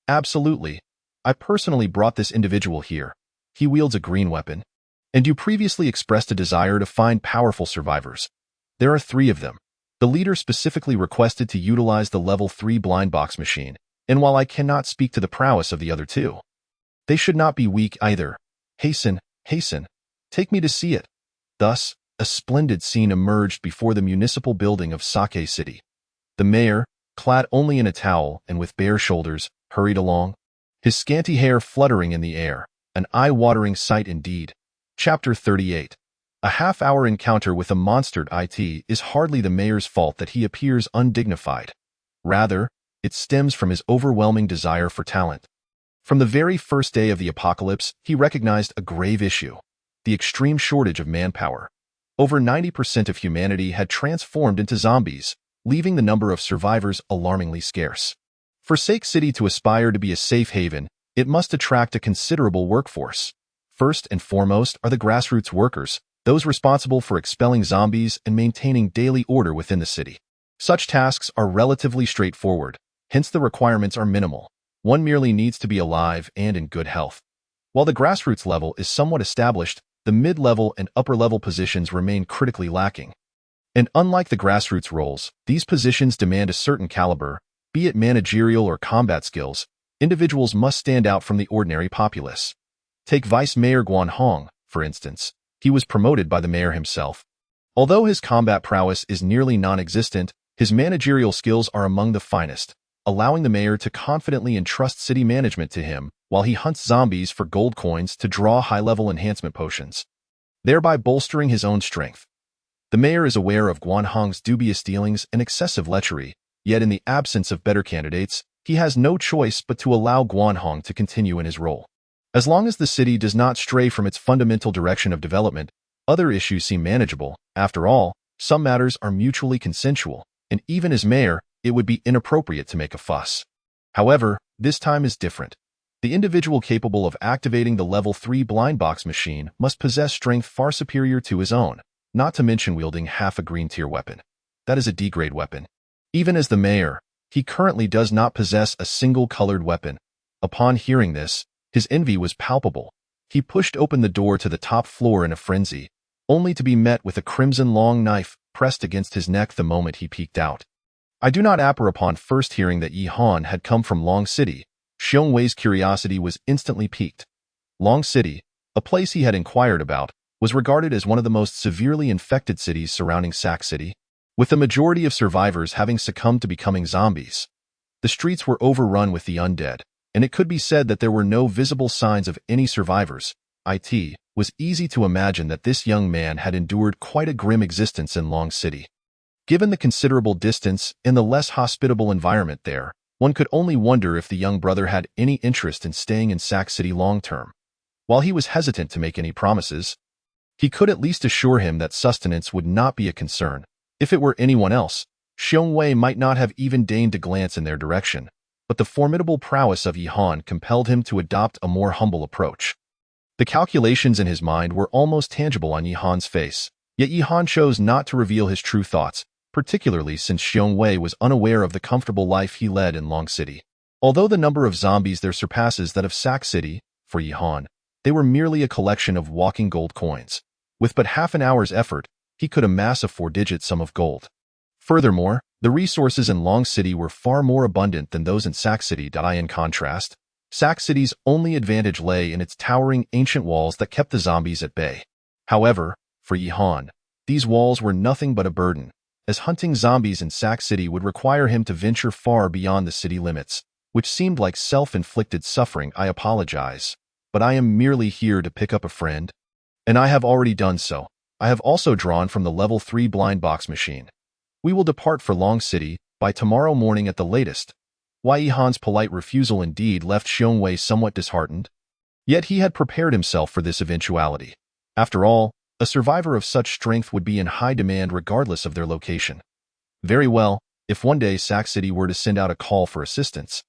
"Absolutely. I personally brought this individual here. He wields a green weapon. And you previously expressed a desire to find powerful survivors. There are 3 of them. The leader specifically requested to utilize the level 3 blind box machine, and while I cannot speak to the prowess of the other 2, they should not be weak either. Hasten, hasten. Take me to see it." Thus, a splendid scene emerged before the municipal building of Sake City. The mayor, clad only in a towel and with bare shoulders, hurried along, his scanty hair fluttering in the air, an eye-watering sight indeed. Chapter 38. A half-hour encounter with a monstered IT is hardly the mayor's fault that he appears undignified. Rather, it stems from his overwhelming desire for talent. From the very first day of the apocalypse, he recognized a grave issue: the extreme shortage of manpower. Over 90% of humanity had transformed into zombies, leaving the number of survivors alarmingly scarce. For Sake City to aspire to be a safe haven, it must attract a considerable workforce. First and foremost are the grassroots workers, those responsible for expelling zombies and maintaining daily order within the city. Such tasks are relatively straightforward, hence the requirements are minimal. One merely needs to be alive and in good health. While the grassroots level is somewhat established, the mid-level and upper-level positions remain critically lacking. And unlike the grassroots roles, these positions demand a certain caliber, be it managerial or combat skills. Individuals must stand out from the ordinary populace. Take Vice Mayor Guan Hong, for instance. He was promoted by the mayor himself. Although his combat prowess is nearly non-existent, his managerial skills are among the finest, allowing the mayor to confidently entrust city management to him while he hunts zombies for gold coins to draw high-level enhancement potions, thereby bolstering his own strength. The mayor is aware of Guan Hong's dubious dealings and excessive lechery, yet in the absence of better candidates, he has no choice but to allow Guan Hong to continue in his role. As long as the city does not stray from its fundamental direction of development, other issues seem manageable. After all, some matters are mutually consensual, and even as mayor, it would be inappropriate to make a fuss. However, this time is different. The individual capable of activating the level 3 blind box machine must possess strength far superior to his own, not to mention wielding half a green tier weapon. That is a D-grade weapon. Even as the mayor, he currently does not possess a single colored weapon. Upon hearing this, his envy was palpable. He pushed open the door to the top floor in a frenzy, only to be met with a crimson long knife pressed against his neck the moment he peeked out. I do not apper upon first hearing that Yi Han had come from Long City. Xiong Wei's curiosity was instantly piqued. Long City, a place he had inquired about, was regarded as one of the most severely infected cities surrounding Sac City, with the majority of survivors having succumbed to becoming zombies. The streets were overrun with the undead, and it could be said that there were no visible signs of any survivors. It was easy to imagine that this young man had endured quite a grim existence in Long City. Given the considerable distance and the less hospitable environment there, one could only wonder if the young brother had any interest in staying in Sac City long-term. While he was hesitant to make any promises, he could at least assure him that sustenance would not be a concern. If it were anyone else, Xiong Wei might not have even deigned to glance in their direction, but the formidable prowess of Yi Han compelled him to adopt a more humble approach. The calculations in his mind were almost tangible on Yi Han's face, yet Yi Han chose not to reveal his true thoughts, particularly since Xiong Wei was unaware of the comfortable life he led in Long City. Although the number of zombies there surpasses that of Sac City, for Yi Han, they were merely a collection of walking gold coins. With but half an hour's effort, he could amass a 4-digit sum of gold. Furthermore, the resources in Long City were far more abundant than those in Sac City. In contrast, Sac City's only advantage lay in its towering ancient walls that kept the zombies at bay. However, for Yi Han, these walls were nothing but a burden, as hunting zombies in Sac City would require him to venture far beyond the city limits, which seemed like self-inflicted suffering. I apologize, but I am merely here to pick up a friend, and I have already done so. I have also drawn from the level 3 blind box machine. We will depart for Long City by tomorrow morning at the latest. Yi Han's polite refusal indeed left Xiong Wei somewhat disheartened. Yet he had prepared himself for this eventuality. After all, a survivor of such strength would be in high demand regardless of their location. Very well, if one day Sac City were to send out a call for assistance.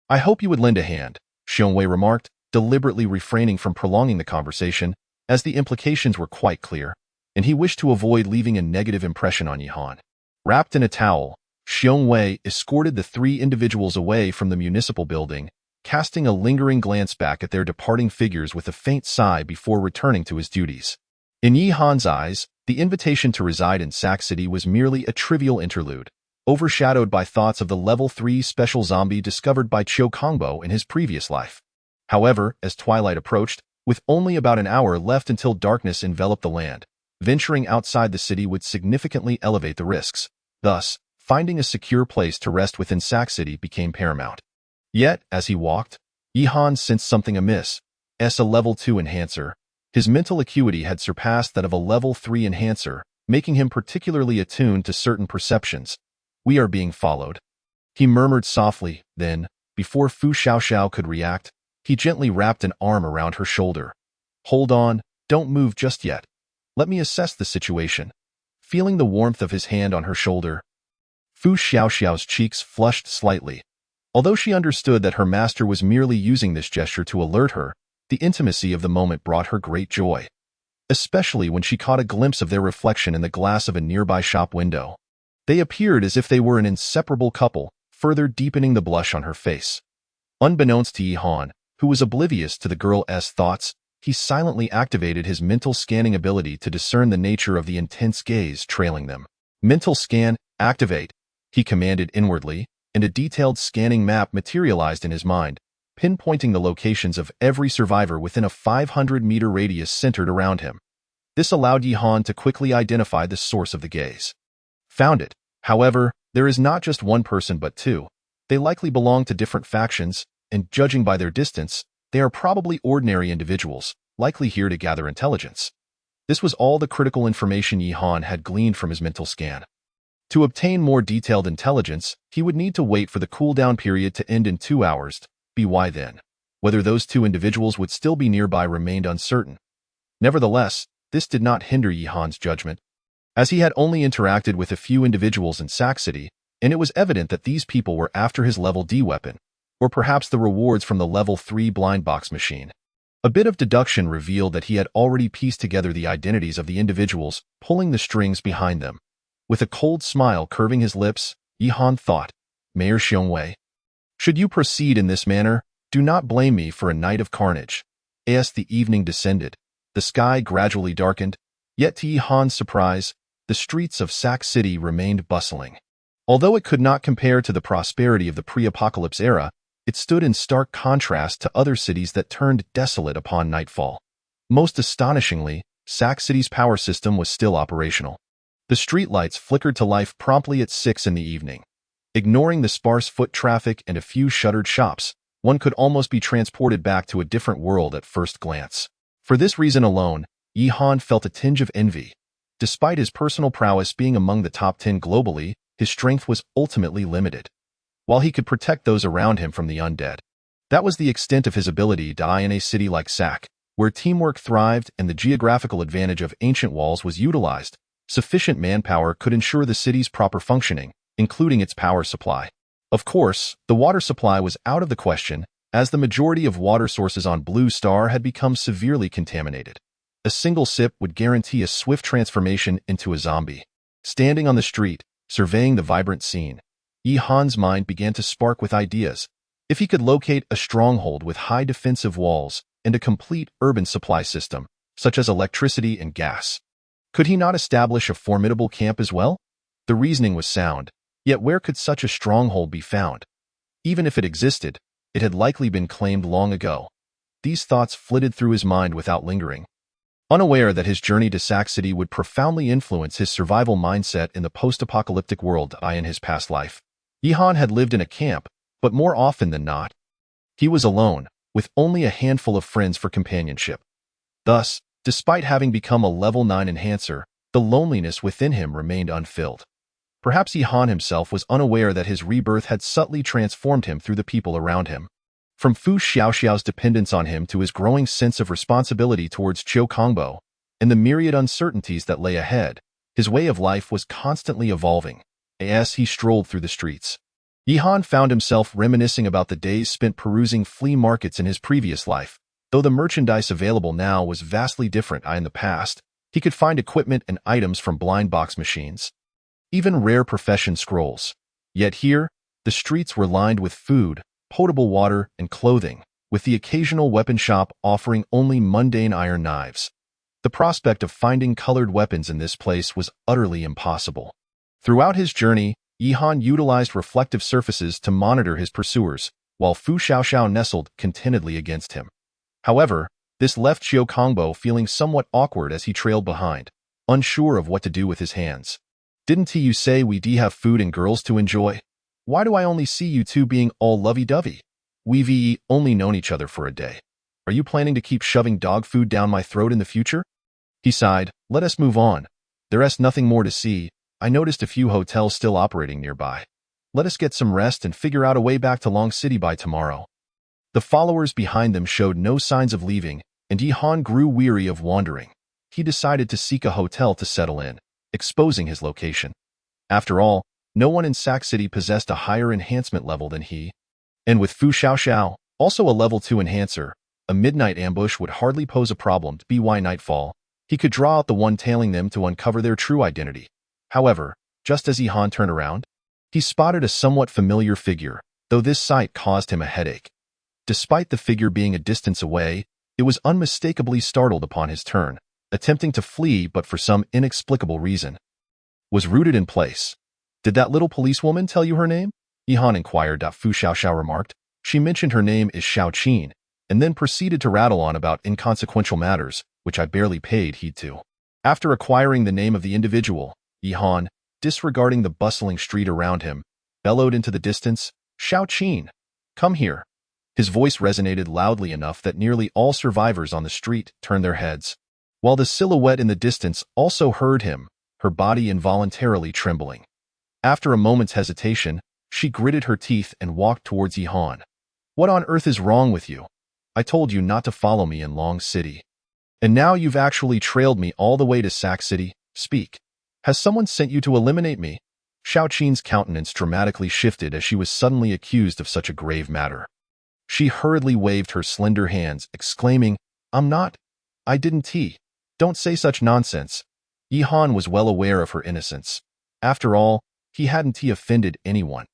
I hope you would lend a hand, Xiong Wei remarked, deliberately refraining from prolonging the conversation, as the implications were quite clear, and he wished to avoid leaving a negative impression on Yi Han. Wrapped in a towel, Xiong Wei escorted the 3 individuals away from the municipal building, casting a lingering glance back at their departing figures with a faint sigh before returning to his duties. In Yi Han's eyes, the invitation to reside in Sac City was merely a trivial interlude, overshadowed by thoughts of the level 3 special zombie discovered by Qiu Kongbo in his previous life. However, as twilight approached, with only about an hour left until darkness enveloped the land, venturing outside the city would significantly elevate the risks. Thus, finding a secure place to rest within Sac City became paramount. Yet, as he walked, Yi Han sensed something amiss. As a level 2 enhancer, his mental acuity had surpassed that of a level 3 enhancer, making him particularly attuned to certain perceptions. We are being followed, he murmured softly. Then, before Fu Xiaoxiao could react, he gently wrapped an arm around her shoulder. Hold on, don't move just yet. Let me assess the situation. Feeling the warmth of his hand on her shoulder, Fu Xiaoxiao's cheeks flushed slightly. Although she understood that her master was merely using this gesture to alert her, the intimacy of the moment brought her great joy, especially when she caught a glimpse of their reflection in the glass of a nearby shop window. They appeared as if they were an inseparable couple, further deepening the blush on her face. Unbeknownst to Yi Han, who was oblivious to the girl's thoughts, he silently activated his mental scanning ability to discern the nature of the intense gaze trailing them. Mental scan, activate, he commanded inwardly, and a detailed scanning map materialized in his mind, pinpointing the locations of every survivor within a 500-meter radius centered around him. This allowed Yi Han to quickly identify the source of the gaze. Found it. However, there is not just one person but 2. They likely belong to different factions, and judging by their distance, they are probably ordinary individuals, likely here to gather intelligence. This was all the critical information Yi Han had gleaned from his mental scan. To obtain more detailed intelligence, he would need to wait for the cooldown period to end in 2 hours. By then, Whether those two individuals would still be nearby remained uncertain. Nevertheless, this did not hinder Yihan's judgment, as he had only interacted with a few individuals in Sac City, and it was evident that these people were after his level D weapon, or perhaps the rewards from the level 3 blind box machine. A bit of deduction revealed that he had already pieced together the identities of the individuals pulling the strings behind them. With a cold smile curving his lips, Yihan thought, Mayor Xiongwei, should you proceed in this manner, do not blame me for a night of carnage. As the evening descended, the sky gradually darkened, yet to Yihan's surprise, the streets of Sac City remained bustling. Although it could not compare to the prosperity of the pre-apocalypse era, it stood in stark contrast to other cities that turned desolate upon nightfall. Most astonishingly, Sac City's power system was still operational. The streetlights flickered to life promptly at 6 in the evening. Ignoring the sparse foot traffic and a few shuttered shops, one could almost be transported back to a different world at first glance. For this reason alone, Yihan felt a tinge of envy. Despite his personal prowess being among the top 10 globally, his strength was ultimately limited. While he could protect those around him from the undead, that was the extent of his ability to die in a city like Sac, where teamwork thrived and the geographical advantage of ancient walls was utilized. Sufficient manpower could ensure the city's proper functioning, including its power supply. Of course, the water supply was out of the question, as the majority of water sources on Blue Star had become severely contaminated. A single sip would guarantee a swift transformation into a zombie. Standing on the street, surveying the vibrant scene, Yihan's mind began to spark with ideas. If he could locate a stronghold with high defensive walls and a complete urban supply system, such as electricity and gas, could he not establish a formidable camp as well? The reasoning was sound, yet where could such a stronghold be found? Even if it existed, it had likely been claimed long ago. These thoughts flitted through his mind without lingering. Unaware that his journey to Sac City would profoundly influence his survival mindset in the post-apocalyptic world in his past life, Yihan had lived in a camp, but more often than not, he was alone, with only a handful of friends for companionship. Thus, despite having become a level 9 enhancer, the loneliness within him remained unfilled. Perhaps Yihan himself was unaware that his rebirth had subtly transformed him through the people around him. From Fu Xiaoxiao's dependence on him to his growing sense of responsibility towards Qiu Kongbo, and the myriad uncertainties that lay ahead, his way of life was constantly evolving. As he strolled through the streets, Yihan found himself reminiscing about the days spent perusing flea markets in his previous life. Though the merchandise available now was vastly different in the past, he could find equipment and items from blind box machines, even rare profession scrolls. Yet here, the streets were lined with food, potable water, and clothing, with the occasional weapon shop offering only mundane iron knives. The prospect of finding colored weapons in this place was utterly impossible. Throughout his journey, Yihan utilized reflective surfaces to monitor his pursuers, while Fu Xiaoxiao nestled contentedly against him. However, this left Qiu Kongbo feeling somewhat awkward as he trailed behind, unsure of what to do with his hands. Didn't you say we'd have food and girls to enjoy? Why do I only see you two being all lovey-dovey? We've only known each other for a day. Are you planning to keep shoving dog food down my throat in the future? He sighed. Let us move on. There's nothing more to see. I noticed a few hotels still operating nearby. Let us get some rest and figure out a way back to Long City by tomorrow. The followers behind them showed no signs of leaving, and Yihan grew weary of wandering. He decided to seek a hotel to settle in, exposing his location. After all, no one in Sac City possessed a higher enhancement level than he. And with Fu Xiaoxiao, also a level 2 enhancer, a midnight ambush would hardly pose a problem to by nightfall. He could draw out the one tailing them to uncover their true identity. However, just as Yihan turned around, he spotted a somewhat familiar figure, though this sight caused him a headache. Despite the figure being a distance away, it was unmistakably startled upon his turn, attempting to flee but for some inexplicable reason was rooted in place. Did that little policewoman tell you her name? Yihan inquired. Fu Xiaoxiao remarked. She mentioned her name is Xiao Qin, and then proceeded to rattle on about inconsequential matters, which I barely paid heed to. After acquiring the name of the individual, Yihan, disregarding the bustling street around him, bellowed into the distance, Xiao Qin, come here. His voice resonated loudly enough that nearly all survivors on the street turned their heads, while the silhouette in the distance also heard him, her body involuntarily trembling. After a moment's hesitation, she gritted her teeth and walked towards Yihan. What on earth is wrong with you? I told you not to follow me in Long City. And now you've actually trailed me all the way to Sac City. Speak. Has someone sent you to eliminate me? Xiao Qin's countenance dramatically shifted as she was suddenly accused of such a grave matter. She hurriedly waved her slender hands, exclaiming, I'm not. I didn't. Don't say such nonsense. Yi Han was well aware of her innocence. After all, he hadn't offended anyone.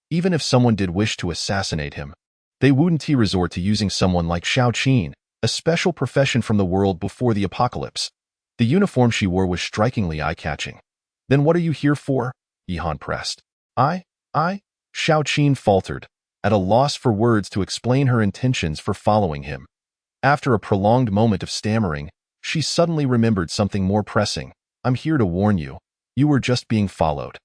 Even if someone did wish to assassinate him, they wouldn't resort to using someone like Xiao Qin, a special profession from the world before the apocalypse. The uniform she wore was strikingly eye-catching. Then what are you here for? Yi Han pressed. I? Xiao Qin faltered, at a loss for words to explain her intentions for following him. After a prolonged moment of stammering, she suddenly remembered something more pressing. I'm here to warn you. You were just being followed.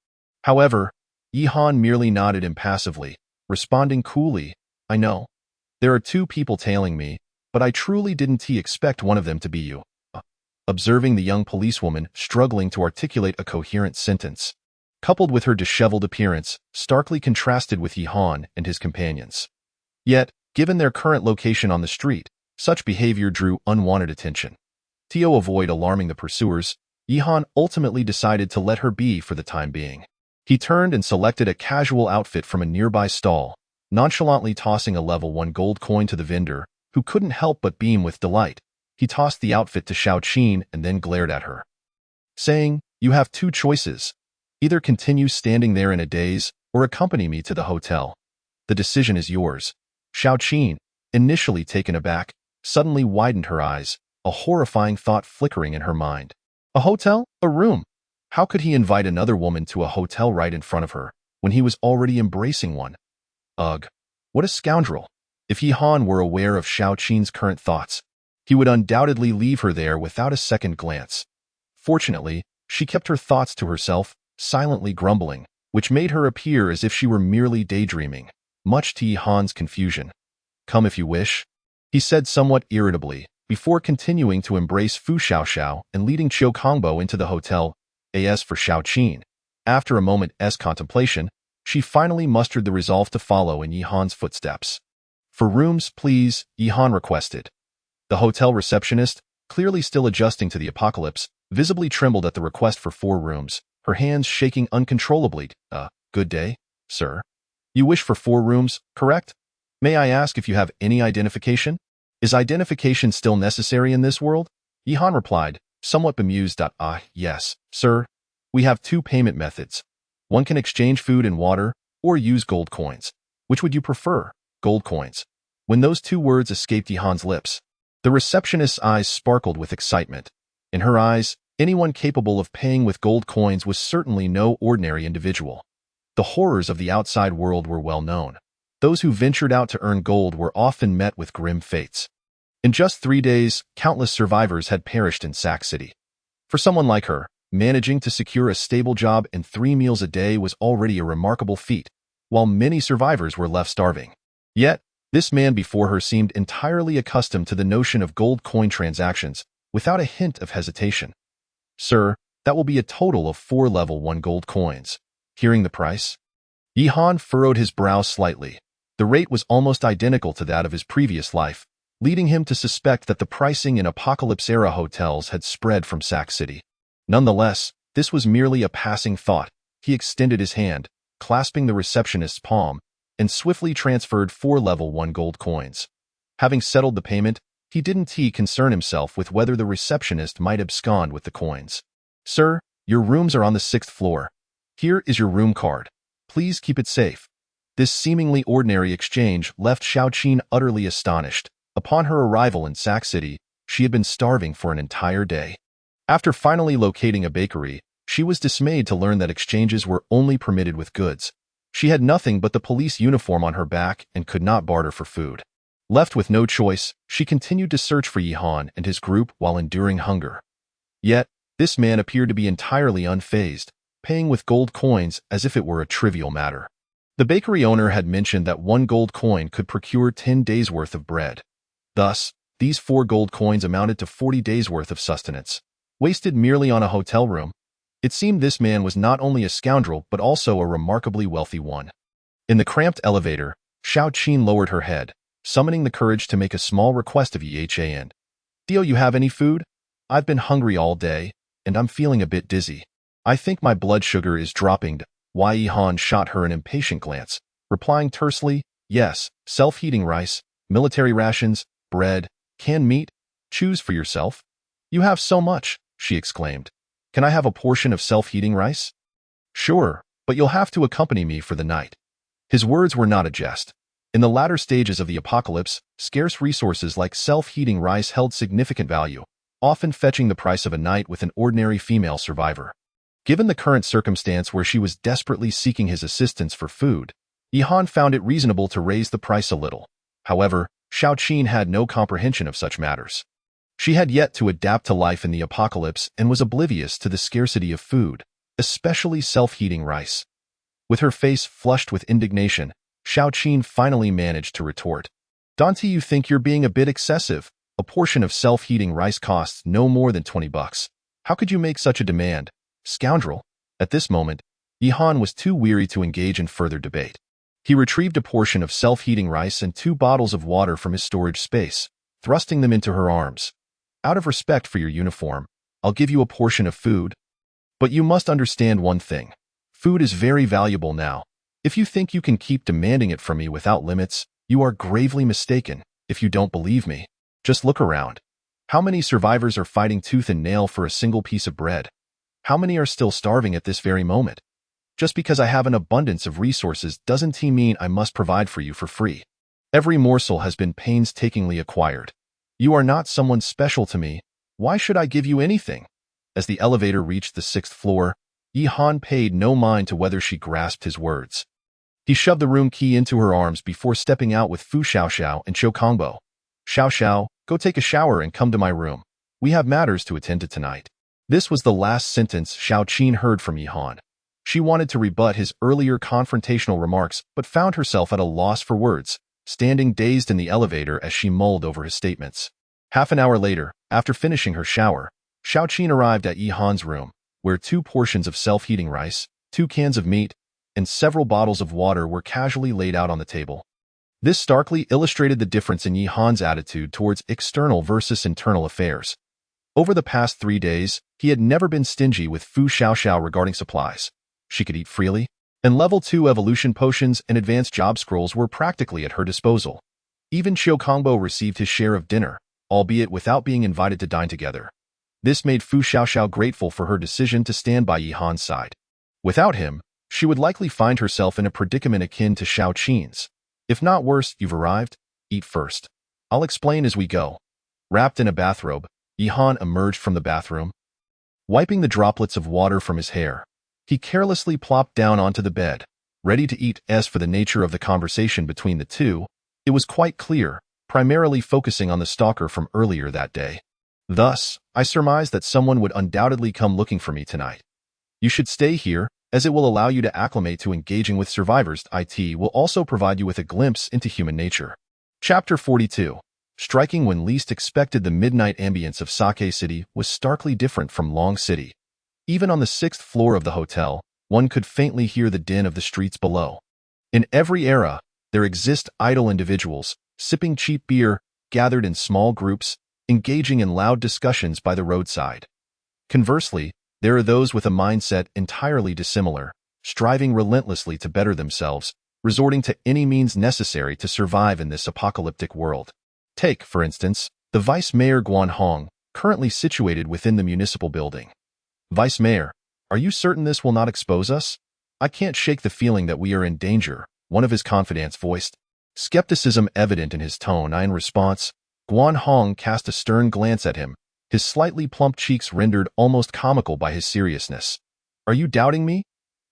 However, Yi Han merely nodded impassively, responding coolly, I know. There are two people tailing me, but I truly didn't expect one of them to be you. Observing the young policewoman struggling to articulate a coherent sentence, coupled with her disheveled appearance, starkly contrasted with Yi Han and his companions. Yet, given their current location on the street, such behavior drew unwanted attention. To avoid alarming the pursuers, Yi Han ultimately decided to let her be for the time being. He turned and selected a casual outfit from a nearby stall, nonchalantly tossing a level 1 gold coin to the vendor, who couldn't help but beam with delight. He tossed the outfit to Xiao Qin and then glared at her, saying, You have two choices. Either continue standing there in a daze, or accompany me to the hotel. The decision is yours. Xiao Qin, initially taken aback, suddenly widened her eyes, a horrifying thought flickering in her mind. A hotel? A room? How could he invite another woman to a hotel right in front of her, when he was already embracing one? Ugh, what a scoundrel. If Yi Han were aware of Xiao Qin's current thoughts, he would undoubtedly leave her there without a second glance. Fortunately, she kept her thoughts to herself, silently grumbling, which made her appear as if she were merely daydreaming, much to Yi Han's confusion. Come if you wish, he said somewhat irritably, before continuing to embrace Fu Xiaoxiao and leading Qiu Kongbo into the hotel. As for Xiao Qin, after a moment's contemplation, she finally mustered the resolve to follow in Yi Han's footsteps. For rooms, please, Yi Han requested. The hotel receptionist, clearly still adjusting to the apocalypse, visibly trembled at the request for 4 rooms, her hands shaking uncontrollably. Good day, sir. You wish for 4 rooms, correct? May I ask if you have any identification? Is identification still necessary in this world? Yi Han replied, somewhat bemused. Yes, sir. We have 2 payment methods. One can exchange food and water, or use gold coins. Which would you prefer? Gold coins. When those 2 words escaped Yi Han's lips, the receptionist's eyes sparkled with excitement. In her eyes, anyone capable of paying with gold coins was certainly no ordinary individual. The horrors of the outside world were well known. Those who ventured out to earn gold were often met with grim fates. In just 3 days, countless survivors had perished in Sac City. For someone like her, managing to secure a stable job and 3 meals a day was already a remarkable feat, while many survivors were left starving. Yet, this man before her seemed entirely accustomed to the notion of gold coin transactions, without a hint of hesitation. Sir, that will be a total of 4 level 1 gold coins. Hearing the price, Yi Han furrowed his brow slightly. The rate was almost identical to that of his previous life, leading him to suspect that the pricing in apocalypse-era hotels had spread from Sac City. Nonetheless, this was merely a passing thought. He extended his hand, clasping the receptionist's palm, and swiftly transferred 4 level 1 gold coins. Having settled the payment, he didn't concern himself with whether the receptionist might abscond with the coins. Sir, your rooms are on the 6th floor. Here is your room card. Please keep it safe. This seemingly ordinary exchange left Xiao Qin utterly astonished. Upon her arrival in Sac City, she had been starving for an entire day. After finally locating a bakery, she was dismayed to learn that exchanges were only permitted with goods. She had nothing but the police uniform on her back and could not barter for food. Left with no choice, she continued to search for Yi Han and his group while enduring hunger. Yet, this man appeared to be entirely unfazed, paying with gold coins as if it were a trivial matter. The bakery owner had mentioned that 1 gold coin could procure 10 days' worth of bread. Thus, these 4 gold coins amounted to 40 days' worth of sustenance, wasted merely on a hotel room. It seemed this man was not only a scoundrel but also a remarkably wealthy one. In the cramped elevator, Xiao Qin lowered her head, summoning the courage to make a small request of Yi-Han. "Do you have any food? I've been hungry all day, and I'm feeling a bit dizzy. I think my blood sugar is dropping." Yi-Han shot her an impatient glance, replying tersely, "Yes, self-heating rice, military rations, bread, canned meat. Choose for yourself." "You have so much," she exclaimed. "Can I have a portion of self-heating rice?" "Sure, but you'll have to accompany me for the night." His words were not a jest. In the latter stages of the apocalypse, scarce resources like self-heating rice held significant value, often fetching the price of a night with an ordinary female survivor. Given the current circumstance where she was desperately seeking his assistance for food, Yi-Han found it reasonable to raise the price a little. However, Xiaoqin had no comprehension of such matters. She had yet to adapt to life in the apocalypse and was oblivious to the scarcity of food, especially self-heating rice. With her face flushed with indignation, Xiaoqin finally managed to retort. "Dante, you think you're being a bit excessive. A portion of self-heating rice costs no more than $20. How could you make such a demand, scoundrel?" At this moment, Yi-Han was too weary to engage in further debate. He retrieved a portion of self-heating rice and 2 bottles of water from his storage space, thrusting them into her arms. "Out of respect for your uniform, I'll give you a portion of food. But you must understand one thing. Food is very valuable now. If you think you can keep demanding it from me without limits, you are gravely mistaken. If you don't believe me, just look around. How many survivors are fighting tooth and nail for a single piece of bread? How many are still starving at this very moment? Just because I have an abundance of resources doesn't mean I must provide for you for free. Every morsel has been painstakingly acquired. You are not someone special to me. Why should I give you anything?" As the elevator reached the 6th floor, Yi-Han paid no mind to whether she grasped his words. He shoved the room key into her arms before stepping out with Fu Xiaoxiao and Qiu Kongbo. "Xiaoxiao, go take a shower and come to my room. We have matters to attend to tonight." This was the last sentence Xiaoqin heard from Yi-Han. She wanted to rebut his earlier confrontational remarks, but found herself at a loss for words, standing dazed in the elevator as she mulled over his statements. Half an hour later, after finishing her shower, Xiaoqin arrived at Yi-Han's room, where 2 portions of self-heating rice, 2 cans of meat, and several bottles of water were casually laid out on the table. This starkly illustrated the difference in Yi-Han's attitude towards external versus internal affairs. Over the past 3 days, he had never been stingy with Fu Xiaoxiao regarding supplies. She could eat freely, and level 2 evolution potions and advanced job scrolls were practically at her disposal. Even Qiu Kongbo received his share of dinner, albeit without being invited to dine together. This made Fu Xiaoxiao grateful for her decision to stand by Yi-Han's side. Without him, she would likely find herself in a predicament akin to Xiaoqin's. "If not worse, you've arrived? Eat first. I'll explain as we go." Wrapped in a bathrobe, Yi-Han emerged from the bathroom. Wiping the droplets of water from his hair, he carelessly plopped down onto the bed, ready to eat. As for the nature of the conversation between the two, it was quite clear, primarily focusing on the stalker from earlier that day. "Thus, I surmise that someone would undoubtedly come looking for me tonight. You should stay here, as it will allow you to acclimate to engaging with survivors. It will also provide you with a glimpse into human nature." Chapter 42. Striking when least expected. The midnight ambience of Sake City was starkly different from Long City. Even on the 6th floor of the hotel, one could faintly hear the din of the streets below. In every era, there exist idle individuals, sipping cheap beer, gathered in small groups, engaging in loud discussions by the roadside. Conversely, there are those with a mindset entirely dissimilar, striving relentlessly to better themselves, resorting to any means necessary to survive in this apocalyptic world. Take, for instance, the Vice Mayor Guan Hong, currently situated within the municipal building. "Vice Mayor, are you certain this will not expose us? I can't shake the feeling that we are in danger," one of his confidants voiced. Skepticism evident in his tone. In response, Guan Hong cast a stern glance at him, his slightly plump cheeks rendered almost comical by his seriousness. "Are you doubting me?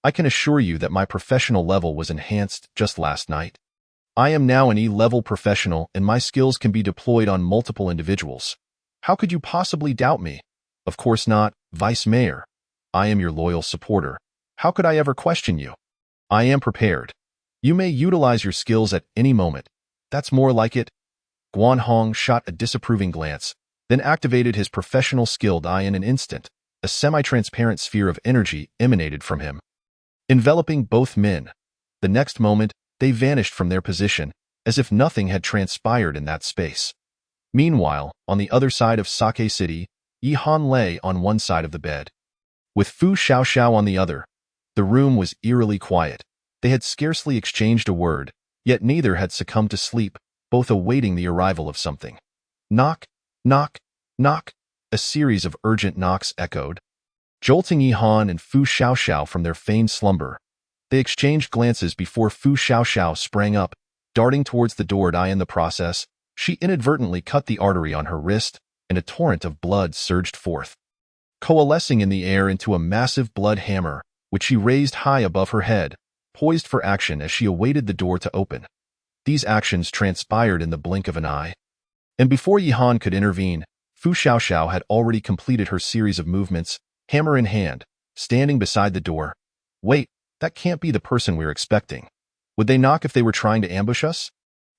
I can assure you that my professional level was enhanced just last night. I am now an E-level professional and my skills can be deployed on multiple individuals. How could you possibly doubt me?" "Of course not, Vice Mayor. I am your loyal supporter. How could I ever question you? I am prepared. You may utilize your skills at any moment. That's more like it." Guan Hong shot a disapproving glance, then activated his professional skilled eye in an instant. A semi-transparent sphere of energy emanated from him, enveloping both men. The next moment, they vanished from their position, as if nothing had transpired in that space. Meanwhile, on the other side of Sake City, Yi Han lay on one side of the bed, with Fu Xiaoxiao on the other. The room was eerily quiet. They had scarcely exchanged a word, yet neither had succumbed to sleep, both awaiting the arrival of something. Knock, knock, knock. A series of urgent knocks echoed, jolting Yi Han and Fu Xiaoxiao from their feigned slumber. They exchanged glances before Fu Xiaoxiao sprang up, darting towards the door. In the process, she inadvertently cut the artery on her wrist, and a torrent of blood surged forth, coalescing in the air into a massive blood hammer, which she raised high above her head, poised for action as she awaited the door to open. These actions transpired in the blink of an eye, and before Yi Han could intervene, Fu Xiaoxiao had already completed her series of movements, hammer in hand, standing beside the door. Wait, that can't be the person we're expecting. Would they knock if they were trying to ambush us?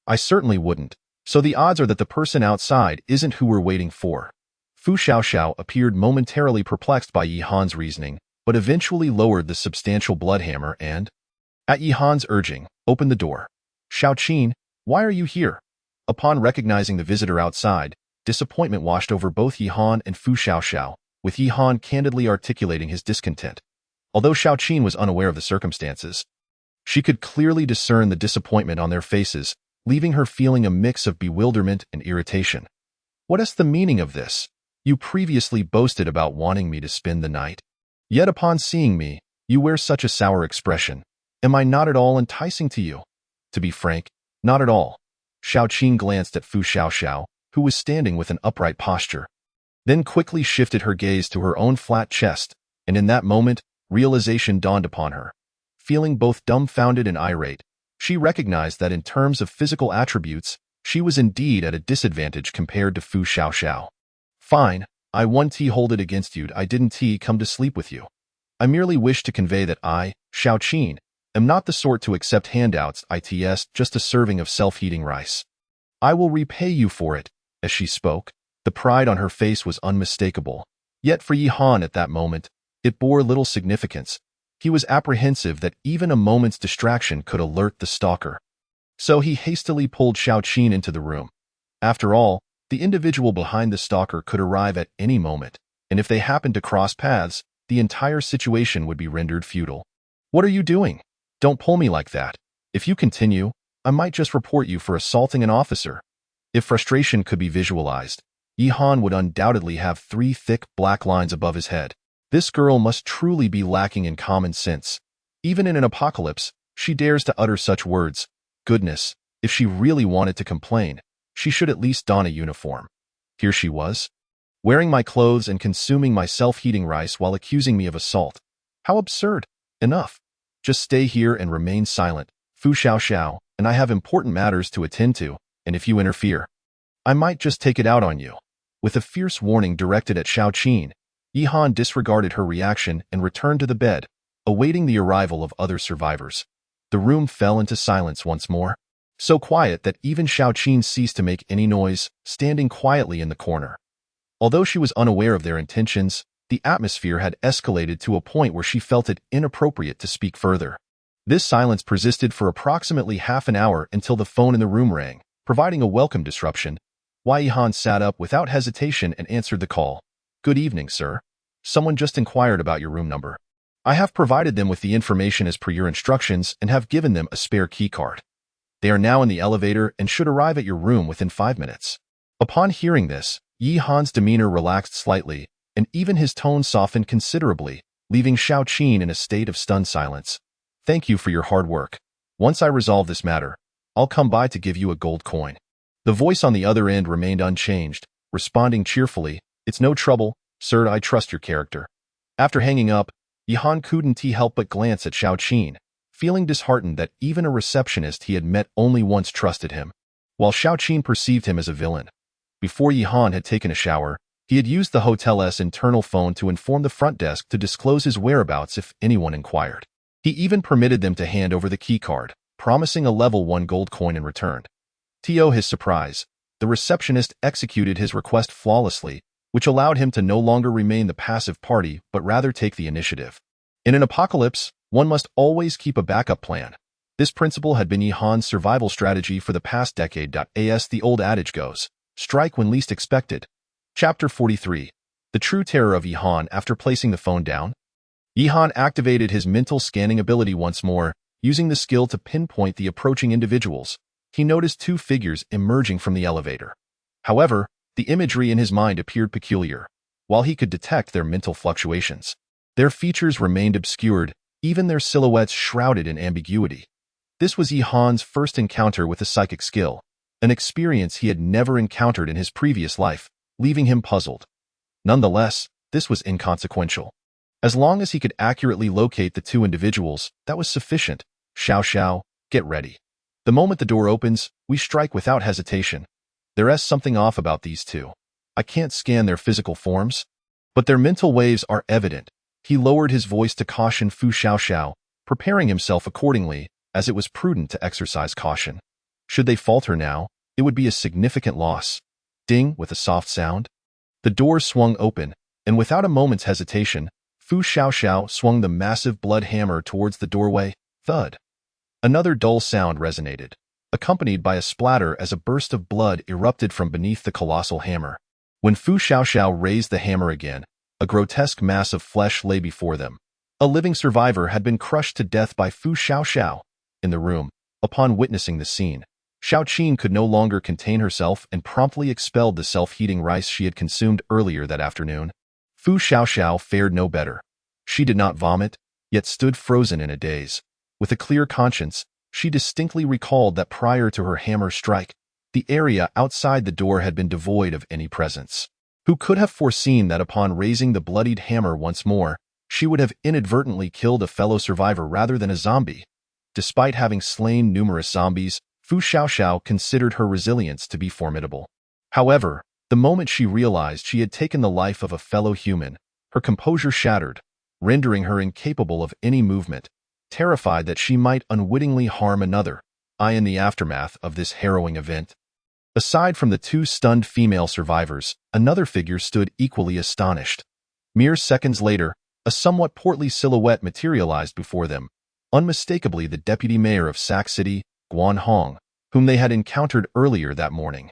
I certainly wouldn't, so the odds are that the person outside isn't who we're waiting for. Fu Xiaoxiao appeared momentarily perplexed by Yi Han's reasoning, but eventually lowered the substantial blood hammer and, at Yi Han's urging, opened the door. Xiaoqin, why are you here? Upon recognizing the visitor outside, disappointment washed over both Yi Han and Fu Xiaoxiao, with Yi Han candidly articulating his discontent. Although Xiaoqin was unaware of the circumstances, she could clearly discern the disappointment on their faces, leaving her feeling a mix of bewilderment and irritation. What is the meaning of this? You previously boasted about wanting me to spend the night. Yet upon seeing me, you wear such a sour expression. Am I not at all enticing to you? To be frank, not at all. Xiaoqin glanced at Fu Xiaoxiao, who was standing with an upright posture, then quickly shifted her gaze to her own flat chest, and in that moment, realization dawned upon her. Feeling both dumbfounded and irate, she recognized that in terms of physical attributes, she was indeed at a disadvantage compared to Fu Xiaoxiao. Fine, I won't hold it against you. I didn't come to sleep with you. I merely wish to convey that I, Xiaoqin, am not the sort to accept handouts. It's just a serving of self-heating rice. I will repay you for it. As she spoke, the pride on her face was unmistakable. Yet for Yi Han at that moment, it bore little significance. He was apprehensive that even a moment's distraction could alert the stalker. So he hastily pulled Xiaoqin into the room. After all, the individual behind the stalker could arrive at any moment, and if they happened to cross paths, the entire situation would be rendered futile. What are you doing? Don't pull me like that. If you continue, I might just report you for assaulting an officer. If frustration could be visualized, Yi Han would undoubtedly have 3 thick black lines above his head. This girl must truly be lacking in common sense. Even in an apocalypse, she dares to utter such words. Goodness, if she really wanted to complain, she should at least don a uniform. Here she was, wearing my clothes and consuming my self-heating rice while accusing me of assault. How absurd. Enough. Just stay here and remain silent, Fu Xiaoxiao, and I have important matters to attend to, and if you interfere, I might just take it out on you. With a fierce warning directed at Xiaoqin, Yi Han disregarded her reaction and returned to the bed, awaiting the arrival of other survivors. The room fell into silence once more, so quiet that even Xiaoqin ceased to make any noise, standing quietly in the corner. Although she was unaware of their intentions, the atmosphere had escalated to a point where she felt it inappropriate to speak further. This silence persisted for approximately half an hour until the phone in the room rang, providing a welcome disruption. Yi Han sat up without hesitation and answered the call. Good evening, sir. Someone just inquired about your room number. I have provided them with the information as per your instructions and have given them a spare key card. They are now in the elevator and should arrive at your room within 5 minutes. Upon hearing this, Yi Han's demeanor relaxed slightly, and even his tone softened considerably, leaving Xiaoqin in a state of stunned silence. Thank you for your hard work. Once I resolve this matter, I'll come by to give you a gold coin. The voice on the other end remained unchanged, responding cheerfully, It's no trouble, sir, I trust your character. After hanging up, Yi Han couldn't help but glance at Xiaoqin, feeling disheartened that even a receptionist he had met only once trusted him, while Xiaoqin perceived him as a villain. Before Yi Han had taken a shower, he had used the hotel's internal phone to inform the front desk to disclose his whereabouts if anyone inquired. He even permitted them to hand over the key card, promising a level 1 gold coin in return. To his surprise, the receptionist executed his request flawlessly, which allowed him to no longer remain the passive party but rather take the initiative. In an apocalypse, one must always keep a backup plan. This principle had been Yi Han's survival strategy for the past decade. As the old adage goes, strike when least expected. Chapter 43. The true terror of Yi Han after placing the phone down. Yi Han activated his mental scanning ability once more, using the skill to pinpoint the approaching individuals. He noticed two figures emerging from the elevator. However, the imagery in his mind appeared peculiar. While he could detect their mental fluctuations, their features remained obscured, even their silhouettes shrouded in ambiguity. This was Yi Han's first encounter with a psychic skill, an experience he had never encountered in his previous life, leaving him puzzled. Nonetheless, this was inconsequential. As long as he could accurately locate the two individuals, that was sufficient. Xiao Xiao, get ready. The moment the door opens, we strike without hesitation. There's something off about these two. I can't scan their physical forms, but their mental waves are evident. He lowered his voice to caution Fu Xiaoxiao, preparing himself accordingly, as it was prudent to exercise caution. Should they falter now, it would be a significant loss. Ding, with a soft sound. The door swung open, and without a moment's hesitation, Fu Xiaoxiao swung the massive blood hammer towards the doorway. Thud. Another dull sound resonated, accompanied by a splatter as a burst of blood erupted from beneath the colossal hammer. When Fu Xiaoxiao raised the hammer again, a grotesque mass of flesh lay before them. A living survivor had been crushed to death by Fu Xiaoxiao. In the room, upon witnessing the scene, Xiao Qin could no longer contain herself and promptly expelled the self-heating rice she had consumed earlier that afternoon. Fu Xiaoxiao fared no better. She did not vomit, yet stood frozen in a daze. With a clear conscience, she distinctly recalled that prior to her hammer strike, the area outside the door had been devoid of any presence. Who could have foreseen that upon raising the bloodied hammer once more, she would have inadvertently killed a fellow survivor rather than a zombie? Despite having slain numerous zombies, Fu Xiaoxiao considered her resilience to be formidable. However, the moment she realized she had taken the life of a fellow human, her composure shattered, rendering her incapable of any movement, terrified that she might unwittingly harm another. In the aftermath of this harrowing event, aside from the two stunned female survivors, another figure stood equally astonished. Mere seconds later, a somewhat portly silhouette materialized before them, unmistakably the deputy mayor of Sac City, Guan Hong, whom they had encountered earlier that morning.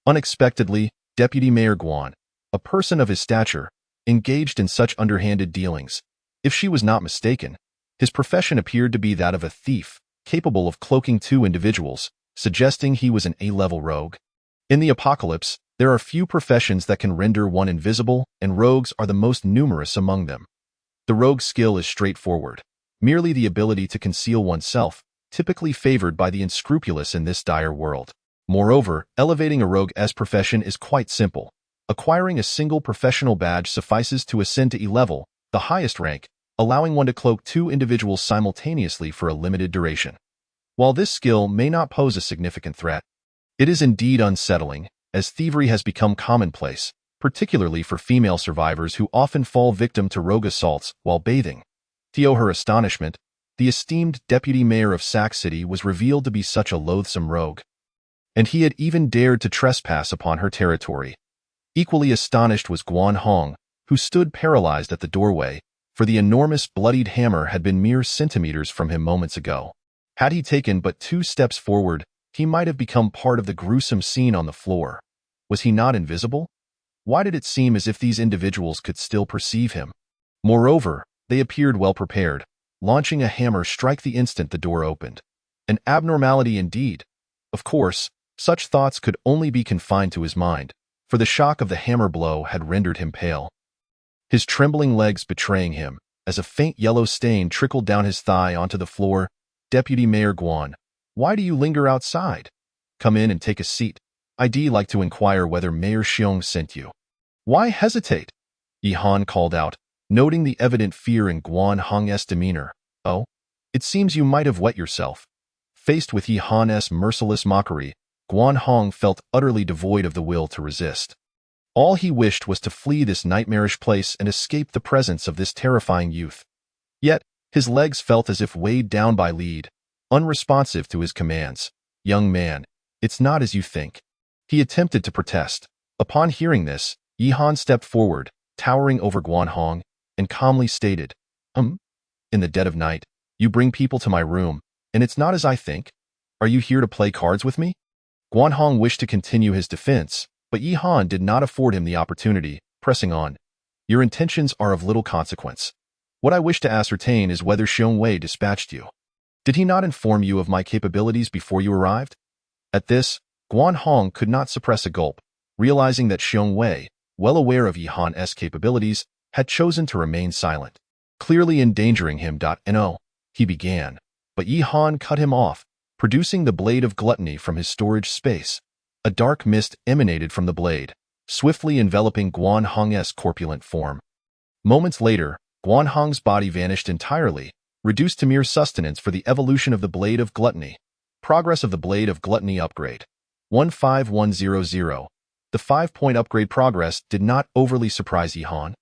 Unexpectedly, Deputy Mayor Guan, a person of his stature, engaged in such underhanded dealings. If she was not mistaken, his profession appeared to be that of a thief, capable of cloaking two individuals, suggesting he was an A-level rogue. In the apocalypse, there are few professions that can render one invisible, and rogues are the most numerous among them. The rogue's skill is straightforward, merely the ability to conceal oneself, typically favored by the unscrupulous in this dire world. Moreover, elevating a rogue's profession is quite simple. Acquiring a single professional badge suffices to ascend to E-level, the highest rank, allowing one to cloak two individuals simultaneously for a limited duration. While this skill may not pose a significant threat, it is indeed unsettling, as thievery has become commonplace, particularly for female survivors who often fall victim to rogue assaults while bathing. To her astonishment, the esteemed deputy mayor of Sac City was revealed to be such a loathsome rogue, and he had even dared to trespass upon her territory. Equally astonished was Guan Hong, who stood paralyzed at the doorway, for the enormous bloodied hammer had been mere centimeters from him moments ago. Had he taken but 2 steps forward, he might have become part of the gruesome scene on the floor. Was he not invisible? Why did it seem as if these individuals could still perceive him? Moreover, they appeared well prepared, launching a hammer strike the instant the door opened. An abnormality indeed. Of course, such thoughts could only be confined to his mind, for the shock of the hammer blow had rendered him pale, his trembling legs betraying him, as a faint yellow stain trickled down his thigh onto the floor. Deputy Mayor Guan, why do you linger outside? Come in and take a seat. I'd like to inquire whether Mayor Xiong sent you. Why hesitate? Yi Han called out, noting the evident fear in Guan Hong's demeanor. Oh, it seems you might have wet yourself. Faced with Yi Han's merciless mockery, Guan Hong felt utterly devoid of the will to resist. All he wished was to flee this nightmarish place and escape the presence of this terrifying youth. Yet, his legs felt as if weighed down by lead, unresponsive to his commands. Young man, it's not as you think. He attempted to protest. Upon hearing this, Yi Han stepped forward, towering over Guan Hong, and calmly stated, In the dead of night, you bring people to my room, And it's not as I think. Are you here to play cards with me? Guanhong wished to continue his defense, but Yi Han did not afford him the opportunity, pressing on. Your intentions are of little consequence. What I wish to ascertain is whether Xiong Wei dispatched you. Did he not inform you of my capabilities before you arrived? At this, Guanhong could not suppress a gulp, realizing that Xiong Wei, well aware of Yi Han's capabilities, had chosen to remain silent, clearly endangering him. No, he began, but Yi Han cut him off, producing the Blade of Gluttony from his storage space. A dark mist emanated from the blade, swiftly enveloping Guanhong's corpulent form. Moments later, Guanhong's body vanished entirely, reduced to mere sustenance for the evolution of the Blade of Gluttony. Progress of the Blade of Gluttony upgrade. 15100. The 5-point upgrade progress did not overly surprise Yi Han,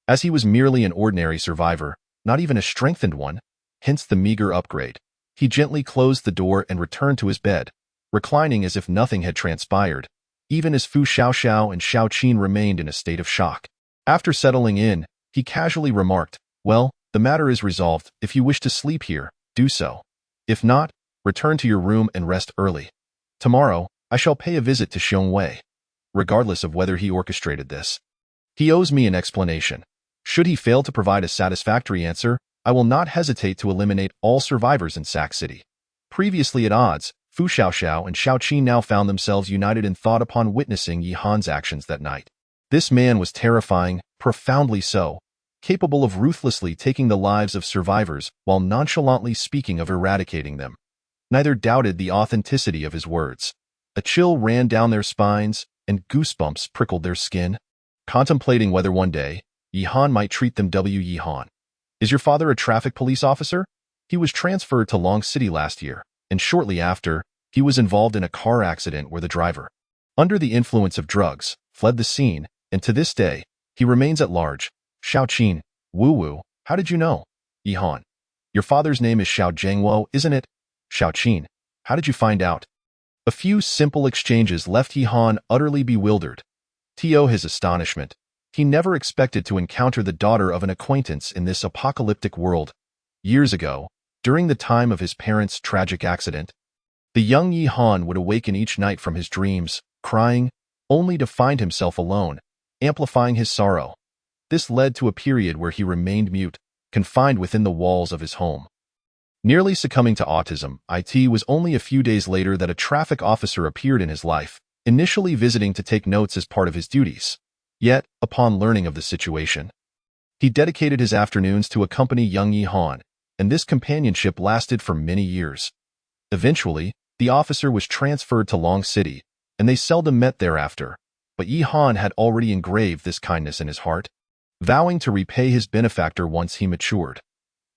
as he was merely an ordinary survivor, not even a strengthened one, hence the meager upgrade. He gently closed the door and returned to his bed, reclining as if nothing had transpired, even as Fu Xiaoxiao and Xiao Qin remained in a state of shock. After settling in, he casually remarked, "Well, the matter is resolved. If you wish to sleep here, do so. If not, return to your room and rest early. Tomorrow, I shall pay a visit to Xiong Wei, regardless of whether he orchestrated this. He owes me an explanation. Should he fail to provide a satisfactory answer, I will not hesitate to eliminate all survivors in Sac City." Previously at odds, Fu Xiaoxiao and Xiao Qin now found themselves united in thought upon witnessing Yi Han's actions that night. This man was terrifying, profoundly so, capable of ruthlessly taking the lives of survivors while nonchalantly speaking of eradicating them. Neither doubted the authenticity of his words. A chill ran down their spines, and goosebumps prickled their skin, contemplating whether one day, Yi Han might treat them. Yi Han. Is your father a traffic police officer? He was transferred to Long City last year, and shortly after, he was involved in a car accident where the driver, under the influence of drugs, fled the scene, and to this day, he remains at large. Xiao Qin, Wu, how did you know? Yi Han. Your father's name is Xiao Zhengwo, isn't it? Xiao Qin, how did you find out? A few simple exchanges left Yi Han utterly bewildered. To his astonishment, he never expected to encounter the daughter of an acquaintance in this apocalyptic world. Years ago, during the time of his parents' tragic accident, the young Yi Han would awaken each night from his dreams, crying, only to find himself alone, amplifying his sorrow. This led to a period where he remained mute, confined within the walls of his home. Nearly succumbing to autism, it was only a few days later that a traffic officer appeared in his life, initially visiting to take notes as part of his duties. Yet, upon learning of the situation, he dedicated his afternoons to accompany young Yi Han, and this companionship lasted for many years. Eventually, the officer was transferred to Long City, and they seldom met thereafter, but Yi Han had already engraved this kindness in his heart, vowing to repay his benefactor once he matured.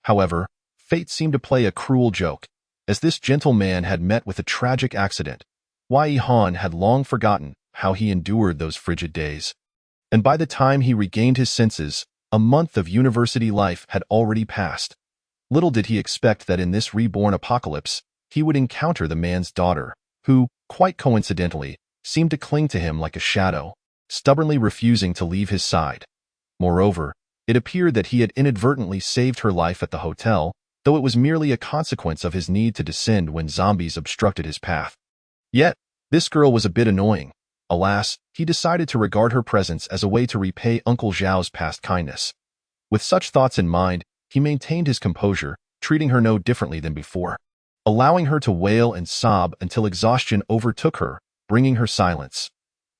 However, fate seemed to play a cruel joke, as this gentle man had met with a tragic accident. Yi Han had long forgotten how he endured those frigid days. And by the time he regained his senses, a month of university life had already passed. Little did he expect that in this reborn apocalypse, he would encounter the man's daughter, who, quite coincidentally, seemed to cling to him like a shadow, stubbornly refusing to leave his side. Moreover, it appeared that he had inadvertently saved her life at the hotel, though it was merely a consequence of his need to descend when zombies obstructed his path. Yet, this girl was a bit annoying. Alas, he decided to regard her presence as a way to repay Uncle Zhao's past kindness. With such thoughts in mind, he maintained his composure, treating her no differently than before, allowing her to wail and sob until exhaustion overtook her, bringing her silence.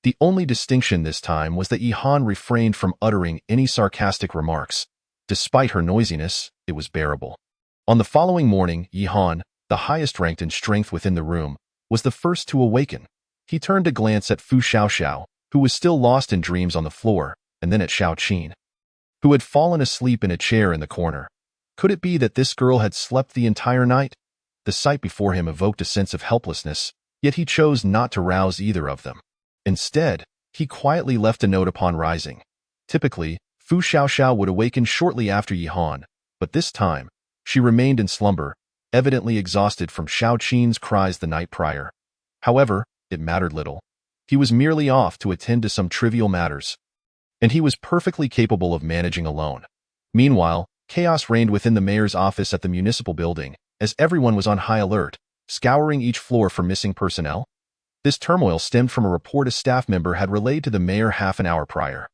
The only distinction this time was that Yi Han refrained from uttering any sarcastic remarks. Despite her noisiness, it was bearable. On the following morning, Yi Han, the highest ranked in strength within the room, was the first to awaken. He turned to glance at Fu Xiaoxiao, who was still lost in dreams on the floor, and then at Xiao Qin, who had fallen asleep in a chair in the corner. Could it be that this girl had slept the entire night? The sight before him evoked a sense of helplessness, yet he chose not to rouse either of them. Instead, he quietly left a note upon rising. Typically, Fu Xiaoxiao would awaken shortly after Yi Han, but this time, she remained in slumber, evidently exhausted from Xiao Qin's cries the night prior. However, it mattered little. He was merely off to attend to some trivial matters, and he was perfectly capable of managing alone. Meanwhile, chaos reigned within the mayor's office at the municipal building, as everyone was on high alert, scouring each floor for missing personnel. This turmoil stemmed from a report a staff member had relayed to the mayor half an hour prior.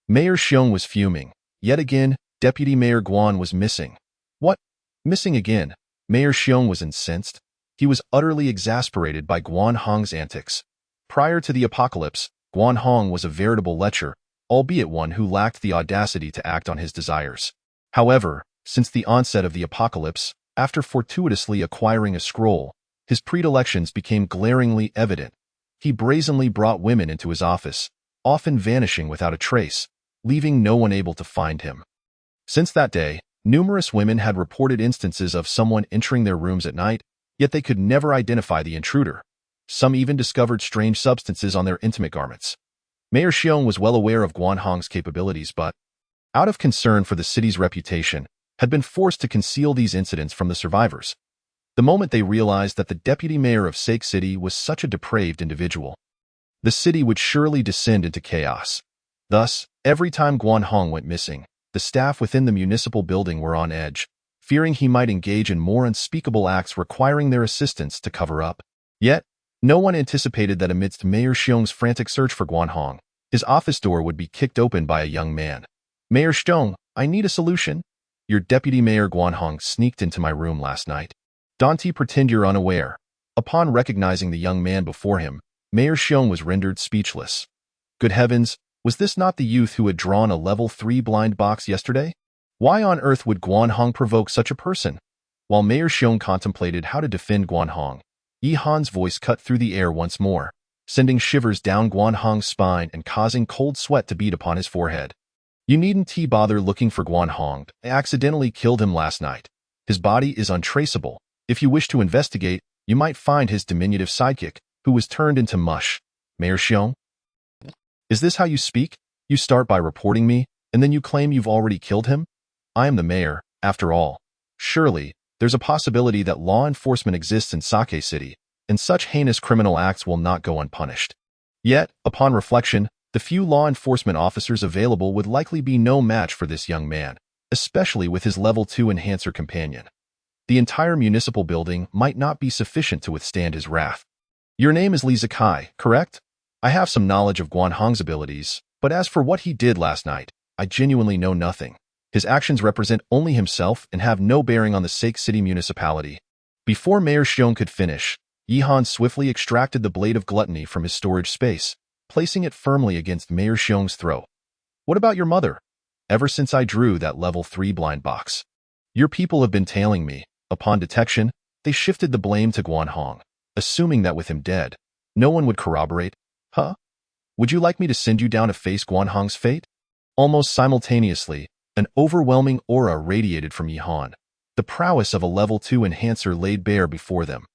Mayor Xiong was fuming. Yet again, Deputy Mayor Guan was missing. What? Missing again? Mayor Xiong was incensed. He was utterly exasperated by Guan Hong's antics. Prior to the apocalypse, Guan Hong was a veritable lecher, albeit one who lacked the audacity to act on his desires. However, since the onset of the apocalypse, after fortuitously acquiring a scroll, his predilections became glaringly evident. He brazenly brought women into his office, often vanishing without a trace, leaving no one able to find him. Since that day, numerous women had reported instances of someone entering their rooms at night, yet they could never identify the intruder. Some even discovered strange substances on their intimate garments. Mayor Xiong was well aware of Guan Hong's capabilities, but, out of concern for the city's reputation, had been forced to conceal these incidents from the survivors. The moment they realized that the deputy mayor of Sake City was such a depraved individual, the city would surely descend into chaos. Thus, every time Guan Hong went missing, the staff within the municipal building were on edge, fearing he might engage in more unspeakable acts requiring their assistance to cover up. Yet, no one anticipated that amidst Mayor Xiong's frantic search for Guan Hong, his office door would be kicked open by a young man. Mayor Xiong, I need a solution. Your deputy mayor Guan Hong sneaked into my room last night. Don't pretend you're unaware. Upon recognizing the young man before him, Mayor Xiong was rendered speechless. Good heavens, was this not the youth who had drawn a level 3 blind box yesterday? Why on earth would Guan Hong provoke such a person? While Mayor Xiong contemplated how to defend Guan Hong, Yi Han's voice cut through the air once more, sending shivers down Guan Hong's spine and causing cold sweat to bead upon his forehead. You needn't bother looking for Guan Hong. I accidentally killed him last night. His body is untraceable. If you wish to investigate, you might find his diminutive sidekick, who was turned into mush. Mayor Xiong? Is this how you speak? You start by reporting me, and then you claim you've already killed him? I am the mayor, after all. Surely, there's a possibility that law enforcement exists in Sake City, and such heinous criminal acts will not go unpunished. Yet, upon reflection, the few law enforcement officers available would likely be no match for this young man, especially with his level 2 enhancer companion. The entire municipal building might not be sufficient to withstand his wrath. Your name is Li Zikai, correct? I have some knowledge of Guan Hong's abilities, but as for what he did last night, I genuinely know nothing. His actions represent only himself and have no bearing on the Sake City municipality. Before Mayor Xiong could finish, Yi Han swiftly extracted the blade of gluttony from his storage space, placing it firmly against Mayor Xiong's throat. What about your mother? Ever since I drew that level 3 blind box, your people have been tailing me. Upon detection, they shifted the blame to Guan Hong, assuming that with him dead, no one would corroborate. Huh? Would you like me to send you down to face Guan Hong's fate? Almost simultaneously, an overwhelming aura radiated from Yi Han. The prowess of a level 2 enhancer laid bare before them.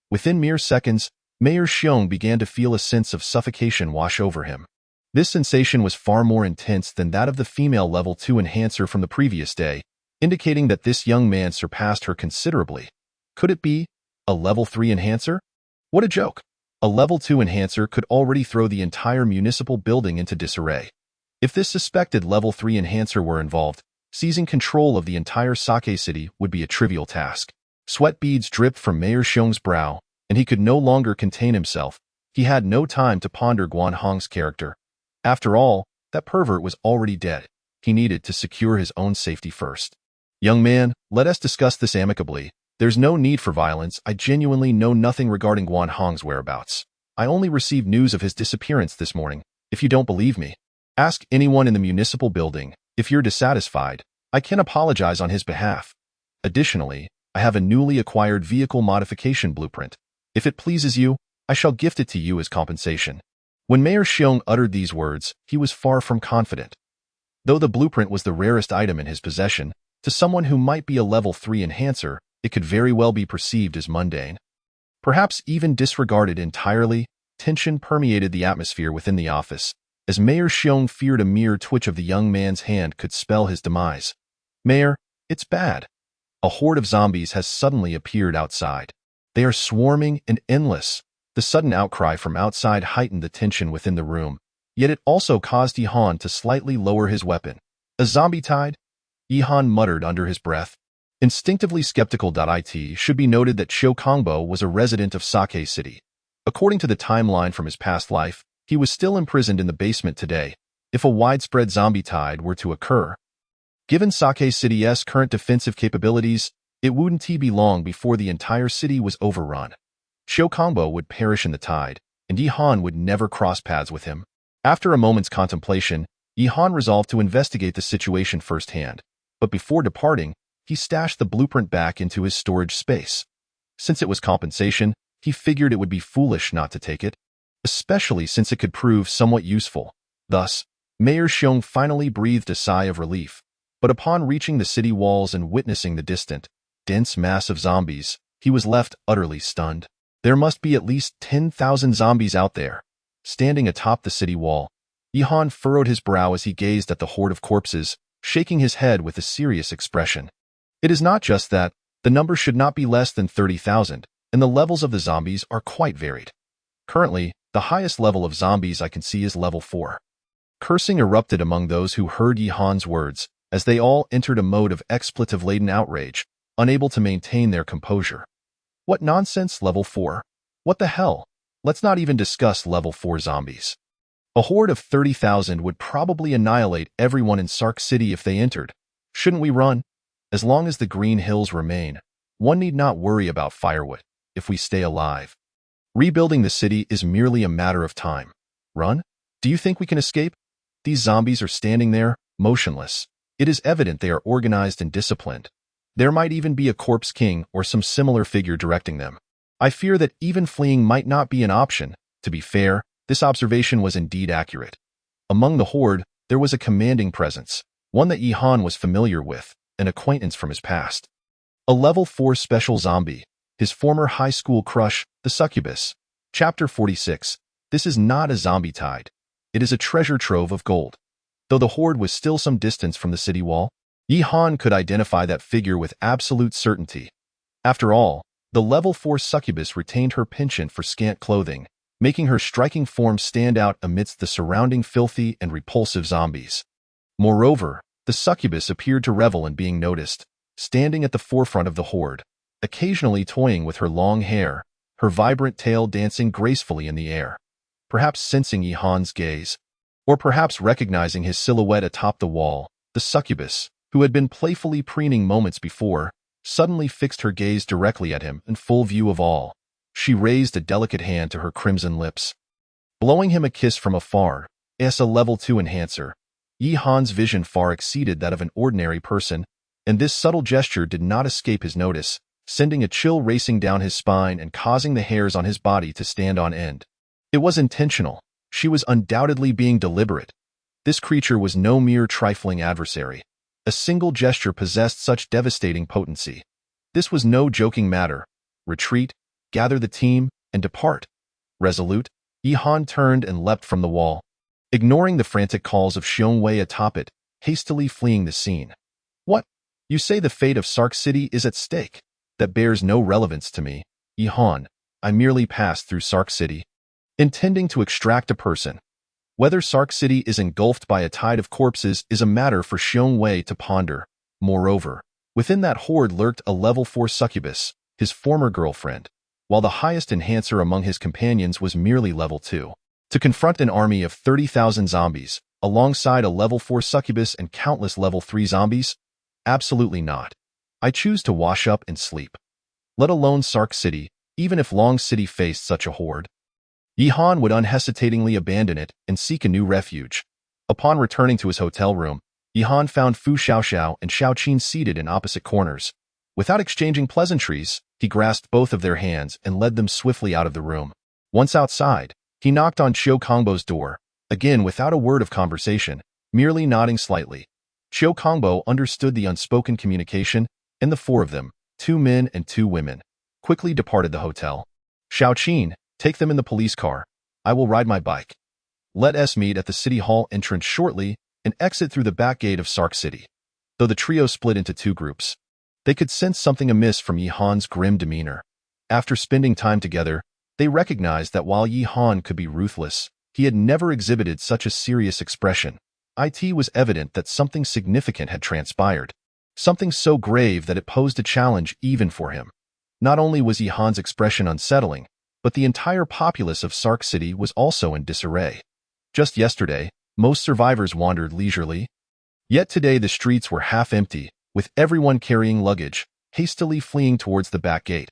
Within mere seconds, Mayor Xiong began to feel a sense of suffocation wash over him. This sensation was far more intense than that of the female level 2 enhancer from the previous day, indicating that this young man surpassed her considerably. Could it be a level 3 enhancer? What a joke! A level 2 enhancer could already throw the entire municipal building into disarray. If this suspected level 3 enhancer were involved, seizing control of the entire Sake City would be a trivial task. Sweat beads dripped from Mayor Xiong's brow, and he could no longer contain himself. He had no time to ponder Guan Hong's character. After all, that pervert was already dead. He needed to secure his own safety first. Young man, let us discuss this amicably. There's no need for violence. I genuinely know nothing regarding Guan Hong's whereabouts. I only received news of his disappearance this morning. If you don't believe me, ask anyone in the municipal building. If you're dissatisfied, I can apologize on his behalf. Additionally, I have a newly acquired vehicle modification blueprint. If it pleases you, I shall gift it to you as compensation. When Mayor Xiong uttered these words, he was far from confident. Though the blueprint was the rarest item in his possession, to someone who might be a level 3 enhancer, it could very well be perceived as mundane. Perhaps even disregarded entirely, tension permeated the atmosphere within the office, as Mayor Xiong feared a mere twitch of the young man's hand could spell his demise. Mayor, it's bad. A horde of zombies has suddenly appeared outside. They are swarming and endless. The sudden outcry from outside heightened the tension within the room, yet it also caused Yi Han to slightly lower his weapon. A zombie tide? Yi Han muttered under his breath. Instinctively skeptical. It should be noted that Xiao Kongbo was a resident of Sake City. According to the timeline from his past life, he was still imprisoned in the basement today. If a widespread zombie tide were to occur, given Sake City's current defensive capabilities, it wouldn't be long before the entire city was overrun. Xiao Kongbo would perish in the tide, and Yi Han would never cross paths with him. After a moment's contemplation, Yi Han resolved to investigate the situation firsthand, but before departing, he stashed the blueprint back into his storage space. Since it was compensation, he figured it would be foolish not to take it, especially since it could prove somewhat useful. Thus, Mayor Xiong finally breathed a sigh of relief, but upon reaching the city walls and witnessing the distant, dense mass of zombies, he was left utterly stunned. There must be at least 10,000 zombies out there. Standing atop the city wall, Yi Han furrowed his brow as he gazed at the horde of corpses, shaking his head with a serious expression. It is not just that, the number should not be less than 30,000, and the levels of the zombies are quite varied. Currently, the highest level of zombies I can see is level 4. Cursing erupted among those who heard Yi Han's words, as they all entered a mode of expletive-laden outrage, unable to maintain their composure. What nonsense, level 4? What the hell? Let's not even discuss level 4 zombies. A horde of 30,000 would probably annihilate everyone in Sark City if they entered. Shouldn't we run? As long as the green hills remain, one need not worry about firewood, if we stay alive. Rebuilding the city is merely a matter of time. Run? Do you think we can escape? These zombies are standing there, motionless. It is evident they are organized and disciplined. There might even be a corpse king or some similar figure directing them. I fear that even fleeing might not be an option. To be fair, this observation was indeed accurate. Among the horde, there was a commanding presence, one that Yi Han was familiar with, an acquaintance from his past. A level 4 special zombie, his former high school crush, the succubus. Chapter 46. This is not a zombie tide. It is a treasure trove of gold. Though the horde was still some distance from the city wall, Yi Han could identify that figure with absolute certainty. After all, the level 4 succubus retained her penchant for scant clothing, making her striking form stand out amidst the surrounding filthy and repulsive zombies. Moreover, the succubus appeared to revel in being noticed, standing at the forefront of the horde, occasionally toying with her long hair, her vibrant tail dancing gracefully in the air. Perhaps sensing Yi Han's gaze, or perhaps recognizing his silhouette atop the wall, the succubus, who had been playfully preening moments before, suddenly fixed her gaze directly at him in full view of all. She raised a delicate hand to her crimson lips, blowing him a kiss from afar. As a level 2 enhancer, Yi Han's vision far exceeded that of an ordinary person, and this subtle gesture did not escape his notice, sending a chill racing down his spine and causing the hairs on his body to stand on end. It was intentional. She was undoubtedly being deliberate. This creature was no mere trifling adversary. A single gesture possessed such devastating potency. This was no joking matter. Retreat, gather the team, and depart. Resolute, Yi Han turned and leapt from the wall, ignoring the frantic calls of Xiong Wei atop it, hastily fleeing the scene. What? You say the fate of Sark City is at stake? That bears no relevance to me, Yi Han. I merely passed through Sark City, intending to extract a person. Whether Sark City is engulfed by a tide of corpses is a matter for Xiong Wei to ponder. Moreover, within that horde lurked a level 4 succubus, his former girlfriend, while the highest enhancer among his companions was merely level 2. To confront an army of 30,000 zombies, alongside a level 4 succubus and countless level 3 zombies? Absolutely not. I choose to wash up and sleep. Let alone Sark City, even if Long City faced such a horde. Yi Han would unhesitatingly abandon it and seek a new refuge. Upon returning to his hotel room, Yi Han found Fu Xiaoxiao and Xiao Qin seated in opposite corners. Without exchanging pleasantries, he grasped both of their hands and led them swiftly out of the room. Once outside, he knocked on Xiao Kongbo's door, again without a word of conversation, merely nodding slightly. Xiao Kongbo understood the unspoken communication, and the four of them, 2 men and 2 women, quickly departed the hotel. Xiao Qin, take them in the police car. I will ride my bike. Let us meet at the City Hall entrance shortly and exit through the back gate of Sark City. Though the trio split into 2 groups, they could sense something amiss from Yi Han's grim demeanor. After spending time together, they recognized that while Yi Han could be ruthless, he had never exhibited such a serious expression. It was evident that something significant had transpired. something so grave that it posed a challenge even for him. Not only was Yi Han's expression unsettling, but the entire populace of Sark City was also in disarray. Just yesterday, most survivors wandered leisurely. Yet today the streets were half empty, with everyone carrying luggage, hastily fleeing towards the back gate.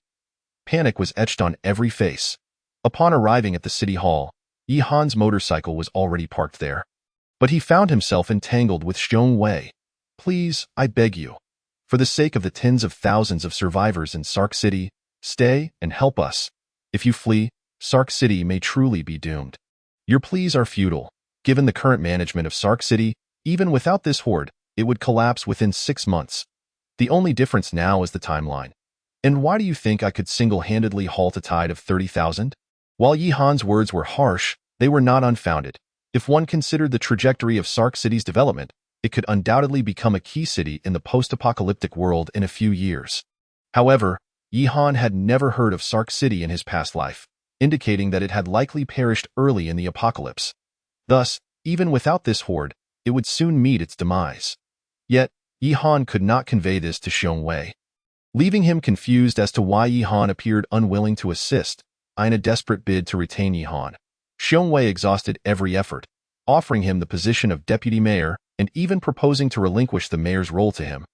Panic was etched on every face. Upon arriving at the city hall, Yi Han's motorcycle was already parked there. But he found himself entangled with Xiong Wei. "Please, I beg you. For the sake of the tens of thousands of survivors in Sark City, stay and help us. If you flee, Sark City may truly be doomed. Your pleas are futile. Given the current management of Sark City, even without this horde, it would collapse within 6 months. The only difference now is the timeline. And why do you think I could single-handedly halt a tide of 30,000? While Yi Han's words were harsh, they were not unfounded. If one considered the trajectory of Sark City's development, it could undoubtedly become a key city in the post-apocalyptic world in a few years. However, Yi Han had never heard of Sark City in his past life, indicating that it had likely perished early in the apocalypse. Thus, even without this horde, it would soon meet its demise. Yet, Yi Han could not convey this to Xiong Wei. Leaving him confused as to why Yi Han appeared unwilling to assist, in a desperate bid to retain Yi Han, Xiong Wei exhausted every effort, offering him the position of deputy mayor and even proposing to relinquish the mayor's role to him,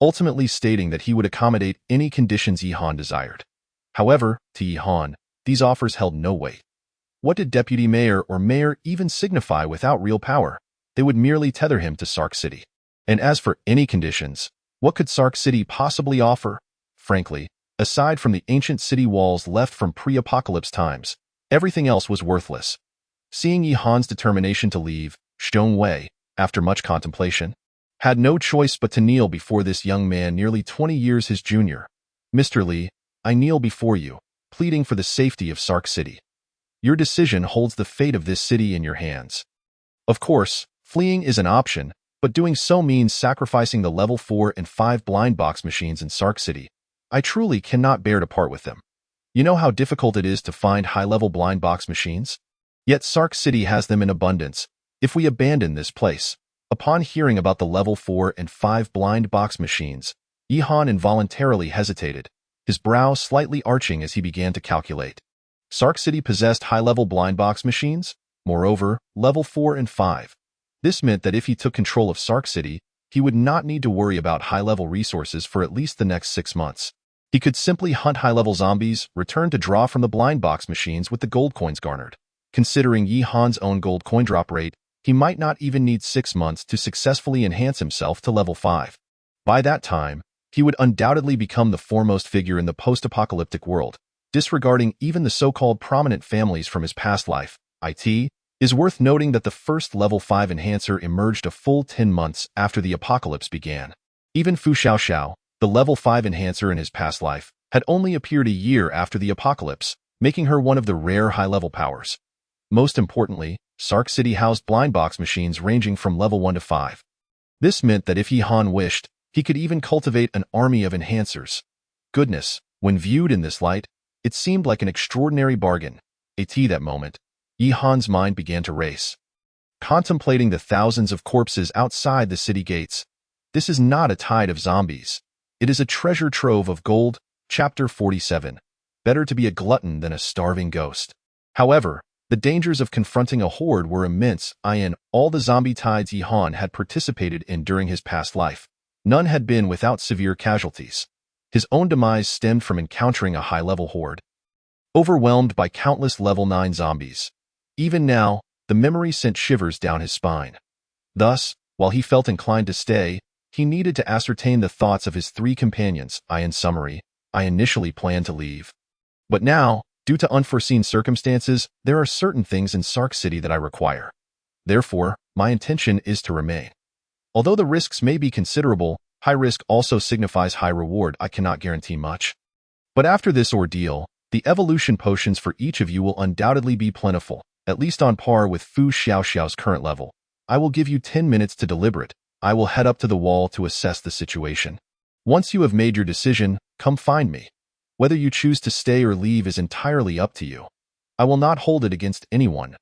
ultimately stating that he would accommodate any conditions Yi Han desired. However, to Yi Han, these offers held no weight. What did deputy mayor or mayor even signify without real power? They would merely tether him to Sark City. And as for any conditions, what could Sark City possibly offer? Frankly, aside from the ancient city walls left from pre-apocalypse times, everything else was worthless. Seeing Yi Han's determination to leave, Xiong Wei, after much contemplation, had no choice but to kneel before this young man nearly 20 years his junior. "Mr. Li, I kneel before you, pleading for the safety of Sark City. Your decision holds the fate of this city in your hands. Of course, fleeing is an option, but doing so means sacrificing the level 4 and 5 blind box machines in Sark City. I truly cannot bear to part with them. You know how difficult it is to find high-level blind box machines? Yet Sark City has them in abundance. If we abandon this place..." Upon hearing about the level 4 and 5 blind box machines, Yi Han involuntarily hesitated, his brow slightly arching as he began to calculate. Sark City possessed high-level blind box machines, moreover, level 4 and 5. This meant that if he took control of Sark City, he would not need to worry about high-level resources for at least the next 6 months. He could simply hunt high-level zombies, return to draw from the blind box machines with the gold coins garnered. Considering Yi Han's own gold coin drop rate, he might not even need 6 months to successfully enhance himself to level 5. By that time, he would undoubtedly become the foremost figure in the post-apocalyptic world. Disregarding even the so-called prominent families from his past life, it is worth noting that the first level 5 enhancer emerged a full 10 months after the apocalypse began. Even Fu Xiaoxiao, the level 5 enhancer in his past life, had only appeared a year after the apocalypse, making her one of the rare high-level powers. Most importantly, Sark City housed blind box machines ranging from level 1 to 5. This meant that if Yi Han wished, he could even cultivate an army of enhancers. Goodness, when viewed in this light, it seemed like an extraordinary bargain. At that moment, Yi Han's mind began to race. Contemplating the thousands of corpses outside the city gates, this is not a tide of zombies. It is a treasure trove of gold. Chapter 47. Better to be a glutton than a starving ghost. However, the dangers of confronting a horde were immense. In all the zombie tides Yi Han had participated in during his past life, none had been without severe casualties. His own demise stemmed from encountering a high-level horde, overwhelmed by countless level 9 zombies. Even now, the memory sent shivers down his spine. Thus, while he felt inclined to stay, he needed to ascertain the thoughts of his 3 companions. In summary, I initially planned to leave. But now, due to unforeseen circumstances, there are certain things in Sark City that I require. Therefore, my intention is to remain. Although the risks may be considerable, high risk also signifies high reward. I cannot guarantee much. But after this ordeal, the evolution potions for each of you will undoubtedly be plentiful, at least on par with Fu Xiaoxiao's current level. I will give you 10 minutes to deliberate. I will head up to the wall to assess the situation. Once you have made your decision, come find me. Whether you choose to stay or leave is entirely up to you. I will not hold it against anyone.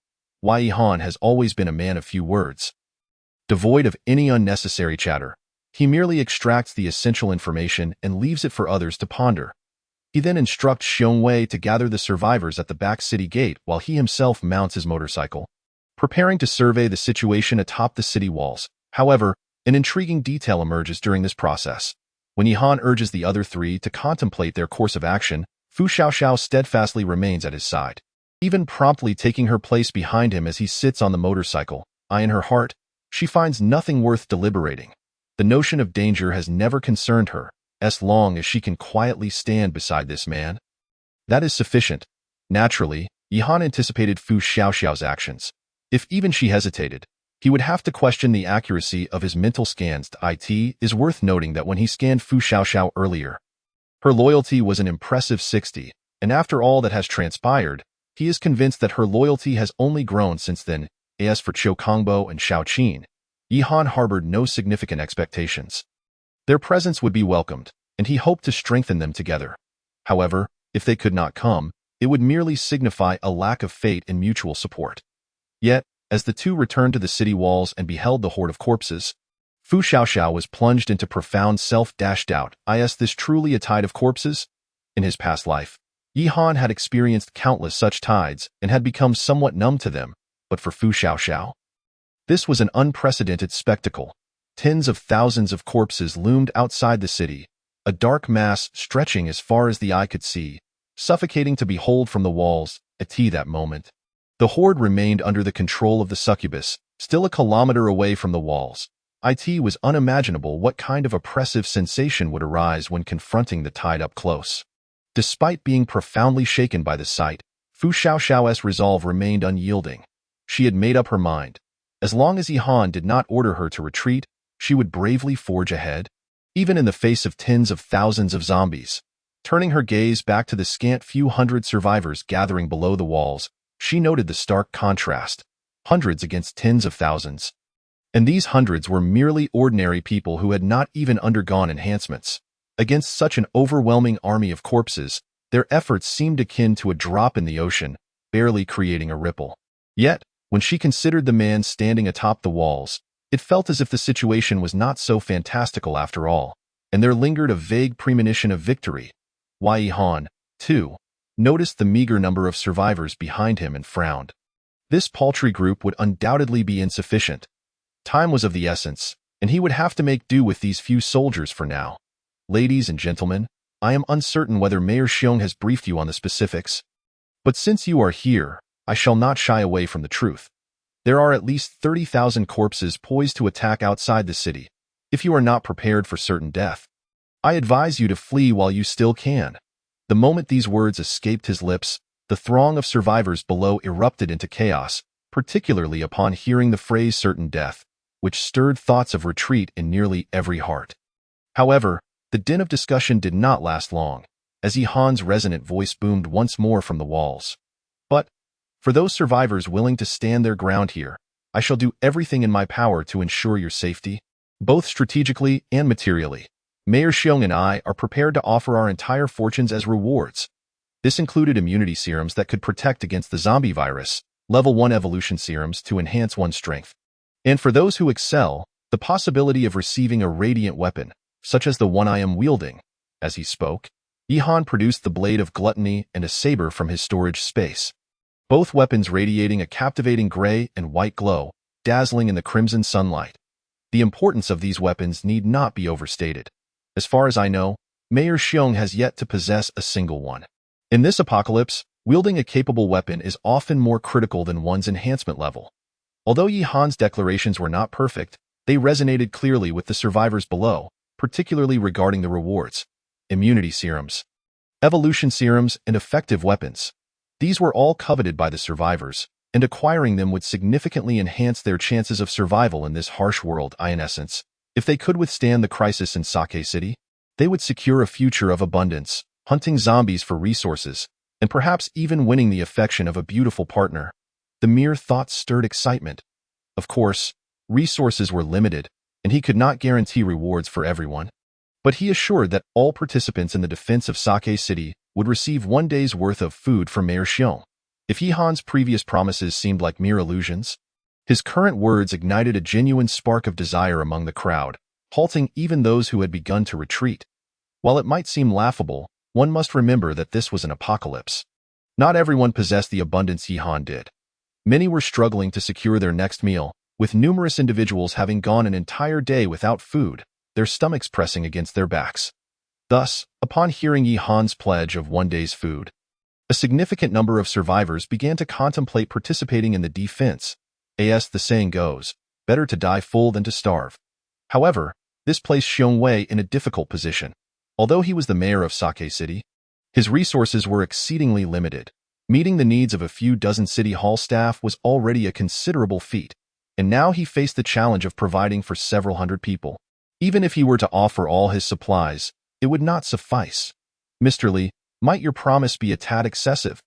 Yi Han has always been a man of few words, devoid of any unnecessary chatter. He merely extracts the essential information and leaves it for others to ponder. He then instructs Xiong Wei to gather the survivors at the back city gate while he himself mounts his motorcycle, preparing to survey the situation atop the city walls. However, an intriguing detail emerges during this process. When Yihan urges the other three to contemplate their course of action, Fu Xiaoxiao steadfastly remains at his side, even promptly taking her place behind him as he sits on the motorcycle. In her heart, she finds nothing worth deliberating. The notion of danger has never concerned her, as long as she can quietly stand beside this man. That is sufficient. Naturally, Yihan anticipated Fu Xiaoxiao's actions. If even she hesitated, he would have to question the accuracy of his mental scans. It is worth noting that when he scanned Fu Xiaoxiao earlier, her loyalty was an impressive 60, and after all that has transpired, he is convinced that her loyalty has only grown since then. As for Qiu Kongbo and Xiao Qin, Yihan harbored no significant expectations. Their presence would be welcomed, and he hoped to strengthen them together. However, if they could not come, it would merely signify a lack of faith and mutual support. Yet, as the two returned to the city walls and beheld the horde of corpses, Fu Xiaoxiao was plunged into profound self-doubt. Is this truly a tide of corpses? In his past life, Yihan had experienced countless such tides and had become somewhat numb to them, but for Fu Xiaoxiao, this was an unprecedented spectacle. Tens of thousands of corpses loomed outside the city, a dark mass stretching as far as the eye could see, suffocating to behold from the walls. At that moment, the horde remained under the control of the succubus, still a kilometer away from the walls. It was unimaginable what kind of oppressive sensation would arise when confronting the tide up close. Despite being profoundly shaken by the sight, Fu Xiaoxiao's resolve remained unyielding. She had made up her mind. As long as Yihan did not order her to retreat, she would bravely forge ahead, even in the face of tens of thousands of zombies. Turning her gaze back to the scant few hundred survivors gathering below the walls, she noted the stark contrast. Hundreds against tens of thousands. And these hundreds were merely ordinary people who had not even undergone enhancements. Against such an overwhelming army of corpses, their efforts seemed akin to a drop in the ocean, barely creating a ripple. Yet, when she considered the man standing atop the walls, it felt as if the situation was not so fantastical after all, and there lingered a vague premonition of victory. Yihan, too, noticed the meager number of survivors behind him and frowned. This paltry group would undoubtedly be insufficient. Time was of the essence, and he would have to make do with these few soldiers for now. Ladies and gentlemen, I am uncertain whether Mayor Xiong has briefed you on the specifics. But since you are here, I shall not shy away from the truth. There are at least 30,000 corpses poised to attack outside the city. If you are not prepared for certain death, I advise you to flee while you still can. The moment these words escaped his lips, the throng of survivors below erupted into chaos, particularly upon hearing the phrase certain death, which stirred thoughts of retreat in nearly every heart. However, the din of discussion did not last long, as Yihan's resonant voice boomed once more from the walls. But, for those survivors willing to stand their ground here, I shall do everything in my power to ensure your safety, both strategically and materially. Mayor Xiong and I are prepared to offer our entire fortunes as rewards. This included immunity serums that could protect against the zombie virus, level 1 evolution serums to enhance one's strength. And for those who excel, the possibility of receiving a radiant weapon, such as the one I am wielding. As he spoke, Yihan produced the Blade of Gluttony and a saber from his storage space. Both weapons radiating a captivating gray and white glow, dazzling in the crimson sunlight. The importance of these weapons need not be overstated. As far as I know, Mayor Xiong has yet to possess a single one. In this apocalypse, wielding a capable weapon is often more critical than one's enhancement level. Although Yihan's declarations were not perfect, they resonated clearly with the survivors below, particularly regarding the rewards. Immunity serums, evolution serums, and effective weapons. These were all coveted by the survivors, and acquiring them would significantly enhance their chances of survival in this harsh world. In essence, if they could withstand the crisis in Sake City, they would secure a future of abundance, hunting zombies for resources, and perhaps even winning the affection of a beautiful partner. The mere thought stirred excitement. Of course, resources were limited, and he could not guarantee rewards for everyone. But he assured that all participants in the defense of Sake City would receive 1 day's worth of food from Mayor Xiong. If Yihan's previous promises seemed like mere illusions, his current words ignited a genuine spark of desire among the crowd. halting even those who had begun to retreat. While it might seem laughable, one must remember that this was an apocalypse. Not everyone possessed the abundance Yi-Han did. Many were struggling to secure their next meal, with numerous individuals having gone an entire day without food, their stomachs pressing against their backs. Thus, upon hearing Yi-Han's pledge of one day's food, a significant number of survivors began to contemplate participating in the defense. As the saying goes, better to die full than to starve. However, this placed Xiong Wei in a difficult position. Although he was the mayor of Sake City, his resources were exceedingly limited. Meeting the needs of a few dozen city hall staff was already a considerable feat, and now he faced the challenge of providing for several hundred people. Even if he were to offer all his supplies, it would not suffice. Mr. Li, might your promise be a tad excessive?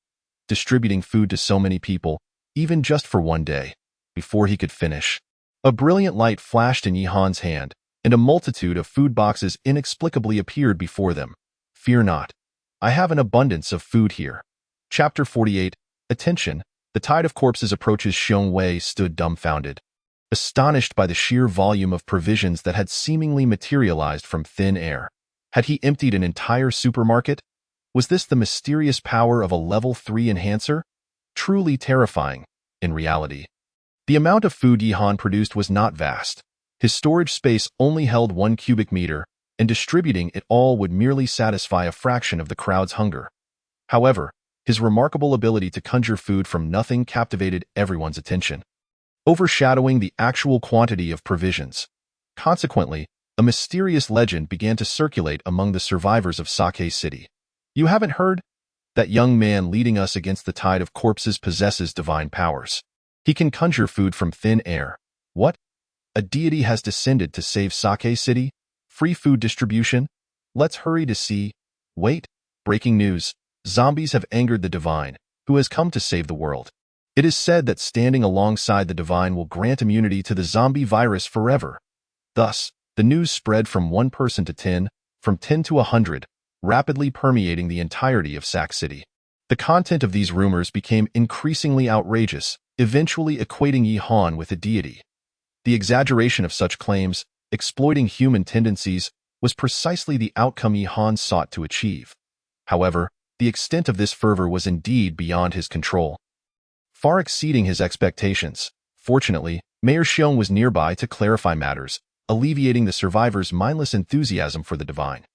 Distributing food to so many people, even just for one day. Before he could finish, a brilliant light flashed in Yi-Han's hand, and a multitude of food boxes inexplicably appeared before them. Fear not. I have an abundance of food here. Chapter 48. Attention. The tide of corpses approaches. Xiong Wei stood dumbfounded, astonished by the sheer volume of provisions that had seemingly materialized from thin air. Had he emptied an entire supermarket? Was this the mysterious power of a level 3 enhancer? Truly terrifying, in reality. The amount of food Yi-Han produced was not vast. His storage space only held 1 cubic meter, and distributing it all would merely satisfy a fraction of the crowd's hunger. However, his remarkable ability to conjure food from nothing captivated everyone's attention, overshadowing the actual quantity of provisions. Consequently, a mysterious legend began to circulate among the survivors of Sake City. You haven't heard? That young man leading us against the tide of corpses possesses divine powers. He can conjure food from thin air. What? A deity has descended to save Sake City? Free food distribution? Let's hurry to see. Wait. Breaking news. Zombies have angered the divine, who has come to save the world. It is said that standing alongside the divine will grant immunity to the zombie virus forever. Thus, the news spread from 1 person to 10, from 10 to 100, rapidly permeating the entirety of Sake City. The content of these rumors became increasingly outrageous, eventually equating Yi-Han with a deity. The exaggeration of such claims, exploiting human tendencies, was precisely the outcome Yi-Han sought to achieve. However, the extent of this fervor was indeed beyond his control, far exceeding his expectations. Fortunately, Mayor Xiong was nearby to clarify matters, alleviating the survivors' mindless enthusiasm for the divine.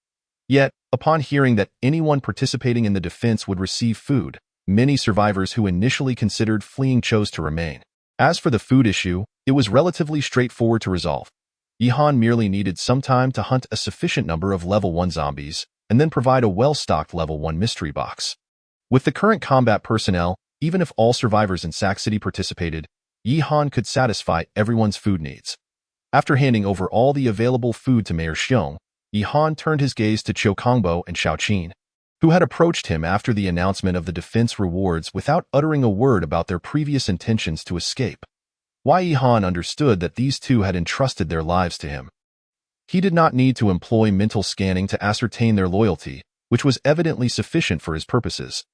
Yet, upon hearing that anyone participating in the defense would receive food, many survivors who initially considered fleeing chose to remain. As for the food issue, it was relatively straightforward to resolve. Yi-Han merely needed some time to hunt a sufficient number of level 1 zombies, and then provide a well-stocked level 1 mystery box. With the current combat personnel, even if all survivors in Sake City participated, Yi-Han could satisfy everyone's food needs. After handing over all the available food to Mayor Xiong, Yi-Han turned his gaze to Qiu Kongbo and Xiao Qin, who had approached him after the announcement of the defense rewards without uttering a word about their previous intentions to escape. Why Yi-Han understood that these two had entrusted their lives to him. He did not need to employ mental scanning to ascertain their loyalty, which was evidently sufficient for his purposes.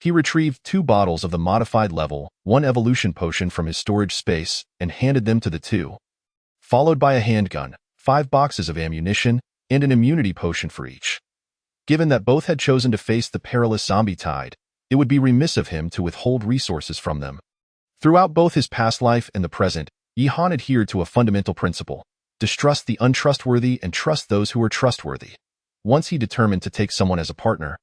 He retrieved 2 bottles of the modified level 1 evolution potion from his storage space and handed them to the two, followed by a handgun, 5 boxes of ammunition, and an immunity potion for each. Given that both had chosen to face the perilous zombie tide, it would be remiss of him to withhold resources from them. Throughout both his past life and the present, Yi-Han adhered to a fundamental principle: distrust the untrustworthy and trust those who are trustworthy. Once he determined to take someone as a partner,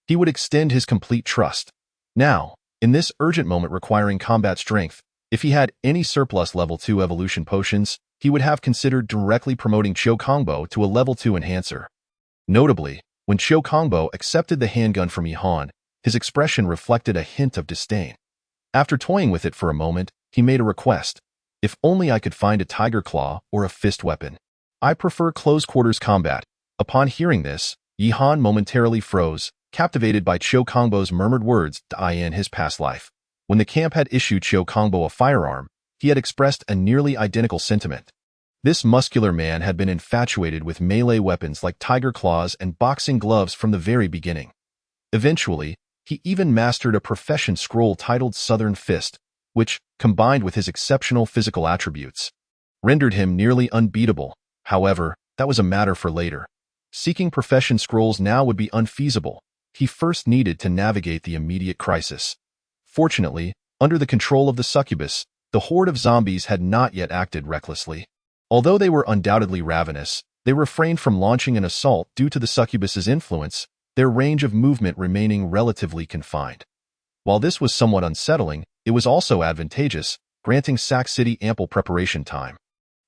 he would extend his complete trust. Now, in this urgent moment requiring combat strength, if he had any surplus level 2 evolution potions, he would have considered directly promoting Qiu Kongbo to a level 2 enhancer. Notably, when Qiu Kongbo accepted the handgun from Yi-Han, his expression reflected a hint of disdain. After toying with it for a moment, he made a request. If only I could find a tiger claw or a fist weapon. I prefer close-quarters combat. Upon hearing this, Yi-Han momentarily froze, captivated by Qiu Kongbo's murmured words in his past life. When the camp had issued Qiu Kongbo a firearm, he had expressed a nearly identical sentiment. This muscular man had been infatuated with melee weapons like tiger claws and boxing gloves from the very beginning. Eventually, he even mastered a profession scroll titled Southern Fist, which, combined with his exceptional physical attributes, rendered him nearly unbeatable. However, that was a matter for later. Seeking profession scrolls now would be unfeasible. He first needed to navigate the immediate crisis. Fortunately, under the control of the succubus, the horde of zombies had not yet acted recklessly. Although they were undoubtedly ravenous, they refrained from launching an assault due to the succubus's influence, their range of movement remaining relatively confined. While this was somewhat unsettling, it was also advantageous, granting Sac City ample preparation time.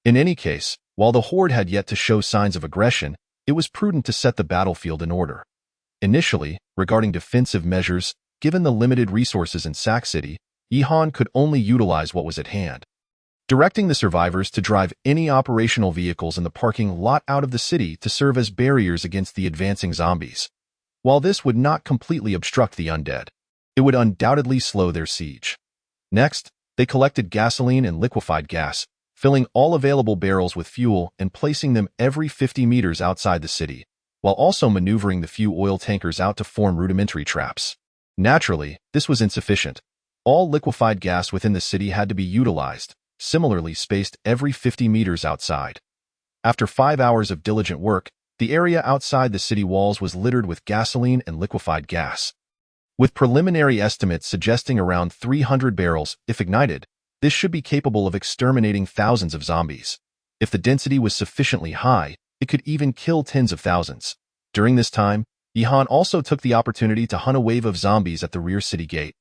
In any case, while the horde had yet to show signs of aggression, it was prudent to set the battlefield in order. Initially, regarding defensive measures, given the limited resources in Sac City, Yihan could only utilize what was at hand. Directing the survivors to drive any operational vehicles in the parking lot out of the city to serve as barriers against the advancing zombies. While this would not completely obstruct the undead, it would undoubtedly slow their siege. Next, they collected gasoline and liquefied gas, filling all available barrels with fuel and placing them every 50 meters outside the city, while also maneuvering the few oil tankers out to form rudimentary traps. Naturally, this was insufficient. All liquefied gas within the city had to be utilized, similarly spaced every 50 meters outside. After 5 hours of diligent work, the area outside the city walls was littered with gasoline and liquefied gas. With preliminary estimates suggesting around 300 barrels, if ignited, this should be capable of exterminating thousands of zombies. If the density was sufficiently high, it could even kill tens of thousands. During this time, Yihan also took the opportunity to hunt a wave of zombies at the rear city gate.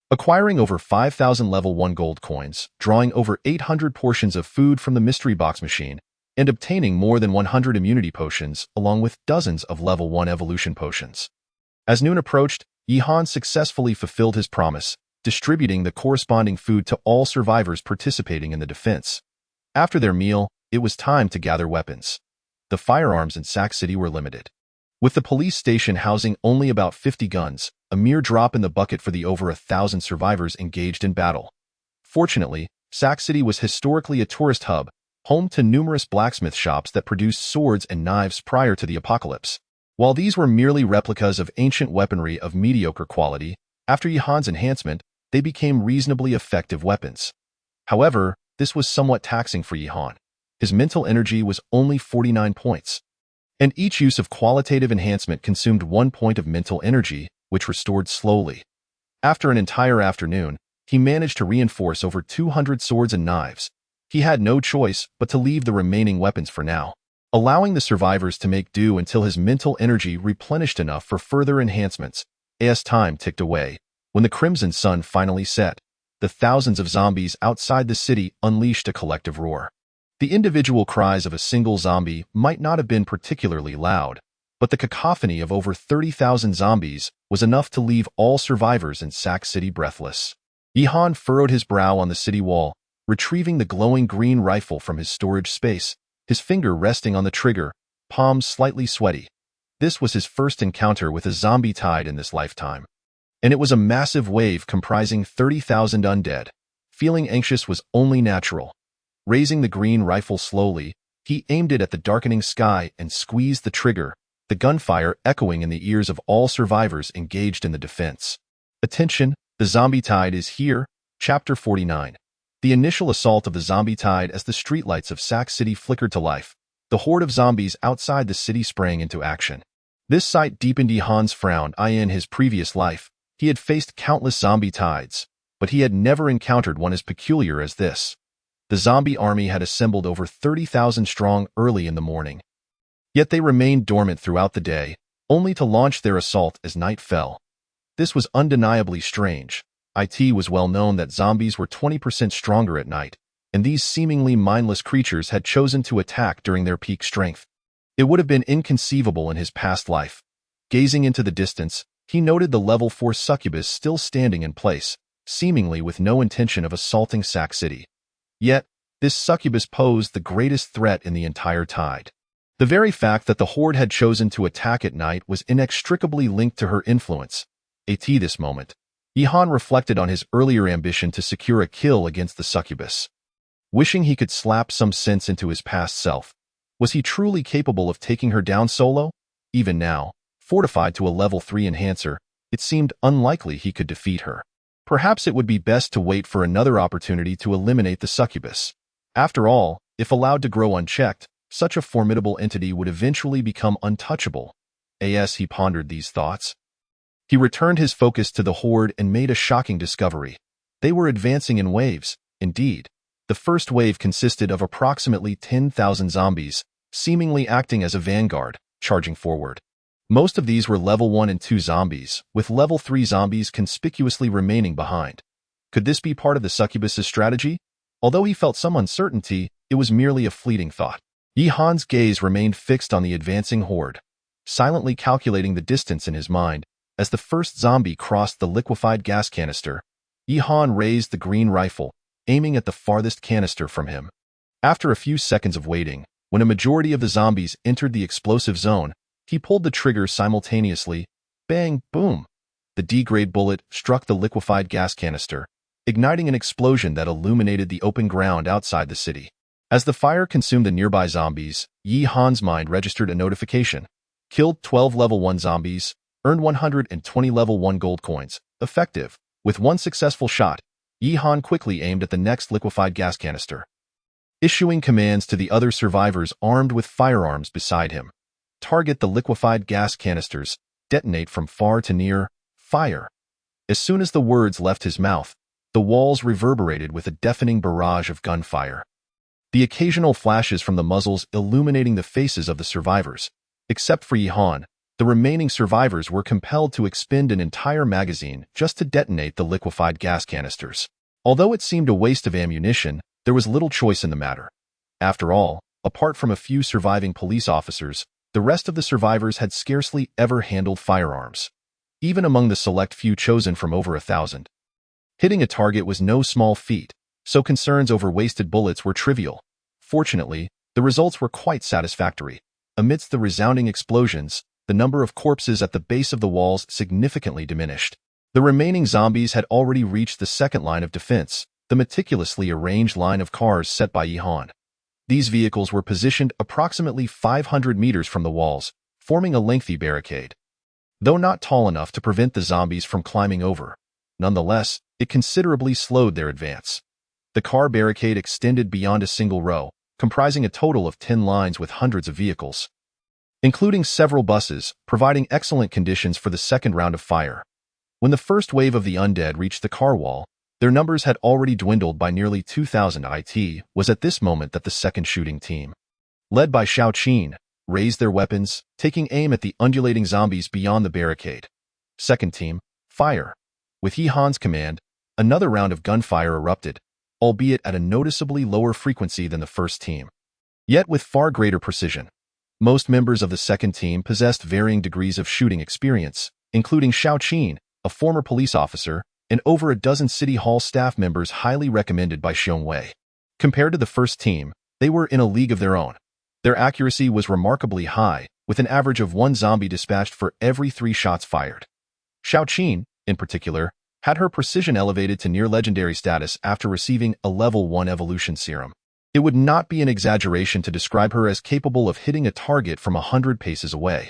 Acquiring over 5,000 level 1 gold coins, drawing over 800 portions of food from the mystery box machine, and obtaining more than 100 immunity potions along with dozens of level 1 evolution potions. As noon approached, Yihan successfully fulfilled his promise, distributing the corresponding food to all survivors participating in the defense. After their meal, it was time to gather weapons. The firearms in Sac City were limited. With the police station housing only about 50 guns, a mere drop in the bucket for the over 1,000 survivors engaged in battle. Fortunately, Sac City was historically a tourist hub, home to numerous blacksmith shops that produced swords and knives prior to the apocalypse. While these were merely replicas of ancient weaponry of mediocre quality, after Yihan's enhancement, they became reasonably effective weapons. However, this was somewhat taxing for Yihan. His mental energy was only 49 points, and each use of qualitative enhancement consumed 1 point of mental energy, which restored slowly. After an entire afternoon, he managed to reinforce over 200 swords and knives. He had no choice but to leave the remaining weapons for now, allowing the survivors to make do until his mental energy replenished enough for further enhancements. As time ticked away, when the crimson sun finally set, the thousands of zombies outside the city unleashed a collective roar. The individual cries of a single zombie might not have been particularly loud, but the cacophony of over 30,000 zombies was enough to leave all survivors in Sac City breathless. Yihan furrowed his brow on the city wall, retrieving the glowing green rifle from his storage space, his finger resting on the trigger, palms slightly sweaty. This was his first encounter with a zombie tide in this lifetime, and it was a massive wave comprising 30,000 undead. Feeling anxious was only natural. Raising the green rifle slowly, he aimed it at the darkening sky and squeezed the trigger, the gunfire echoing in the ears of all survivors engaged in the defense. Attention, the zombie tide is here. Chapter 49. The initial assault of the zombie tide. As the streetlights of Sac City flickered to life, the horde of zombies outside the city sprang into action. This sight deepened Yihan's frown. In his previous life, he had faced countless zombie tides, but he had never encountered one as peculiar as this. The zombie army had assembled over 30,000 strong early in the morning. Yet they remained dormant throughout the day, only to launch their assault as night fell. This was undeniably strange. It was well known that zombies were 20% stronger at night, and these seemingly mindless creatures had chosen to attack during their peak strength. It would have been inconceivable in his past life. Gazing into the distance, he noted the level 4 succubus still standing in place, seemingly with no intention of assaulting Sac City. Yet, this succubus posed the greatest threat in the entire tide. The very fact that the horde had chosen to attack at night was inextricably linked to her influence. At this moment, Yihan reflected on his earlier ambition to secure a kill against the succubus. Wishing he could slap some sense into his past self, was he truly capable of taking her down solo? Even now, fortified to a level 3 enhancer, it seemed unlikely he could defeat her. Perhaps it would be best to wait for another opportunity to eliminate the succubus. After all, if allowed to grow unchecked, Such a formidable entity would eventually become untouchable. As he pondered these thoughts, he returned his focus to the horde and made a shocking discovery. They were advancing in waves. Indeed, the first wave consisted of approximately 10,000 zombies, seemingly acting as a vanguard, charging forward. Most of these were level 1 and 2 zombies, with level 3 zombies conspicuously remaining behind. Could this be part of the succubus's strategy? Although he felt some uncertainty, it was merely a fleeting thought. Yi-Han's gaze remained fixed on the advancing horde, silently calculating the distance in his mind. As the first zombie crossed the liquefied gas canister, Yi-Han raised the green rifle, aiming at the farthest canister from him. After a few seconds of waiting, when a majority of the zombies entered the explosive zone, he pulled the trigger simultaneously. Bang, boom! The D-grade bullet struck the liquefied gas canister, igniting an explosion that illuminated the open ground outside the city. As the fire consumed the nearby zombies, Yi-Han's mind registered a notification. Killed 12 level 1 zombies, earned 120 level 1 gold coins. Effective. With one successful shot, Yi-Han quickly aimed at the next liquefied gas canister, issuing commands to the other survivors armed with firearms beside him. Target the liquefied gas canisters. Detonate from far to near. Fire. As soon as the words left his mouth, the walls reverberated with a deafening barrage of gunfire, the occasional flashes from the muzzles illuminating the faces of the survivors. Except for Yi-Han, the remaining survivors were compelled to expend an entire magazine just to detonate the liquefied gas canisters. Although it seemed a waste of ammunition, there was little choice in the matter. After all, apart from a few surviving police officers, the rest of the survivors had scarcely ever handled firearms, even among the select few chosen from over 1,000. Hitting a target was no small feat, so concerns over wasted bullets were trivial. Fortunately, the results were quite satisfactory. Amidst the resounding explosions, the number of corpses at the base of the walls significantly diminished. The remaining zombies had already reached the second line of defense, the meticulously arranged line of cars set by Yi-Han. These vehicles were positioned approximately 500 meters from the walls, forming a lengthy barricade. Though not tall enough to prevent the zombies from climbing over, nonetheless, it considerably slowed their advance. The car barricade extended beyond a single row, comprising a total of 10 lines with hundreds of vehicles, including several buses, providing excellent conditions for the second round of fire. When the first wave of the undead reached the car wall, their numbers had already dwindled by nearly 2,000. It was at this moment that the second shooting team, led by Shao Qin, raised their weapons, taking aim at the undulating zombies beyond the barricade. Second team, fire. With Yi-Han's command, another round of gunfire erupted, albeit at a noticeably lower frequency than the first team, yet with far greater precision. Most members of the second team possessed varying degrees of shooting experience, including Shao Qin, a former police officer, and over a dozen City Hall staff members highly recommended by Xiong Wei. Compared to the first team, they were in a league of their own. Their accuracy was remarkably high, with an average of 1 zombie dispatched for every 3 shots fired. Shao Qin, in particular, had her precision elevated to near-legendary status after receiving a level 1 evolution serum. It would not be an exaggeration to describe her as capable of hitting a target from 100 paces away.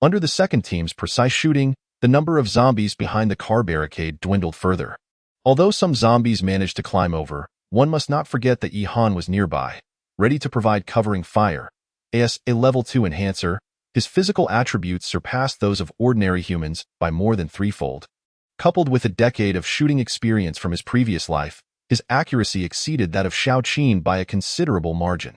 Under the second team's precise shooting, the number of zombies behind the car barricade dwindled further. Although some zombies managed to climb over, one must not forget that Yi-Han was nearby, ready to provide covering fire. As a level 2 enhancer, his physical attributes surpassed those of ordinary humans by more than threefold. Coupled with a decade of shooting experience from his previous life, his accuracy exceeded that of Shao Qin by a considerable margin.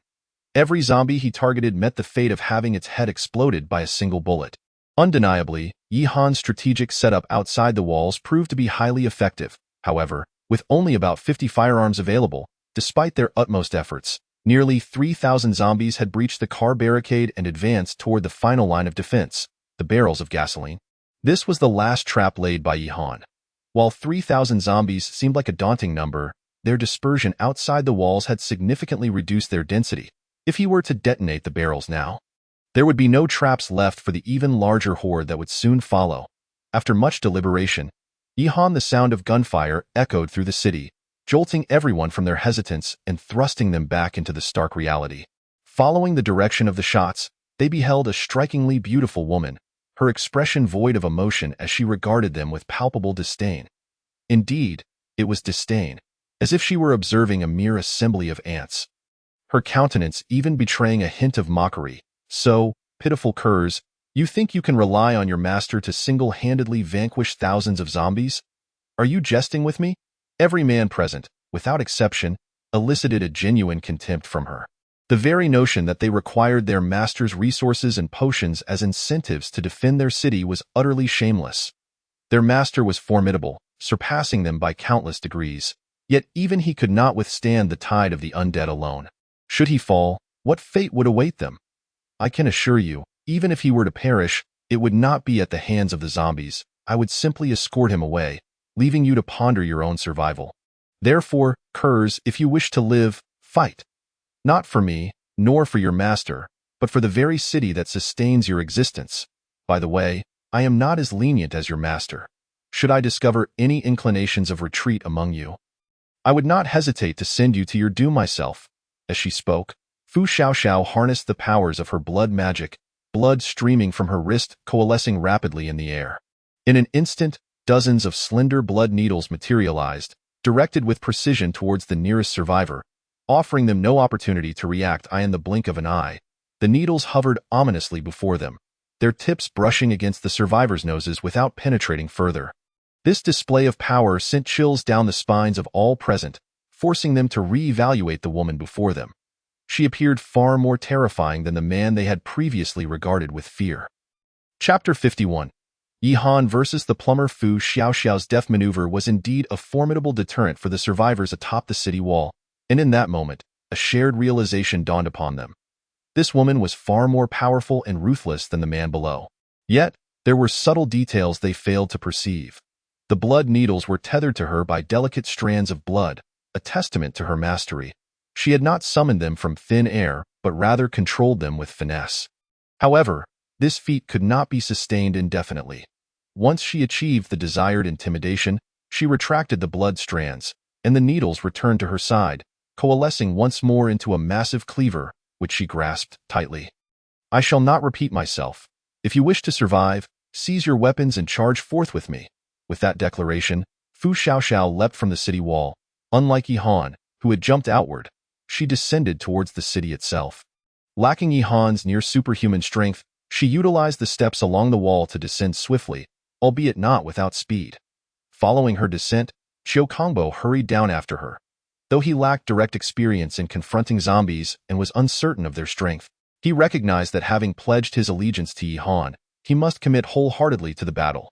Every zombie he targeted met the fate of having its head exploded by a single bullet. Undeniably, Yi-Han's strategic setup outside the walls proved to be highly effective. However, with only about 50 firearms available, despite their utmost efforts, nearly 3,000 zombies had breached the car barricade and advanced toward the final line of defense, the barrels of gasoline. This was the last trap laid by Yi-Han. While 3,000 zombies seemed like a daunting number, their dispersion outside the walls had significantly reduced their density. If he were to detonate the barrels now, there would be no traps left for the even larger horde that would soon follow. After much deliberation, Yi-Han, the sound of gunfire echoed through the city, jolting everyone from their hesitance and thrusting them back into the stark reality. Following the direction of the shots, they beheld a strikingly beautiful woman, her expression void of emotion as she regarded them with palpable disdain. Indeed, it was disdain, as if she were observing a mere assembly of ants. her countenance even betraying a hint of mockery. "So, pitiful curs, you think you can rely on your master to single-handedly vanquish thousands of zombies? Are you jesting with me?" Every man present, without exception, elicited a genuine contempt from her. The very notion that they required their master's resources and potions as incentives to defend their city was utterly shameless. Their master was formidable, surpassing them by countless degrees, yet even he could not withstand the tide of the undead alone. Should he fall, what fate would await them? I can assure you, even if he were to perish, it would not be at the hands of the zombies. I would simply escort him away, leaving you to ponder your own survival. Therefore, curs, if you wish to live, fight. Not for me, nor for your master, but for the very city that sustains your existence. By the way, I am not as lenient as your master. Should I discover any inclinations of retreat among you, I would not hesitate to send you to your doom myself." As she spoke, Fu Xiaoxiao harnessed the powers of her blood magic, blood streaming from her wrist, coalescing rapidly in the air. In an instant, dozens of slender blood needles materialized, directed with precision towards the nearest survivor, offering them no opportunity to react in the blink of an eye. The needles hovered ominously before them, their tips brushing against the survivors' noses without penetrating further. This display of power sent chills down the spines of all present, forcing them to re-evaluate the woman before them. She appeared far more terrifying than the man they had previously regarded with fear. Chapter 51. Yi Han versus the plumber. Fu Xiaoxiao's death maneuver was indeed a formidable deterrent for the survivors atop the city wall, and in that moment, a shared realization dawned upon them. This woman was far more powerful and ruthless than the man below. Yet, there were subtle details they failed to perceive. The blood needles were tethered to her by delicate strands of blood, a testament to her mastery. She had not summoned them from thin air, but rather controlled them with finesse. However, this feat could not be sustained indefinitely. Once she achieved the desired intimidation, she retracted the blood strands, and the needles returned to her side, coalescing once more into a massive cleaver, which she grasped tightly. "I shall not repeat myself. If you wish to survive, seize your weapons and charge forth with me." With that declaration, Fu Xiaoxiao leapt from the city wall. Unlike Yi Han, who had jumped outward, she descended towards the city itself. Lacking Yi Han's near-superhuman strength, she utilized the steps along the wall to descend swiftly, albeit not without speed. Following her descent, Qiu Kongbo hurried down after her. Though he lacked direct experience in confronting zombies and was uncertain of their strength, he recognized that having pledged his allegiance to Yi Han, he must commit wholeheartedly to the battle.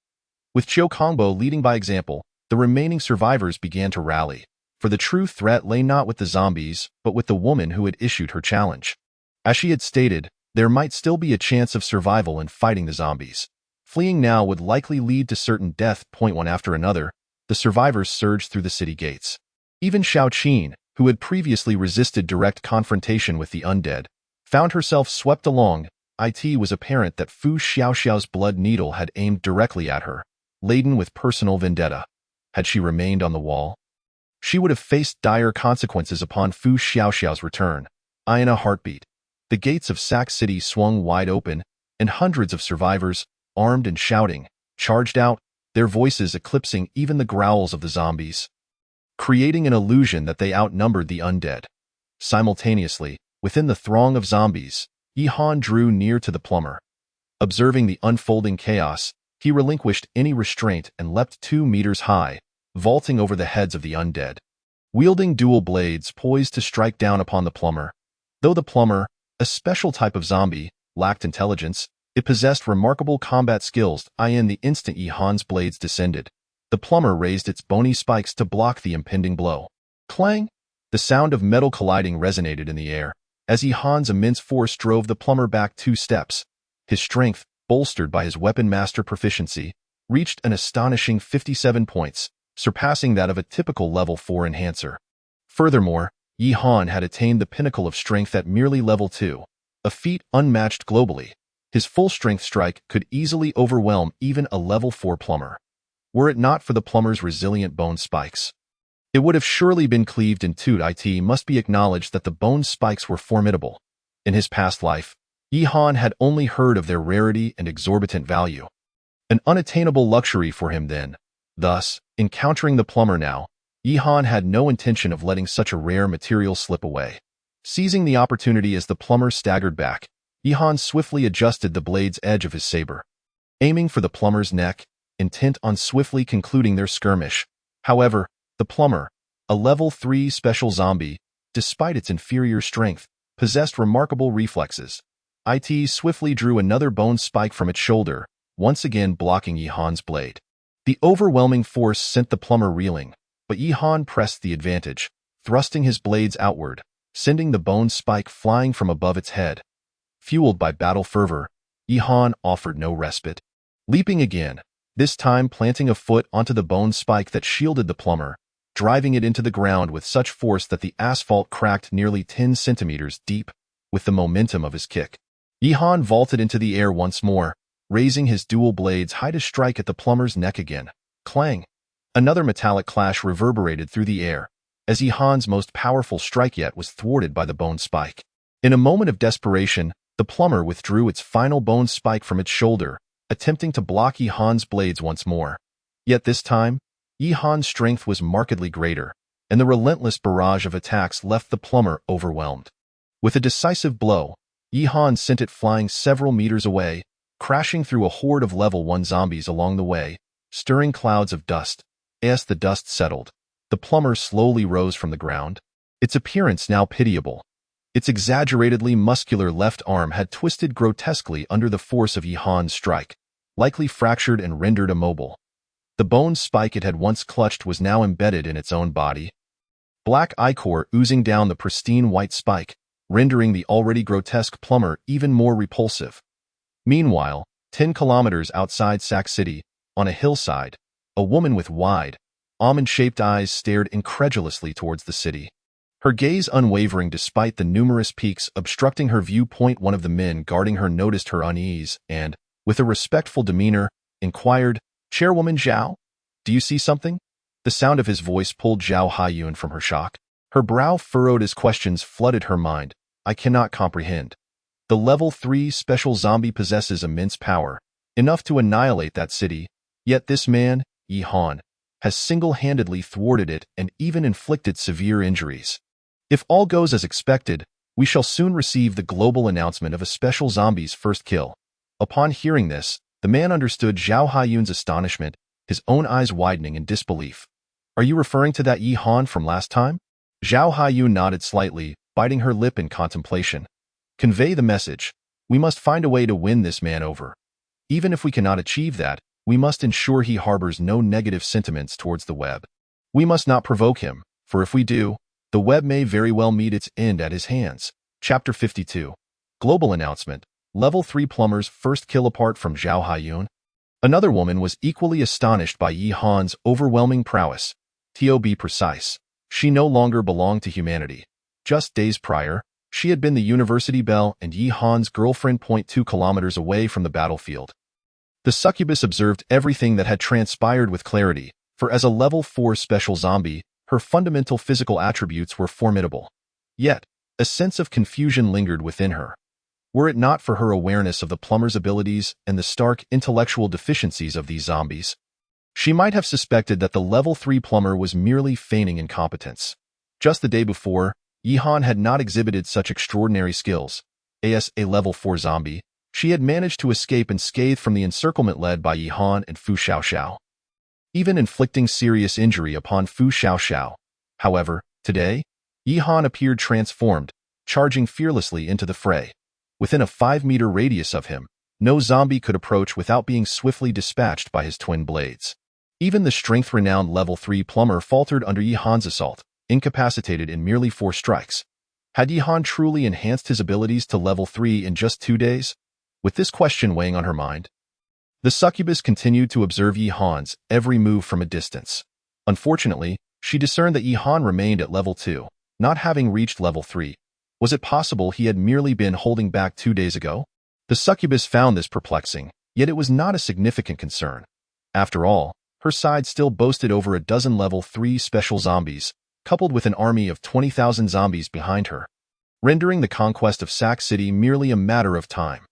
With Qiu Kongbo leading by example, the remaining survivors began to rally, for the true threat lay not with the zombies, but with the woman who had issued her challenge. As she had stated, there might still be a chance of survival in fighting the zombies. Fleeing now would likely lead to certain death. One after another, the survivors surged through the city gates. Even Xiao Qin, who had previously resisted direct confrontation with the undead, found herself swept along. It was apparent that Fu Xiaoxiao's blood needle had aimed directly at her, laden with personal vendetta. Had she remained on the wall, she would have faced dire consequences upon Fu Xiaoxiao's return. In a heartbeat, the gates of Sac City swung wide open, and hundreds of survivors, armed and shouting, charged out, their voices eclipsing even the growls of the zombies, creating an illusion that they outnumbered the undead. Simultaneously, within the throng of zombies, Yi Han drew near to the plumber. Observing the unfolding chaos, he relinquished any restraint and leapt 2 meters high, vaulting over the heads of the undead. Wielding dual blades poised to strike down upon the plumber. Though the plumber, a special type of zombie, lacked intelligence, it possessed remarkable combat skills. In the instant Yi Han's blades descended, the plumber raised its bony spikes to block the impending blow. Clang! The sound of metal colliding resonated in the air, as Yi Han's immense force drove the plumber back 2 steps. His strength, bolstered by his weapon master proficiency, reached an astonishing 57 points, surpassing that of a typical level 4 enhancer. Furthermore, Yi Han had attained the pinnacle of strength at merely level 2, a feat unmatched globally. His full-strength strike could easily overwhelm even a level 4 plumber. Were it not for the plumber's resilient bone spikes, it would have surely been cleaved in two. It must be acknowledged that the bone spikes were formidable. In his past life, Yi Han had only heard of their rarity and exorbitant value. An unattainable luxury for him then. Thus, encountering the plumber now, Yi Han had no intention of letting such a rare material slip away. Seizing the opportunity as the plumber staggered back, Yihan swiftly adjusted the blade's edge of his saber, aiming for the plumber's neck, intent on swiftly concluding their skirmish. However, the plumber, a level 3 special zombie, despite its inferior strength, possessed remarkable reflexes. It swiftly drew another bone spike from its shoulder, once again blocking Yihan's blade. The overwhelming force sent the plumber reeling, but Yihan pressed the advantage, thrusting his blades outward, sending the bone spike flying from above its head. Fueled by battle fervor, Yihan offered no respite. Leaping again, this time planting a foot onto the bone spike that shielded the plumber, driving it into the ground with such force that the asphalt cracked nearly 10 centimeters deep with the momentum of his kick. Yihan vaulted into the air once more, raising his dual blades high to strike at the plumber's neck again. Clang! Another metallic clash reverberated through the air, as Yihan's most powerful strike yet was thwarted by the bone spike. In a moment of desperation, the plumber withdrew its final bone spike from its shoulder, attempting to block Yihan's blades once more. Yet this time, Yihan's strength was markedly greater, and the relentless barrage of attacks left the plumber overwhelmed. With a decisive blow, Yihan sent it flying several meters away, crashing through a horde of level 1 zombies along the way, stirring clouds of dust. As the dust settled, the plumber slowly rose from the ground, its appearance now pitiable. Its exaggeratedly muscular left arm had twisted grotesquely under the force of Yihan's strike, likely fractured and rendered immobile. The bone spike it had once clutched was now embedded in its own body. Black ichor oozing down the pristine white spike, rendering the already grotesque plumber even more repulsive. Meanwhile, 10 kilometers outside Sac City, on a hillside, a woman with wide, almond-shaped eyes stared incredulously towards the city. Her gaze unwavering despite the numerous peaks obstructing her viewpoint. One of the men guarding her noticed her unease and, with a respectful demeanor, inquired, "Chairwoman Zhao, do you see something?" The sound of his voice pulled Zhao Haiyun from her shock. Her brow furrowed as questions flooded her mind. "I cannot comprehend. The level 3 special zombie possesses immense power, enough to annihilate that city, yet this man, Yihan, has single-handedly thwarted it and even inflicted severe injuries. If all goes as expected, we shall soon receive the global announcement of a special zombie's first kill." Upon hearing this, the man understood Zhao Haiyun's astonishment, his own eyes widening in disbelief. "Are you referring to that Yihan from last time?" Zhao Haiyun nodded slightly, biting her lip in contemplation. "Convey the message. We must find a way to win this man over. Even if we cannot achieve that, we must ensure he harbors no negative sentiments towards the web. We must not provoke him, for if we do, the web may very well meet its end at his hands." Chapter 52. Global Announcement. Level 3 Plumber's First Kill. Apart from Zhao Haiyun, another woman was equally astonished by Yihan's overwhelming prowess. To be precise, she no longer belonged to humanity. Just days prior, she had been the University Belle and Yihan's girlfriend. 2 kilometers away from the battlefield. The succubus observed everything that had transpired with clarity, for as a level 4 special zombie, her fundamental physical attributes were formidable. Yet, a sense of confusion lingered within her. Were it not for her awareness of the plumber's abilities and the stark intellectual deficiencies of these zombies, she might have suspected that the level 3 plumber was merely feigning incompetence. Just the day before, Yihan had not exhibited such extraordinary skills. As a level 4 zombie, she had managed to escape unscathed from the encirclement led by Yihan and Fu Xiaoxiao, even inflicting serious injury upon Fu Xiaoxiao. However, today, Yihan appeared transformed, charging fearlessly into the fray. Within a 5-meter radius of him, no zombie could approach without being swiftly dispatched by his twin blades. Even the strength-renowned level 3 plumber faltered under Yihan's assault, incapacitated in merely 4 strikes. Had Yihan truly enhanced his abilities to level 3 in just 2 days? With this question weighing on her mind, the succubus continued to observe Yihan's every move from a distance. Unfortunately, she discerned that Yihan remained at level 2, not having reached level 3. Was it possible he had merely been holding back 2 days ago? The succubus found this perplexing, yet it was not a significant concern. After all, her side still boasted over a dozen level 3 special zombies, coupled with an army of 20,000 zombies behind her, rendering the conquest of Sac City merely a matter of time.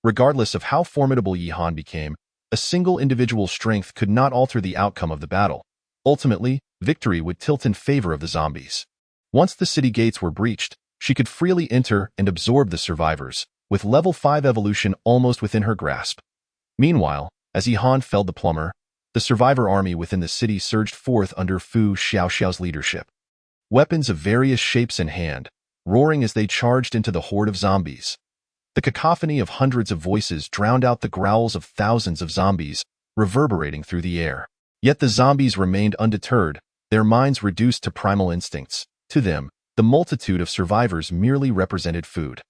Regardless of how formidable Yihan became, a single individual's strength could not alter the outcome of the battle. Ultimately, victory would tilt in favor of the zombies. Once the city gates were breached, She could freely enter and absorb the survivors, with level 5 evolution almost within her grasp. Meanwhile, as Yihan felled the plumber, the survivor army within the city surged forth under Fu Xiaoxiao's leadership. Weapons of various shapes in hand, roaring as they charged into the horde of zombies. The cacophony of hundreds of voices drowned out the growls of thousands of zombies, reverberating through the air. Yet the zombies remained undeterred, their minds reduced to primal instincts. To them, the multitude of survivors merely represented food.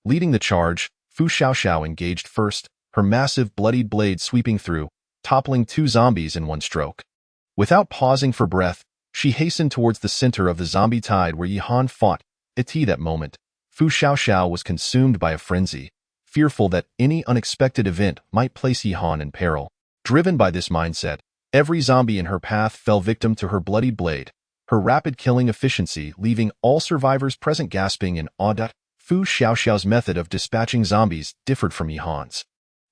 Leading the charge, Fu Xiaoxiao engaged first, her massive bloodied blade sweeping through, toppling 2 zombies in one stroke. Without pausing for breath, she hastened towards the center of the zombie tide where Yihan fought. At that moment, Fu Xiaoxiao was consumed by a frenzy, fearful that any unexpected event might place Yihan in peril. Driven by this mindset, every zombie in her path fell victim to her bloodied blade, her rapid killing efficiency leaving all survivors present gasping in awe. Fu Xiaoxiao's method of dispatching zombies differed from Yihan's.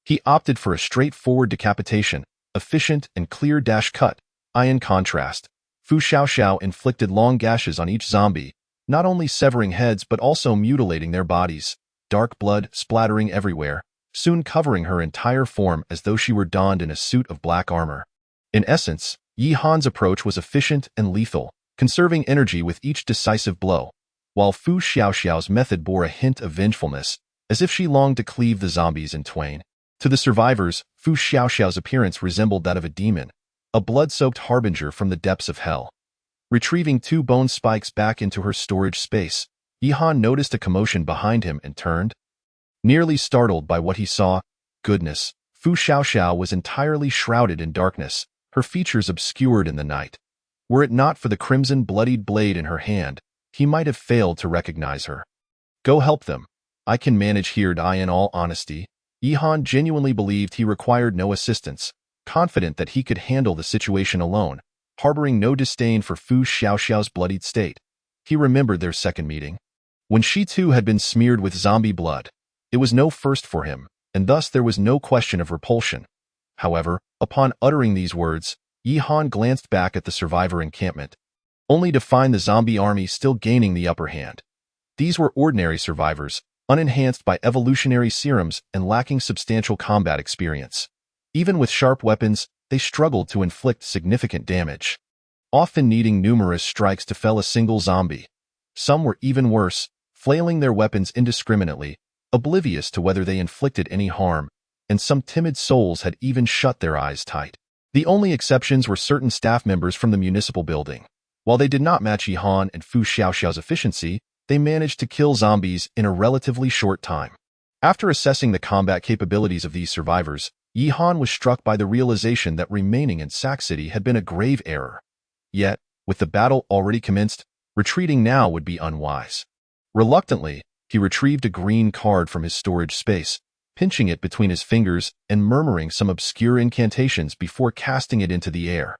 He opted for a straightforward decapitation, efficient and clear cut. In contrast, Fu Xiaoxiao inflicted long gashes on each zombie, not only severing heads but also mutilating their bodies, dark blood splattering everywhere, soon covering her entire form as though she were donned in a suit of black armor. In essence, Yihan's approach was efficient and lethal, conserving energy with each decisive blow, while Fu Xiaoxiao's method bore a hint of vengefulness, as if she longed to cleave the zombies in twain. To the survivors, Fu Xiaoxiao's appearance resembled that of a demon, a blood-soaked harbinger from the depths of hell. Retrieving 2 bone spikes back into her storage space, Yihan noticed a commotion behind him and turned. Nearly startled by what he saw, goodness, Fu Xiaoxiao was entirely shrouded in darkness, her features obscured in the night. Were it not for the crimson bloodied blade in her hand, he might have failed to recognize her. Go help them. I can manage here. In all honesty, Yihan genuinely believed he required no assistance, confident that he could handle the situation alone, harboring no disdain for Fu Xiaoxiao's bloodied state. He remembered their second meeting. When she too had been smeared with zombie blood, it was no first for him, and thus there was no question of repulsion. However, upon uttering these words, Yihan glanced back at the survivor encampment, only to find the zombie army still gaining the upper hand. These were ordinary survivors, unenhanced by evolutionary serums and lacking substantial combat experience. Even with sharp weapons, they struggled to inflict significant damage, often needing numerous strikes to fell a single zombie. Some were even worse, flailing their weapons indiscriminately, oblivious to whether they inflicted any harm, and some timid souls had even shut their eyes tight. The only exceptions were certain staff members from the municipal building. While they did not match Yihan and Fu Xiaoxiao's efficiency, they managed to kill zombies in a relatively short time. After assessing the combat capabilities of these survivors, Yihan was struck by the realization that remaining in Sac City had been a grave error. Yet, with the battle already commenced, retreating now would be unwise. Reluctantly, he retrieved a green card from his storage space, pinching it between his fingers and murmuring some obscure incantations before casting it into the air.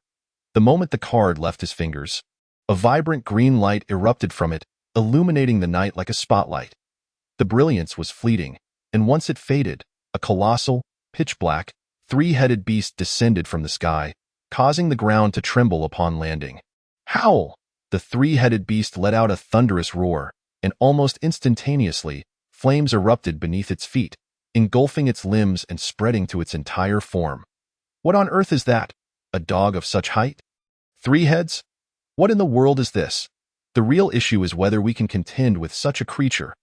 The moment the card left his fingers, a vibrant green light erupted from it, illuminating the night like a spotlight. The brilliance was fleeting, and once it faded, a colossal, pitch-black, 3-headed beast descended from the sky, causing the ground to tremble upon landing. Howl! The 3-headed beast let out a thunderous roar, and almost instantaneously, flames erupted beneath its feet, engulfing its limbs and spreading to its entire form. What on earth is that? A dog of such height? 3 heads? What in the world is this? The real issue is whether we can contend with such a creature.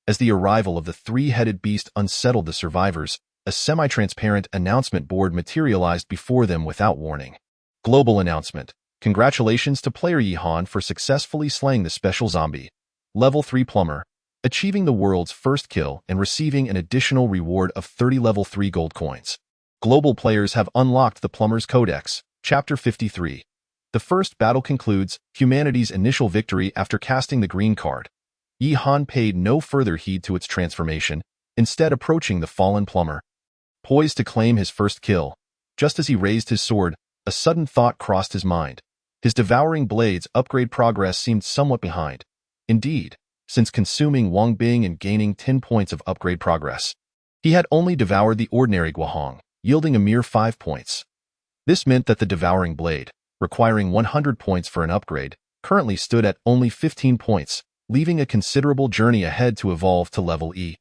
As the arrival of the 3-headed beast unsettled the survivors, a semi-transparent announcement board materialized before them without warning. Global announcement. Congratulations to player Yihan for successfully slaying the special zombie. Level 3 plumber, achieving the world's first kill and receiving an additional reward of 30 level 3 gold coins. Global players have unlocked the Plumber's Codex, Chapter 53. The first battle concludes humanity's initial victory after casting the green card. Yihan paid no further heed to its transformation, instead approaching the fallen plumber. Poised to claim his first kill, just as he raised his sword, a sudden thought crossed his mind. His devouring blade's upgrade progress seemed somewhat behind. Indeed, since consuming Wang Bing and gaining 10 points of upgrade progress, he had only devoured the ordinary Guohong, yielding a mere 5 points. This meant that the devouring blade, requiring 100 points for an upgrade, currently stood at only 15 points, leaving a considerable journey ahead to evolve to level E.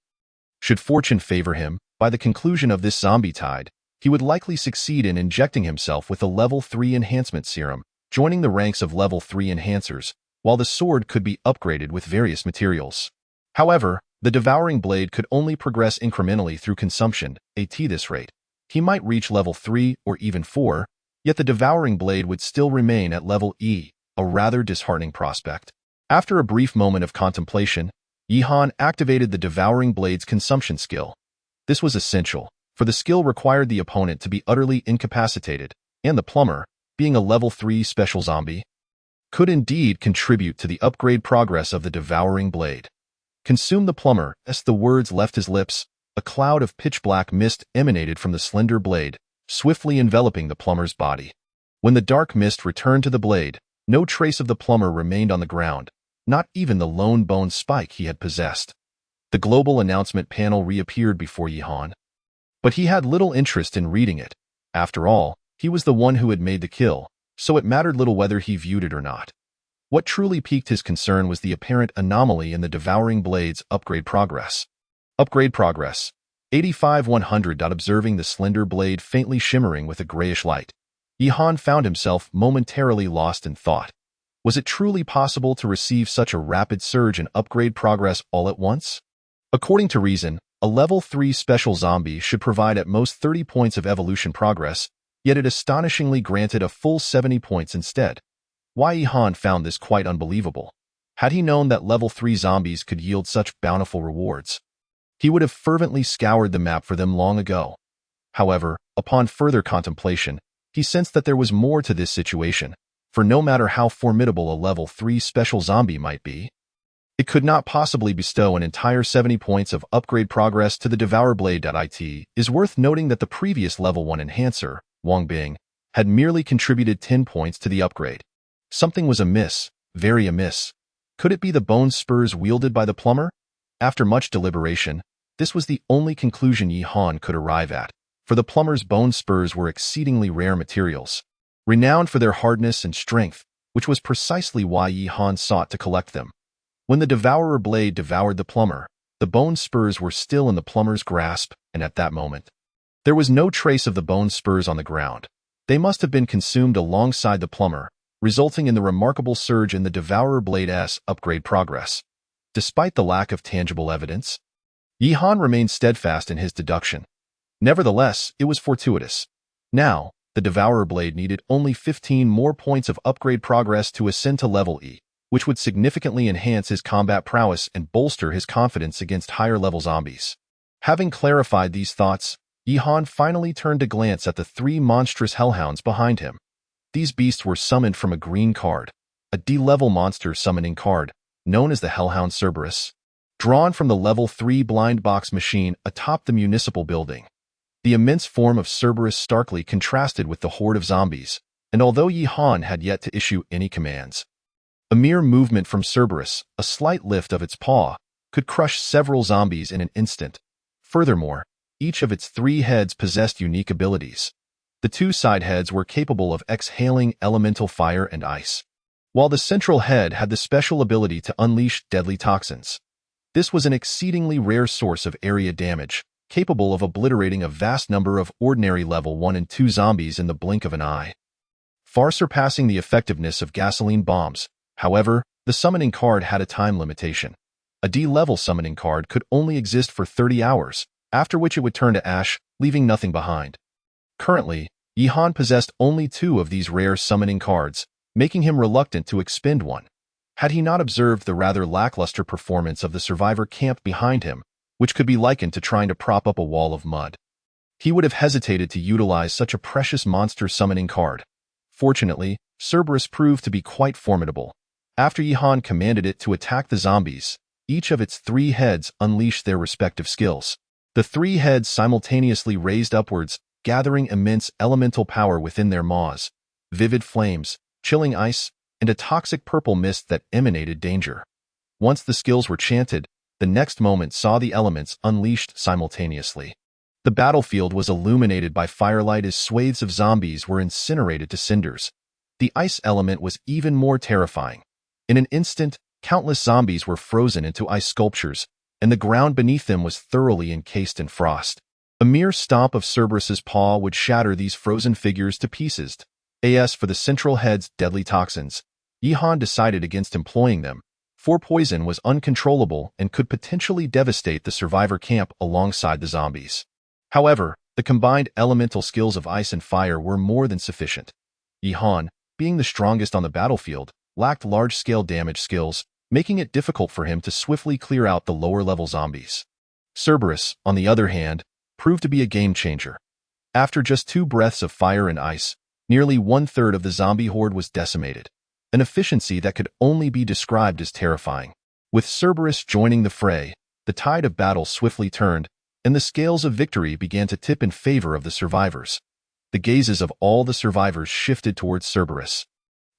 Should fortune favor him, by the conclusion of this zombie tide, he would likely succeed in injecting himself with a level 3 enhancement serum, joining the ranks of level 3 enhancers, while the sword could be upgraded with various materials. However, the Devouring Blade could only progress incrementally through consumption, at this rate. He might reach level 3 or even 4, yet the Devouring Blade would still remain at level E, a rather disheartening prospect. After a brief moment of contemplation, Yi-Han activated the Devouring Blade's consumption skill. This was essential, for the skill required the opponent to be utterly incapacitated, and the plumber, being a level 3 special zombie, could indeed contribute to the upgrade progress of the Devouring Blade. Consume the plumber. As the words left his lips, a cloud of pitch-black mist emanated from the slender blade, swiftly enveloping the plumber's body. When the dark mist returned to the blade, no trace of the plumber remained on the ground, not even the lone bone spike he had possessed. The global announcement panel reappeared before Yi-Han. But he had little interest in reading it. After all, he was the one who had made the kill, so it mattered little whether he viewed it or not. What truly piqued his concern was the apparent anomaly in the Devouring Blade's upgrade progress. Upgrade progress. 85-100. Observing the slender blade faintly shimmering with a grayish light, Yi-Han found himself momentarily lost in thought. Was it truly possible to receive such a rapid surge in upgrade progress all at once? According to reason, a level 3 special zombie should provide at most 30 points of evolution progress, yet it astonishingly granted a full 70 points instead. Why Yi-Han found this quite unbelievable. Had he known that level 3 zombies could yield such bountiful rewards, he would have fervently scoured the map for them long ago. However, upon further contemplation, he sensed that there was more to this situation, for no matter how formidable a level 3 special zombie might be, it could not possibly bestow an entire 70 points of upgrade progress to the Devourer Blade. It is worth noting that the previous level 1 enhancer, Wang Bing, had merely contributed 10 points to the upgrade. Something was amiss, very amiss. Could it be the bone spurs wielded by the plumber? After much deliberation, this was the only conclusion Yi-Han could arrive at, for the plumber's bone spurs were exceedingly rare materials, renowned for their hardness and strength, which was precisely why Yi-Han sought to collect them. When the Devourer Blade devoured the plumber, the bone spurs were still in the plumber's grasp, and at that moment, there was no trace of the bone spurs on the ground. They must have been consumed alongside the plumber, resulting in the remarkable surge in the Devourer Blade's upgrade progress. Despite the lack of tangible evidence, Yi-Han remained steadfast in his deduction. Nevertheless, it was fortuitous. Now, the Devourer Blade needed only 15 more points of upgrade progress to ascend to level E, which would significantly enhance his combat prowess and bolster his confidence against higher-level zombies. Having clarified these thoughts, Yi-Han finally turned to glance at the 3 monstrous hellhounds behind him. These beasts were summoned from a green card, a D-level monster summoning card, known as the Hellhound Cerberus, drawn from the level 3 blind box machine atop the municipal building. The immense form of Cerberus starkly contrasted with the horde of zombies, and although Yi-Han had yet to issue any commands, a mere movement from Cerberus, a slight lift of its paw, could crush several zombies in an instant. Furthermore, each of its 3 heads possessed unique abilities. The 2 side heads were capable of exhaling elemental fire and ice, while the central head had the special ability to unleash deadly toxins. This was an exceedingly rare source of area damage, capable of obliterating a vast number of ordinary level 1 and 2 zombies in the blink of an eye, far surpassing the effectiveness of gasoline bombs. However, the summoning card had a time limitation. A D-level summoning card could only exist for 30 hours, after which it would turn to ash, leaving nothing behind. Currently, Yi-Han possessed only 2 of these rare summoning cards, making him reluctant to expend one. Had he not observed the rather lackluster performance of the survivor camp behind him, which could be likened to trying to prop up a wall of mud, he would have hesitated to utilize such a precious monster summoning card. Fortunately, Cerberus proved to be quite formidable. After Yi-Han commanded it to attack the zombies, each of its 3 heads unleashed their respective skills. The 3 heads simultaneously raised upwards, gathering immense elemental power within their maws, vivid flames, chilling ice, and a toxic purple mist that emanated danger. Once the skills were chanted, the next moment saw the elements unleashed simultaneously. The battlefield was illuminated by firelight as swathes of zombies were incinerated to cinders. The ice element was even more terrifying. In an instant, Countless zombies were frozen into ice sculptures, and the ground beneath them was thoroughly encased in frost. A mere stomp of Cerberus's paw would shatter these frozen figures to pieces. As for the Central Head's deadly toxins, Yi-Han decided against employing them, for poison was uncontrollable and could potentially devastate the survivor camp alongside the zombies. However, the combined elemental skills of ice and fire were more than sufficient. Yi-Han, being the strongest on the battlefield, lacked large-scale damage skills, making it difficult for him to swiftly clear out the lower-level zombies. Cerberus, on the other hand, proved to be a game-changer. After just 2 breaths of fire and ice, nearly 1/3 of the zombie horde was decimated, an efficiency that could only be described as terrifying. With Cerberus joining the fray, the tide of battle swiftly turned, and the scales of victory began to tip in favor of the survivors. The gazes of all the survivors shifted towards Cerberus,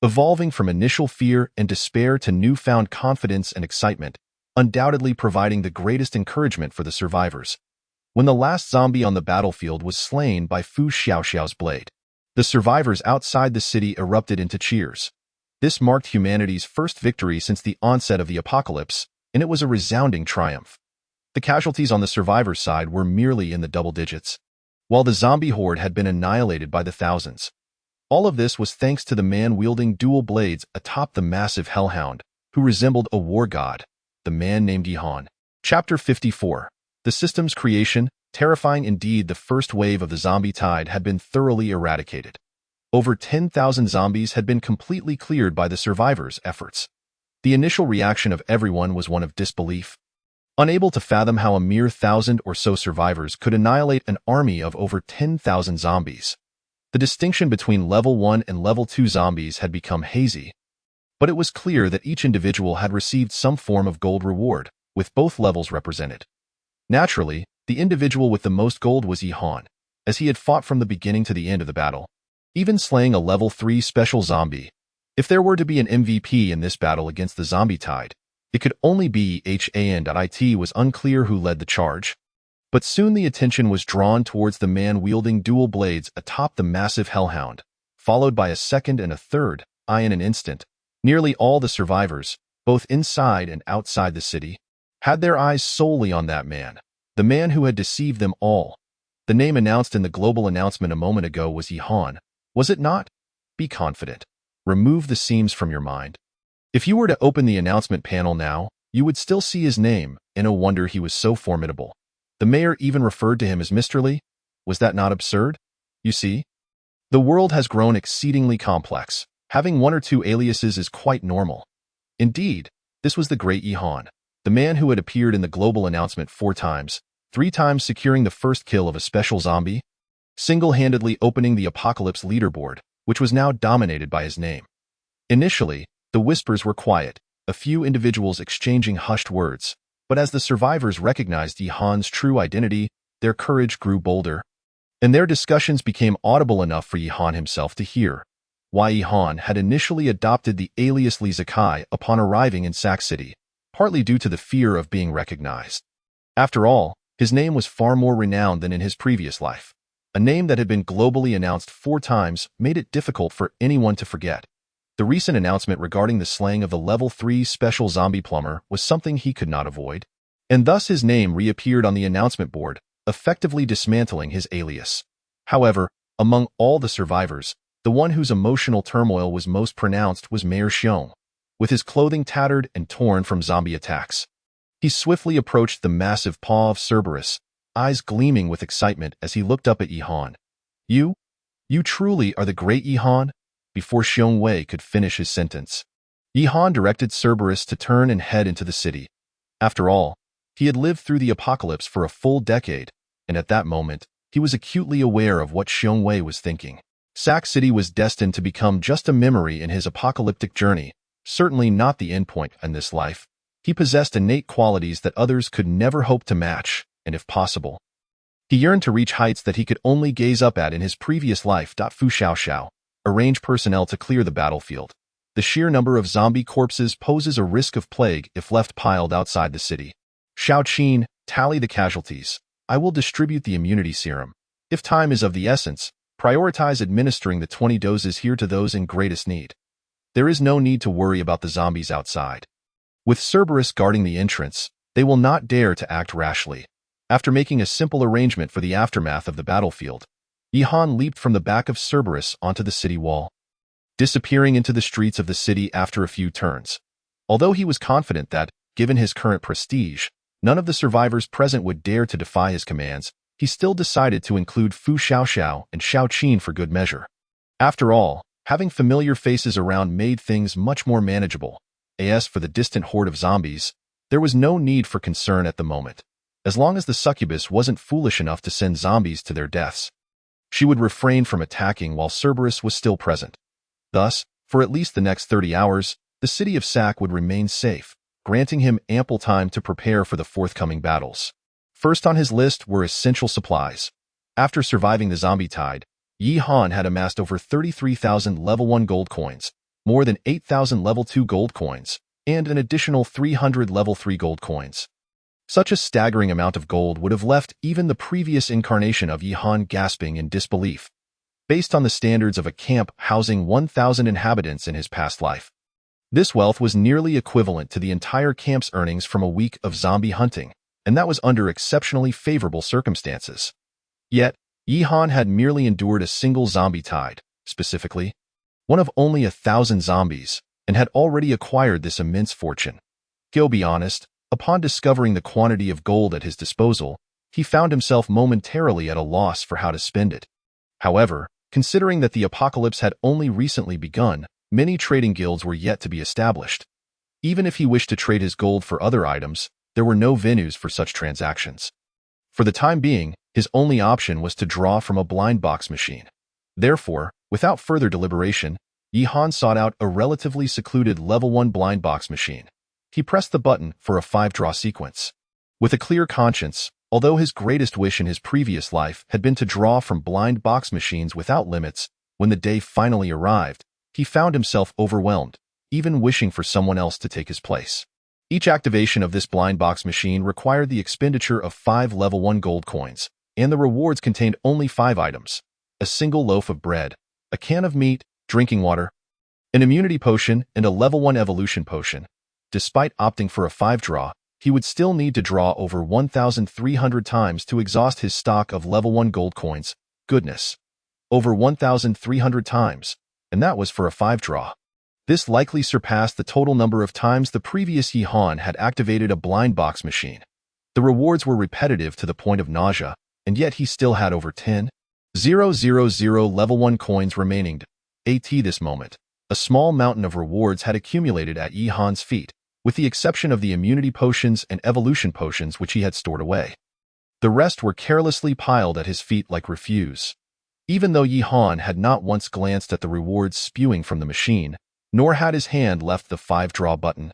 evolving from initial fear and despair to newfound confidence and excitement, undoubtedly providing the greatest encouragement for the survivors. When the last zombie on the battlefield was slain by Fu Xiaoxiao's blade, the survivors outside the city erupted into cheers. This marked humanity's first victory since the onset of the apocalypse, and it was a resounding triumph. The casualties on the survivors' side were merely in the double digits, while the zombie horde had been annihilated by the thousands. All of this was thanks to the man wielding dual blades atop the massive hellhound, who resembled a war god, the man named Yi-Han. Chapter 54. The system's creation, terrifying indeed. The first wave of the zombie tide had been thoroughly eradicated. Over 10,000 zombies had been completely cleared by the survivors' efforts. The initial reaction of everyone was one of disbelief. Unable to fathom how a mere 1,000 or so survivors could annihilate an army of over 10,000 zombies. The distinction between level 1 and level 2 zombies had become hazy, but it was clear that each individual had received some form of gold reward, with both levels represented. Naturally, the individual with the most gold was Yi-Han, as he had fought from the beginning to the end of the battle, even slaying a level 3 special zombie. If there were to be an MVP in this battle against the zombie tide, it could only be Han. It was unclear who led the charge. But soon the attention was drawn towards the man wielding dual blades atop the massive hellhound, followed by a second and a third. In an instant, nearly all the survivors, both inside and outside the city, had their eyes solely on that man, the man who had deceived them all. The name announced in the global announcement a moment ago was Yi-Han, was it not? Be confident. Remove the seams from your mind. If you were to open the announcement panel now, you would still see his name, and no wonder he was so formidable. The mayor even referred to him as Mr. Li. Was that not absurd? You see, the world has grown exceedingly complex. Having 1 or 2 aliases is quite normal. Indeed, this was the great Yi-Han, the man who had appeared in the global announcement 4 times, 3 times securing the first kill of a special zombie, single-handedly opening the apocalypse leaderboard, which was now dominated by his name. Initially, the whispers were quiet, a few individuals exchanging hushed words, but as the survivors recognized Yi-Han's true identity, their courage grew bolder, and their discussions became audible enough for Yi-Han himself to hear. Why Yi-Han had initially adopted the alias Li Zikai upon arriving in Sac City, partly due to the fear of being recognized. After all, his name was far more renowned than in his previous life. A name that had been globally announced 4 times made it difficult for anyone to forget. The recent announcement regarding the slaying of the level 3 special zombie plumber was something he could not avoid, and thus his name reappeared on the announcement board, effectively dismantling his alias. However, among all the survivors, the one whose emotional turmoil was most pronounced was Mayor Xiong, with his clothing tattered and torn from zombie attacks. He swiftly approached the massive paw of Cerberus, eyes gleaming with excitement as he looked up at Yi-Han. You truly are the great Yi-Han? Before Xiong Wei could finish his sentence, Yi-Han directed Cerberus to turn and head into the city. After all, he had lived through the apocalypse for a full decade, and at that moment, he was acutely aware of what Xiong Wei was thinking. Sac City was destined to become just a memory in his apocalyptic journey, certainly not the endpoint in this life. He possessed innate qualities that others could never hope to match, and if possible, he yearned to reach heights that he could only gaze up at in his previous life. Fu Xiaoxiao arranged personnel to clear the battlefield. The sheer number of zombie corpses poses a risk of plague if left piled outside the city. Shao Qin, tally the casualties. I will distribute the immunity serum. If time is of the essence, prioritize administering the 20 doses here to those in greatest need. There is no need to worry about the zombies outside. With Cerberus guarding the entrance, they will not dare to act rashly. After making a simple arrangement for the aftermath of the battlefield, Yi-Han leaped from the back of Cerberus onto the city wall, disappearing into the streets of the city after a few turns. Although he was confident that, given his current prestige, none of the survivors present would dare to defy his commands, he still decided to include Fu Xiaoxiao and Xiao Qin for good measure. After all, having familiar faces around made things much more manageable. As for the distant horde of zombies, there was no need for concern at the moment. As long as the succubus wasn't foolish enough to send zombies to their deaths, she would refrain from attacking while Cerberus was still present. Thus, for at least the next 30 hours, the city of Sac would remain safe, granting him ample time to prepare for the forthcoming battles. First on his list were essential supplies. After surviving the zombie tide, Yi-Han had amassed over 33,000 level 1 gold coins, more than 8,000 level 2 gold coins, and an additional 300 level 3 gold coins. Such a staggering amount of gold would have left even the previous incarnation of Yi-Han gasping in disbelief, based on the standards of a camp housing 1,000 inhabitants in his past life. This wealth was nearly equivalent to the entire camp's earnings from a week of zombie hunting, and that was under exceptionally favorable circumstances. Yet, Yi-Han had merely endured a single zombie tide, specifically, one of only 1,000 zombies, and had already acquired this immense fortune. To be honest, upon discovering the quantity of gold at his disposal, he found himself momentarily at a loss for how to spend it. However, considering that the apocalypse had only recently begun, many trading guilds were yet to be established. Even if he wished to trade his gold for other items, there were no venues for such transactions. For the time being, his only option was to draw from a blind box machine. Therefore, without further deliberation, Yi-Han sought out a relatively secluded level 1 blind box machine. He pressed the button for a 5-draw sequence. With a clear conscience, although his greatest wish in his previous life had been to draw from blind box machines without limits, when the day finally arrived, he found himself overwhelmed, even wishing for someone else to take his place. Each activation of this blind box machine required the expenditure of 5 level 1 gold coins, and the rewards contained only 5 items: a single loaf of bread, a can of meat, drinking water, an immunity potion, and a level 1 evolution potion. Despite opting for a 5-draw, he would still need to draw over 1,300 times to exhaust his stock of level 1 gold coins. Goodness. Over 1,300 times, and that was for a 5-draw. This likely surpassed the total number of times the previous Yi-Han had activated a blind box machine. The rewards were repetitive to the point of nausea, and yet he still had over 10,000 level 1 coins remaining. At this moment, a small mountain of rewards had accumulated at Yi-Han's feet, with the exception of the immunity potions and evolution potions which he had stored away. The rest were carelessly piled at his feet like refuse. Even though Yi-Han had not once glanced at the rewards spewing from the machine, nor had his hand left the 5-draw button,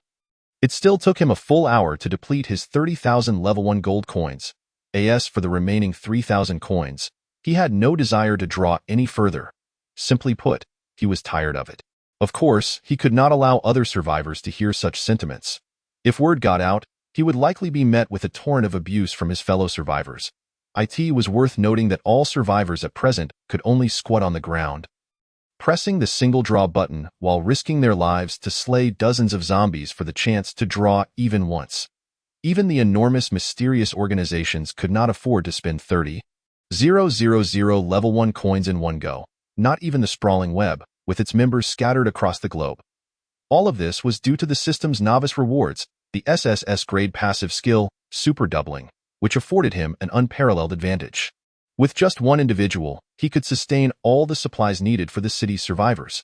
it still took him a full hour to deplete his 30,000 level 1 gold coins. As for the remaining 3,000 coins, he had no desire to draw any further. Simply put, he was tired of it. Of course, he could not allow other survivors to hear such sentiments. If word got out, he would likely be met with a torrent of abuse from his fellow survivors. It was worth noting that all survivors at present could only squat on the ground, pressing the single draw button while risking their lives to slay dozens of zombies for the chance to draw even once. Even the enormous mysterious organizations could not afford to spend 30,000 level 1 coins in one go, not even the sprawling web, with its members scattered across the globe. All of this was due to the system's novice rewards, the SSS grade passive skill, Super Doubling, which afforded him an unparalleled advantage. With just one individual, he could sustain all the supplies needed for the city's survivors.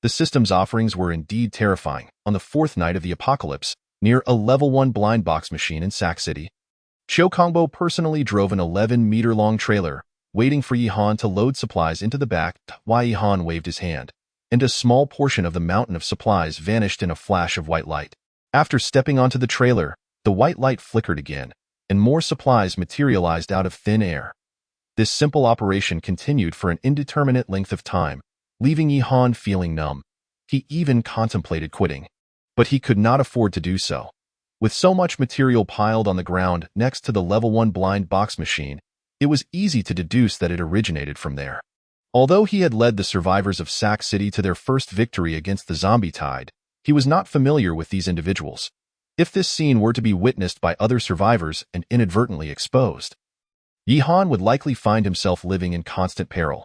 The system's offerings were indeed terrifying. On the 4th night of the apocalypse, near a level 1 blind box machine in Sac City, Qiu Kongbo personally drove an 11-meter-long trailer, waiting for Yi-Han to load supplies into the back while Yi-Han waved his hand, and a small portion of the mountain of supplies vanished in a flash of white light. After stepping onto the trailer, the white light flickered again, and more supplies materialized out of thin air. This simple operation continued for an indeterminate length of time, leaving Yi-Han feeling numb. He even contemplated quitting, but he could not afford to do so. With so much material piled on the ground next to the level 1 blind box machine, it was easy to deduce that it originated from there. Although he had led the survivors of Sac City to their first victory against the zombie tide, he was not familiar with these individuals. if this scene were to be witnessed by other survivors and inadvertently exposed. Yi-Han would likely find himself living in constant peril.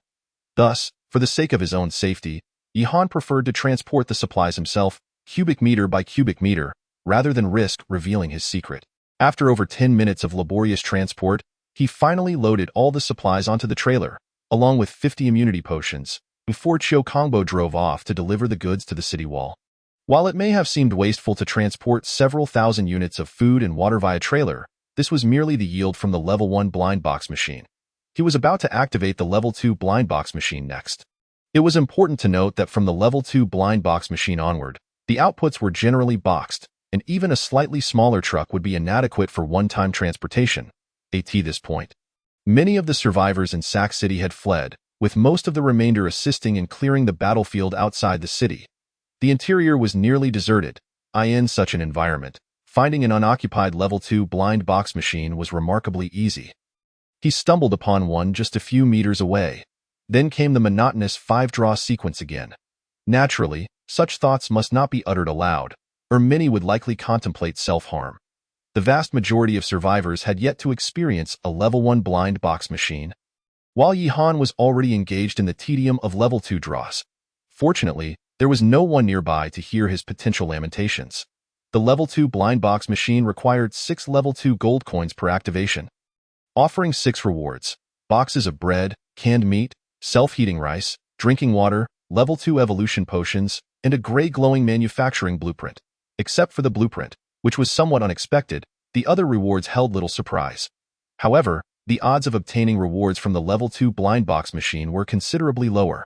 Thus, for the sake of his own safety, Yi-Han preferred to transport the supplies himself, cubic meter by cubic meter, rather than risk revealing his secret. After over 10 minutes of laborious transport, he finally loaded all the supplies onto the trailer, along with 50 immunity potions, before Chiu Kangbo drove off to deliver the goods to the city wall. While it may have seemed wasteful to transport several thousand units of food and water via trailer, this was merely the yield from the Level 1 blind box machine. He was about to activate the Level 2 blind box machine next. It was important to note that from the Level 2 blind box machine onward, the outputs were generally boxed, and even a slightly smaller truck would be inadequate for one-time transportation. At this point, many of the survivors in Sac City had fled, with most of the remainder assisting in clearing the battlefield outside the city. The interior was nearly deserted. In such an environment, finding an unoccupied Level 2 blind box machine was remarkably easy. He stumbled upon one just a few meters away. Then came the monotonous 5-draw sequence again. Naturally, such thoughts must not be uttered aloud, or many would likely contemplate self-harm. The vast majority of survivors had yet to experience a Level 1 blind box machine, while Yi-Han was already engaged in the tedium of Level 2 draws. Fortunately, there was no one nearby to hear his potential lamentations. The Level 2 blind box machine required 6 Level 2 gold coins per activation, offering 6 rewards: boxes of bread, canned meat, self-heating rice, drinking water, Level 2 evolution potions, and a gray glowing manufacturing blueprint. Except for the blueprint, which was somewhat unexpected, the other rewards held little surprise. However, the odds of obtaining rewards from the Level 2 blind box machine were considerably lower,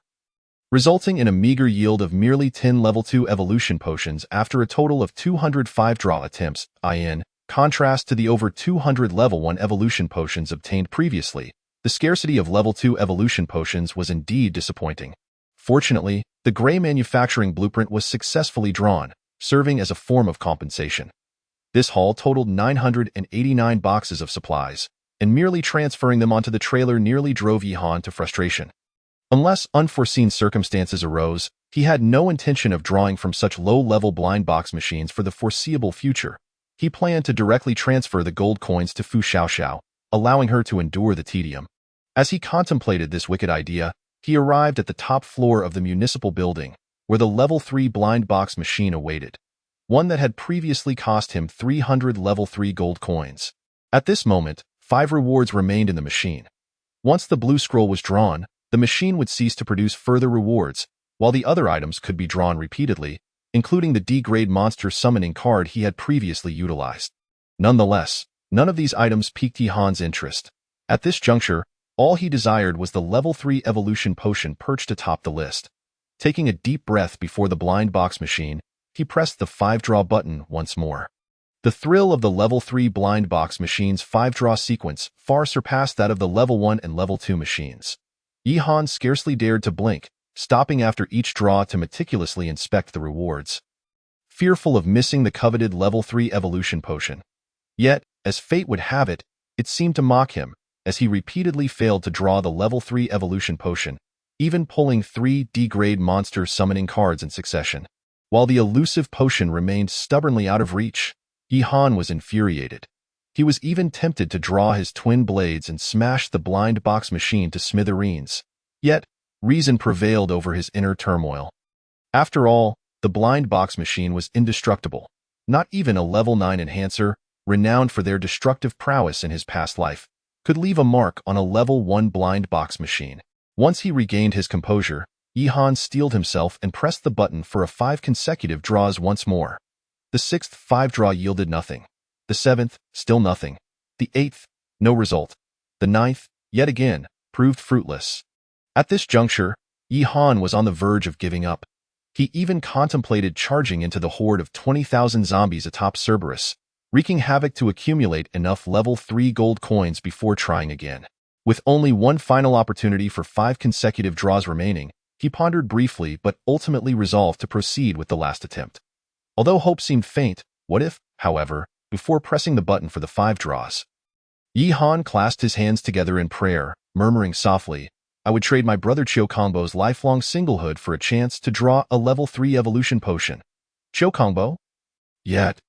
resulting in a meager yield of merely 10 Level 2 evolution potions after a total of 205 draw attempts. In contrast to the over 200 Level 1 evolution potions obtained previously, the scarcity of Level 2 evolution potions was indeed disappointing. Fortunately, the gray manufacturing blueprint was successfully drawn, serving as a form of compensation. This haul totaled 989 boxes of supplies, and merely transferring them onto the trailer nearly drove Yi-Han to frustration. Unless unforeseen circumstances arose, he had no intention of drawing from such low-level blind box machines for the foreseeable future. He planned to directly transfer the gold coins to Fu Xiaoxiao, allowing her to endure the tedium. As he contemplated this wicked idea, he arrived at the top floor of the municipal building, where the Level 3 blind box machine awaited, one that had previously cost him 300 Level 3 gold coins. At this moment, 5 rewards remained in the machine. Once the blue scroll was drawn, the machine would cease to produce further rewards, while the other items could be drawn repeatedly, including the D-grade monster summoning card he had previously utilized. Nonetheless, none of these items piqued Yi-Han's interest. At this juncture, all he desired was the Level 3 evolution potion perched atop the list. Taking a deep breath before the blind box machine, he pressed the 5-draw button once more. The thrill of the Level 3 blind box machine's 5-draw sequence far surpassed that of the Level 1 and Level 2 machines. Yi-Han scarcely dared to blink, stopping after each draw to meticulously inspect the rewards, fearful of missing the coveted Level 3 evolution potion. Yet, as fate would have it, it seemed to mock him, as he repeatedly failed to draw the Level 3 evolution potion, even pulling 3 D-grade monster summoning cards in succession. While the elusive potion remained stubbornly out of reach, Yi-Han was infuriated. He was even tempted to draw his twin blades and smash the blind box machine to smithereens. Yet, reason prevailed over his inner turmoil. After all, the blind box machine was indestructible. Not even a Level 9 enhancer, renowned for their destructive prowess in his past life, could leave a mark on a Level 1 blind box machine. Once he regained his composure, Yi-Han steeled himself and pressed the button for 5 consecutive draws once more. The 6th 5-draw yielded nothing. The 7th, still nothing. The 8th, no result. The 9th, yet again, proved fruitless. At this juncture, Yi-Han was on the verge of giving up. He even contemplated charging into the horde of 20,000 zombies atop Cerberus, wreaking havoc to accumulate enough Level 3 gold coins before trying again. With only one final opportunity for 5 consecutive draws remaining, he pondered briefly but ultimately resolved to proceed with the last attempt. Although hope seemed faint, what if, however, before pressing the button for the 5 draws, Yi-Han clasped his hands together in prayer, murmuring softly, "I would trade my brother Chiu Kangbo's lifelong singlehood for a chance to draw a Level 3 evolution potion." Chiu Kangbo? Yet,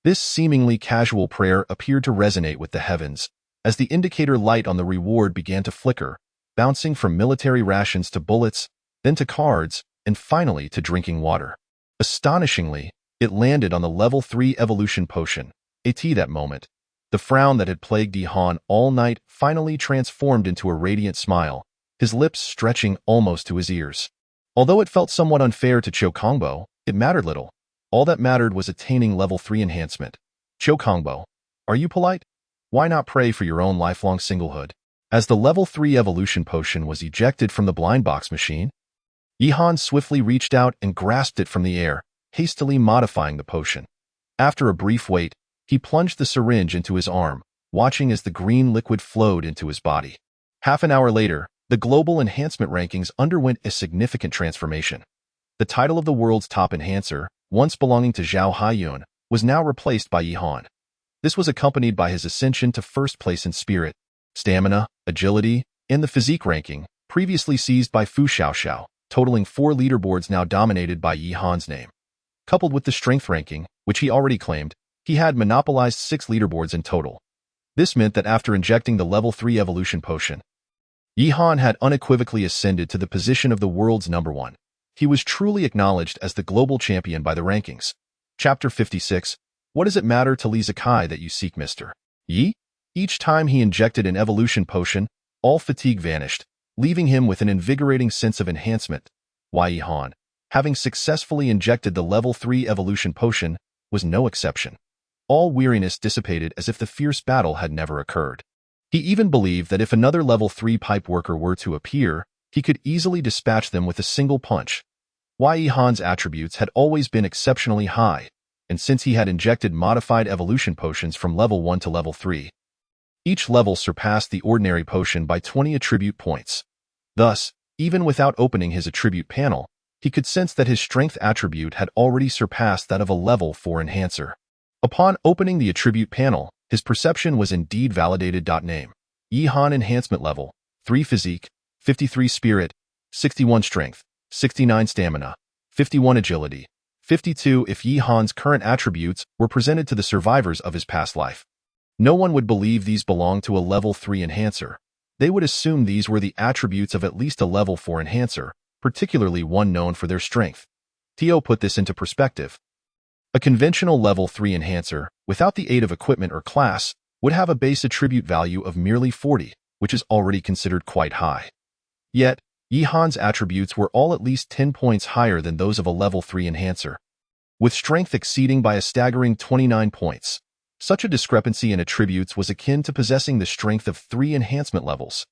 This seemingly casual prayer appeared to resonate with the heavens, as the indicator light on the reward began to flicker, bouncing from military rations to bullets, then to cards, and finally to drinking water. Astonishingly, it landed on the level 3 evolution potion. That moment, the frown that had plagued Yi-Han all night finally transformed into a radiant smile, his lips stretching almost to his ears. Although it felt somewhat unfair to Chokongbo, it mattered little. All that mattered was attaining level 3 enhancement. Chokongbo, are you polite? Why not pray for your own lifelong singlehood? As the level 3 evolution potion was ejected from the blind box machine, Yi-Han swiftly reached out and grasped it from the air, hastily modifying the potion. After a brief wait, he plunged the syringe into his arm, watching as the green liquid flowed into his body. Half an hour later, the global enhancement rankings underwent a significant transformation. The title of the world's top enhancer, once belonging to Zhao Haiyun, was now replaced by Yi-Han. This was accompanied by his ascension to first place in spirit, stamina, agility, and the physique ranking, previously seized by Fu Xiaoxiao, totaling 4 leaderboards now dominated by Yi-Han's name. Coupled with the strength ranking, which he already claimed, he had monopolized 6 leaderboards in total. This meant that after injecting the level 3 evolution potion, Yi-Han had unequivocally ascended to the position of the world's number 1. He was truly acknowledged as the global champion by the rankings. Chapter 56. What does it matter to Li Zikai that you seek, Mr. Yi? Each time he injected an evolution potion, all fatigue vanished, leaving him with an invigorating sense of enhancement. Yi-Han, having successfully injected the level 3 evolution potion, was no exception. All weariness dissipated as if the fierce battle had never occurred. He even believed that if another level 3 pipe worker were to appear, he could easily dispatch them with a single punch. Yi-Han's attributes had always been exceptionally high, and since he had injected modified evolution potions from level 1 to level 3, each level surpassed the ordinary potion by 20 attribute points. Thus, even without opening his attribute panel, he could sense that his strength attribute had already surpassed that of a level 4 enhancer. Upon opening the attribute panel, his perception was indeed validated. Name: Yi-Han enhancement level, 3 physique, 53 spirit, 61 strength, 69 stamina, 51 agility, 52 if Yi-Han's current attributes were presented to the survivors of his past life. No one would believe these belonged to a level 3 enhancer. They would assume these were the attributes of at least a level 4 enhancer, particularly one known for their strength. Tio put this into perspective. A conventional level 3 enhancer, without the aid of equipment or class, would have a base attribute value of merely 40, which is already considered quite high. Yet, Yi-Han's attributes were all at least 10 points higher than those of a level 3 enhancer, with strength exceeding by a staggering 29 points. Such a discrepancy in attributes was akin to possessing the strength of 3 enhancement levels.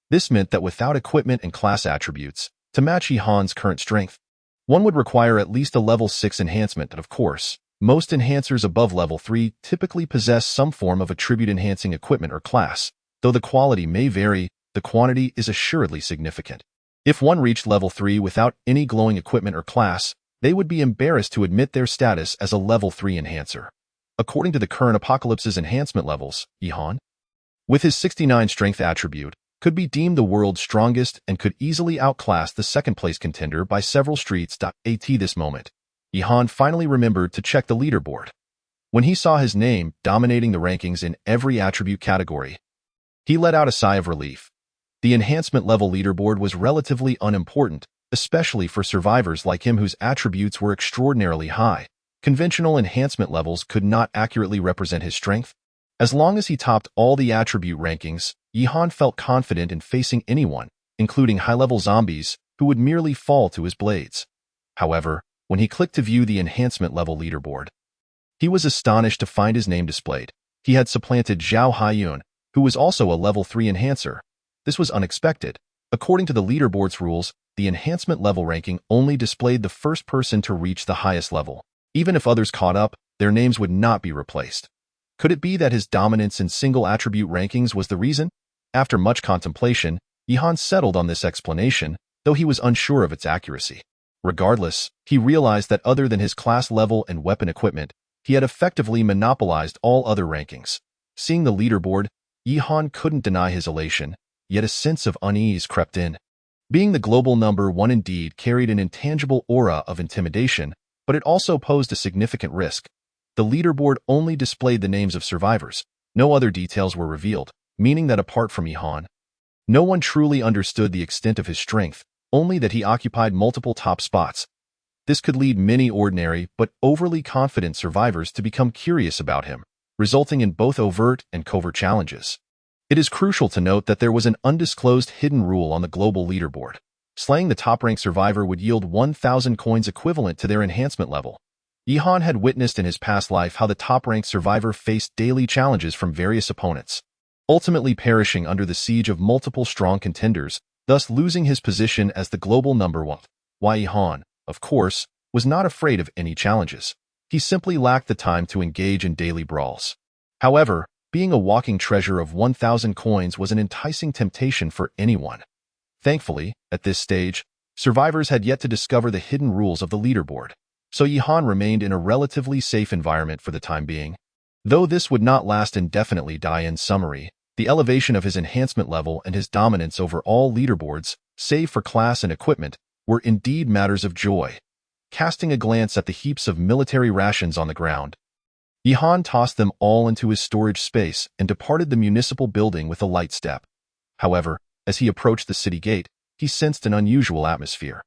This meant that without equipment and class attributes, to match Yi-Han's current strength, one would require at least a level 6 enhancement, and of course, most enhancers above level 3 typically possess some form of attribute-enhancing equipment or class. Though the quality may vary, the quantity is assuredly significant. If one reached level 3 without any glowing equipment or class, they would be embarrassed to admit their status as a level 3 enhancer. According to the current Apocalypse's enhancement levels, Yi-Han, with his 69 strength attribute, could be deemed the world's strongest and could easily outclass the second-place contender by several streets. At this moment, Yi-Han finally remembered to check the leaderboard. When he saw his name dominating the rankings in every attribute category, he let out a sigh of relief. The enhancement level leaderboard was relatively unimportant, especially for survivors like him whose attributes were extraordinarily high. Conventional enhancement levels could not accurately represent his strength. As long as he topped all the attribute rankings, Yi-Han felt confident in facing anyone, including high-level zombies, who would merely fall to his blades. However, when he clicked to view the enhancement level leaderboard, he was astonished to find his name displayed. He had supplanted Zhao Haiyun, who was also a level 3 enhancer. This was unexpected. According to the leaderboard's rules, the enhancement level ranking only displayed the first person to reach the highest level. Even if others caught up, their names would not be replaced. Could it be that his dominance in single attribute rankings was the reason? After much contemplation, Yi-Han settled on this explanation, though he was unsure of its accuracy. Regardless, he realized that other than his class level and weapon equipment, he had effectively monopolized all other rankings. Seeing the leaderboard, Yi-Han couldn't deny his elation, yet a sense of unease crept in. Being the global number 1 indeed carried an intangible aura of intimidation, but it also posed a significant risk. The leaderboard only displayed the names of survivors. No other details were revealed, meaning that apart from Yihan, no one truly understood the extent of his strength, only that he occupied multiple top spots. This could lead many ordinary but overly confident survivors to become curious about him, resulting in both overt and covert challenges. It is crucial to note that there was an undisclosed hidden rule on the global leaderboard. Slaying the top-ranked survivor would yield 1,000 coins equivalent to their enhancement level. Yihan had witnessed in his past life how the top-ranked survivor faced daily challenges from various opponents, ultimately perishing under the siege of multiple strong contenders, thus losing his position as the global number one. Why Yihan, of course, was not afraid of any challenges. He simply lacked the time to engage in daily brawls. However, being a walking treasure of 1,000 coins was an enticing temptation for anyone. Thankfully, at this stage, survivors had yet to discover the hidden rules of the leaderboard, so Yihan remained in a relatively safe environment for the time being. Though this would not last indefinitely. In summary, the elevation of his enhancement level and his dominance over all leaderboards, save for class and equipment, were indeed matters of joy. Casting a glance at the heaps of military rations on the ground, Yihan tossed them all into his storage space and departed the municipal building with a light step. However, as he approached the city gate, he sensed an unusual atmosphere.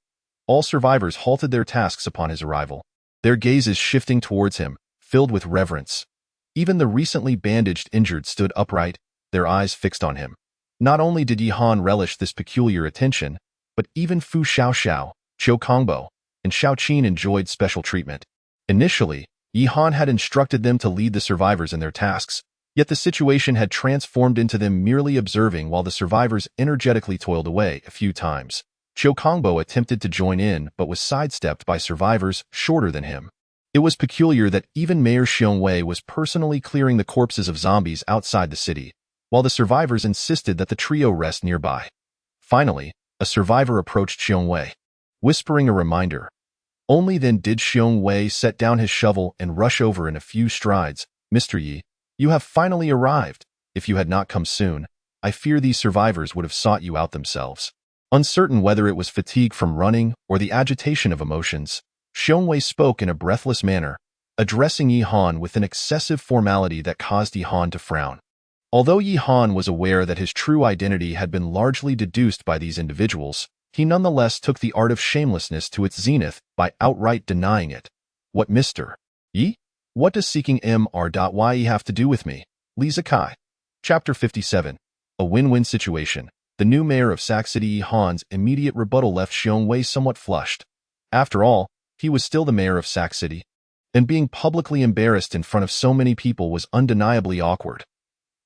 All survivors halted their tasks upon his arrival, their gazes shifting towards him, filled with reverence. Even the recently bandaged injured stood upright, their eyes fixed on him. Not only did Yihan relish this peculiar attention, but even Fu Xiaoxiao, Qiu Kongbo, and Xiao Qin enjoyed special treatment. Initially, Yihan had instructed them to lead the survivors in their tasks, yet the situation had transformed into them merely observing while the survivors energetically toiled away. A few times, Qiu Kongbo attempted to join in but was sidestepped by survivors shorter than him. It was peculiar that even Mayor Xiong Wei was personally clearing the corpses of zombies outside the city, while the survivors insisted that the trio rest nearby. Finally, a survivor approached Xiong Wei, whispering a reminder. Only then did Xiong Wei set down his shovel and rush over in a few strides. Mr. Yi, you have finally arrived. If you had not come soon, I fear these survivors would have sought you out themselves. Uncertain whether it was fatigue from running or the agitation of emotions, Xiong Wei spoke in a breathless manner, addressing Yihan with an excessive formality that caused Yihan to frown. Although Yihan was aware that his true identity had been largely deduced by these individuals, he nonetheless took the art of shamelessness to its zenith by outright denying it. What, Mr. Yi? What does seeking Mr.Yi have to do with me? Li Zikai. Chapter 57. A win-win situation. The new mayor of Sac City. Yihan's immediate rebuttal left Xiong Wei somewhat flushed. After all, he was still the mayor of Sac City, and being publicly embarrassed in front of so many people was undeniably awkward.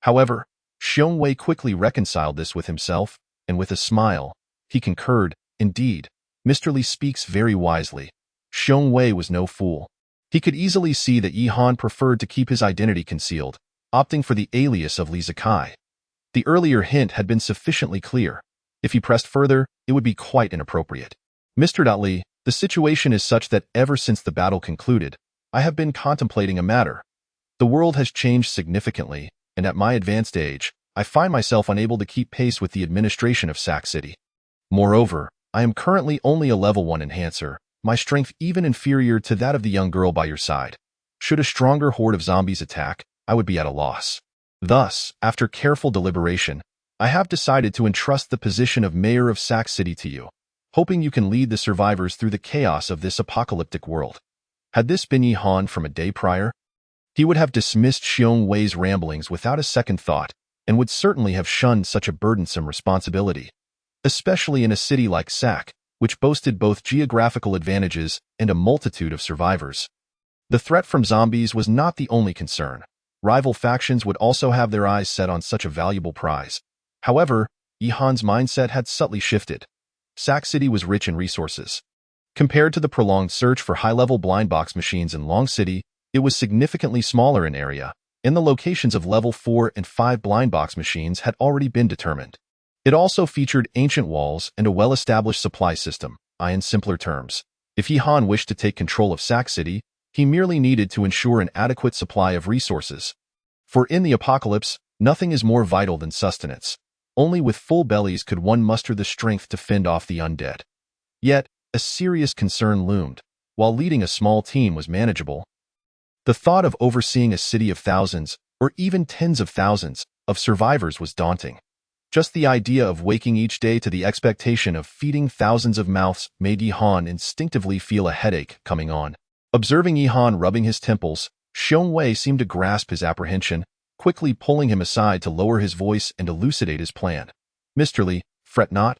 However, Xiong Wei quickly reconciled this with himself, and with a smile, he concurred, indeed, Mr. Li speaks very wisely. Xiong Wei was no fool. He could easily see that Yihan preferred to keep his identity concealed, opting for the alias of Li Zikai. The earlier hint had been sufficiently clear. If he pressed further, it would be quite inappropriate. Mr. Li, the situation is such that ever since the battle concluded, I have been contemplating a matter. The world has changed significantly, and at my advanced age, I find myself unable to keep pace with the administration of Sac City. Moreover, I am currently only a level 1 enhancer, my strength even inferior to that of the young girl by your side. Should a stronger horde of zombies attack, I would be at a loss. Thus, after careful deliberation, I have decided to entrust the position of mayor of Sac City to you, hoping you can lead the survivors through the chaos of this apocalyptic world. Had this been Yihan from a day prior, he would have dismissed Xiong Wei's ramblings without a second thought, and would certainly have shunned such a burdensome responsibility, especially in a city like Sac, which boasted both geographical advantages and a multitude of survivors. The threat from zombies was not the only concern. Rival factions would also have their eyes set on such a valuable prize. However, Yihan's mindset had subtly shifted. Sac City was rich in resources. Compared to the prolonged search for high-level blind box machines in Long City, it was significantly smaller in area, and the locations of level 4 and 5 blind box machines had already been determined. It also featured ancient walls and a well-established supply system. In simpler terms, if Yihan wished to take control of Sac City, he merely needed to ensure an adequate supply of resources. For in the apocalypse, nothing is more vital than sustenance. Only with full bellies could one muster the strength to fend off the undead. Yet, a serious concern loomed. While leading a small team was manageable, The thought of overseeing a city of thousands, or even tens of thousands, of survivors was daunting. Just the idea of waking each day to the expectation of feeding thousands of mouths made Yihan instinctively feel a headache coming on. Observing Yihan rubbing his temples, Xiong Wei seemed to grasp his apprehension, quickly pulling him aside to lower his voice and elucidate his plan. Mr. Li, fret not.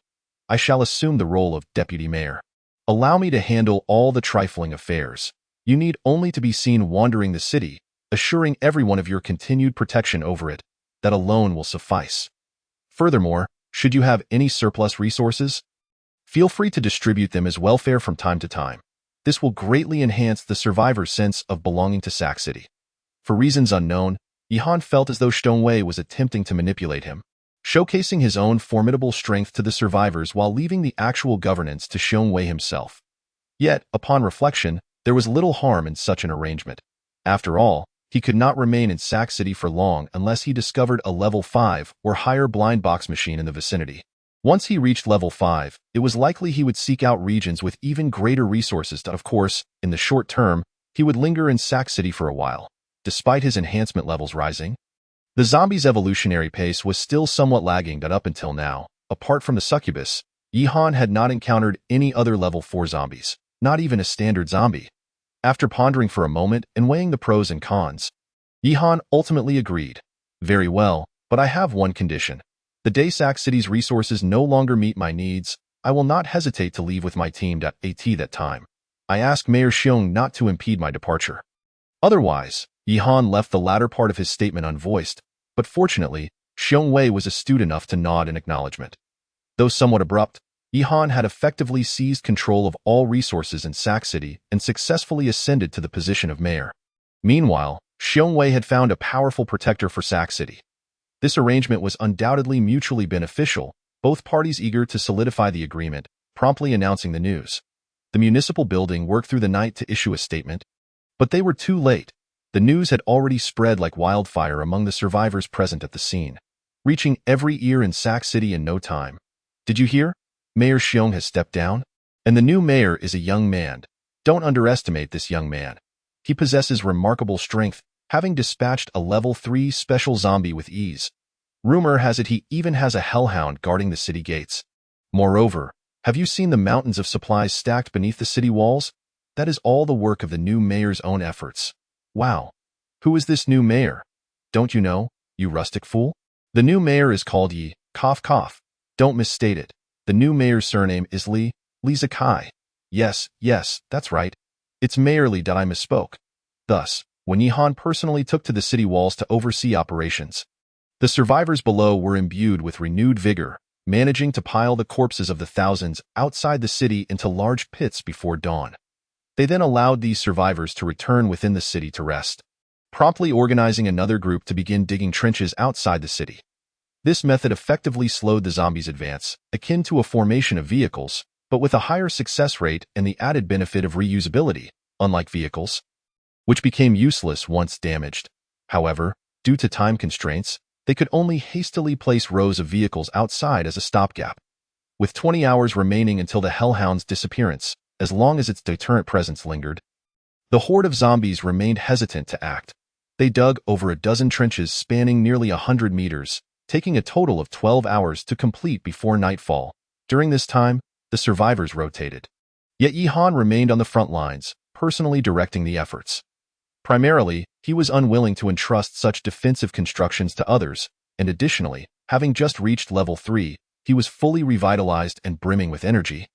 I shall assume the role of deputy mayor. Allow me to handle all the trifling affairs. You need only to be seen wandering the city, assuring everyone of your continued protection over it. That alone will suffice. Furthermore, should you have any surplus resources, feel free to distribute them as welfare from time to time. This will greatly enhance the survivor's sense of belonging to Sac City. For reasons unknown, Yihan felt as though Xiong Wei was attempting to manipulate him, showcasing his own formidable strength to the survivors while leaving the actual governance to Xiong Wei himself. Yet, upon reflection, there was little harm in such an arrangement. After all, he could not remain in Sac City for long unless he discovered a level 5 or higher blind box machine in the vicinity. Once he reached level 5, it was likely he would seek out regions with even greater resources. Of course, in the short term, he would linger in Sac City for a while. Despite his enhancement levels rising, the zombie's evolutionary pace was still somewhat lagging. Up until now, apart from the succubus, Yihan had not encountered any other level 4 zombies, not even a standard zombie. After pondering for a moment and weighing the pros and cons, Yihan ultimately agreed. Very well, but I have one condition. The day Sac City's resources no longer meet my needs, I will not hesitate to leave with my team. At that time, I ask Mayor Xiong not to impede my departure. Otherwise, Yihan left the latter part of his statement unvoiced, but fortunately, Xiong Wei was astute enough to nod in acknowledgement. Though somewhat abrupt, Yihan had effectively seized control of all resources in Sac City and successfully ascended to the position of mayor. Meanwhile, Xiong Wei had found a powerful protector for Sac City. This arrangement was undoubtedly mutually beneficial, both parties eager to solidify the agreement, promptly announcing the news. The municipal building worked through the night to issue a statement, but they were too late. The news had already spread like wildfire among the survivors present at the scene, reaching every ear in Sac City in no time. Did you hear? Mayor Xiong has stepped down, and the new mayor is a young man. Don't underestimate this young man. He possesses remarkable strength, having dispatched a level 3 special zombie with ease. Rumor has it he even has a hellhound guarding the city gates. Moreover, have you seen the mountains of supplies stacked beneath the city walls? That is all the work of the new mayor's own efforts. Wow. Who is this new mayor? Don't you know, you rustic fool? The new mayor is called Yi, cough cough. Don't misstate it. The new mayor's surname is Li Zikai. Yes, that's right. It's Mayor Li. I misspoke. Thus, when Yihan personally took to the city walls to oversee operations, the survivors below were imbued with renewed vigor, managing to pile the corpses of the thousands outside the city into large pits before dawn. They then allowed these survivors to return within the city to rest, promptly organizing another group to begin digging trenches outside the city. This method effectively slowed the zombies' advance, akin to a formation of vehicles, but with a higher success rate and the added benefit of reusability, unlike vehicles, which became useless once damaged. However, due to time constraints, they could only hastily place rows of vehicles outside as a stopgap. With 20 hours remaining until the Hellhound's disappearance, as long as its deterrent presence lingered, the horde of zombies remained hesitant to act. They dug over a dozen trenches spanning nearly 100 meters, taking a total of 12 hours to complete before nightfall. During this time, the survivors rotated. Yet Yihan remained on the front lines, personally directing the efforts. Primarily, he was unwilling to entrust such defensive constructions to others, and additionally, having just reached level 3, he was fully revitalized and brimming with energy.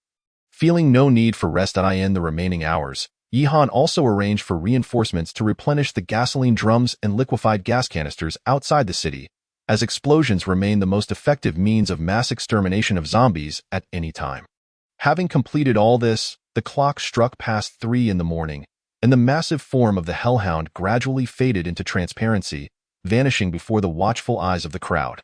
Feeling no need for rest in the remaining hours, Yihan also arranged for reinforcements to replenish the gasoline drums and liquefied gas canisters outside the city, as explosions remain the most effective means of mass extermination of zombies at any time. Having completed all this, the clock struck past 3 in the morning, and the massive form of the Hellhound gradually faded into transparency, vanishing before the watchful eyes of the crowd.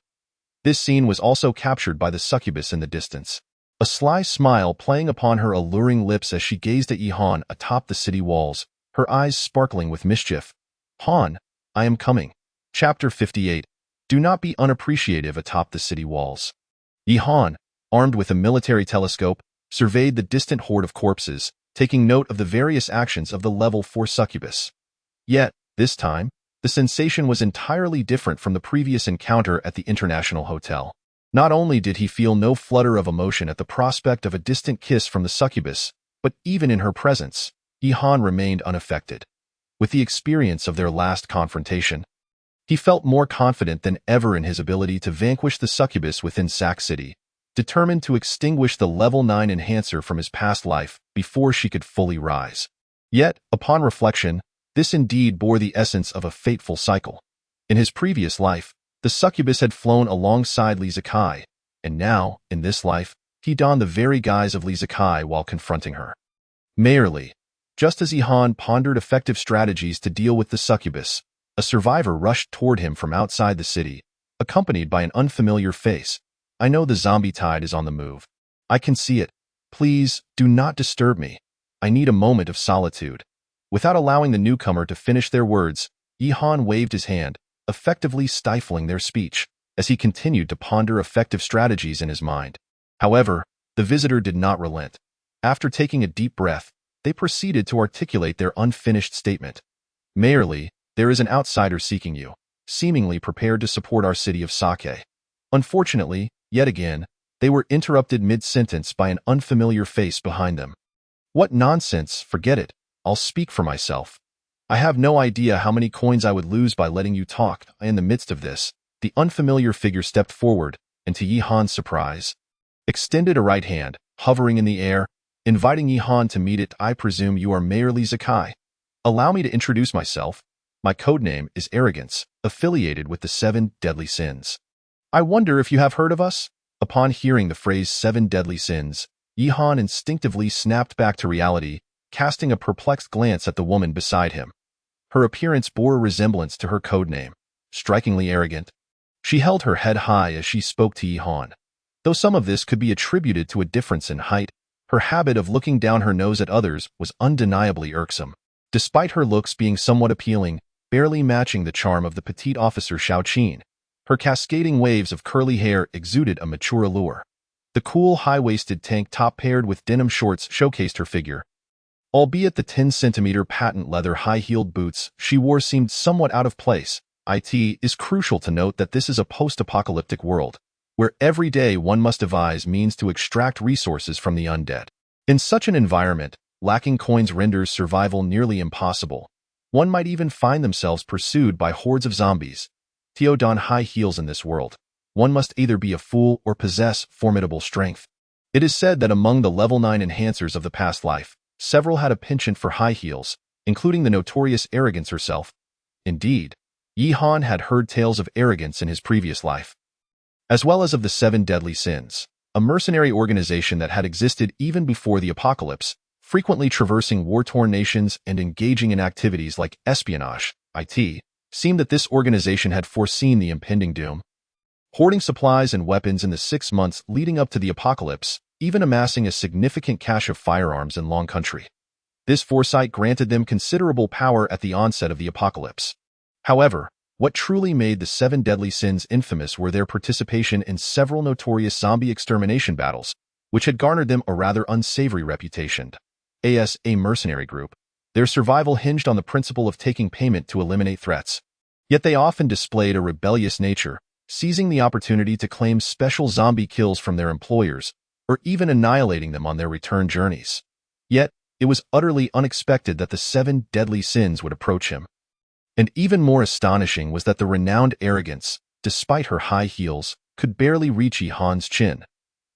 This scene was also captured by the succubus in the distance, a sly smile playing upon her alluring lips as she gazed at Yihan atop the city walls, her eyes sparkling with mischief. Han, I am coming. Chapter 58. Do not be unappreciative atop the city walls. Yihan, armed with a military telescope, surveyed the distant horde of corpses, taking note of the various actions of the level 4 succubus. Yet, this time, the sensation was entirely different from the previous encounter at the International Hotel. Not only did he feel no flutter of emotion at the prospect of a distant kiss from the succubus, but even in her presence, Yi-Han remained unaffected. With the experience of their last confrontation, he felt more confident than ever in his ability to vanquish the succubus within Sac City, determined to extinguish the Level 9 enhancer from his past life before she could fully rise. Yet, upon reflection, this indeed bore the essence of a fateful cycle. In his previous life, the succubus had flown alongside Li Zikai, and now, in this life, he donned the very guise of Li Zikai while confronting her. Mayor Li. Just as Yi-Han pondered effective strategies to deal with the succubus, a survivor rushed toward him from outside the city, accompanied by an unfamiliar face. I know the zombie tide is on the move. I can see it. Please, do not disturb me. I need a moment of solitude. Without allowing the newcomer to finish their words, Yi-Han waved his hand, effectively stifling their speech, as he continued to ponder effective strategies in his mind. However, the visitor did not relent. After taking a deep breath, they proceeded to articulate their unfinished statement. Mayor Li, there is an outsider seeking you, seemingly prepared to support our city of Sake. Unfortunately, yet again, they were interrupted mid-sentence by an unfamiliar face behind them. What nonsense, forget it, I'll speak for myself. I have no idea how many coins I would lose by letting you talk. In the midst of this, the unfamiliar figure stepped forward, and to Yi-Han's surprise, extended a right hand, hovering in the air, inviting Yi-Han to meet it. I presume you are Mayor Li Zikai. Allow me to introduce myself. My codename is Arrogance, affiliated with the 7 Deadly Sins. I wonder if you have heard of us? Upon hearing the phrase 7 Deadly Sins, Yi-Han instinctively snapped back to reality, casting a perplexed glance at the woman beside him. Her appearance bore a resemblance to her codename, strikingly arrogant. She held her head high as she spoke to Yi-Han. Though some of this could be attributed to a difference in height, her habit of looking down her nose at others was undeniably irksome. Despite her looks being somewhat appealing, barely matching the charm of the petite officer Xiao Qin, her cascading waves of curly hair exuded a mature allure. The cool, high-waisted tank top paired with denim shorts showcased her figure. Albeit the 10-centimeter patent leather high-heeled boots she wore seemed somewhat out of place. It is crucial to note that this is a post-apocalyptic world, where every day one must devise means to extract resources from the undead. In such an environment, lacking coins renders survival nearly impossible. One might even find themselves pursued by hordes of zombies. To don high heels in this world, one must either be a fool or possess formidable strength. It is said that among the level 9 enhancers of the past life, several had a penchant for high heels, including the notorious Arrogance herself. Indeed, Yi-Han had heard tales of Arrogance in his previous life, as well as of the 7 Deadly Sins, a mercenary organization that had existed even before the apocalypse, frequently traversing war-torn nations and engaging in activities like espionage. It seemed that this organization had foreseen the impending doom, hoarding supplies and weapons in the 6 months leading up to the apocalypse, even amassing a significant cache of firearms in Long Country. This foresight granted them considerable power at the onset of the apocalypse. However, what truly made the 7 Deadly Sins infamous were their participation in several notorious zombie extermination battles, which had garnered them a rather unsavory reputation. As a mercenary group, their survival hinged on the principle of taking payment to eliminate threats. Yet they often displayed a rebellious nature, seizing the opportunity to claim special zombie kills from their employers, or even annihilating them on their return journeys. Yet, it was utterly unexpected that the 7 Deadly Sins would approach him. And even more astonishing was that the renowned Arrogance, despite her high heels, could barely reach Yi-Han's chin.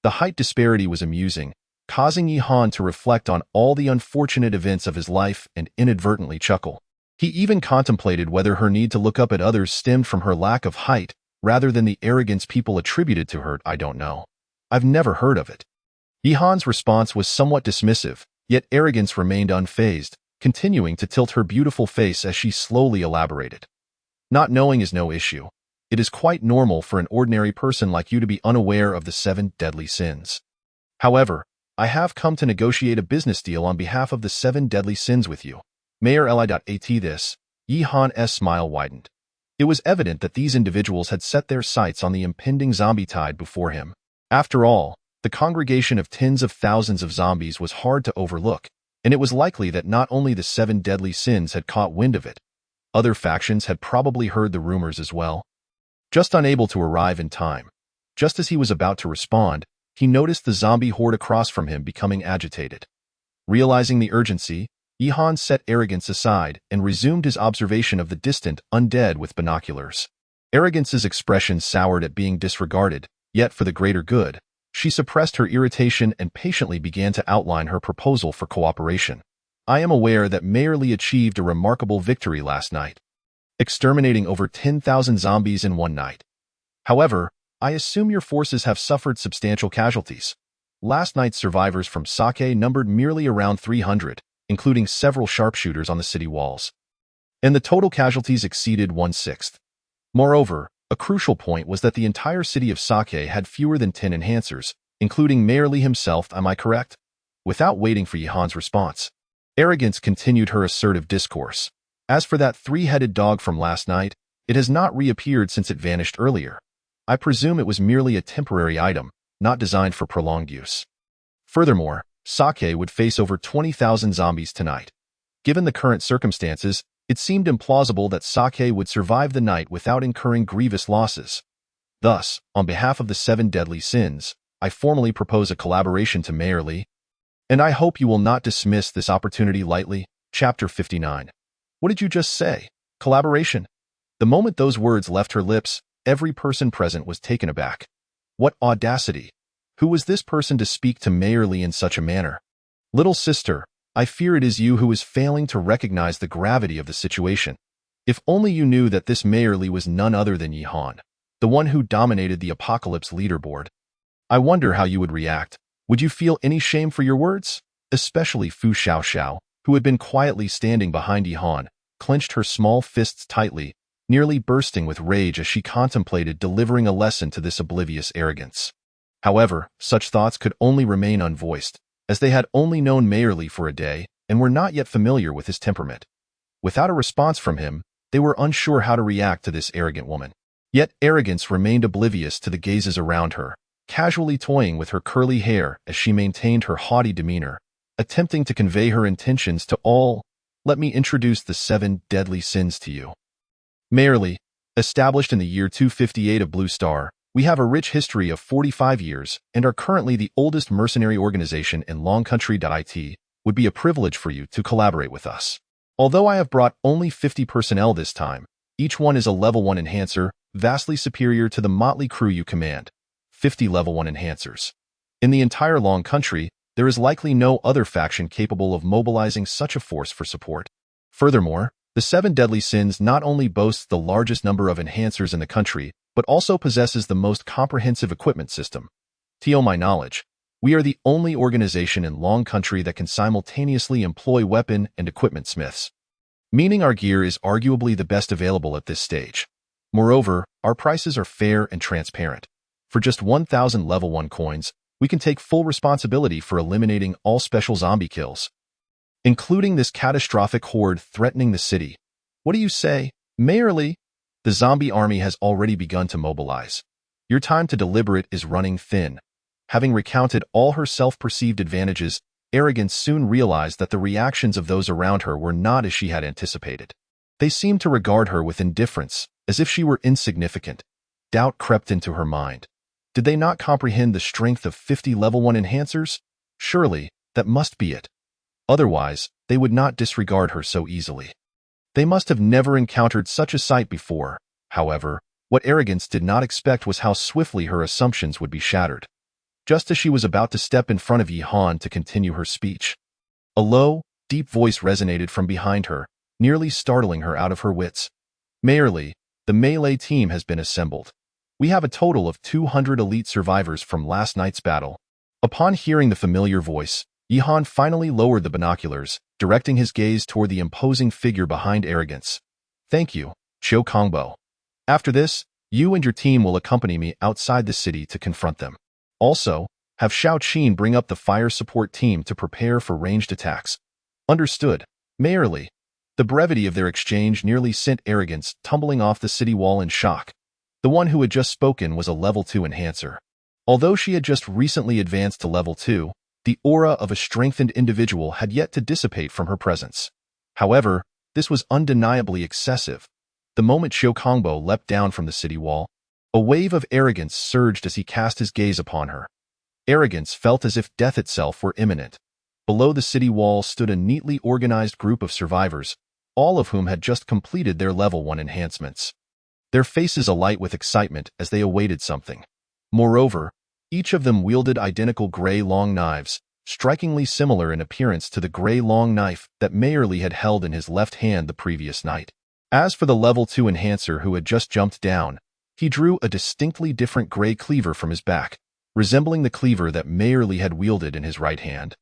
The height disparity was amusing, causing Yi-Han to reflect on all the unfortunate events of his life and inadvertently chuckle. He even contemplated whether her need to look up at others stemmed from her lack of height rather than the arrogance people attributed to her. I don't know. I've never heard of it. Yi-Han's response was somewhat dismissive, yet Arrogance remained unfazed, continuing to tilt her beautiful face as she slowly elaborated. Not knowing is no issue. It is quite normal for an ordinary person like you to be unaware of the 7 Deadly Sins. However, I have come to negotiate a business deal on behalf of the 7 Deadly Sins with you. Mayor Li.At this, Yi-Han's smile widened. It was evident that these individuals had set their sights on the impending zombie tide before him. After all, the congregation of tens of thousands of zombies was hard to overlook, and it was likely that not only the 7 Deadly Sins had caught wind of it, Other factions had probably heard the rumors as well. Just unable to arrive in time. Just as he was about to respond, he noticed the zombie horde across from him becoming agitated. Realizing the urgency, Yihan set arrogance aside and resumed his observation of the distant undead with binoculars. Arrogance's expression soured at being disregarded, yet for the greater good, she suppressed her irritation and patiently began to outline her proposal for cooperation. I am aware that Mayor Li achieved a remarkable victory last night, exterminating over 10,000 zombies in one night. However, I assume your forces have suffered substantial casualties. Last night's survivors from Sake numbered merely around 300, including several sharpshooters on the city walls. And the total casualties exceeded 1/6. Moreover, a crucial point was that the entire city of Sake had fewer than 10 enhancers, including Mayor Li himself, am I correct? Without waiting for Yihan's response, Arrogance continued her assertive discourse. As for that three-headed dog from last night, it has not reappeared since it vanished earlier. I presume it was merely a temporary item, not designed for prolonged use. Furthermore, Sake would face over 20,000 zombies tonight. Given the current circumstances, it seemed implausible that Sake would survive the night without incurring grievous losses. Thus, on behalf of the 7 deadly sins, I formally propose a collaboration to Mayor Li. And I hope you will not dismiss this opportunity lightly. Chapter 59. What did you just say? Collaboration? The moment those words left her lips, every person present was taken aback. What audacity! Who was this person to speak to Mayor Li in such a manner? Little sister, I fear it is you who is failing to recognize the gravity of the situation. If only you knew that this Mayor Li was none other than Yihan, the one who dominated the Apocalypse leaderboard. I wonder how you would react. Would you feel any shame for your words? Especially Fu Xiaoxiao, who had been quietly standing behind Yihan, clenched her small fists tightly, nearly bursting with rage as she contemplated delivering a lesson to this oblivious arrogance. However, such thoughts could only remain unvoiced, as they had only known Mayor Li for a day and were not yet familiar with his temperament. Without a response from him, they were unsure how to react to this arrogant woman. Yet arrogance remained oblivious to the gazes around her, casually toying with her curly hair as she maintained her haughty demeanor, attempting to convey her intentions to all. Let me introduce the 7 deadly sins to you. Mayor Li, established in the year 258 of Blue Star, we have a rich history of 45 years and are currently the oldest mercenary organization in Long Country. It would be a privilege for you to collaborate with us. Although I have brought only 50 personnel this time, each one is a level 1 enhancer, vastly superior to the motley crew you command. 50 level 1 enhancers. In the entire Long Country, there is likely no other faction capable of mobilizing such a force for support. Furthermore, the 7 deadly sins not only boasts the largest number of enhancers in the country, but also possesses the most comprehensive equipment system. To my knowledge, we are the only organization in Long Country that can simultaneously employ weapon and equipment smiths, meaning our gear is arguably the best available at this stage. Moreover, our prices are fair and transparent. For just 1,000 level 1 coins, we can take full responsibility for eliminating all special zombie kills, including this catastrophic horde threatening the city. What do you say, Mayor Li? The zombie army has already begun to mobilize. Your time to deliberate is running thin. Having recounted all her self-perceived advantages, Arrogance soon realized that the reactions of those around her were not as she had anticipated. They seemed to regard her with indifference, as if she were insignificant. Doubt crept into her mind. Did they not comprehend the strength of 50 level 1 enhancers? Surely, that must be it. Otherwise, they would not disregard her so easily. They must have never encountered such a sight before. However, what Arrogance did not expect was how swiftly her assumptions would be shattered. Just as she was about to step in front of Yihan to continue her speech, a low, deep voice resonated from behind her, nearly startling her out of her wits. Mayor Li, the melee team has been assembled. We have a total of 200 elite survivors from last night's battle. Upon hearing the familiar voice, Yihan finally lowered the binoculars, directing his gaze toward the imposing figure behind Arrogance. Thank you, Qiu Kongbo. After this, you and your team will accompany me outside the city to confront them. Also, have Xiao Qin bring up the fire support team to prepare for ranged attacks. Understood, Mayor Li. The brevity of their exchange nearly sent Arrogance tumbling off the city wall in shock. The one who had just spoken was a level 2 enhancer. Although she had just recently advanced to level 2, the aura of a strengthened individual had yet to dissipate from her presence. However, This was undeniably excessive. The moment Xiao Kongbo leapt down from the city wall, a wave of arrogance surged as he cast his gaze upon her. Arrogance felt as if death itself were imminent. Below the city wall stood a neatly organized group of survivors, all of whom had just completed their level 1 enhancements. Their faces alight with excitement as they awaited something. Moreover, each of them wielded identical gray long knives, strikingly similar in appearance to the gray long knife that Mayor Li had held in his left hand the previous night. As for the level 2 enhancer who had just jumped down, he drew a distinctly different gray cleaver from his back, resembling the cleaver that Mayor Li had wielded in his right hand.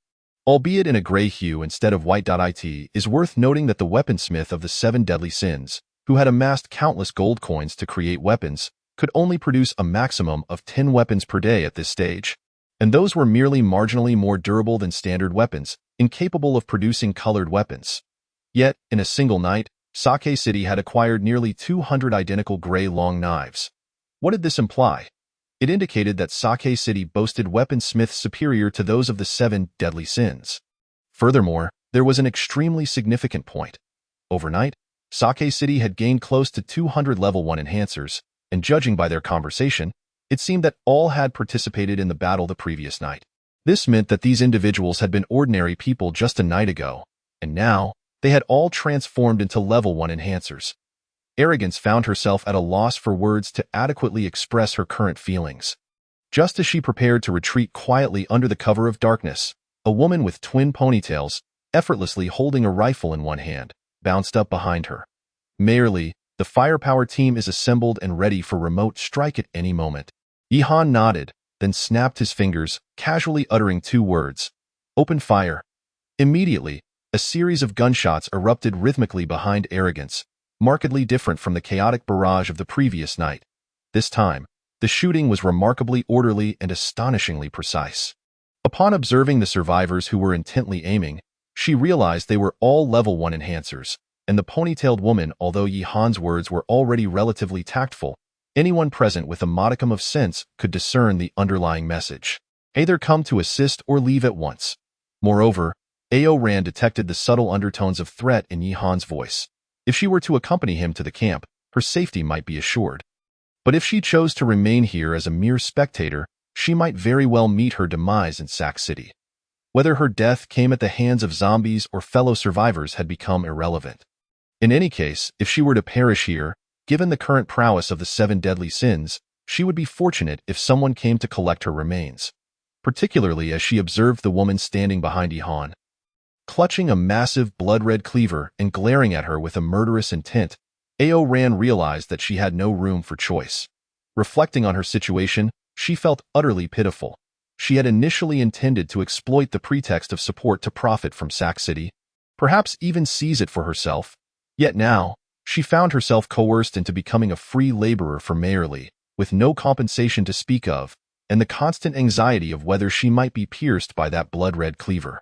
Albeit in a gray hue instead of white. It is worth noting that the weaponsmith of the 7 deadly sins, who had amassed countless gold coins to create weapons, could only produce a maximum of 10 weapons per day at this stage. And those were merely marginally more durable than standard weapons, incapable of producing colored weapons. Yet, in a single night, Sake City had acquired nearly 200 identical gray long knives. What did this imply? It indicated that Sake City boasted weaponsmiths superior to those of the 7 deadly sins. Furthermore, there was an extremely significant point. Overnight, Sake City had gained close to 200 level 1 enhancers, and judging by their conversation, it seemed that all had participated in the battle the previous night. This meant that these individuals had been ordinary people just a night ago, and now, they had all transformed into level 1 enhancers. Arrogance found herself at a loss for words to adequately express her current feelings. Just as she prepared to retreat quietly under the cover of darkness, a woman with twin ponytails, effortlessly holding a rifle in one hand, bounced up behind her. Mayor Li, the firepower team is assembled and ready for remote strike at any moment. Yihan nodded, then snapped his fingers, casually uttering 2 words. Open fire. Immediately, a series of gunshots erupted rhythmically behind Arrogance, markedly different from the chaotic barrage of the previous night. This time, the shooting was remarkably orderly and astonishingly precise. Upon observing the survivors who were intently aiming, she realized they were all level 1 enhancers, and the ponytailed woman, although Yihan's words were already relatively tactful, anyone present with a modicum of sense could discern the underlying message. Either come to assist or leave at once. Moreover, Ao Ran detected the subtle undertones of threat in Yihan's voice. If she were to accompany him to the camp, her safety might be assured. But if she chose to remain here as a mere spectator, she might very well meet her demise in Sac City. Whether her death came at the hands of zombies or fellow survivors had become irrelevant. In any case, if she were to perish here, given the current prowess of the 7 deadly sins, she would be fortunate if someone came to collect her remains, particularly as she observed the woman standing behind Yihan. Clutching a massive blood-red cleaver and glaring at her with a murderous intent, Ao Ran realized that she had no room for choice. Reflecting on her situation, she felt utterly pitiful. She had initially intended to exploit the pretext of support to profit from Sac City, perhaps even seize it for herself. Yet now, she found herself coerced into becoming a free laborer for Mayor Li, with no compensation to speak of, and the constant anxiety of whether she might be pierced by that blood-red cleaver.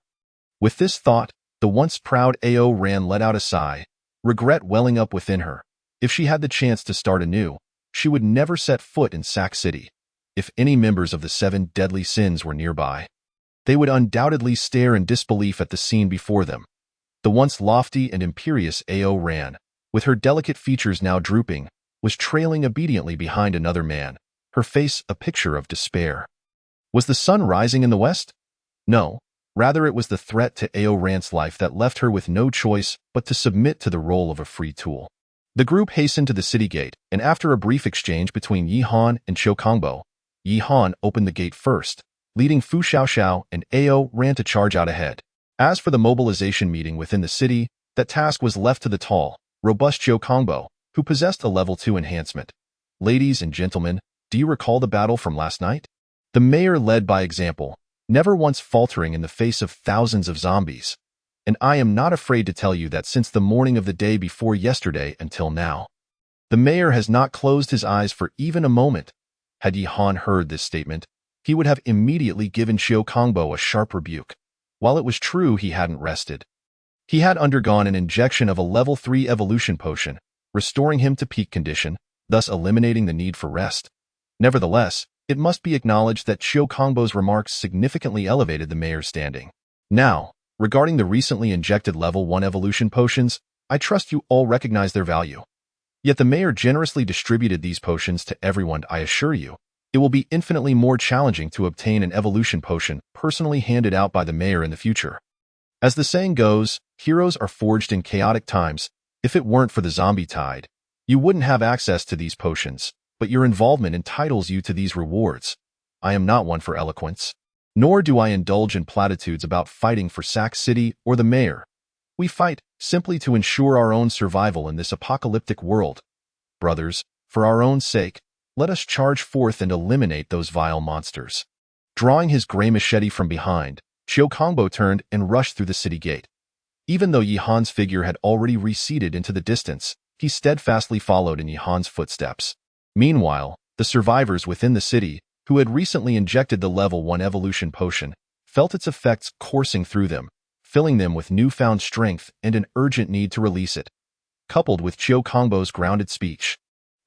With this thought, the once proud Ao Ran let out a sigh, regret welling up within her. If she had the chance to start anew, she would never set foot in Sac City. If any members of the 7 deadly sins were nearby, they would undoubtedly stare in disbelief at the scene before them. The once lofty and imperious Ao Ran, with her delicate features now drooping, was trailing obediently behind another man, her face a picture of despair. Was the sun rising in the west? No. Rather, it was the threat to Ao Ran's life that left her with no choice but to submit to the role of a free tool. The group hastened to the city gate, and after a brief exchange between Yihan and Xiao Kongbo, Yihan opened the gate first, leading Fu Xiaoxiao and Ao Ran to charge out ahead. As for the mobilization meeting within the city, that task was left to the tall, robust Xiao Kongbo, who possessed a level 2 enhancement. Ladies and gentlemen, do you recall the battle from last night? The mayor led by example, never once faltering in the face of thousands of zombies. And I am not afraid to tell you that since the morning of the day before yesterday until now, the mayor has not closed his eyes for even a moment. Had Yihan heard this statement, he would have immediately given Xiao Kongbo a sharp rebuke. While it was true he hadn't rested, he had undergone an injection of a level 3 evolution potion, restoring him to peak condition, thus eliminating the need for rest. Nevertheless, it must be acknowledged that Xiao Kongbo's remarks significantly elevated the mayor's standing. Now, regarding the recently injected level 1 evolution potions, I trust you all recognize their value. Yet the mayor generously distributed these potions to everyone. I assure you, it will be infinitely more challenging to obtain an evolution potion personally handed out by the mayor in the future. As the saying goes, heroes are forged in chaotic times. If it weren't for the zombie tide, you wouldn't have access to these potions, but your involvement entitles you to these rewards. I am not one for eloquence, nor do I indulge in platitudes about fighting for Sac City or the mayor. We fight simply to ensure our own survival in this apocalyptic world. Brothers, for our own sake, let us charge forth and eliminate those vile monsters. Drawing his gray machete from behind, Qiu Kongbo turned and rushed through the city gate. Even though Yi Han's figure had already receded into the distance, he steadfastly followed in Yi Han's footsteps. Meanwhile, the survivors within the city, who had recently injected the level 1 evolution potion, felt its effects coursing through them, filling them with newfound strength and an urgent need to release it. Coupled with Qiu Kongbo's grounded speech,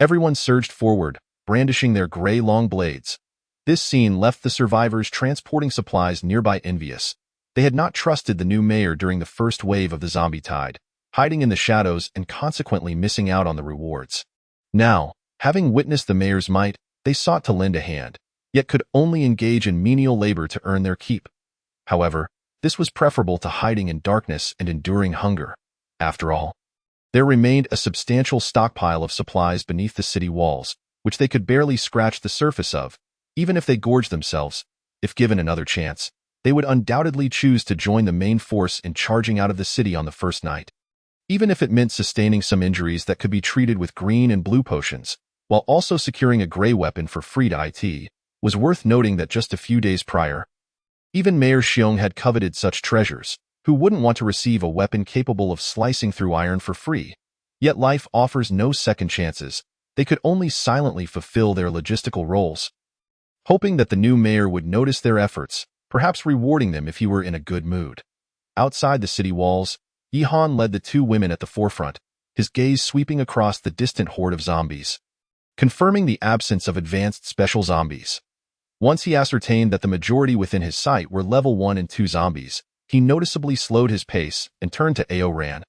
everyone surged forward, brandishing their gray long blades. This scene left the survivors transporting supplies nearby envious. They had not trusted the new mayor during the first wave of the zombie tide, hiding in the shadows and consequently missing out on the rewards. Now, having witnessed the mayor's might, they sought to lend a hand, yet could only engage in menial labor to earn their keep. However, this was preferable to hiding in darkness and enduring hunger. After all, there remained a substantial stockpile of supplies beneath the city walls, which they could barely scratch the surface of. Even if they gorged themselves, if given another chance, they would undoubtedly choose to join the main force in charging out of the city on the first night. Even if it meant sustaining some injuries that could be treated with green and blue potions, while also securing a gray weapon for free to it, was worth noting that just a few days prior, even Mayor Xiong had coveted such treasures. Who wouldn't want to receive a weapon capable of slicing through iron for free? Yet life offers no second chances. They could only silently fulfill their logistical roles, hoping that the new mayor would notice their efforts, perhaps rewarding them if he were in a good mood. Outside the city walls, Yi Han led the two women at the forefront, his gaze sweeping across the distant horde of zombies, confirming the absence of advanced special zombies. Once he ascertained that the majority within his sight were level 1 and 2 zombies, he noticeably slowed his pace and turned to Ao Ran,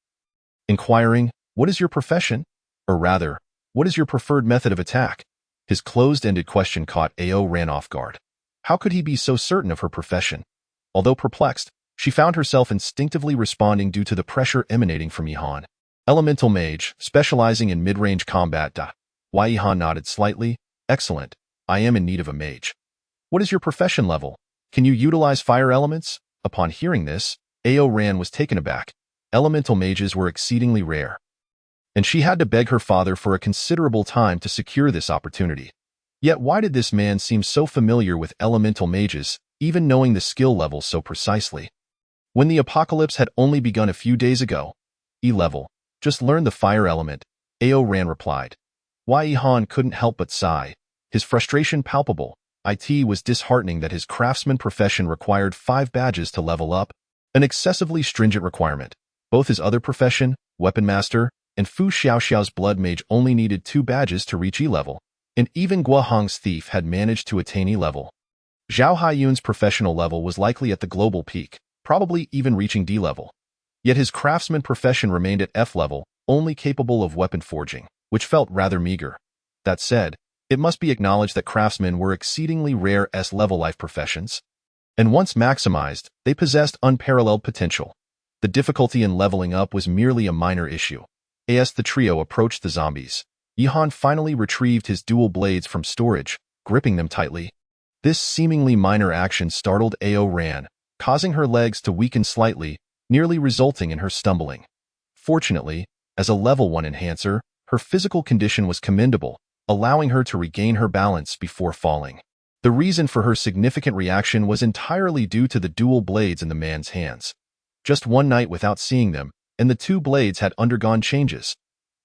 inquiring, "What is your profession? Or rather, what is your preferred method of attack?" His closed-ended question caught Ao Ran off guard. How could he be so certain of her profession? Although perplexed, she found herself instinctively responding due to the pressure emanating from Yi Han. Elemental Mage, specializing in mid-range combat. Yi Han nodded slightly. Excellent. I am in need of a mage. What is your profession level? Can you utilize fire elements? Upon hearing this, Ao Ran was taken aback. Elemental mages were exceedingly rare, and she had to beg her father for a considerable time to secure this opportunity. Yet why did this man seem so familiar with elemental mages, even knowing the skill levels so precisely? When the apocalypse had only begun a few days ago, E-level, just learned the fire element, Ao Ran replied. Yi Han couldn't help but sigh, his frustration palpable. It was disheartening that his craftsman profession required 5 badges to level up, an excessively stringent requirement. Both his other profession, Weapon Master, and Fu Xiaoxiao's Blood Mage only needed 2 badges to reach E-level, and even Guo Hong's Thief had managed to attain E-level. Zhao Haiyun's professional level was likely at the global peak, probably even reaching D-level. Yet his craftsman profession remained at F-level, only capable of weapon forging, which felt rather meager. That said, it must be acknowledged that craftsmen were exceedingly rare S-level life professions, and once maximized, they possessed unparalleled potential. The difficulty in leveling up was merely a minor issue. As the trio approached the zombies, Yi Han finally retrieved his dual blades from storage, gripping them tightly. This seemingly minor action startled Ao Ran, causing her legs to weaken slightly, nearly resulting in her stumbling. Fortunately, as a level 1 enhancer, her physical condition was commendable, allowing her to regain her balance before falling. The reason for her significant reaction was entirely due to the dual blades in the man's hands. Just one night without seeing them, and the 2 blades had undergone changes.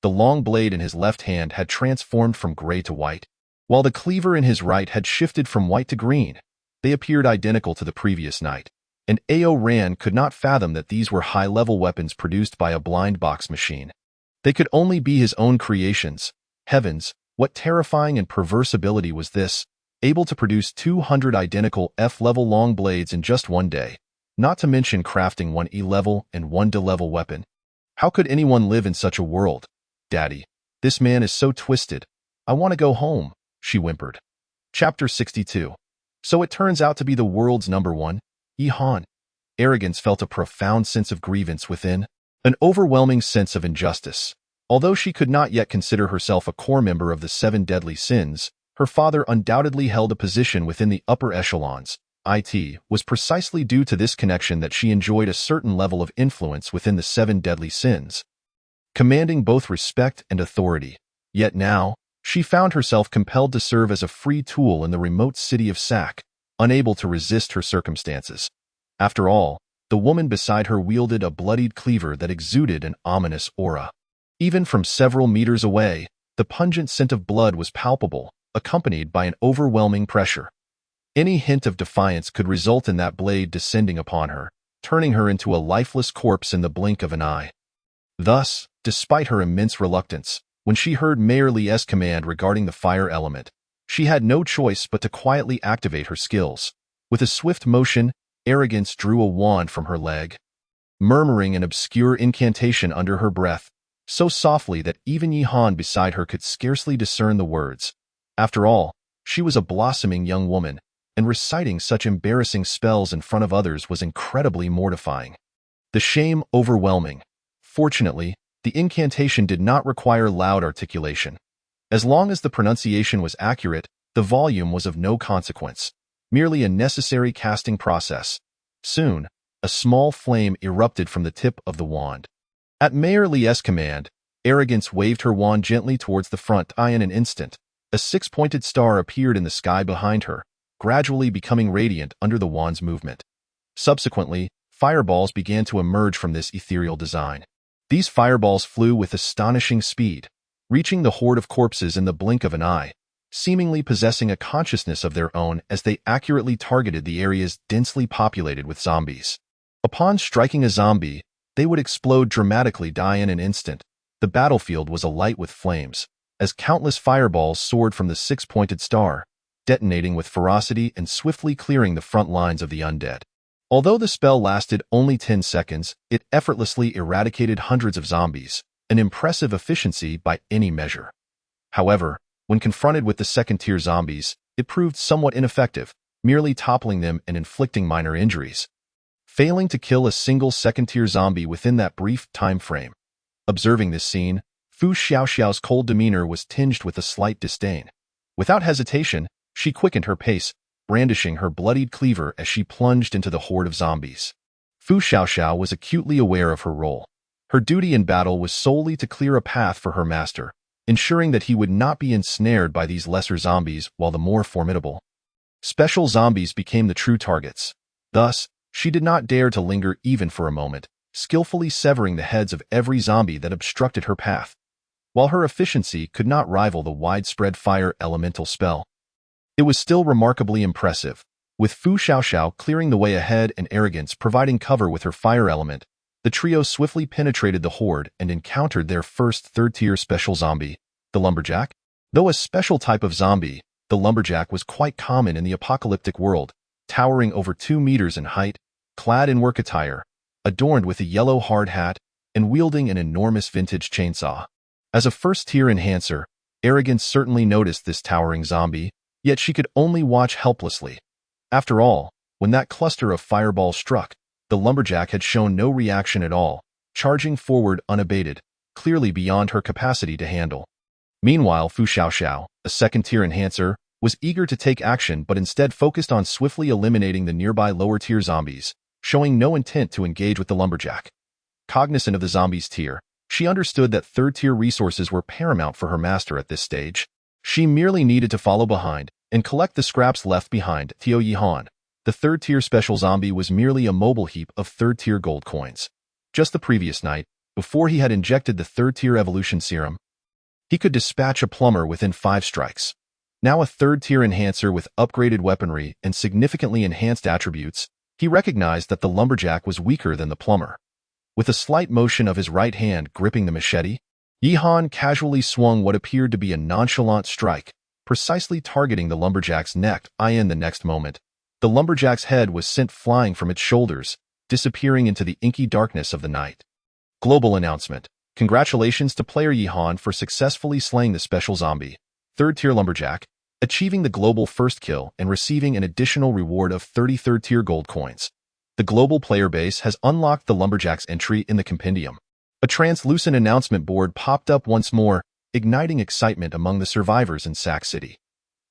The long blade in his left hand had transformed from gray to white, while the cleaver in his right had shifted from white to green. They appeared identical to the previous night, and Ao Ran could not fathom that these were high-level weapons produced by a blind box machine. They could only be his own creations. Heavens, what terrifying and perverse ability was this, able to produce 200 identical F-level long blades in just one day, not to mention crafting 1 E-level and 1 D-level weapon. How could anyone live in such a world? Daddy, this man is so twisted. I want to go home, she whimpered. Chapter 62. So it turns out to be the world's number one, Yi-Han. Arrogance felt a profound sense of grievance within, an overwhelming sense of injustice. Although she could not yet consider herself a core member of the 7 deadly sins, her father undoubtedly held a position within the upper echelons. It was precisely due to this connection that she enjoyed a certain level of influence within the 7 deadly sins, commanding both respect and authority. Yet now, she found herself compelled to serve as a free tool in the remote city of Sak, unable to resist her circumstances. After all, the woman beside her wielded a bloodied cleaver that exuded an ominous aura. Even from several meters away, the pungent scent of blood was palpable, accompanied by an overwhelming pressure. Any hint of defiance could result in that blade descending upon her, turning her into a lifeless corpse in the blink of an eye. Thus, despite her immense reluctance, when she heard Mayor Lie's command regarding the fire element, she had no choice but to quietly activate her skills. With a swift motion, Arrogance drew a wand from her leg, murmuring an obscure incantation under her breath, so softly that even Yi-Han beside her could scarcely discern the words. After all, she was a blossoming young woman, and reciting such embarrassing spells in front of others was incredibly mortifying. The shame overwhelming. Fortunately, the incantation did not require loud articulation. As long as the pronunciation was accurate, the volume was of no consequence, merely a necessary casting process. Soon, a small flame erupted from the tip of the wand. At Mayor Lie's command, Arrogance waved her wand gently towards the front. In an instant, a 6-pointed star appeared in the sky behind her, gradually becoming radiant under the wand's movement. Subsequently, fireballs began to emerge from this ethereal design. These fireballs flew with astonishing speed, reaching the horde of corpses in the blink of an eye, seemingly possessing a consciousness of their own as they accurately targeted the areas densely populated with zombies. Upon striking a zombie, they would explode dramatically. In an instant, the battlefield was alight with flames, as countless fireballs soared from the 6-pointed star, detonating with ferocity and swiftly clearing the front lines of the undead. Although the spell lasted only 10 seconds, it effortlessly eradicated hundreds of zombies, an impressive efficiency by any measure. However, when confronted with the second-tier zombies, it proved somewhat ineffective, merely toppling them and inflicting minor injuries. Failing to kill a single second-tier zombie within that brief time frame. Observing this scene, Fu Xiaoxiao's cold demeanor was tinged with a slight disdain. Without hesitation, she quickened her pace, brandishing her bloodied cleaver as she plunged into the horde of zombies. Fu Xiaoxiao was acutely aware of her role. Her duty in battle was solely to clear a path for her master, ensuring that he would not be ensnared by these lesser zombies while the more formidable special zombies became the true targets. Thus, she did not dare to linger even for a moment, skillfully severing the heads of every zombie that obstructed her path. While her efficiency could not rival the widespread fire elemental spell, it was still remarkably impressive, with Fu Xiaoxiao clearing the way ahead and Arrogance providing cover with her fire element. The trio swiftly penetrated the horde and encountered their first third-tier special zombie, the lumberjack. Though a special type of zombie, the lumberjack was quite common in the apocalyptic world, towering over 2 meters in height, clad in work attire, adorned with a yellow hard hat, and wielding an enormous vintage chainsaw. As a first-tier enhancer, Arrogance certainly noticed this towering zombie, yet she could only watch helplessly. After all, when that cluster of fireballs struck, the lumberjack had shown no reaction at all, charging forward unabated, clearly beyond her capacity to handle. Meanwhile, Fu Xiaoxiao, a second-tier enhancer, was eager to take action but instead focused on swiftly eliminating the nearby lower-tier zombies, showing no intent to engage with the lumberjack. Cognizant of the zombies' tier, she understood that third-tier resources were paramount for her master at this stage. She merely needed to follow behind and collect the scraps left behind. Tio Yi-Han, the third-tier special zombie, was merely a mobile heap of third-tier gold coins. Just the previous night, before he had injected the third-tier evolution serum, he could dispatch a plumber within 5 strikes. Now a third-tier enhancer with upgraded weaponry and significantly enhanced attributes, he recognized that the lumberjack was weaker than the plumber. With a slight motion of his right hand gripping the machete, Yi-Han casually swung what appeared to be a nonchalant strike, precisely targeting the lumberjack's neck. In the next moment, the lumberjack's head was sent flying from its shoulders, disappearing into the inky darkness of the night. Global announcement. Congratulations to player Yihan for successfully slaying the special zombie, 3rd tier lumberjack, achieving the global first kill and receiving an additional reward of 33rd tier gold coins. The global player base has unlocked the lumberjack's entry in the compendium. A translucent announcement board popped up once more, igniting excitement among the survivors in Sac City.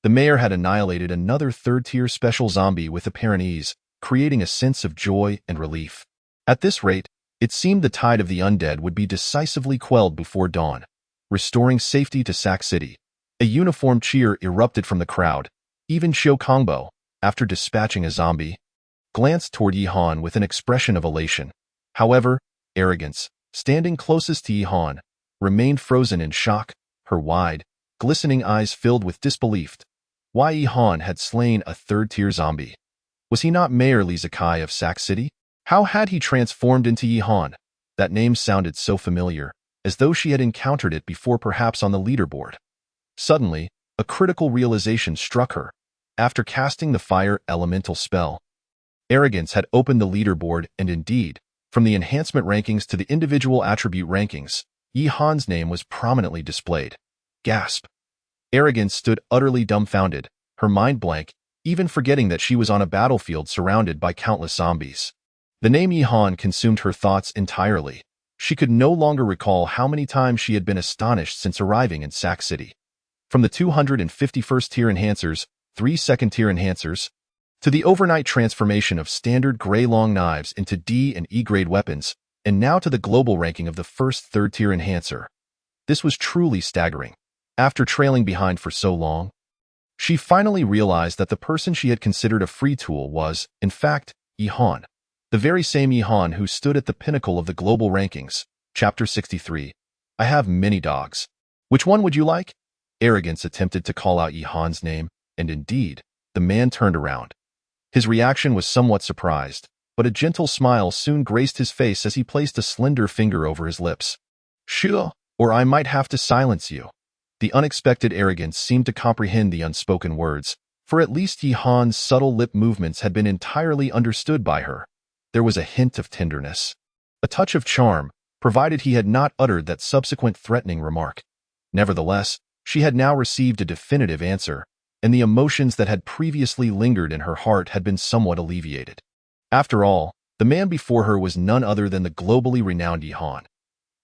The mayor had annihilated another 3rd tier special zombie with apparent ease, creating a sense of joy and relief. At this rate, it seemed the tide of the undead would be decisively quelled before dawn, restoring safety to Sac City. A uniform cheer erupted from the crowd. Even Xiao Kongbo, after dispatching a zombie, glanced toward Yihan with an expression of elation. However, Arrogance, standing closest to Yihan, remained frozen in shock, her wide, glistening eyes filled with disbelief. Why Yihan had slain a 3rd tier zombie? Was he not Mayor Li Zikai of Sac City? How had he transformed into Yihan? That name sounded so familiar, as though she had encountered it before, perhaps on the leaderboard. Suddenly, a critical realization struck her. After casting the fire elemental spell, Arrogance had opened the leaderboard, and indeed, from the enhancement rankings to the individual attribute rankings, Yihan's name was prominently displayed. Gasp! Arrogance stood utterly dumbfounded, her mind blank, even forgetting that she was on a battlefield surrounded by countless zombies. The name Yihan consumed her thoughts entirely. She could no longer recall how many times she had been astonished since arriving in Sac City. From the 251st tier enhancers, 3 2nd-tier enhancers, to the overnight transformation of standard gray long knives into D and E grade weapons, and now to the global ranking of the first 3rd-tier enhancer. This was truly staggering. After trailing behind for so long, she finally realized that the person she had considered a free tool was, in fact, Yihan. The very same Yihan who stood at the pinnacle of the global rankings. Chapter 63. I have many dogs. Which one would you like? Arrogance attempted to call out Yihan's name, and indeed, the man turned around. His reaction was somewhat surprised, but a gentle smile soon graced his face as he placed a slender finger over his lips. Sure, or I might have to silence you. The unexpected Arrogance seemed to comprehend the unspoken words, for at least Yihan's subtle lip movements had been entirely understood by her. There was a hint of tenderness, a touch of charm, provided he had not uttered that subsequent threatening remark. Nevertheless, she had now received a definitive answer, and the emotions that had previously lingered in her heart had been somewhat alleviated. After all, the man before her was none other than the globally renowned Yihan.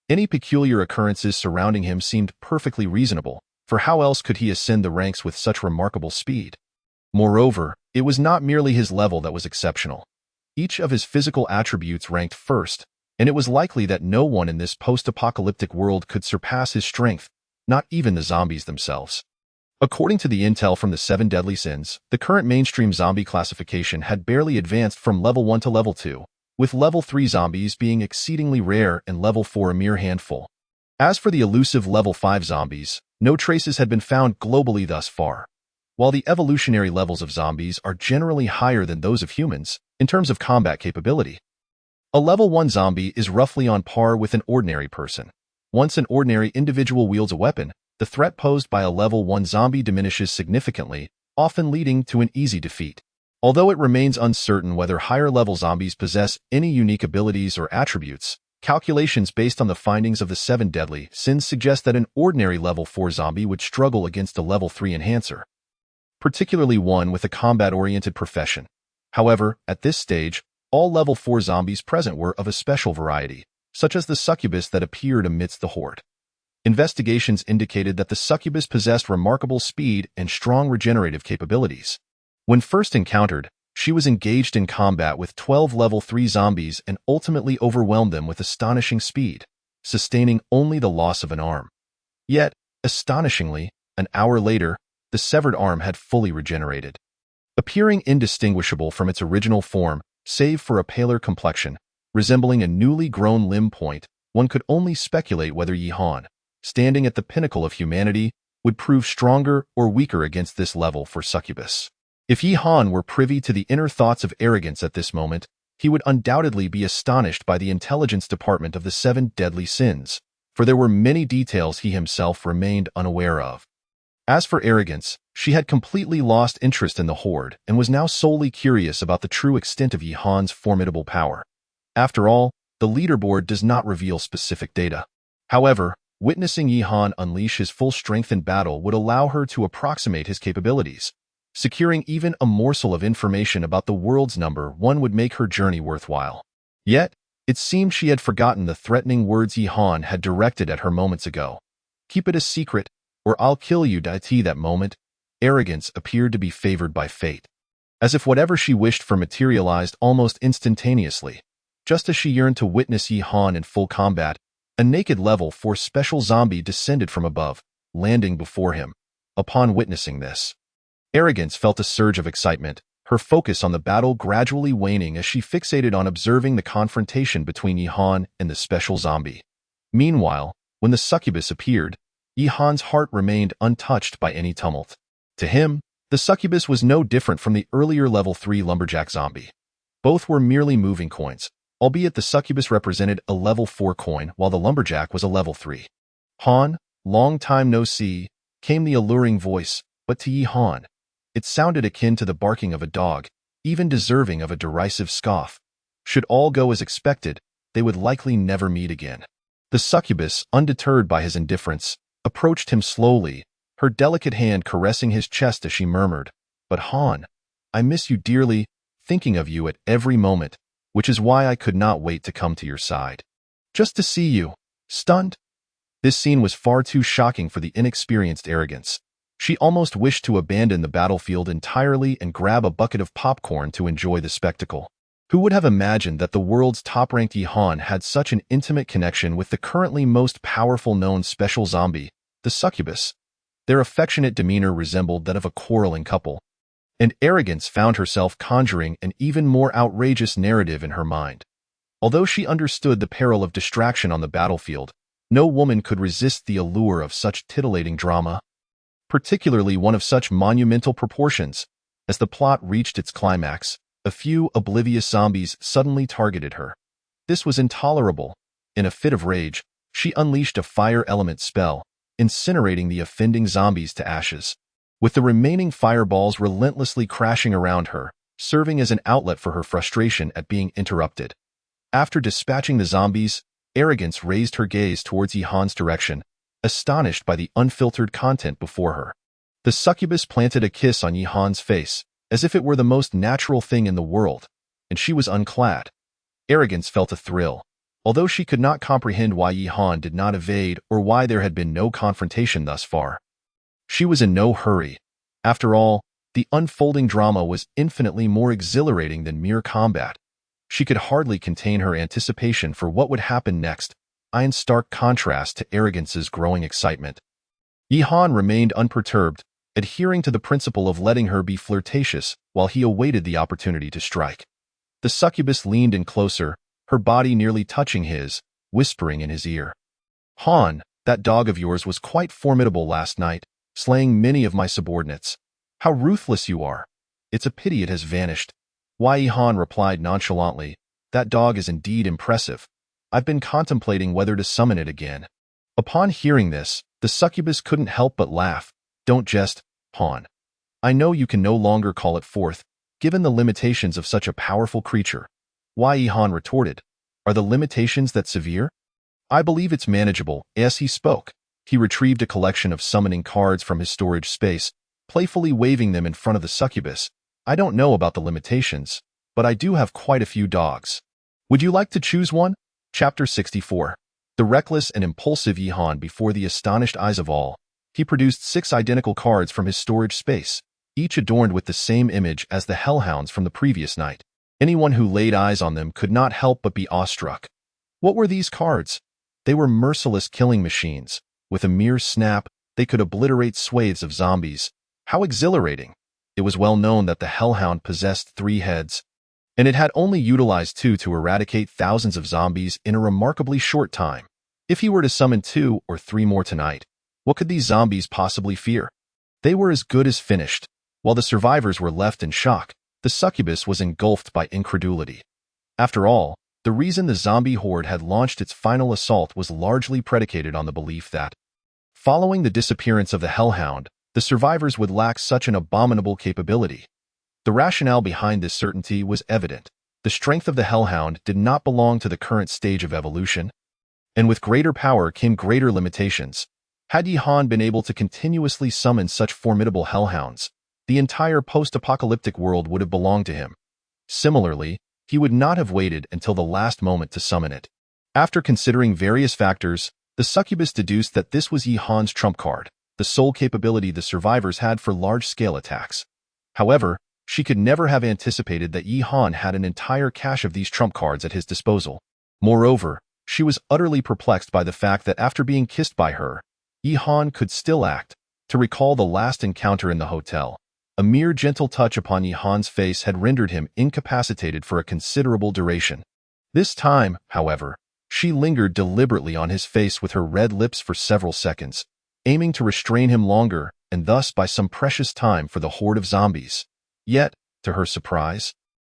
Any peculiar occurrences surrounding him seemed perfectly reasonable, for how else could he ascend the ranks with such remarkable speed? Moreover, it was not merely his level that was exceptional. Each of his physical attributes ranked first, and it was likely that no one in this post-apocalyptic world could surpass his strength, not even the zombies themselves. According to the intel from the 7 Deadly Sins, the current mainstream zombie classification had barely advanced from level 1 to level 2, with level 3 zombies being exceedingly rare and level 4 a mere handful. As for the elusive level 5 zombies, no traces had been found globally thus far. While the evolutionary levels of zombies are generally higher than those of humans, in terms of combat capability, a level 1 zombie is roughly on par with an ordinary person. Once an ordinary individual wields a weapon, the threat posed by a level 1 zombie diminishes significantly, often leading to an easy defeat. Although it remains uncertain whether higher-level zombies possess any unique abilities or attributes, calculations based on the findings of the 7 Deadly Sins suggest that an ordinary level 4 zombie would struggle against a level 3 enhancer, particularly one with a combat-oriented profession. However, at this stage, all level 4 zombies present were of a special variety, such as the succubus that appeared amidst the horde. Investigations indicated that the succubus possessed remarkable speed and strong regenerative capabilities. When first encountered, she was engaged in combat with 12 level 3 zombies and ultimately overwhelmed them with astonishing speed, sustaining only the loss of an arm. Yet, astonishingly, an hour later, the severed arm had fully regenerated. Appearing indistinguishable from its original form, save for a paler complexion, resembling a newly grown limb point, one could only speculate whether Yihan, standing at the pinnacle of humanity, would prove stronger or weaker against this level for succubus. If Yihan were privy to the inner thoughts of Arrogance at this moment, he would undoubtedly be astonished by the intelligence department of the 7 Deadly Sins, for there were many details he himself remained unaware of. As for Arrogance, she had completely lost interest in the horde and was now solely curious about the true extent of Yihan's formidable power. After all, the leaderboard does not reveal specific data. However, witnessing Yihan unleash his full strength in battle would allow her to approximate his capabilities. Securing even a morsel of information about the world's number one would make her journey worthwhile. Yet, it seemed she had forgotten the threatening words Yihan had directed at her moments ago. "Keep it a secret, or I'll kill you." That moment, arrogance appeared to be favored by fate. As if whatever she wished for materialized almost instantaneously. Just as she yearned to witness Yihan in full combat, a naked level 4 special zombie descended from above, landing before him. Upon witnessing this, Arrogance felt a surge of excitement, her focus on the battle gradually waning as she fixated on observing the confrontation between Yihan and the special zombie. Meanwhile, when the succubus appeared, Yihan's heart remained untouched by any tumult. To him, the succubus was no different from the earlier level 3 lumberjack zombie. Both were merely moving coins, albeit the succubus represented a level 4 coin while the lumberjack was a level 3. "Han, long time no see," came the alluring voice, but to Yihan, it sounded akin to the barking of a dog, even deserving of a derisive scoff. Should all go as expected, they would likely never meet again. The succubus, undeterred by his indifference, approached him slowly, her delicate hand caressing his chest as she murmured, "But Han, I miss you dearly, thinking of you at every moment, which is why I could not wait to come to your side. Just to see you." Stunned, this scene was far too shocking for the inexperienced Arrogance. She almost wished to abandon the battlefield entirely and grab a bucket of popcorn to enjoy the spectacle. Who would have imagined that the world's top-ranked Yihan had such an intimate connection with the currently most powerful known special zombie, the succubus? Their affectionate demeanor resembled that of a quarreling couple, and Arrogance found herself conjuring an even more outrageous narrative in her mind. Although she understood the peril of distraction on the battlefield, no woman could resist the allure of such titillating drama, particularly one of such monumental proportions. As the plot reached its climax, a few oblivious zombies suddenly targeted her. This was intolerable. In a fit of rage, she unleashed a fire element spell, incinerating the offending zombies to ashes, with the remaining fireballs relentlessly crashing around her, serving as an outlet for her frustration at being interrupted. After dispatching the zombies, Arrogance raised her gaze towards Yihan's direction, astonished by the unfiltered content before her. The succubus planted a kiss on Yihan's face, as if it were the most natural thing in the world, and she was unclad. Arrogance felt a thrill, although she could not comprehend why Yihan did not evade or why there had been no confrontation thus far. She was in no hurry. After all, the unfolding drama was infinitely more exhilarating than mere combat. She could hardly contain her anticipation for what would happen next, in stark contrast to Arrogance's growing excitement. Yihan remained unperturbed, adhering to the principle of letting her be flirtatious while he awaited the opportunity to strike. The succubus leaned in closer, her body nearly touching his, whispering in his ear, "Han, that dog of yours was quite formidable last night, slaying many of my subordinates. How ruthless you are. It's a pity it has vanished." Yihan replied nonchalantly, "That dog is indeed impressive. I've been contemplating whether to summon it again." Upon hearing this, the succubus couldn't help but laugh. "Don't jest, Han. I know you can no longer call it forth, given the limitations of such a powerful creature." Yihan retorted, "Are the limitations that severe? I believe it's manageable." As he spoke, he retrieved a collection of summoning cards from his storage space, playfully waving them in front of the succubus. "I don't know about the limitations, but I do have quite a few dogs. Would you like to choose one?" Chapter 64. The reckless and impulsive Yihan before the astonished eyes of all. He produced 6 identical cards from his storage space, each adorned with the same image as the hellhounds from the previous night. Anyone who laid eyes on them could not help but be awestruck. What were these cards? They were merciless killing machines. With a mere snap, they could obliterate swathes of zombies. How exhilarating! It was well known that the hellhound possessed 3 heads, and it had only utilized 2 to eradicate thousands of zombies in a remarkably short time. If he were to summon 2 or 3 more tonight, what could these zombies possibly fear? They were as good as finished. While the survivors were left in shock, the succubus was engulfed by incredulity. After all, the reason the zombie horde had launched its final assault was largely predicated on the belief that, following the disappearance of the hellhound, the survivors would lack such an abominable capability. The rationale behind this certainty was evident. The strength of the Hellhound did not belong to the current stage of evolution, and with greater power came greater limitations. Had Yi-Han been able to continuously summon such formidable Hellhounds, the entire post-apocalyptic world would have belonged to him. Similarly, he would not have waited until the last moment to summon it. After considering various factors, the succubus deduced that this was Yi-Han's trump card, the sole capability the survivors had for large-scale attacks. However, she could never have anticipated that Yi-Han had an entire cache of these trump cards at his disposal. Moreover, she was utterly perplexed by the fact that after being kissed by her, Yi-Han could still act. To recall the last encounter in the hotel, a mere gentle touch upon Yi-Han's face had rendered him incapacitated for a considerable duration. This time, however, she lingered deliberately on his face with her red lips for several seconds, aiming to restrain him longer and thus buy some precious time for the horde of zombies. Yet, to her surprise,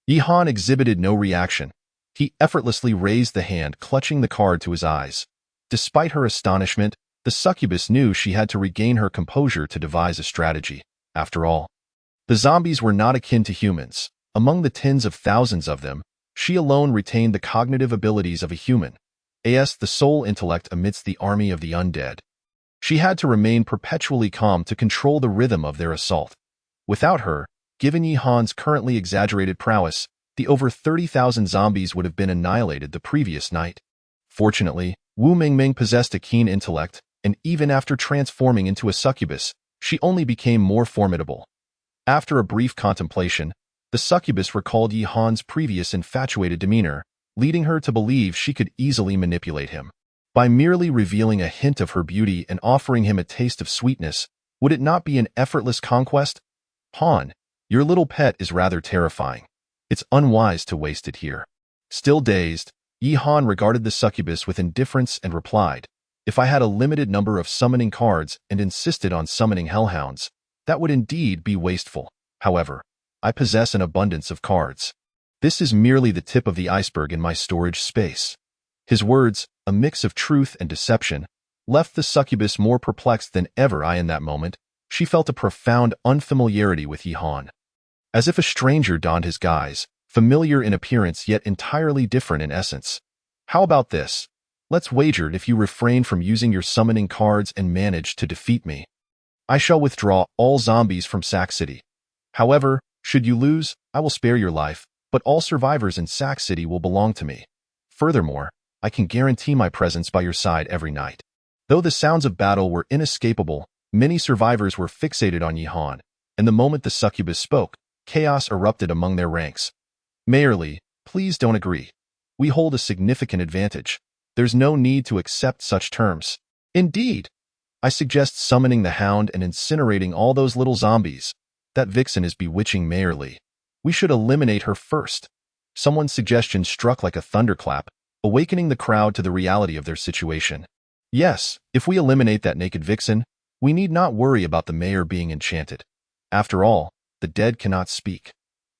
Yi-Han exhibited no reaction. He effortlessly raised the hand clutching the card to his eyes. Despite her astonishment, the succubus knew she had to regain her composure to devise a strategy. After all, the zombies were not akin to humans. Among the tens of thousands of them, she alone retained the cognitive abilities of a human, as the sole intellect amidst the army of the undead. She had to remain perpetually calm to control the rhythm of their assault. Without her, given Yi-Han's currently exaggerated prowess, the over 30,000 zombies would have been annihilated the previous night. Fortunately, Wu Mingming possessed a keen intellect, and even after transforming into a succubus, she only became more formidable. After a brief contemplation, the succubus recalled Yi-Han's previous infatuated demeanor, leading her to believe she could easily manipulate him. By merely revealing a hint of her beauty and offering him a taste of sweetness, would it not be an effortless conquest? Han, your little pet is rather terrifying. It's unwise to waste it here. Still dazed, Yi-Han regarded the succubus with indifference and replied, if I had a limited number of summoning cards and insisted on summoning hellhounds, that would indeed be wasteful. However, I possess an abundance of cards. This is merely the tip of the iceberg in my storage space. His words, a mix of truth and deception, left the succubus more perplexed than ever. In that moment, she felt a profound unfamiliarity with Yi-Han. As if a stranger donned his guise, familiar in appearance yet entirely different in essence. How about this? Let's wager if you refrain from using your summoning cards and manage to defeat me, I shall withdraw all zombies from Sac City. However, should you lose, I will spare your life, but all survivors in Sac City will belong to me. Furthermore, I can guarantee my presence by your side every night. Though the sounds of battle were inescapable, many survivors were fixated on Yi-Han, and the moment the succubus spoke, chaos erupted among their ranks. Mayor Li, please don't agree. We hold a significant advantage. There's no need to accept such terms. Indeed, I suggest summoning the hound and incinerating all those little zombies. That vixen is bewitching Mayor Li. We should eliminate her first. Someone's suggestion struck like a thunderclap, awakening the crowd to the reality of their situation. Yes, if we eliminate that naked vixen, we need not worry about the mayor being enchanted. After all, the dead cannot speak.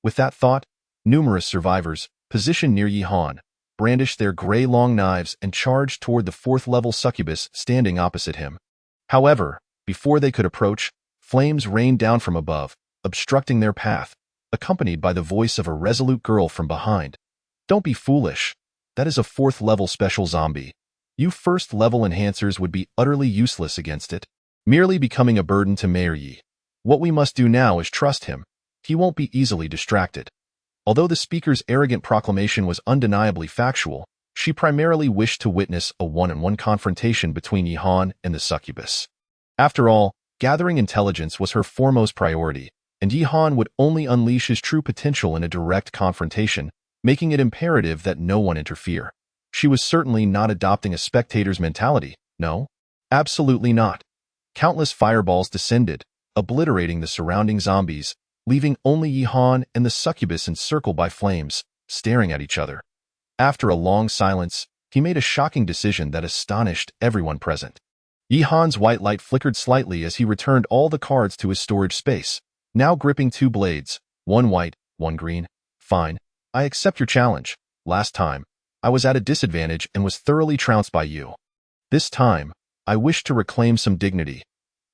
With that thought, numerous survivors, positioned near Yi-Han, brandished their gray long knives and charged toward the fourth-level succubus standing opposite him. However, before they could approach, flames rained down from above, obstructing their path, accompanied by the voice of a resolute girl from behind. Don't be foolish. That is a fourth-level special zombie. You first-level enhancers would be utterly useless against it, merely becoming a burden to Mayor Yi. What we must do now is trust him. He won't be easily distracted. Although the speaker's arrogant proclamation was undeniably factual, she primarily wished to witness a one-on-one confrontation between Yi-Han and the succubus. After all, gathering intelligence was her foremost priority, and Yi-Han would only unleash his true potential in a direct confrontation, making it imperative that no one interfere. She was certainly not adopting a spectator's mentality. No, absolutely not. Countless fireballs descended, obliterating the surrounding zombies, leaving only Yi-Han and the succubus encircled by flames, staring at each other. After a long silence, he made a shocking decision that astonished everyone present. Yi-Han's white light flickered slightly as he returned all the cards to his storage space, now gripping two blades, one white, one green. Fine, I accept your challenge. Last time, I was at a disadvantage and was thoroughly trounced by you. This time, I wish to reclaim some dignity.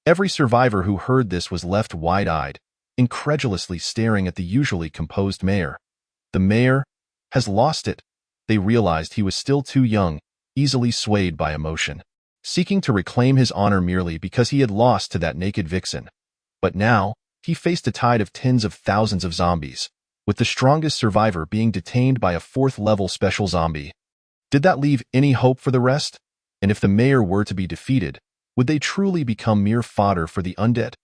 Every survivor who heard this was left wide-eyed, incredulously staring at the usually composed mayor. The mayor, has lost it. They realized he was still too young, easily swayed by emotion, seeking to reclaim his honor merely because he had lost to that naked vixen. But now, he faced a tide of tens of thousands of zombies, with the strongest survivor being detained by a 4th-level special zombie. Did that leave any hope for the rest? And if the mayor were to be defeated, would they truly become mere fodder for the undead?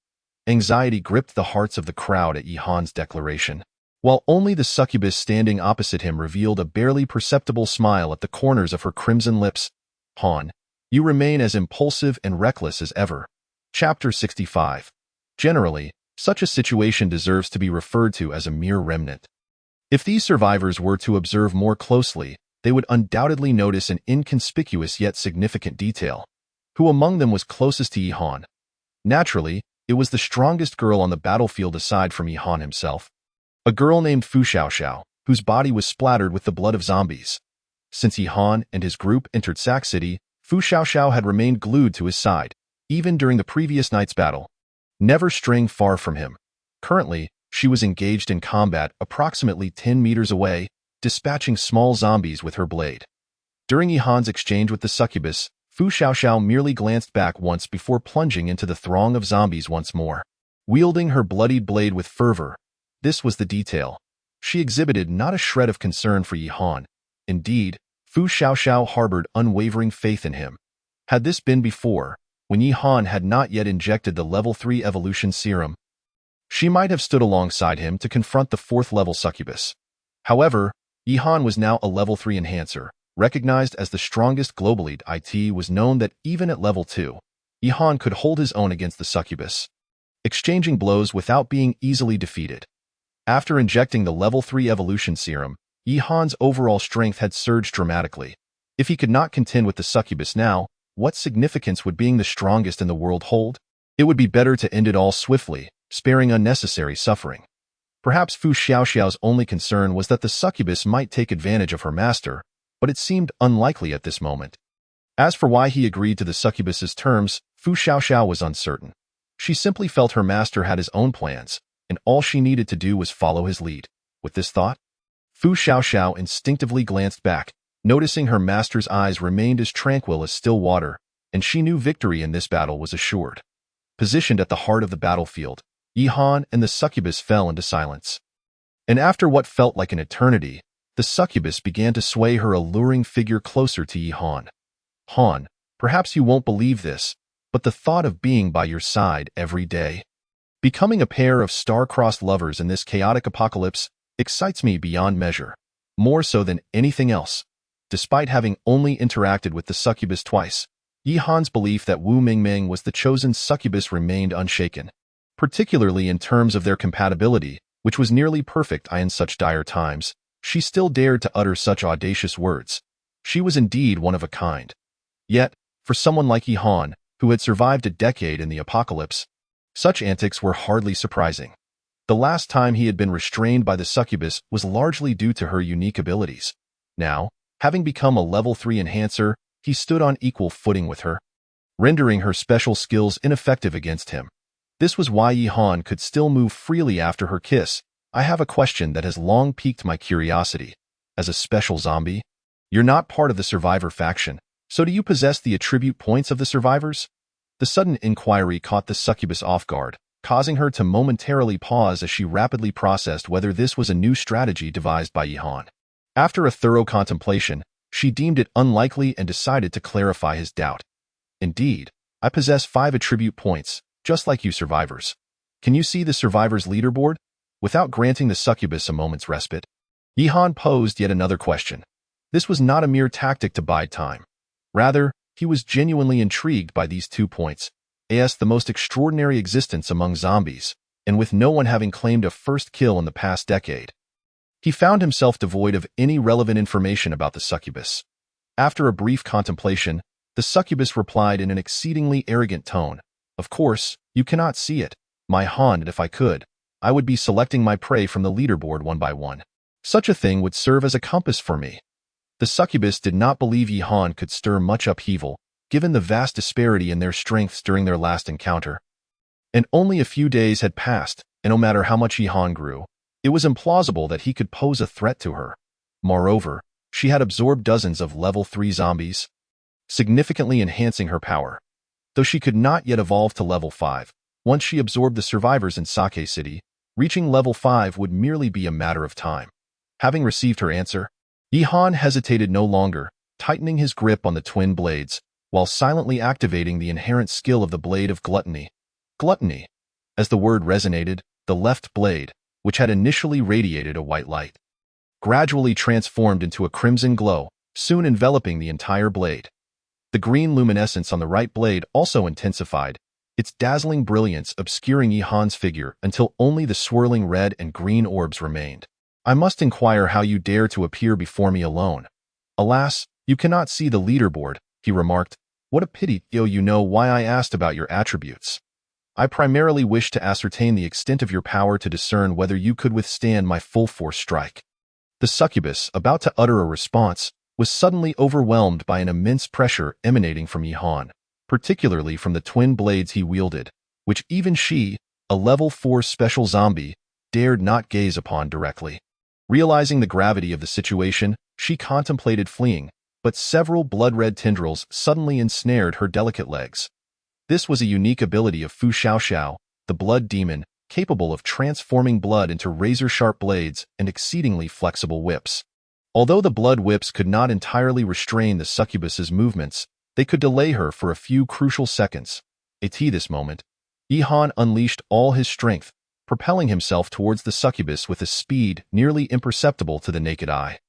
Anxiety gripped the hearts of the crowd at Yihan's declaration, while only the succubus standing opposite him revealed a barely perceptible smile at the corners of her crimson lips. Han, you remain as impulsive and reckless as ever. Chapter 65. Generally, such a situation deserves to be referred to as a mere remnant. If these survivors were to observe more closely, they would undoubtedly notice an inconspicuous yet significant detail. Who among them was closest to Yihan? Naturally, it was the strongest girl on the battlefield aside from Yihan himself. A girl named Fu Xiaoxiao, whose body was splattered with the blood of zombies. Since Yihan and his group entered Sac City, Fu Xiaoxiao had remained glued to his side, even during the previous night's battle, never straying far from him. Currently, she was engaged in combat approximately 10 meters away, dispatching small zombies with her blade. During Yihan's exchange with the succubus, Fu Xiaoxiao merely glanced back once before plunging into the throng of zombies once more, wielding her bloodied blade with fervor. This was the detail. She exhibited not a shred of concern for Yihan. Indeed, Fu Xiaoxiao harbored unwavering faith in him. Had this been before, when Yihan had not yet injected the level 3 evolution serum, she might have stood alongside him to confront the 4th-level succubus. However, Yihan was now a level 3 enhancer, recognized as the strongest globally. It was known that even at level 2, Yihan could hold his own against the succubus, exchanging blows without being easily defeated. After injecting the level 3 evolution serum, Yihan's overall strength had surged dramatically. If he could not contend with the succubus now, what significance would being the strongest in the world hold? It would be better to end it all swiftly, sparing unnecessary suffering. Perhaps Fu Xiaoxiao's only concern was that the succubus might take advantage of her master, but it seemed unlikely at this moment. As for why he agreed to the succubus's terms, Fu Xiaoxiao was uncertain. She simply felt her master had his own plans, and all she needed to do was follow his lead. With this thought, Fu Xiaoxiao instinctively glanced back, noticing her master's eyes remained as tranquil as still water, and she knew victory in this battle was assured. Positioned at the heart of the battlefield, Yihan and the succubus fell into silence. And after what felt like an eternity, the succubus began to sway her alluring figure closer to Yihan. Han, perhaps you won't believe this, but the thought of being by your side every day, becoming a pair of star-crossed lovers in this chaotic apocalypse, excites me beyond measure, more so than anything else. Despite having only interacted with the succubus twice, Yihan's belief that Wu Mingming was the chosen succubus remained unshaken, particularly in terms of their compatibility, which was nearly perfect. In such dire times, she still dared to utter such audacious words. She was indeed one of a kind. Yet, for someone like Yihan, who had survived a decade in the apocalypse, such antics were hardly surprising. The last time he had been restrained by the succubus was largely due to her unique abilities. Now, having become a level 3 enhancer, he stood on equal footing with her, rendering her special skills ineffective against him. This was why Yihan could still move freely after her kiss. I have a question that has long piqued my curiosity. As a special zombie, you're not part of the survivor faction, so do you possess the attribute points of the survivors? The sudden inquiry caught the succubus off guard, causing her to momentarily pause as she rapidly processed whether this was a new strategy devised by Yihan. After a thorough contemplation, she deemed it unlikely and decided to clarify his doubt. Indeed, I possess 5 attribute points, just like you survivors. Can you see the survivors' leaderboard? Without granting the succubus a moment's respite, Yihan posed yet another question. This was not a mere tactic to bide time. Rather, he was genuinely intrigued by these 2 points, as the most extraordinary existence among zombies, and with no one having claimed a first kill in the past decade. He found himself devoid of any relevant information about the succubus. After a brief contemplation, the succubus replied in an exceedingly arrogant tone, "Of course, you cannot see it, my Han, and if I could, I would be selecting my prey from the leaderboard one by one. Such a thing would serve as a compass for me." The succubus did not believe Yihan could stir much upheaval, given the vast disparity in their strengths during their last encounter. And only a few days had passed, and no matter how much Yihan grew, it was implausible that he could pose a threat to her. Moreover, she had absorbed dozens of level 3 zombies, significantly enhancing her power. Though she could not yet evolve to level 5, once she absorbed the survivors in Sake City, reaching level 5 would merely be a matter of time. Having received her answer, Yi-Han hesitated no longer, tightening his grip on the twin blades, while silently activating the inherent skill of the Blade of Gluttony. Gluttony. As the word resonated, the left blade, which had initially radiated a white light, gradually transformed into a crimson glow, soon enveloping the entire blade. The green luminescence on the right blade also intensified, its dazzling brilliance obscuring Yi-Han's figure until only the swirling red and green orbs remained. I must inquire how you dare to appear before me alone. Alas, you cannot see the leaderboard, he remarked. What a pity, though you know why I asked about your attributes. I primarily wish to ascertain the extent of your power to discern whether you could withstand my full force strike. The succubus, about to utter a response, was suddenly overwhelmed by an immense pressure emanating from Yi-Han, particularly from the twin blades he wielded, which even she, a level 4 special zombie, dared not gaze upon directly. Realizing the gravity of the situation, she contemplated fleeing, but several blood-red tendrils suddenly ensnared her delicate legs. This was a unique ability of Fu Xiaoxiao, the blood demon, capable of transforming blood into razor-sharp blades and exceedingly flexible whips. Although the blood whips could not entirely restrain the succubus's movements, they could delay her for a few crucial seconds. At this moment, Yi-Han unleashed all his strength, propelling himself towards the succubus with a speed nearly imperceptible to the naked eye.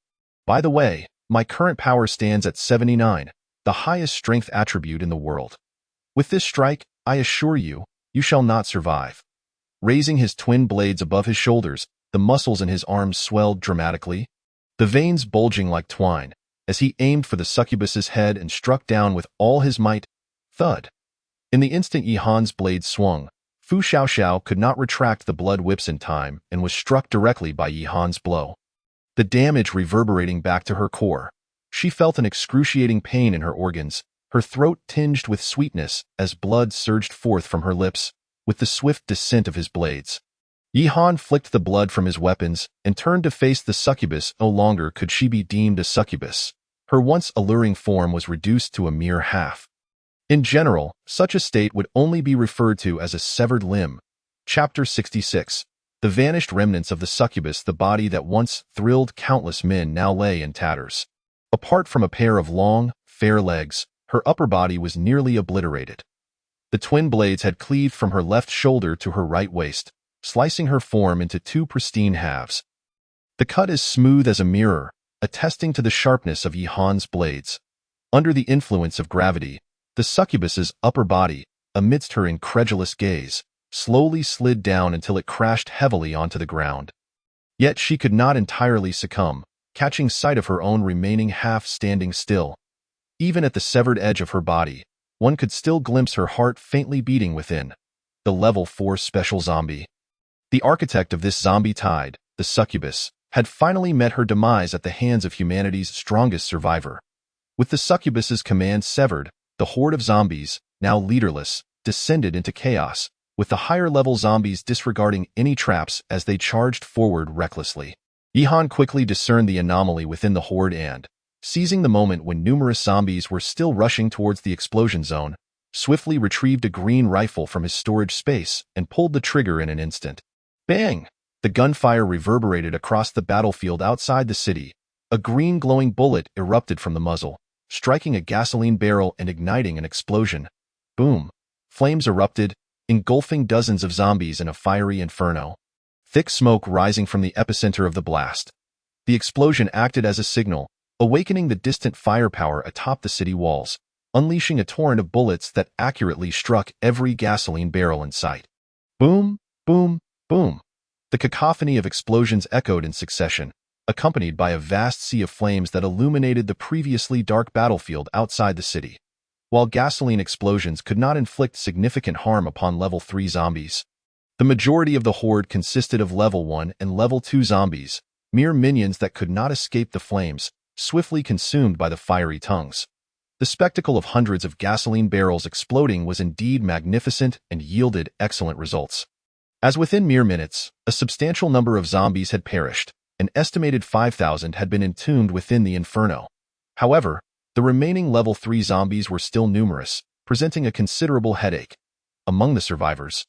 By the way, my current power stands at 79, the highest strength attribute in the world. With this strike, I assure you, you shall not survive. Raising his twin blades above his shoulders, the muscles in his arms swelled dramatically, the veins bulging like twine, as he aimed for the succubus's head and struck down with all his might. Thud. In the instant Yi-Han's blade swung, Fu Xiaoxiao could not retract the blood whips in time and was struck directly by Yi-Han's blow. The damage reverberating back to her core. She felt an excruciating pain in her organs, her throat tinged with sweetness as blood surged forth from her lips, with the swift descent of his blades. Yi-Han flicked the blood from his weapons and turned to face the succubus. No longer could she be deemed a succubus. Her once alluring form was reduced to a mere half. In general, such a state would only be referred to as a severed limb. Chapter 66. The vanished remnants of the succubus. The body that once thrilled countless men now lay in tatters. Apart from a pair of long, fair legs, her upper body was nearly obliterated. The twin blades had cleaved from her left shoulder to her right waist, slicing her form into two pristine halves. The cut is smooth as a mirror, attesting to the sharpness of Yi-Han's blades. Under the influence of gravity, the succubus's upper body, amidst her incredulous gaze, slowly slid down until it crashed heavily onto the ground. Yet she could not entirely succumb, catching sight of her own remaining half standing still. Even at the severed edge of her body, one could still glimpse her heart faintly beating within. The level 4 special zombie. The architect of this zombie tide, the succubus, had finally met her demise at the hands of humanity's strongest survivor. With the succubus's command severed, the horde of zombies, now leaderless, descended into chaos, with the higher-level zombies disregarding any traps as they charged forward recklessly. Yi-Han quickly discerned the anomaly within the horde and, seizing the moment when numerous zombies were still rushing towards the explosion zone, swiftly retrieved a green rifle from his storage space and pulled the trigger in an instant. Bang! The gunfire reverberated across the battlefield outside the city. A green glowing bullet erupted from the muzzle, striking a gasoline barrel and igniting an explosion. Boom! Flames erupted, engulfing dozens of zombies in a fiery inferno. Thick smoke rising from the epicenter of the blast. The explosion acted as a signal, awakening the distant firepower atop the city walls, unleashing a torrent of bullets that accurately struck every gasoline barrel in sight. Boom! Boom! Boom! The cacophony of explosions echoed in succession, accompanied by a vast sea of flames that illuminated the previously dark battlefield outside the city. While gasoline explosions could not inflict significant harm upon level 3 zombies, the majority of the horde consisted of level 1 and level 2 zombies, mere minions that could not escape the flames, swiftly consumed by the fiery tongues. The spectacle of hundreds of gasoline barrels exploding was indeed magnificent and yielded excellent results. As within mere minutes, a substantial number of zombies had perished, an estimated 5,000 had been entombed within the inferno. However, the remaining level 3 zombies were still numerous, presenting a considerable headache. Among the survivors,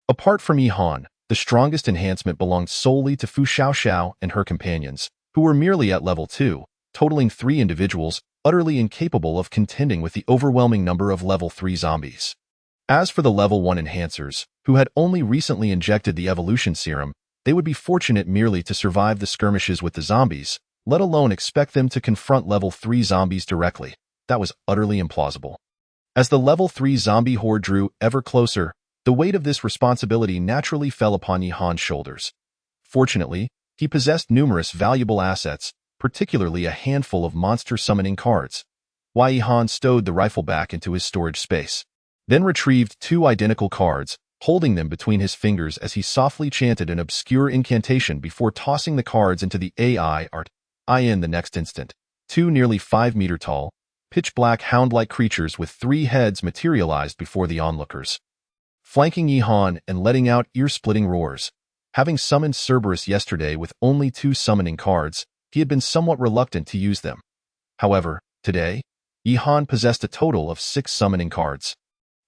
apart from Yihan, the strongest enhancement belonged solely to Fu Xiaoxiao and her companions, who were merely at level 2, totaling 3 individuals utterly incapable of contending with the overwhelming number of level 3 zombies. As for the level 1 enhancers, who had only recently injected the evolution serum, they would be fortunate merely to survive the skirmishes with the zombies, let alone expect them to confront level 3 zombies directly. That was utterly implausible. As the level 3 zombie horde drew ever closer, the weight of this responsibility naturally fell upon Yihan's shoulders. Fortunately, he possessed numerous valuable assets, particularly a handful of monster summoning cards. Yihan stowed the rifle back into his storage space, then retrieved 2 identical cards, holding them between his fingers as he softly chanted an obscure incantation before tossing the cards into the AI art. In the next instant, 2 nearly 5-meter tall, pitch-black hound-like creatures with 3 heads materialized before the onlookers, flanking Yihan and letting out ear-splitting roars. Having summoned Cerberus yesterday with only 2 summoning cards, he had been somewhat reluctant to use them. However, today, Yihan possessed a total of 6 summoning cards,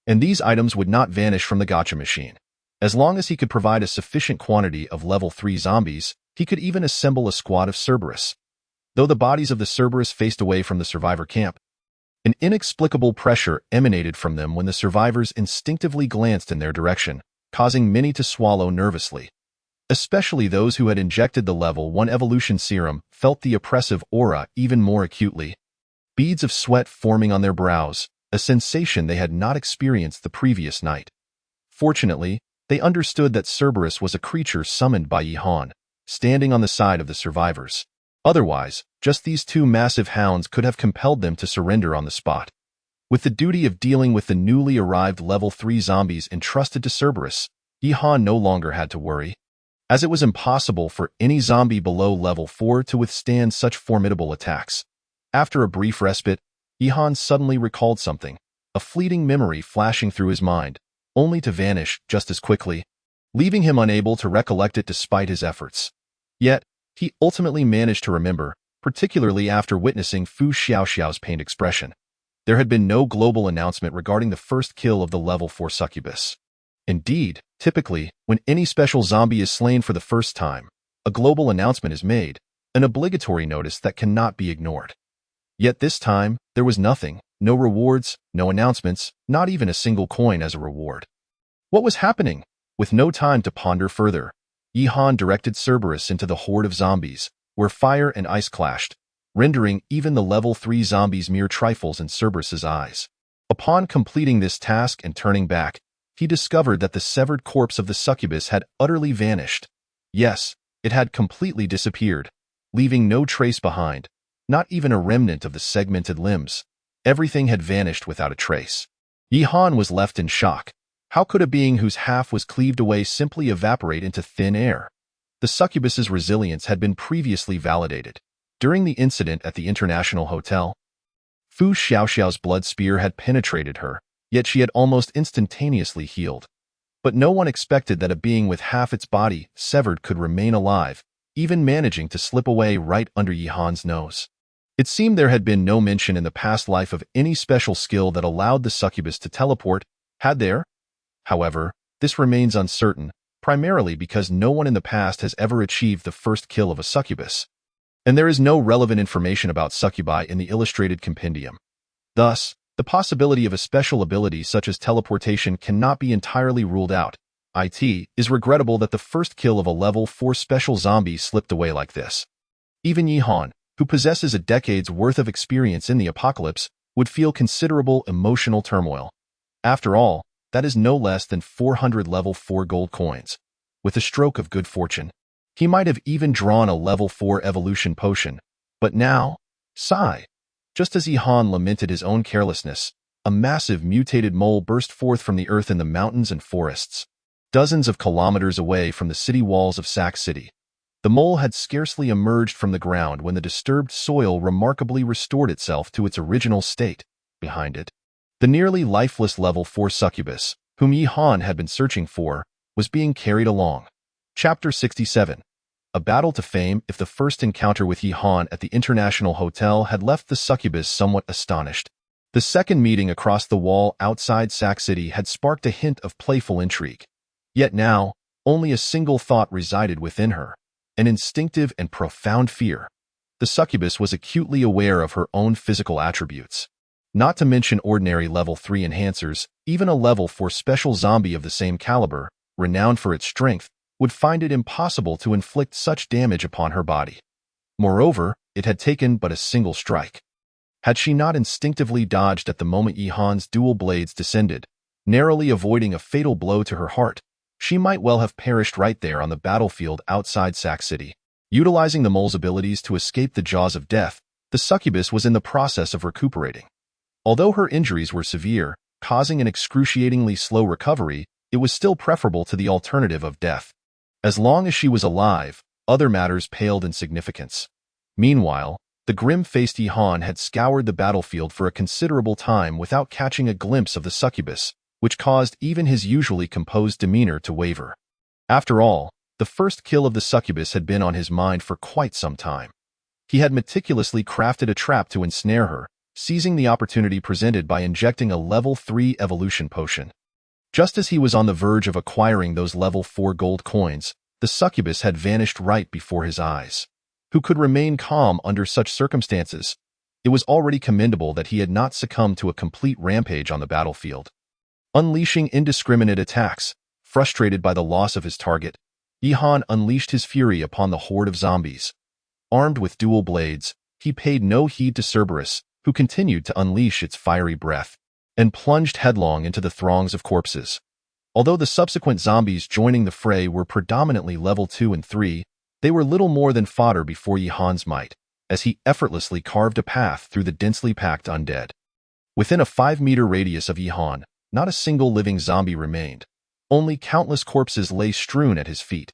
and these items would not vanish from the gacha machine. As long as he could provide a sufficient quantity of level 3 zombies, he could even assemble a squad of Cerberus. Though the bodies of the Cerberus faced away from the survivor camp, an inexplicable pressure emanated from them when the survivors instinctively glanced in their direction, causing many to swallow nervously. Especially those who had injected the level 1 evolution serum felt the oppressive aura even more acutely. Beads of sweat forming on their brows, a sensation they had not experienced the previous night. Fortunately, they understood that Cerberus was a creature summoned by Yihan, standing on the side of the survivors. Otherwise, just these 2 massive hounds could have compelled them to surrender on the spot. With the duty of dealing with the newly arrived level 3 zombies entrusted to Cerberus, Yihan no longer had to worry, as it was impossible for any zombie below level 4 to withstand such formidable attacks. After a brief respite, Yihan suddenly recalled something, a fleeting memory flashing through his mind, only to vanish just as quickly, leaving him unable to recollect it despite his efforts. Yet, he ultimately managed to remember, particularly after witnessing Fu Xiaoxiao's pained expression. There had been no global announcement regarding the first kill of the level 4 succubus. Indeed, typically, when any special zombie is slain for the first time, a global announcement is made, an obligatory notice that cannot be ignored. Yet this time, there was nothing, no rewards, no announcements, not even a single coin as a reward. What was happening? With no time to ponder further, Yihan directed Cerberus into the horde of zombies, where fire and ice clashed, rendering even the level 3 zombies mere trifles in Cerberus's eyes. Upon completing this task and turning back, he discovered that the severed corpse of the succubus had utterly vanished. Yes, it had completely disappeared, leaving no trace behind, not even a remnant of the segmented limbs. Everything had vanished without a trace. Yihan was left in shock. How could a being whose half was cleaved away simply evaporate into thin air? The succubus's resilience had been previously validated. During the incident at the International Hotel, Fu Xiaoxiao's blood spear had penetrated her, yet she had almost instantaneously healed. But no one expected that a being with half its body severed could remain alive, even managing to slip away right under Yihan's nose. It seemed there had been no mention in the past life of any special skill that allowed the succubus to teleport, had there? However, this remains uncertain, primarily because no one in the past has ever achieved the first kill of a succubus. And there is no relevant information about succubi in the illustrated compendium. Thus, the possibility of a special ability such as teleportation cannot be entirely ruled out. It is regrettable that the first kill of a level 4 special zombie slipped away like this. Even Yihan, who possesses a decade's worth of experience in the apocalypse, would feel considerable emotional turmoil. After all, that is no less than 400 level 4 gold coins. With a stroke of good fortune, he might have even drawn a level 4 evolution potion. But now, sigh. Just as Yihan lamented his own carelessness, a massive mutated mole burst forth from the earth in the mountains and forests, dozens of kilometers away from the city walls of Sac City. The mole had scarcely emerged from the ground when the disturbed soil remarkably restored itself to its original state. Behind it, the nearly lifeless level 4 succubus, whom Yihan had been searching for, was being carried along. Chapter 67. a battle to fame if the first encounter with Yi-Han at the International Hotel had left the succubus somewhat astonished. The second meeting across the wall outside Sac City had sparked a hint of playful intrigue. Yet now, only a single thought resided within her, an instinctive and profound fear. The succubus was acutely aware of her own physical attributes. Not to mention ordinary level 3 enhancers, even a level 4 special zombie of the same caliber, renowned for its strength, would find it impossible to inflict such damage upon her body. Moreover, it had taken but a single strike. Had she not instinctively dodged at the moment Yi-Han's dual blades descended, narrowly avoiding a fatal blow to her heart, she might well have perished right there on the battlefield outside Sac City. Utilizing the mole's abilities to escape the jaws of death, the succubus was in the process of recuperating. Although her injuries were severe, causing an excruciatingly slow recovery, it was still preferable to the alternative of death. As long as she was alive, other matters paled in significance. Meanwhile, the grim-faced Yi-Han had scoured the battlefield for a considerable time without catching a glimpse of the succubus, which caused even his usually composed demeanor to waver. After all, the first kill of the succubus had been on his mind for quite some time. He had meticulously crafted a trap to ensnare her, seizing the opportunity presented by injecting a level 3 evolution potion. Just as he was on the verge of acquiring those level 4 gold coins, the succubus had vanished right before his eyes. Who could remain calm under such circumstances? It was already commendable that he had not succumbed to a complete rampage on the battlefield. Unleashing indiscriminate attacks, frustrated by the loss of his target, Yi-Han unleashed his fury upon the horde of zombies. Armed with dual blades, he paid no heed to Cerberus, who continued to unleash its fiery breath, and plunged headlong into the throngs of corpses. Although the subsequent zombies joining the fray were predominantly level 2 and 3, they were little more than fodder before Yi-Han's might, as he effortlessly carved a path through the densely packed undead. Within a 5-meter radius of Yi-Han, not a single living zombie remained. Only countless corpses lay strewn at his feet.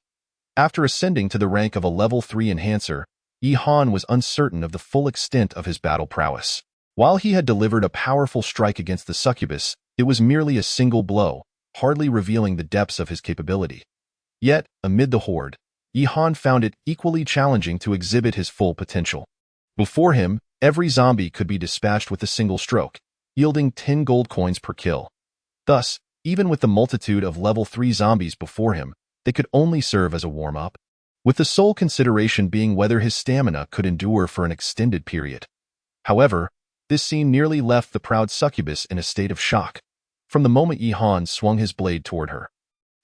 After ascending to the rank of a level 3 enhancer, Yi-Han was uncertain of the full extent of his battle prowess. While he had delivered a powerful strike against the succubus, it was merely a single blow, hardly revealing the depths of his capability. Yet, amid the horde, Yi-Han found it equally challenging to exhibit his full potential. Before him, every zombie could be dispatched with a single stroke, yielding 10 gold coins per kill. Thus, even with the multitude of level 3 zombies before him, they could only serve as a warm-up, with the sole consideration being whether his stamina could endure for an extended period. However, this scene nearly left the proud succubus in a state of shock. From the moment Yi-Han swung his blade toward her,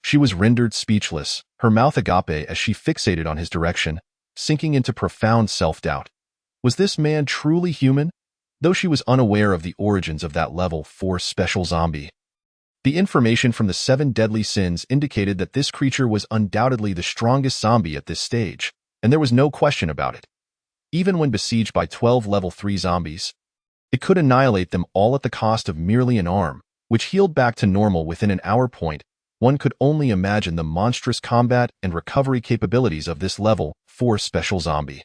she was rendered speechless, her mouth agape as she fixated on his direction, sinking into profound self-doubt. Was this man truly human? Though she was unaware of the origins of that level 4 special zombie. The information from the 7 deadly sins indicated that this creature was undoubtedly the strongest zombie at this stage, and there was no question about it. Even when besieged by 12 level 3 zombies, it could annihilate them all at the cost of merely an arm, which healed back to normal within an hour point. One could only imagine the monstrous combat and recovery capabilities of this level 4 special zombie.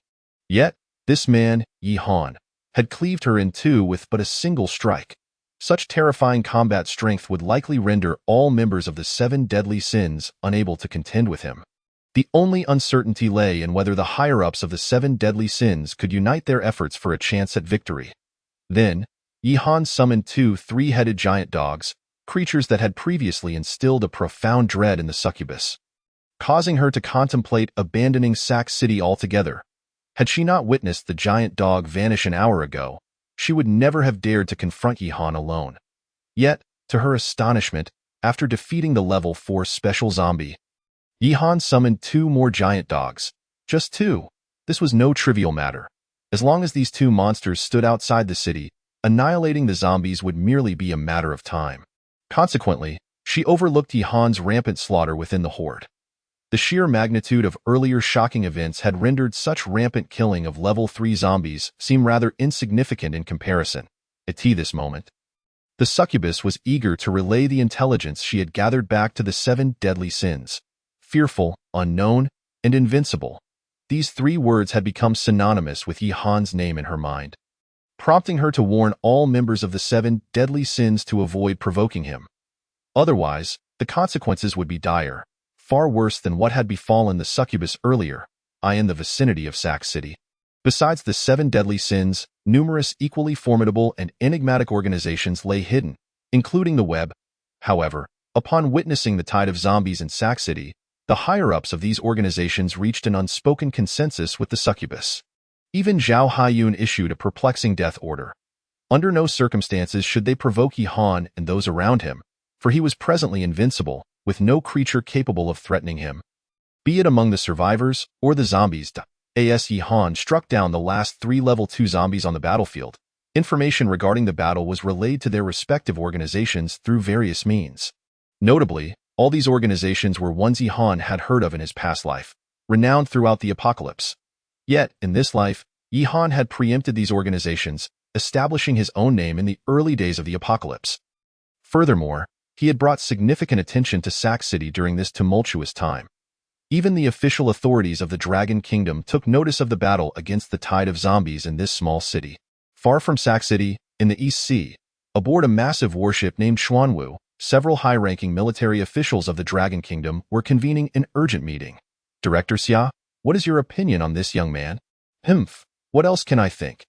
Yet, this man, Yi-Han, had cleaved her in two with but a single strike. Such terrifying combat strength would likely render all members of the 7 deadly sins unable to contend with him. The only uncertainty lay in whether the higher-ups of the 7 deadly sins could unite their efforts for a chance at victory. Then, Yi-Han summoned 2 3-headed giant dogs, creatures that had previously instilled a profound dread in the succubus, causing her to contemplate abandoning Sac City altogether. Had she not witnessed the giant dog vanish an hour ago, she would never have dared to confront Yi-Han alone. Yet, to her astonishment, after defeating the level 4 special zombie, Yi-Han summoned 2 more giant dogs. Just 2. This was no trivial matter. As long as these 2 monsters stood outside the city, annihilating the zombies would merely be a matter of time. Consequently, she overlooked Yi-Han's rampant slaughter within the horde. The sheer magnitude of earlier shocking events had rendered such rampant killing of level 3 zombies seem rather insignificant in comparison. At this moment, the succubus was eager to relay the intelligence she had gathered back to the 7 deadly sins. Fearful, unknown, and invincible. These 3 words had become synonymous with Yi-Han's name in her mind, prompting her to warn all members of the 7 deadly sins to avoid provoking him. Otherwise, the consequences would be dire, far worse than what had befallen the succubus earlier. in the vicinity of Sac City. Besides the 7 deadly sins, numerous equally formidable and enigmatic organizations lay hidden, including the Web. However, upon witnessing the tide of zombies in Sac City, the higher-ups of these organizations reached an unspoken consensus with the succubus. Even Zhao Haiyun issued a perplexing death order. Under no circumstances should they provoke Yi Han and those around him, for he was presently invincible, with no creature capable of threatening him. Be it among the survivors or the zombies, As Yi Han struck down the last 3 level 2 zombies on the battlefield. Information regarding the battle was relayed to their respective organizations through various means. Notably, all these organizations were ones Yi Han had heard of in his past life, renowned throughout the apocalypse. Yet, in this life, Yi Han had preempted these organizations, establishing his own name in the early days of the apocalypse. Furthermore, he had brought significant attention to Sac City during this tumultuous time. Even the official authorities of the Dragon Kingdom took notice of the battle against the tide of zombies in this small city. Far from Sac City, in the East Sea, aboard a massive warship named Xuanwu, several high-ranking military officials of the Dragon Kingdom were convening an urgent meeting. Director Xia, what is your opinion on this young man? Humph, what else can I think?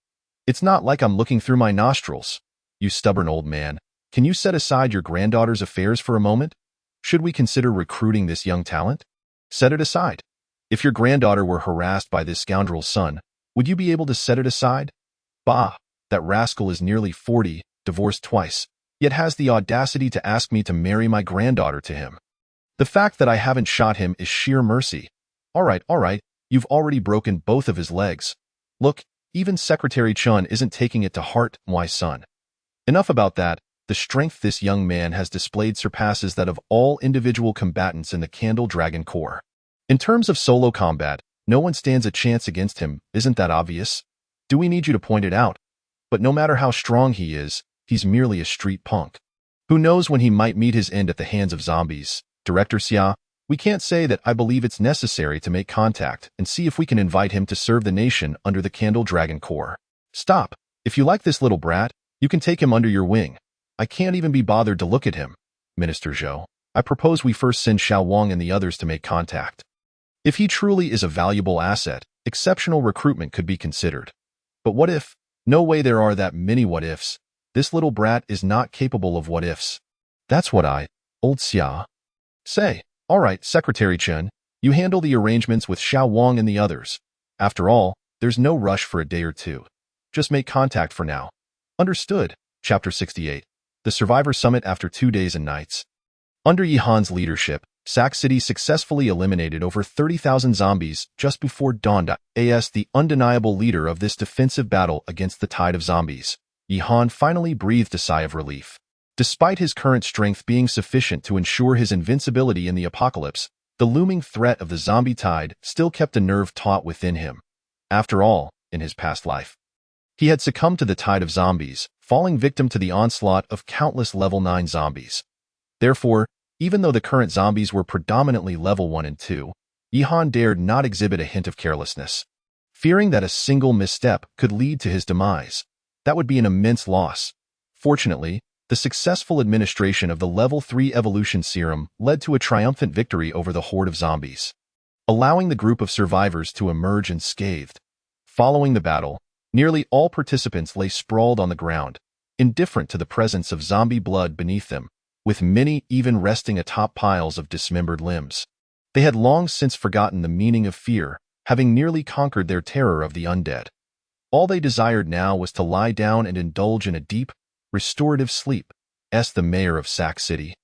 It's not like I'm looking through my nostrils. You stubborn old man, can you set aside your granddaughter's affairs for a moment? Should we consider recruiting this young talent? Set it aside. If your granddaughter were harassed by this scoundrel's son, would you be able to set it aside? Bah, that rascal is nearly 40, divorced twice, yet has the audacity to ask me to marry my granddaughter to him. The fact that I haven't shot him is sheer mercy. All right, you've already broken both of his legs. Look, even Secretary Chun isn't taking it to heart, my son. Enough about that. The strength this young man has displayed surpasses that of all individual combatants in the Candle Dragon Corps. In terms of solo combat, no one stands a chance against him, isn't that obvious? Do we need you to point it out? But no matter how strong he is, he's merely a street punk. Who knows when he might meet his end at the hands of zombies? Director Xia, we can't say that I believe it's necessary to make contact and see if we can invite him to serve the nation under the Candle Dragon Corps. Stop. If you like this little brat, you can take him under your wing. I can't even be bothered to look at him. Minister Zhou, I propose we first send Xiao Wang and the others to make contact. If he truly is a valuable asset, exceptional recruitment could be considered. But what if? No way, there are that many what-ifs. This little brat is not capable of what-ifs. That's what old Xia, say. All right, Secretary Chen, you handle the arrangements with Xiao Wang and the others. After all, there's no rush for a day or two. Just make contact for now. Understood. Chapter 68. The Survivor Summit after 2 days and nights. Under Yi Han's leadership, Sac City successfully eliminated over 30,000 zombies just before dawn. As the undeniable leader of this defensive battle against the tide of zombies, Yi Han finally breathed a sigh of relief. Despite his current strength being sufficient to ensure his invincibility in the apocalypse, the looming threat of the zombie tide still kept a nerve taut within him. After all, in his past life, he had succumbed to the tide of zombies, falling victim to the onslaught of countless level 9 zombies. Therefore, even though the current zombies were predominantly level 1 and 2, Yi Han dared not exhibit a hint of carelessness, fearing that a single misstep could lead to his demise. That would be an immense loss. Fortunately, the successful administration of the level 3 evolution serum led to a triumphant victory over the horde of zombies, allowing the group of survivors to emerge unscathed. Following the battle, nearly all participants lay sprawled on the ground, indifferent to the presence of zombie blood beneath them, with many even resting atop piles of dismembered limbs. They had long since forgotten the meaning of fear, having nearly conquered their terror of the undead. All they desired now was to lie down and indulge in a deep, restorative sleep, as the mayor of Sac City.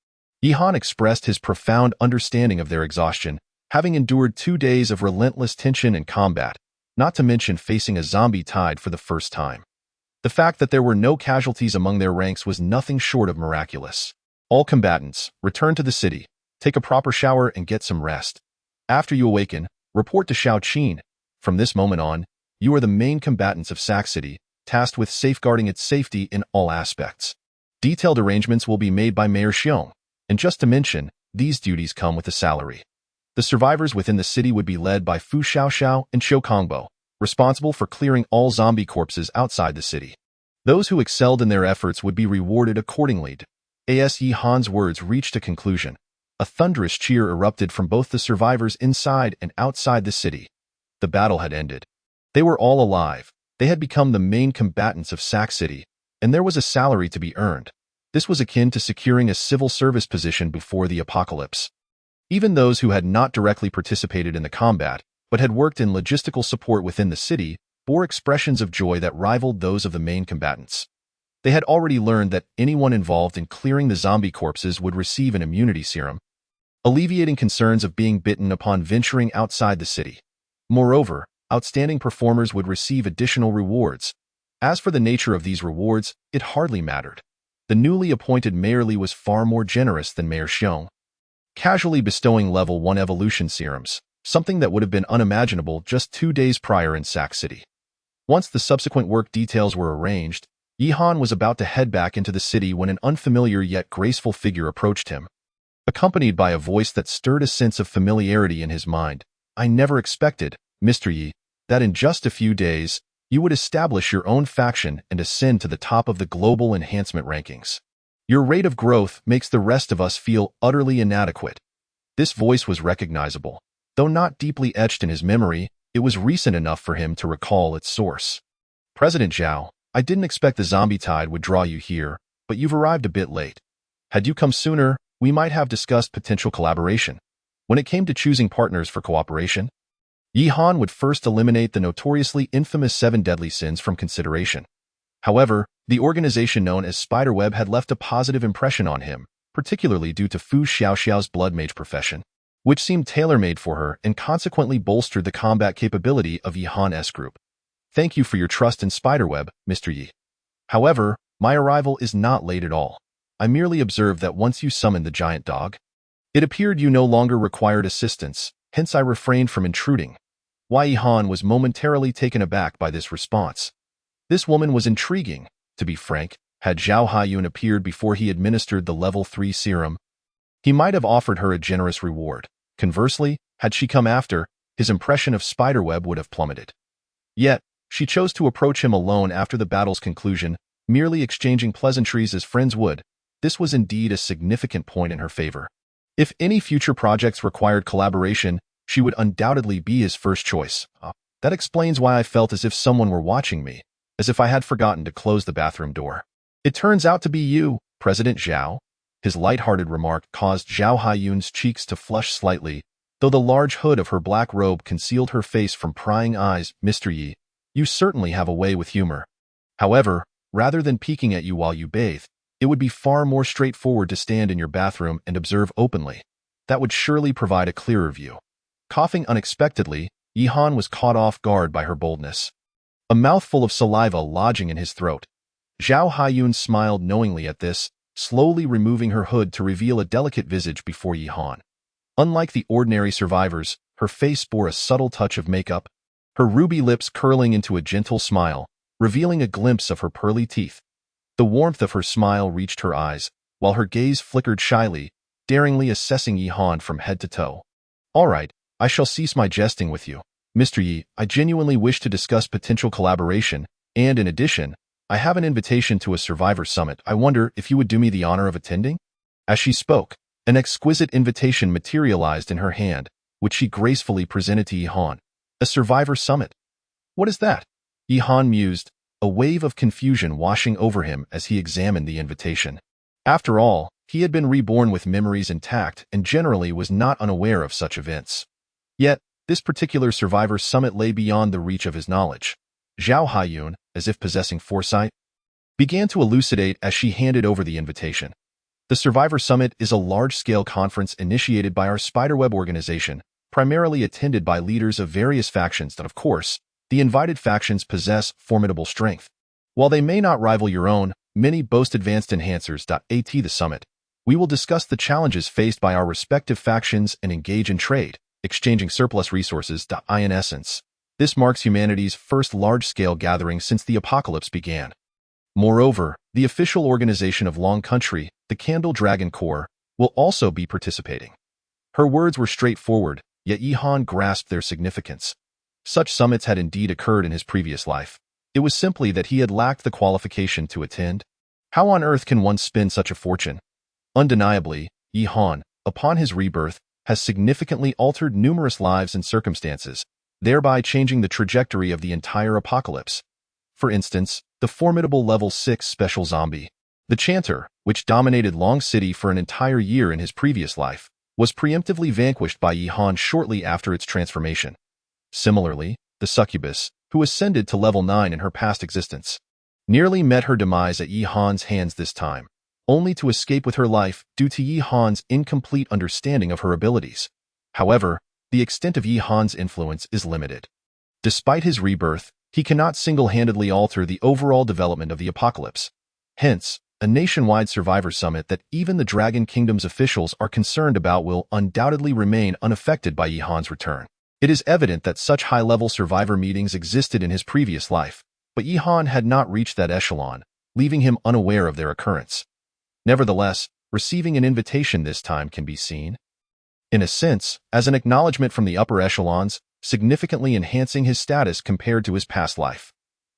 Yi Han expressed his profound understanding of their exhaustion, having endured 2 days of relentless tension and combat, not to mention facing a zombie tide for the first time. The fact that there were no casualties among their ranks was nothing short of miraculous. All combatants, return to the city, take a proper shower and get some rest. After you awaken, report to Shao Qin. From this moment on, you are the main combatants of Sac City, tasked with safeguarding its safety in all aspects. Detailed arrangements will be made by Mayor Xiong, and just to mention, these duties come with a salary. The survivors within the city would be led by Fu Xiaoxiao and Qiu Kongbo, responsible for clearing all zombie corpses outside the city. Those who excelled in their efforts would be rewarded accordingly. As Yi Han's words reached a conclusion, a thunderous cheer erupted from both the survivors inside and outside the city. The battle had ended. They were all alive. They had become the main combatants of Sac City, and there was a salary to be earned. This was akin to securing a civil service position before the apocalypse. Even those who had not directly participated in the combat, but had worked in logistical support within the city, bore expressions of joy that rivaled those of the main combatants. They had already learned that anyone involved in clearing the zombie corpses would receive an immunity serum, alleviating concerns of being bitten upon venturing outside the city. Moreover, outstanding performers would receive additional rewards. As for the nature of these rewards, it hardly mattered. The newly appointed Mayor Li was far more generous than Mayor Xiong, casually bestowing level 1 evolution serums, something that would have been unimaginable just 2 days prior in Sac City. Once the subsequent work details were arranged, Yihan was about to head back into the city when an unfamiliar yet graceful figure approached him, accompanied by a voice that stirred a sense of familiarity in his mind. "I never expected, Mr. Yi, that in just a few days, you would establish your own faction and ascend to the top of the global enhancement rankings. Your rate of growth makes the rest of us feel utterly inadequate." This voice was recognizable. Though not deeply etched in his memory, it was recent enough for him to recall its source. "President Zhao, I didn't expect the zombie tide would draw you here, but you've arrived a bit late. Had you come sooner, we might have discussed potential collaboration." When it came to choosing partners for cooperation, Yihan would first eliminate the notoriously infamous 7 deadly sins from consideration. However, the organization known as Spiderweb had left a positive impression on him, particularly due to Fu Xiaoxiao's blood mage profession, which seemed tailor-made for her and consequently bolstered the combat capability of Yihan S Group. "Thank you for your trust in Spiderweb, Mr. Yi. However, my arrival is not late at all. I merely observed that once you summoned the giant dog, it appeared you no longer required assistance, hence I refrained from intruding." Wei Yihan was momentarily taken aback by this response. This woman was intriguing. To be frank, had Zhao Haiyun appeared before he administered the level 3 serum, he might have offered her a generous reward. Conversely, had she come after, his impression of Spiderweb would have plummeted. Yet, she chose to approach him alone after the battle's conclusion, merely exchanging pleasantries as friends would. This was indeed a significant point in her favor. If any future projects required collaboration, she would undoubtedly be his first choice. That explains why I felt as if someone were watching me, as if I had forgotten to close the bathroom door. "It turns out to be you, President Zhao." His light-hearted remark caused Zhao Haiyun's cheeks to flush slightly, though the large hood of her black robe concealed her face from prying eyes. "Mr. Yi, you certainly have a way with humor. However, rather than peeking at you while you bathe, it would be far more straightforward to stand in your bathroom and observe openly. That would surely provide a clearer view." Coughing unexpectedly, Yihan was caught off guard by her boldness, a mouthful of saliva lodging in his throat. Zhao Haiyun smiled knowingly at this, slowly removing her hood to reveal a delicate visage before Yihan. Unlike the ordinary survivors, her face bore a subtle touch of makeup, her ruby lips curling into a gentle smile, revealing a glimpse of her pearly teeth. The warmth of her smile reached her eyes, while her gaze flickered shyly, daringly assessing Yihan from head to toe. "All right, I shall cease my jesting with you. Mr. Yi, I genuinely wish to discuss potential collaboration, and in addition, I have an invitation to a Survivor Summit. I wonder if you would do me the honor of attending?" As she spoke, an exquisite invitation materialized in her hand, which she gracefully presented to Yihan. "A Survivor Summit? What is that?" Yihan mused, a wave of confusion washing over him as he examined the invitation. After all, he had been reborn with memories intact and generally was not unaware of such events. Yet, this particular Survivor Summit lay beyond the reach of his knowledge. Zhao Haiyun, as if possessing foresight, began to elucidate as she handed over the invitation. "The Survivor Summit is a large-scale conference initiated by our Spiderweb organization, primarily attended by leaders of various factions that, of course, the invited factions possess formidable strength. While they may not rival your own, many boast advanced enhancers. At the summit, we will discuss the challenges faced by our respective factions and engage in trade, exchanging surplus resources. In essence, this marks humanity's first large-scale gathering since the apocalypse began. Moreover, the official organization of Long Country, the Candle Dragon Corps, will also be participating." Her words were straightforward, yet Yihan grasped their significance. Such summits had indeed occurred in his previous life. It was simply that he had lacked the qualification to attend. How on earth can one spend such a fortune? Undeniably, Yihan, upon his rebirth, has significantly altered numerous lives and circumstances, thereby changing the trajectory of the entire apocalypse. For instance, the formidable level 6 special zombie, the Chanter, which dominated Long City for an entire year in his previous life, was preemptively vanquished by Yi-Han shortly after its transformation. Similarly, the Succubus, who ascended to level 9 in her past existence, nearly met her demise at Yi-Han's hands this time, only to escape with her life due to Yi-Han's incomplete understanding of her abilities. However, the extent of Yi-Han's influence is limited. Despite his rebirth, he cannot single-handedly alter the overall development of the apocalypse. Hence, a nationwide survivor summit that even the Dragon Kingdom's officials are concerned about will undoubtedly remain unaffected by Yi-Han's return. It is evident that such high-level survivor meetings existed in his previous life, but Yi-Han had not reached that echelon, leaving him unaware of their occurrence. Nevertheless, receiving an invitation this time can be seen, in a sense, as an acknowledgement from the upper echelons, significantly enhancing his status compared to his past life.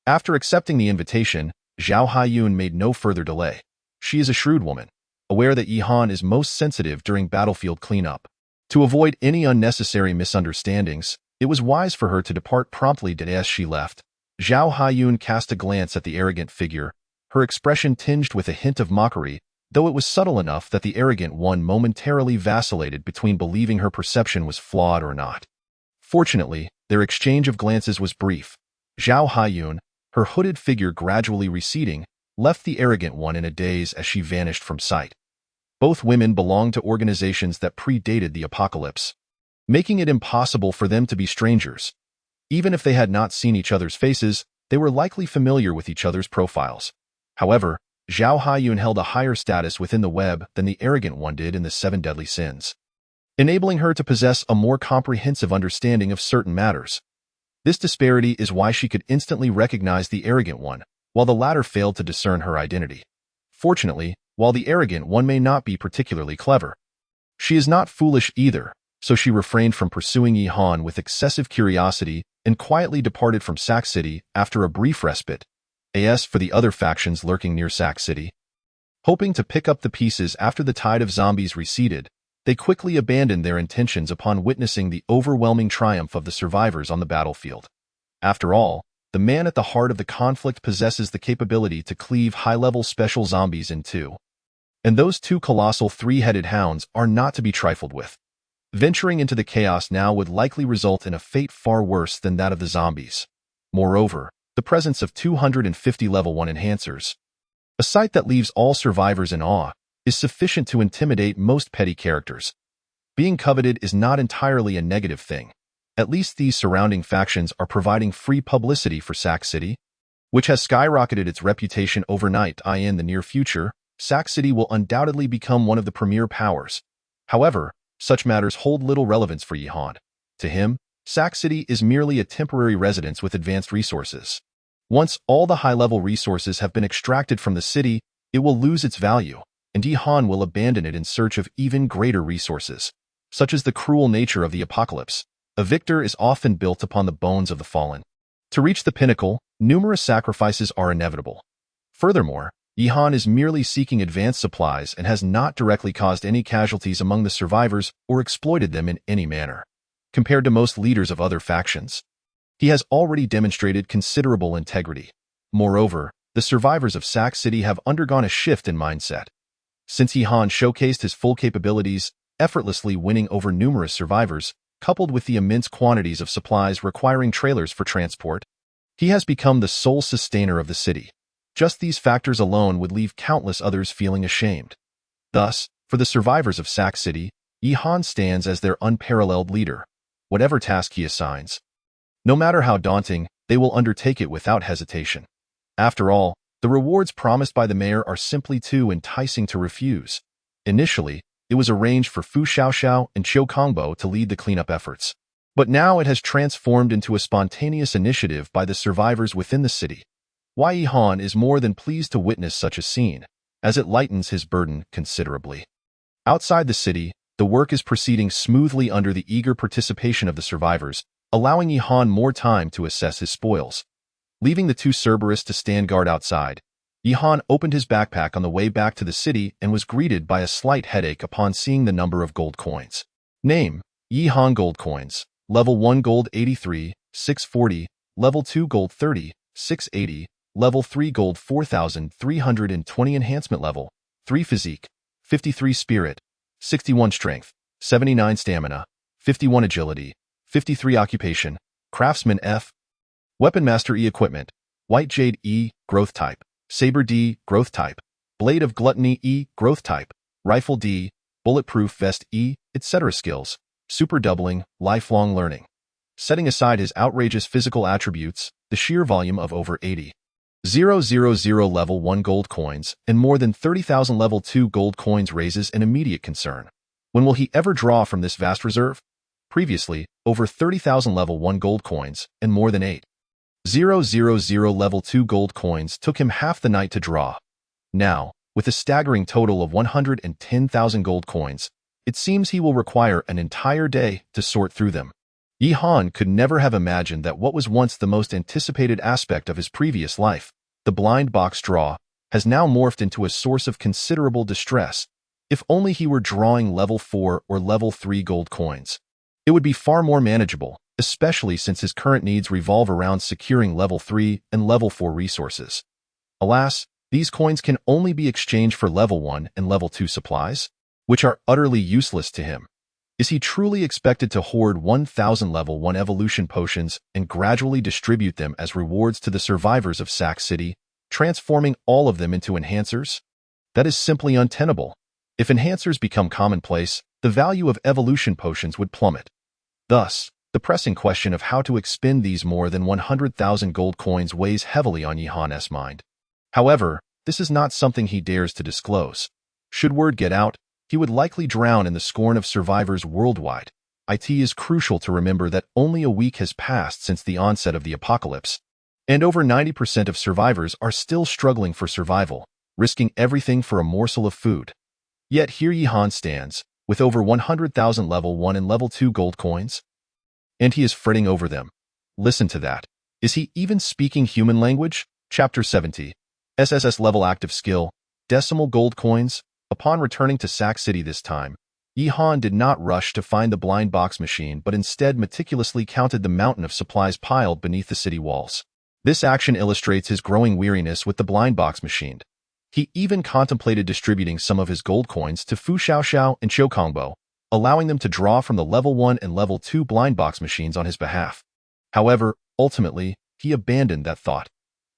After accepting the invitation, Zhao Haiyun made no further delay. She is a shrewd woman, aware that Yi-Han is most sensitive during battlefield cleanup. To avoid any unnecessary misunderstandings, it was wise for her to depart promptly as she left. Zhao Haiyun cast a glance at the arrogant figure, her expression tinged with a hint of mockery, though it was subtle enough that the arrogant one momentarily vacillated between believing her perception was flawed or not. Fortunately, their exchange of glances was brief. Zhao Haiyun, her hooded figure gradually receding, left the arrogant one in a daze as she vanished from sight. Both women belonged to organizations that predated the apocalypse, making it impossible for them to be strangers. Even if they had not seen each other's faces, they were likely familiar with each other's profiles. However, Zhao Haiyun held a higher status within the web than the arrogant one did in the 7 deadly sins, enabling her to possess a more comprehensive understanding of certain matters. This disparity is why she could instantly recognize the arrogant one, while the latter failed to discern her identity. Fortunately, while the arrogant one may not be particularly clever, she is not foolish either, so she refrained from pursuing Yi-Han with excessive curiosity and quietly departed from Sac City after a brief respite, as for the other factions lurking near Sac City. Hoping to pick up the pieces after the tide of zombies receded, they quickly abandoned their intentions upon witnessing the overwhelming triumph of the survivors on the battlefield. After all, the man at the heart of the conflict possesses the capability to cleave high-level special zombies in two. And those two colossal three-headed hounds are not to be trifled with. Venturing into the chaos now would likely result in a fate far worse than that of the zombies. Moreover, the presence of 250 level 1 enhancers, a sight that leaves all survivors in awe, is sufficient to intimidate most petty characters. Being coveted is not entirely a negative thing. At least these surrounding factions are providing free publicity for Sac City, which has skyrocketed its reputation overnight. In the near future, Sac City will undoubtedly become one of the premier powers. However, such matters hold little relevance for Yi-Han. To him, Sac City is merely a temporary residence with advanced resources. Once all the high-level resources have been extracted from the city, it will lose its value, and Yi-Han will abandon it in search of even greater resources. Such is the cruel nature of the apocalypse. A victor is often built upon the bones of the fallen. To reach the pinnacle, numerous sacrifices are inevitable. Furthermore, Yi-Han is merely seeking advanced supplies and has not directly caused any casualties among the survivors or exploited them in any manner. Compared to most leaders of other factions, he has already demonstrated considerable integrity. Moreover, the survivors of Sac City have undergone a shift in mindset. Since Yi-Han showcased his full capabilities, effortlessly winning over numerous survivors, coupled with the immense quantities of supplies requiring trailers for transport, he has become the sole sustainer of the city. Just these factors alone would leave countless others feeling ashamed. Thus, for the survivors of Sac City, Yi-Han stands as their unparalleled leader. Whatever task he assigns, no matter how daunting, they will undertake it without hesitation. After all, the rewards promised by the mayor are simply too enticing to refuse. Initially, it was arranged for Fu Xiaoxiao and Qiu Kongbo to lead the cleanup efforts. But now it has transformed into a spontaneous initiative by the survivors within the city. Yi-Han is more than pleased to witness such a scene, as it lightens his burden considerably. Outside the city, the work is proceeding smoothly under the eager participation of the survivors, allowing Yi-Han more time to assess his spoils. Leaving the two Cerberus to stand guard outside, Yi-Han opened his backpack on the way back to the city and was greeted by a slight headache upon seeing the number of gold coins. Name: Yi-Han Gold Coins. level 1 gold 83, 640, level 2 gold 30, 680, level 3 gold 4320 enhancement level, 3 physique, 53 spirit, 61 strength, 79 stamina, 51 agility, 53 occupation, craftsman F, weapon master E equipment, white jade E, growth type, saber D, growth type, blade of gluttony E, growth type, rifle D, bulletproof vest E, etc. skills, super doubling, lifelong learning. Setting aside his outrageous physical attributes, the sheer volume of over 80,000 level 1 gold coins and more than 30,000 level 2 gold coins raises an immediate concern. When will he ever draw from this vast reserve? Previously, over 30,000 level 1 gold coins and more than 8,000 level 2 gold coins took him half the night to draw. Now, with a staggering total of 110,000 gold coins, it seems he will require an entire day to sort through them. Yi Han could never have imagined that what was once the most anticipated aspect of his previous life, the blind box draw, has now morphed into a source of considerable distress. If only he were drawing level 4 or level 3 gold coins. It would be far more manageable, especially since his current needs revolve around securing level 3 and level 4 resources. Alas, these coins can only be exchanged for level 1 and level 2 supplies, which are utterly useless to him. Is he truly expected to hoard 1,000 level 1 evolution potions and gradually distribute them as rewards to the survivors of Sac City, transforming all of them into enhancers? That is simply untenable. If enhancers become commonplace, the value of evolution potions would plummet. Thus, the pressing question of how to expend these more than 100,000 gold coins weighs heavily on Yi Han's mind. However, this is not something he dares to disclose. Should word get out, he would likely drown in the scorn of survivors worldwide. It is crucial to remember that only a week has passed since the onset of the apocalypse, and over 90% of survivors are still struggling for survival, risking everything for a morsel of food. Yet here Yi Han stands, with over 100,000 level 1 and level 2 gold coins, and he is fretting over them. Listen to that. Is he even speaking human language? Chapter 70. SSS level active skill, decimal gold coins. Upon returning to Sac City this time, Yi Han did not rush to find the blind box machine but instead meticulously counted the mountain of supplies piled beneath the city walls. This action illustrates his growing weariness with the blind box machine. He even contemplated distributing some of his gold coins to Fu Xiaoxiao and Qiu Kongbo, allowing them to draw from the level 1 and level 2 blind box machines on his behalf. However, ultimately, he abandoned that thought.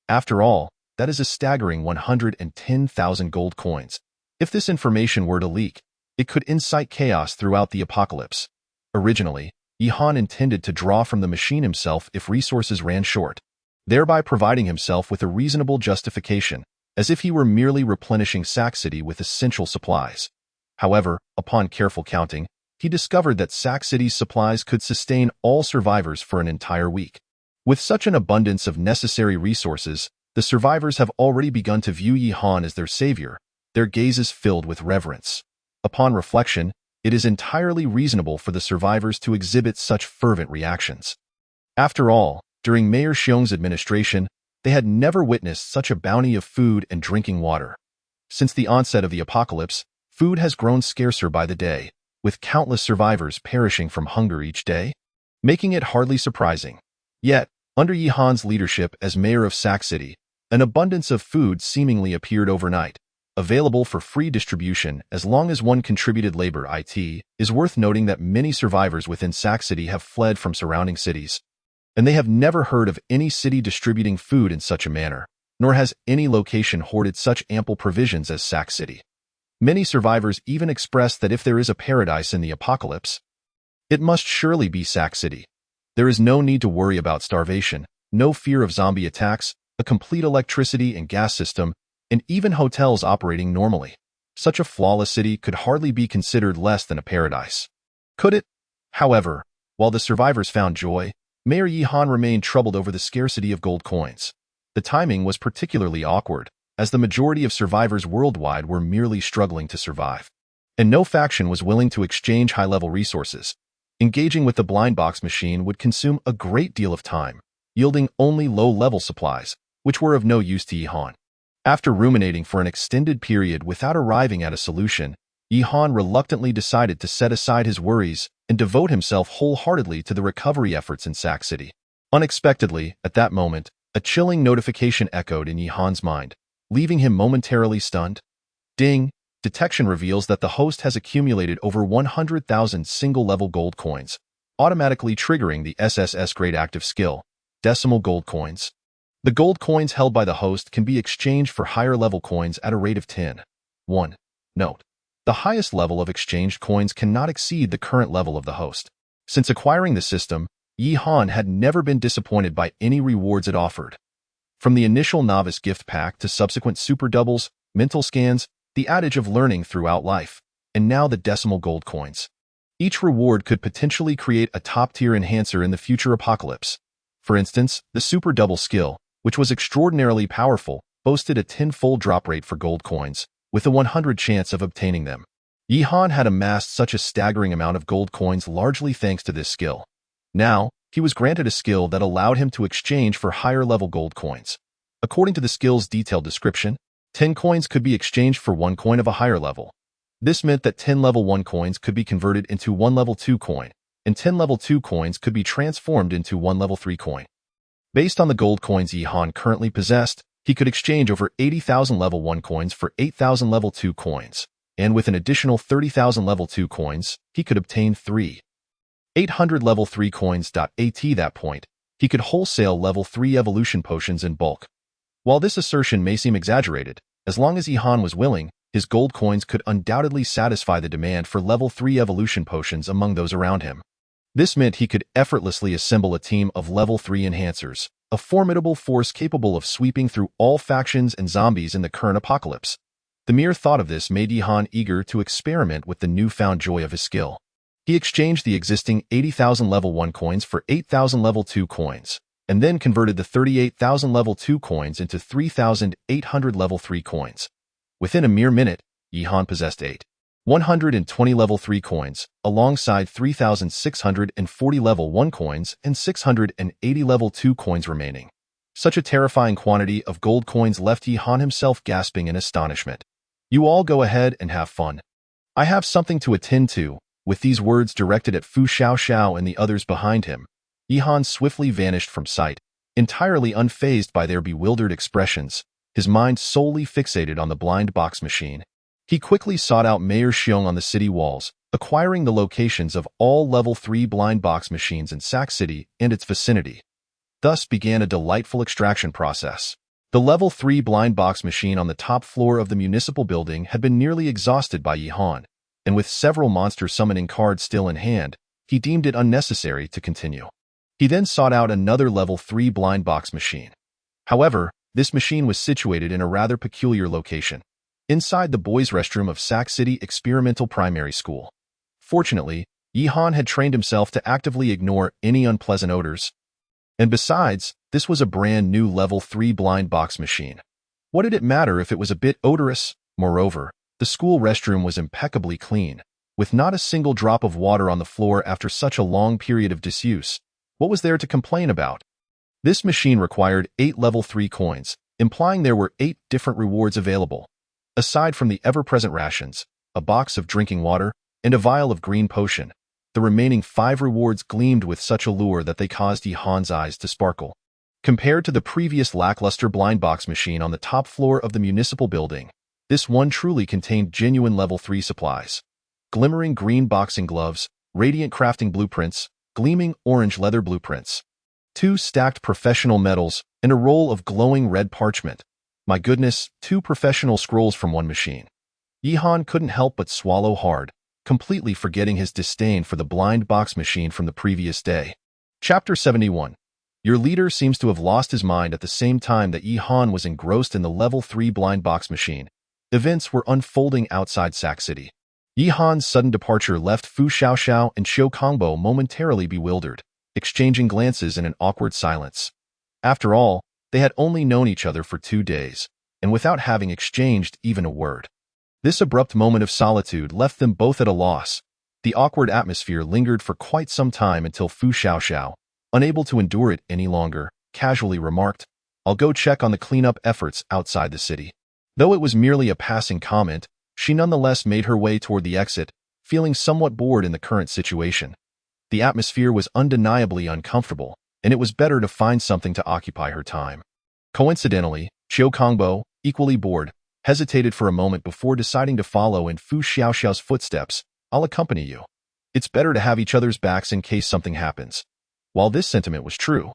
After all, that is a staggering 110,000 gold coins. If this information were to leak, it could incite chaos throughout the apocalypse. Originally, Yi Han intended to draw from the machine himself if resources ran short, thereby providing himself with a reasonable justification, as if he were merely replenishing Sac City with essential supplies. However, upon careful counting, he discovered that Sac City's supplies could sustain all survivors for an entire week. With such an abundance of necessary resources, the survivors have already begun to view Yi Han as their savior, their gazes filled with reverence. Upon reflection, it is entirely reasonable for the survivors to exhibit such fervent reactions. After all, during Mayor Xiong's administration, they had never witnessed such a bounty of food and drinking water. Since the onset of the apocalypse, food has grown scarcer by the day, with countless survivors perishing from hunger each day, making it hardly surprising. Yet, under Yi Han's leadership as mayor of Sac City, an abundance of food seemingly appeared overnight, available for free distribution as long as one contributed labor. It is worth noting that many survivors within Sac City have fled from surrounding cities, and they have never heard of any city distributing food in such a manner, nor has any location hoarded such ample provisions as Sac City. Many survivors even express that if there is a paradise in the apocalypse, it must surely be Sac City. There is no need to worry about starvation, no fear of zombie attacks, a complete electricity and gas system, and even hotels operating normally. Such a flawless city could hardly be considered less than a paradise. Could it? However, while the survivors found joy, Mayor Yi Han remained troubled over the scarcity of gold coins. The timing was particularly awkward, as the majority of survivors worldwide were merely struggling to survive, and no faction was willing to exchange high-level resources. Engaging with the blind box machine would consume a great deal of time, yielding only low-level supplies, which were of no use to Yi Han. After ruminating for an extended period without arriving at a solution, Yi Han reluctantly decided to set aside his worries and devote himself wholeheartedly to the recovery efforts in Sac City. Unexpectedly, at that moment, a chilling notification echoed in Yihan's mind, leaving him momentarily stunned. Ding! Detection reveals that the host has accumulated over 100,000 single-level gold coins, automatically triggering the SSS-grade active skill, Decimal Gold Coins. The gold coins held by the host can be exchanged for higher-level coins at a rate of 10. 1. Note: the highest level of exchanged coins cannot exceed the current level of the host. Since acquiring the system, Yihan had never been disappointed by any rewards it offered. From the initial novice gift pack to subsequent super doubles, mental scans, the adage of learning throughout life, and now the decimal gold coins. Each reward could potentially create a top-tier enhancer in the future apocalypse. For instance, the super double skill, which was extraordinarily powerful, boasted a 10-fold drop rate for gold coins, with a 100 chance of obtaining them. Yihan had amassed such a staggering amount of gold coins largely thanks to this skill. Now, he was granted a skill that allowed him to exchange for higher-level gold coins. According to the skill's detailed description, 10 coins could be exchanged for 1 coin of a higher level. This meant that 10 level 1 coins could be converted into 1 level 2 coin, and 10 level 2 coins could be transformed into 1 level 3 coin. Based on the gold coins Yihan currently possessed, he could exchange over 80,000 level 1 coins for 8,000 level 2 coins, and with an additional 30,000 level 2 coins, he could obtain 800 level 3 coins. At that point, he could wholesale level 3 evolution potions in bulk. While this assertion may seem exaggerated, as long as Yihan was willing, his gold coins could undoubtedly satisfy the demand for level 3 evolution potions among those around him. This meant he could effortlessly assemble a team of level 3 enhancers, a formidable force capable of sweeping through all factions and zombies in the current apocalypse. The mere thought of this made Yihan eager to experiment with the newfound joy of his skill. He exchanged the existing 80,000 level 1 coins for 8,000 level 2 coins, and then converted the 38,000 level 2 coins into 3,800 level 3 coins. Within a mere minute, Yihan possessed 120 level 3 coins, alongside 3,640 level 1 coins and 680 level 2 coins remaining. Such a terrifying quantity of gold coins left Yihan himself gasping in astonishment. "You all go ahead and have fun. I have something to attend to." With these words directed at Fu Xiaoxiao and the others behind him, Yihan swiftly vanished from sight, entirely unfazed by their bewildered expressions, his mind solely fixated on the blind box machine. He quickly sought out Mayor Xiong on the city walls, acquiring the locations of all level 3 blind box machines in Sac City and its vicinity. Thus began a delightful extraction process. The level 3 blind box machine on the top floor of the municipal building had been nearly exhausted by Yihan, and with several monster summoning cards still in hand, he deemed it unnecessary to continue. He then sought out another level 3 blind box machine. However, this machine was situated in a rather peculiar location, inside the boys' restroom of Sac City Experimental Primary School. Fortunately, Yihan had trained himself to actively ignore any unpleasant odors. And besides, this was a brand new level 3 blind box machine. What did it matter if it was a bit odorous? Moreover, the school restroom was impeccably clean, with not a single drop of water on the floor after such a long period of disuse. What was there to complain about? This machine required 8 level 3 coins, implying there were 8 different rewards available. Aside from the ever-present rations, a box of drinking water, and a vial of green potion, the remaining 5 rewards gleamed with such allure that they caused Yihan's eyes to sparkle. Compared to the previous lackluster blind box machine on the top floor of the municipal building, this one truly contained genuine level 3 supplies. Glimmering green boxing gloves, radiant crafting blueprints, gleaming orange leather blueprints, 2 stacked professional medals, and a roll of glowing red parchment. My goodness, 2 professional scrolls from one machine. Yihan couldn't help but swallow hard, completely forgetting his disdain for the blind box machine from the previous day. Chapter 71. Your leader seems to have lost his mind at the same time that Yihan was engrossed in the level 3 blind box machine. Events were unfolding outside Sac City. Yihan's sudden departure left Fu Xiaoxiao and Xiu Kongbo momentarily bewildered, exchanging glances in an awkward silence. After all, they had only known each other for 2 days, and without having exchanged even a word. This abrupt moment of solitude left them both at a loss. The awkward atmosphere lingered for quite some time until Fu Xiaoxiao, unable to endure it any longer, casually remarked, "I'll go check on the cleanup efforts outside the city." Though it was merely a passing comment, she nonetheless made her way toward the exit, feeling somewhat bored in the current situation. The atmosphere was undeniably uncomfortable, and it was better to find something to occupy her time. Coincidentally, Qiu Kongbo, equally bored, hesitated for a moment before deciding to follow in Fu Xiaoxiao's footsteps. I'll accompany you. It's better to have each other's backs in case something happens. While this sentiment was true,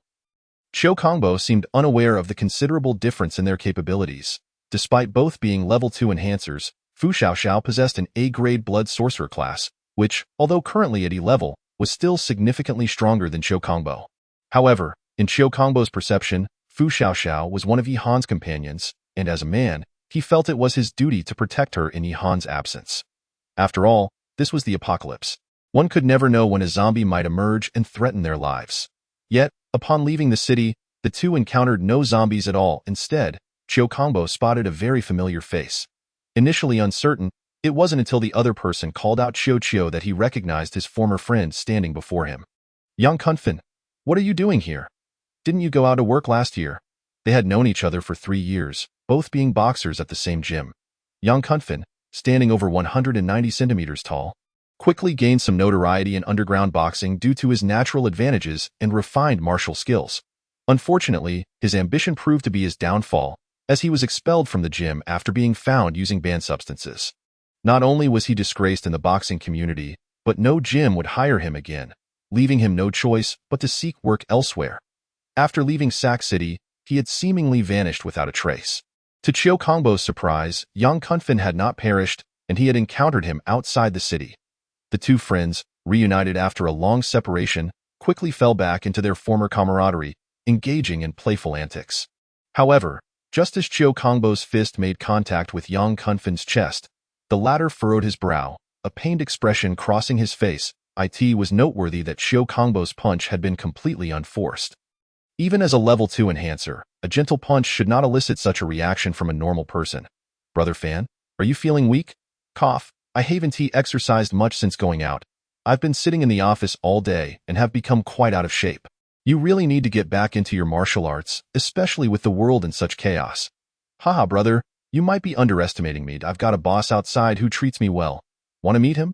Qiu Kongbo seemed unaware of the considerable difference in their capabilities. Despite both being level 2 enhancers, Fu Xiaoxiao possessed an A-grade blood sorcerer class, which, although currently at E level, was still significantly stronger than Qiu Kongbo. However, in Qiu Kongbo's perception, Fu Xiaoxiao was one of Yi Han's companions, and as a man, he felt it was his duty to protect her in Yi Han's absence. After all, this was the apocalypse. One could never know when a zombie might emerge and threaten their lives. Yet, upon leaving the city, the two encountered no zombies at all. Instead, Qiu Kongbo spotted a very familiar face. Initially uncertain, it wasn't until the other person called out Qiu that he recognized his former friend standing before him. Yang Kunfen, what are you doing here? Didn't you go out to work last year? They had known each other for 3 years, both being boxers at the same gym. Yang Kunfen, standing over 190 centimeters tall, quickly gained some notoriety in underground boxing due to his natural advantages and refined martial skills. Unfortunately, his ambition proved to be his downfall, as he was expelled from the gym after being found using banned substances. Not only was he disgraced in the boxing community, but no gym would hire him again, leaving him no choice but to seek work elsewhere. After leaving Sac City, he had seemingly vanished without a trace. To Qiu Kongbo's surprise, Yang Kunfen had not perished, and he had encountered him outside the city. The two friends, reunited after a long separation, quickly fell back into their former camaraderie, engaging in playful antics. However, just as Qiu Kongbo's fist made contact with Yang Kunfen's chest, the latter furrowed his brow, a pained expression crossing his face. It was noteworthy that Qiu Kongbo's punch had been completely unforced. Even as a level 2 enhancer, a gentle punch should not elicit such a reaction from a normal person. Brother Fan, are you feeling weak? Cough. I haven't exercised much since going out. I've been sitting in the office all day and have become quite out of shape. You really need to get back into your martial arts, especially with the world in such chaos. Haha, brother, you might be underestimating me. I've got a boss outside who treats me well. Want to meet him?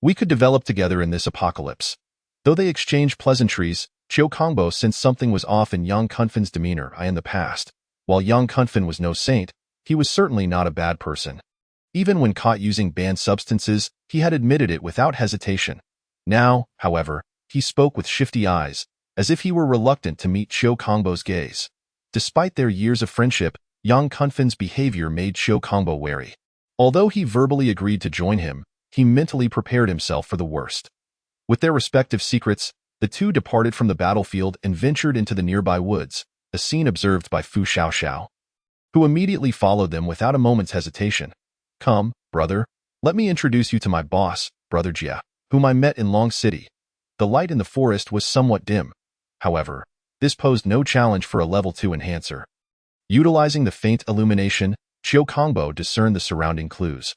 We could develop together in this apocalypse. Though they exchanged pleasantries, Qiu Kongbo sensed something was off in Yang Kunfen's demeanor in the past. While Yang Kunfen was no saint, he was certainly not a bad person. Even when caught using banned substances, he had admitted it without hesitation. Now, however, he spoke with shifty eyes, as if he were reluctant to meet Qiu Kongbo's gaze. Despite their years of friendship, Yang Kunfen's behavior made Qiu Kongbo wary. Although he verbally agreed to join him, he mentally prepared himself for the worst. With their respective secrets, the two departed from the battlefield and ventured into the nearby woods, a scene observed by Fu Xiaoxiao, who immediately followed them without a moment's hesitation. Come, brother, let me introduce you to my boss, Brother Jia, whom I met in Long City. The light in the forest was somewhat dim. However, this posed no challenge for a level 2 enhancer. Utilizing the faint illumination, Qiu Kongbo discerned the surrounding clues.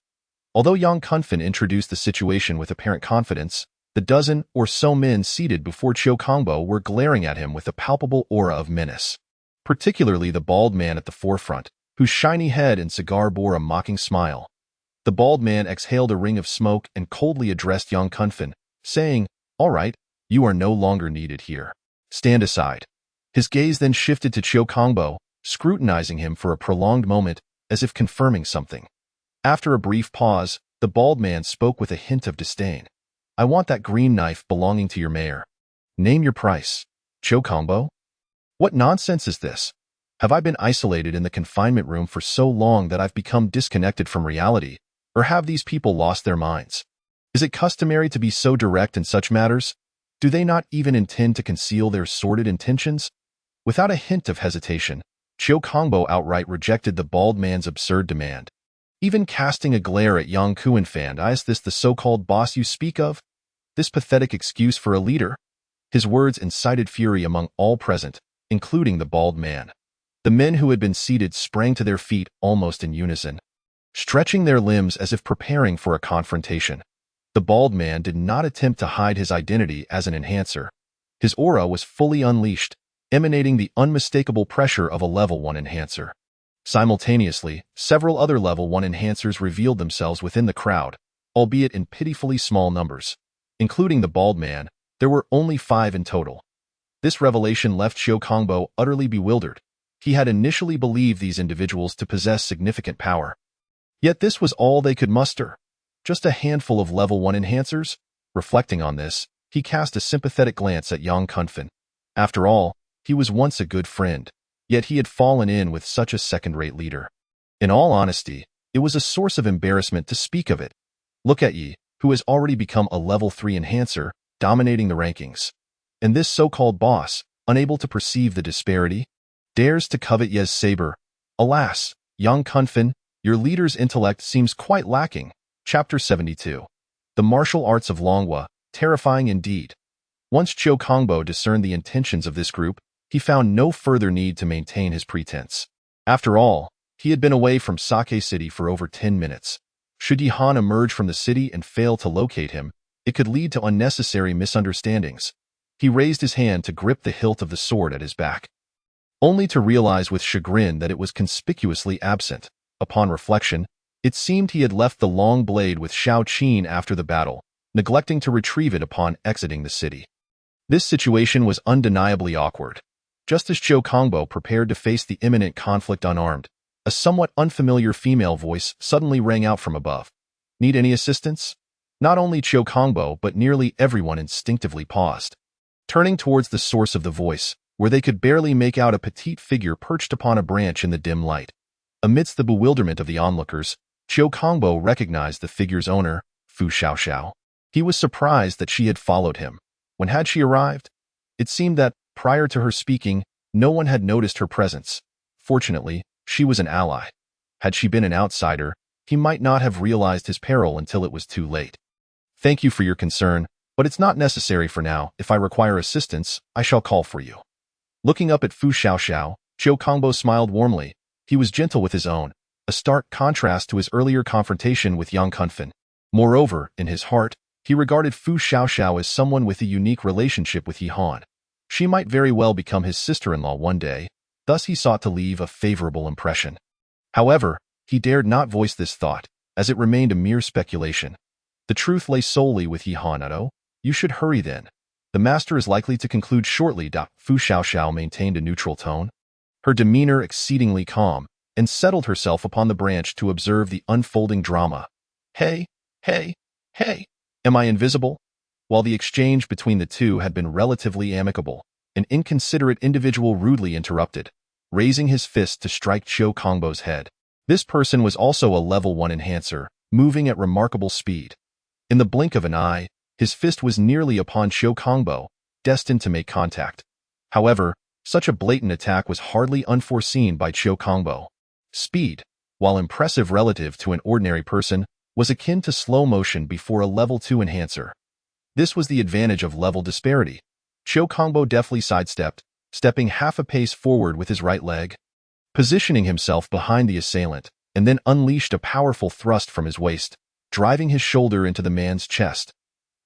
Although Yang Kunfen introduced the situation with apparent confidence, the dozen or so men seated before Qiu Kongbo were glaring at him with a palpable aura of menace. Particularly the bald man at the forefront, whose shiny head and cigar bore a mocking smile. The bald man exhaled a ring of smoke and coldly addressed Yang Kunfen, saying, "All right, you are no longer needed here. Stand aside." His gaze then shifted to Qiu Kongbo, scrutinizing him for a prolonged moment, as if confirming something. After a brief pause, the bald man spoke with a hint of disdain. "I want that green knife belonging to your mayor. Name your price." Qiu Kongbo? What nonsense is this? Have I been isolated in the confinement room for so long that I've become disconnected from reality, or have these people lost their minds? Is it customary to be so direct in such matters? Do they not even intend to conceal their sordid intentions? Without a hint of hesitation, Qiu Kongbo outright rejected the bald man's absurd demand. Even casting a glare at Yang Kunfen, "Is this the so-called boss you speak of? This pathetic excuse for a leader?" His words incited fury among all present, including the bald man. The men who had been seated sprang to their feet almost in unison, stretching their limbs as if preparing for a confrontation. The bald man did not attempt to hide his identity as an enhancer. His aura was fully unleashed, emanating the unmistakable pressure of a level 1 enhancer. Simultaneously, several other level 1 enhancers revealed themselves within the crowd, albeit in pitifully small numbers. Including the bald man, there were only 5 in total. This revelation left Qiu Kongbo utterly bewildered. He had initially believed these individuals to possess significant power. Yet this was all they could muster. Just a handful of level 1 enhancers? Reflecting on this, he cast a sympathetic glance at Yang Kunfen. After all, he was once a good friend, yet he had fallen in with such a second-rate leader. In all honesty, it was a source of embarrassment to speak of it. Look at Yi, who has already become a level 3 enhancer, dominating the rankings. And this so-called boss, unable to perceive the disparity, dares to covet Ye's saber. Alas, Yang Kunfen, your leader's intellect seems quite lacking. Chapter 72. The Martial Arts of Longhua, terrifying indeed. Once Qiu Kongbo discerned the intentions of this group, he found no further need to maintain his pretense. After all, he had been away from Sake City for over 10 minutes. Should Yi Han emerge from the city and fail to locate him, it could lead to unnecessary misunderstandings. He raised his hand to grip the hilt of the sword at his back, only to realize with chagrin that it was conspicuously absent. Upon reflection, it seemed he had left the long blade with Shao Qin after the battle, neglecting to retrieve it upon exiting the city. This situation was undeniably awkward. Just as Qiu Kongbo prepared to face the imminent conflict unarmed, a somewhat unfamiliar female voice suddenly rang out from above. Need any assistance? Not only Qiu Kongbo but nearly everyone instinctively paused, turning towards the source of the voice, where they could barely make out a petite figure perched upon a branch in the dim light. Amidst the bewilderment of the onlookers, Qiu Kongbo recognized the figure's owner, Fu Xiaoxiao. He was surprised that she had followed him. When had she arrived? It seemed that, prior to her speaking, no one had noticed her presence. Fortunately, she was an ally. Had she been an outsider, he might not have realized his peril until it was too late. Thank you for your concern, but it's not necessary for now. If I require assistance, I shall call for you. Looking up at Fu Xiaoxiao, Qiu Kongbo smiled warmly. He was gentle with his own, a stark contrast to his earlier confrontation with Yang Kunfen. Moreover, in his heart, he regarded Fu Xiaoxiao as someone with a unique relationship with Yi Han. She might very well become his sister-in-law one day, thus he sought to leave a favorable impression. However, he dared not voice this thought, as it remained a mere speculation. The truth lay solely with Yi Han. You should hurry then. The master is likely to conclude shortly. Fu Xiaoxiao maintained a neutral tone, her demeanor exceedingly calm, and settled herself upon the branch to observe the unfolding drama. Hey, am I invisible? While the exchange between the two had been relatively amicable, an inconsiderate individual rudely interrupted, raising his fist to strike Qiu Kongbo's head. This person was also a level 1 enhancer, moving at remarkable speed. In the blink of an eye, his fist was nearly upon Qiu Kongbo, destined to make contact. However, such a blatant attack was hardly unforeseen by Qiu Kongbo. Speed, while impressive relative to an ordinary person, was akin to slow motion before a level 2 enhancer. This was the advantage of level disparity. Qiu Kongbo deftly sidestepped, stepping half a pace forward with his right leg, positioning himself behind the assailant, and then unleashed a powerful thrust from his waist, driving his shoulder into the man's chest.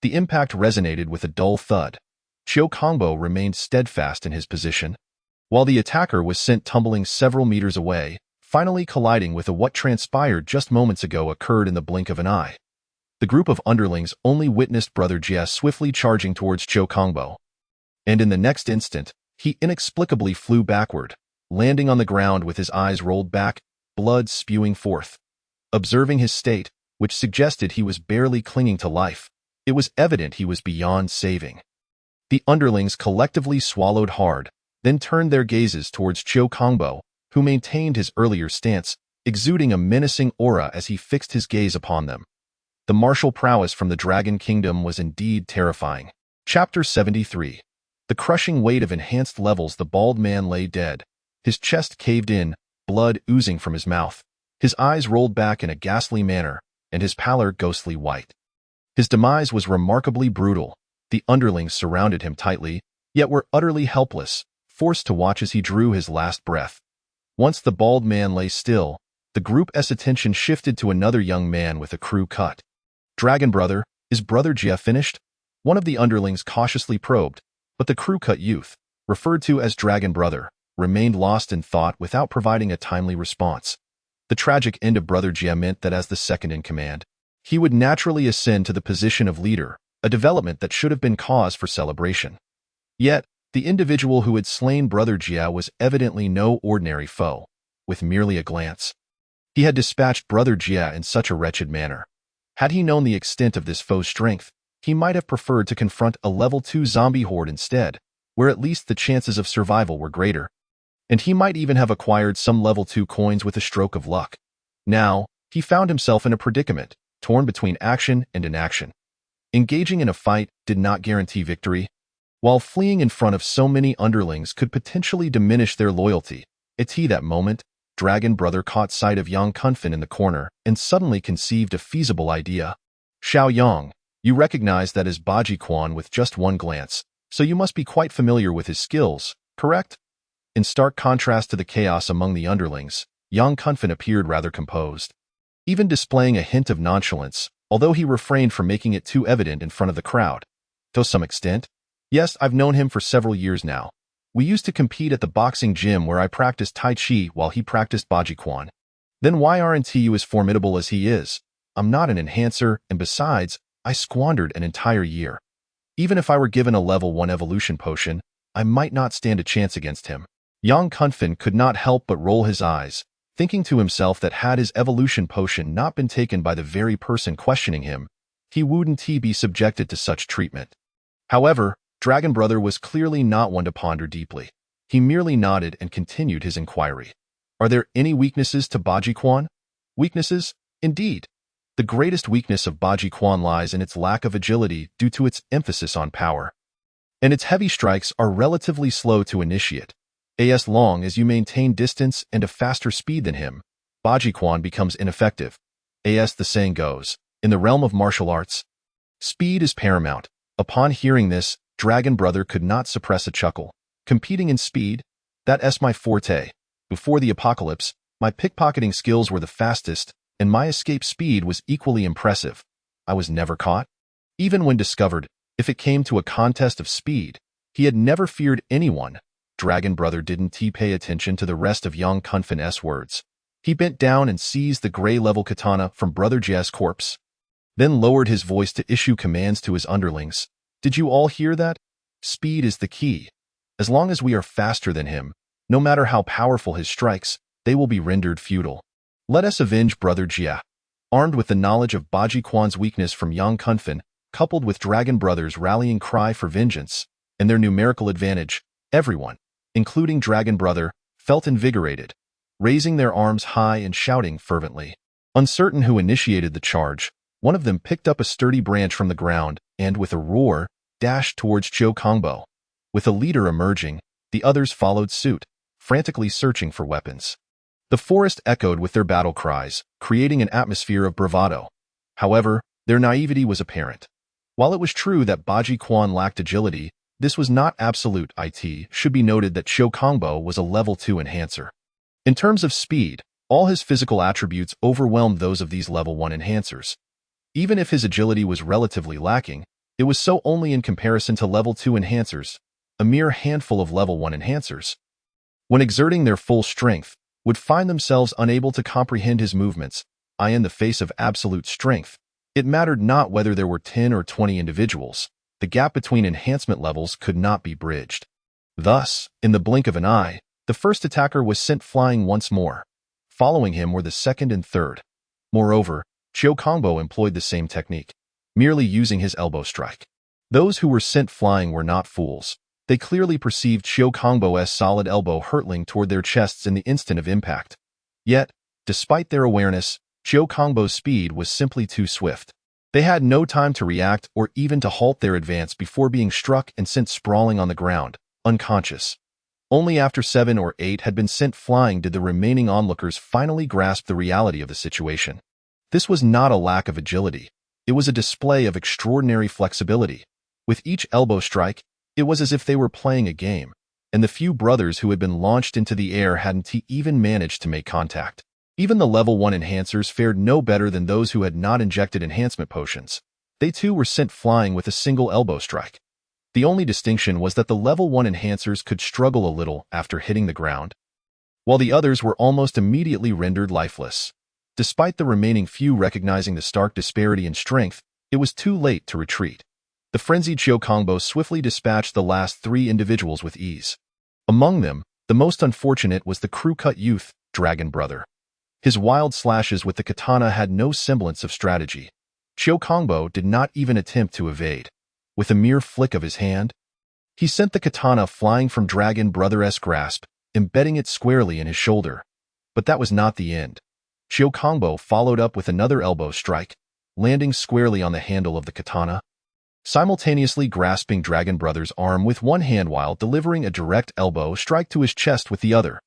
The impact resonated with a dull thud. Qiu Kongbo remained steadfast in his position, while the attacker was sent tumbling several meters away, finally colliding with what transpired just moments ago occurred in the blink of an eye. The group of underlings only witnessed Brother Jie swiftly charging towards Qiu Kongbo, and in the next instant, he inexplicably flew backward, landing on the ground with his eyes rolled back, blood spewing forth. Observing his state, which suggested he was barely clinging to life, it was evident he was beyond saving. The underlings collectively swallowed hard, then turned their gazes towards Qiu Kongbo, who maintained his earlier stance, exuding a menacing aura as he fixed his gaze upon them. The martial prowess from the Dragon Kingdom was indeed terrifying. Chapter 73. The crushing weight of enhanced levels. The bald man lay dead, his chest caved in, blood oozing from his mouth, his eyes rolled back in a ghastly manner, and his pallor ghostly white. His demise was remarkably brutal. The underlings surrounded him tightly, yet were utterly helpless, forced to watch as he drew his last breath. Once the bald man lay still, the group's attention shifted to another young man with a crew cut. Dragon Brother, is Brother Jie finished? One of the underlings cautiously probed, but the crew-cut youth, referred to as Dragon Brother, remained lost in thought without providing a timely response. The tragic end of Brother Jie meant that as the second in command, He would naturally ascend to the position of leader, a development that should have been cause for celebration. Yet, the individual who had slain Brother Jia was evidently no ordinary foe. With merely a glance, he had dispatched Brother Jia in such a wretched manner. Had he known the extent of this foe's strength, he might have preferred to confront a level 2 zombie horde instead, where at least the chances of survival were greater. And he might even have acquired some level 2 coins with a stroke of luck. Now, he found himself in a predicament, torn between action and inaction. Engaging in a fight did not guarantee victory, while fleeing in front of so many underlings could potentially diminish their loyalty. At that moment, Dragon Brother caught sight of Yang Kunfen in the corner and suddenly conceived a feasible idea. Xiao Yang, you recognize that as Baji Quan with just one glance, so you must be quite familiar with his skills, correct? In stark contrast to the chaos among the underlings, Yang Kunfen appeared rather composed, even displaying a hint of nonchalance, although he refrained from making it too evident in front of the crowd. To some extent, yes, I've known him for several years now. We used to compete at the boxing gym where I practiced Tai Chi while he practiced Baji Quan. Then why aren't you as formidable as he is? I'm not an enhancer, and besides, I squandered an entire year. Even if I were given a level 1 evolution potion, I might not stand a chance against him. Yang Kunfen could not help but roll his eyes, thinking to himself that had his evolution potion not been taken by the very person questioning him, he wouldn't be subjected to such treatment. However, Dragon Brother was clearly not one to ponder deeply. He merely nodded and continued his inquiry. Are there any weaknesses to Baji Quan? Weaknesses? Indeed. The greatest weakness of Baji Quan lies in its lack of agility due to its emphasis on power. And its heavy strikes are relatively slow to initiate. As long as you maintain distance and a faster speed than him, Baji Quan becomes ineffective. As the saying goes, in the realm of martial arts, speed is paramount. Upon hearing this, Dragon Brother could not suppress a chuckle. Competing in speed? That's my forte. Before the apocalypse, my pickpocketing skills were the fastest, and my escape speed was equally impressive. I was never caught. Even when discovered, if it came to a contest of speed, he had never feared anyone. Dragon Brother didn't pay attention to the rest of Yang Kunfen's words. He bent down and seized the gray-level katana from Brother Jia's corpse, then lowered his voice to issue commands to his underlings. Did you all hear that? Speed is the key. As long as we are faster than him, no matter how powerful his strikes, they will be rendered futile. Let us avenge Brother Jia. Armed with the knowledge of Baji Quan's weakness from Yang Kunfen, coupled with Dragon Brother's rallying cry for vengeance, and their numerical advantage, everyone, including Dragon Brother, felt invigorated, raising their arms high and shouting fervently. Uncertain who initiated the charge, one of them picked up a sturdy branch from the ground and, with a roar, dashed towards Qiu Kongbo. With a leader emerging, the others followed suit, frantically searching for weapons. The forest echoed with their battle cries, creating an atmosphere of bravado. However, their naivety was apparent. While it was true that Baji Quan lacked agility, this was not absolute. It should be noted that Qiu Kongbo was a level 2 enhancer. In terms of speed, all his physical attributes overwhelmed those of these level 1 enhancers. Even if his agility was relatively lacking, it was so only in comparison to level 2 enhancers, a mere handful of level 1 enhancers, when exerting their full strength, would find themselves unable to comprehend his movements. In the face of absolute strength, it mattered not whether there were 10 or 20 individuals. The gap between enhancement levels could not be bridged. Thus, in the blink of an eye, the first attacker was sent flying once more. Following him were the second and third. Moreover, Qiu Kongbo employed the same technique, merely using his elbow strike. Those who were sent flying were not fools. They clearly perceived Qiu Kongbo's solid elbow hurtling toward their chests in the instant of impact. Yet, despite their awareness, Qiu Kongbo's speed was simply too swift. They had no time to react or even to halt their advance before being struck and sent sprawling on the ground, unconscious. Only after 7 or 8 had been sent flying did the remaining onlookers finally grasp the reality of the situation. This was not a lack of agility. It was a display of extraordinary flexibility. With each elbow strike, it was as if they were playing a game, and the few brothers who had been launched into the air hadn't even managed to make contact. Even the level 1 enhancers fared no better than those who had not injected enhancement potions. They too were sent flying with a single elbow strike. The only distinction was that the level 1 enhancers could struggle a little after hitting the ground, while the others were almost immediately rendered lifeless. Despite the remaining few recognizing the stark disparity in strength, it was too late to retreat. The frenzied Qiu Kongbo swiftly dispatched the last 3 individuals with ease. Among them, the most unfortunate was the crew-cut youth, Dragon Brother. His wild slashes with the katana had no semblance of strategy. Qiu Kongbo did not even attempt to evade. With a mere flick of his hand, he sent the katana flying from Dragon Brother's grasp, embedding it squarely in his shoulder. But that was not the end. Qiu Kongbo followed up with another elbow strike, landing squarely on the handle of the katana, simultaneously grasping Dragon Brother's arm with one hand while delivering a direct elbow strike to his chest with the other.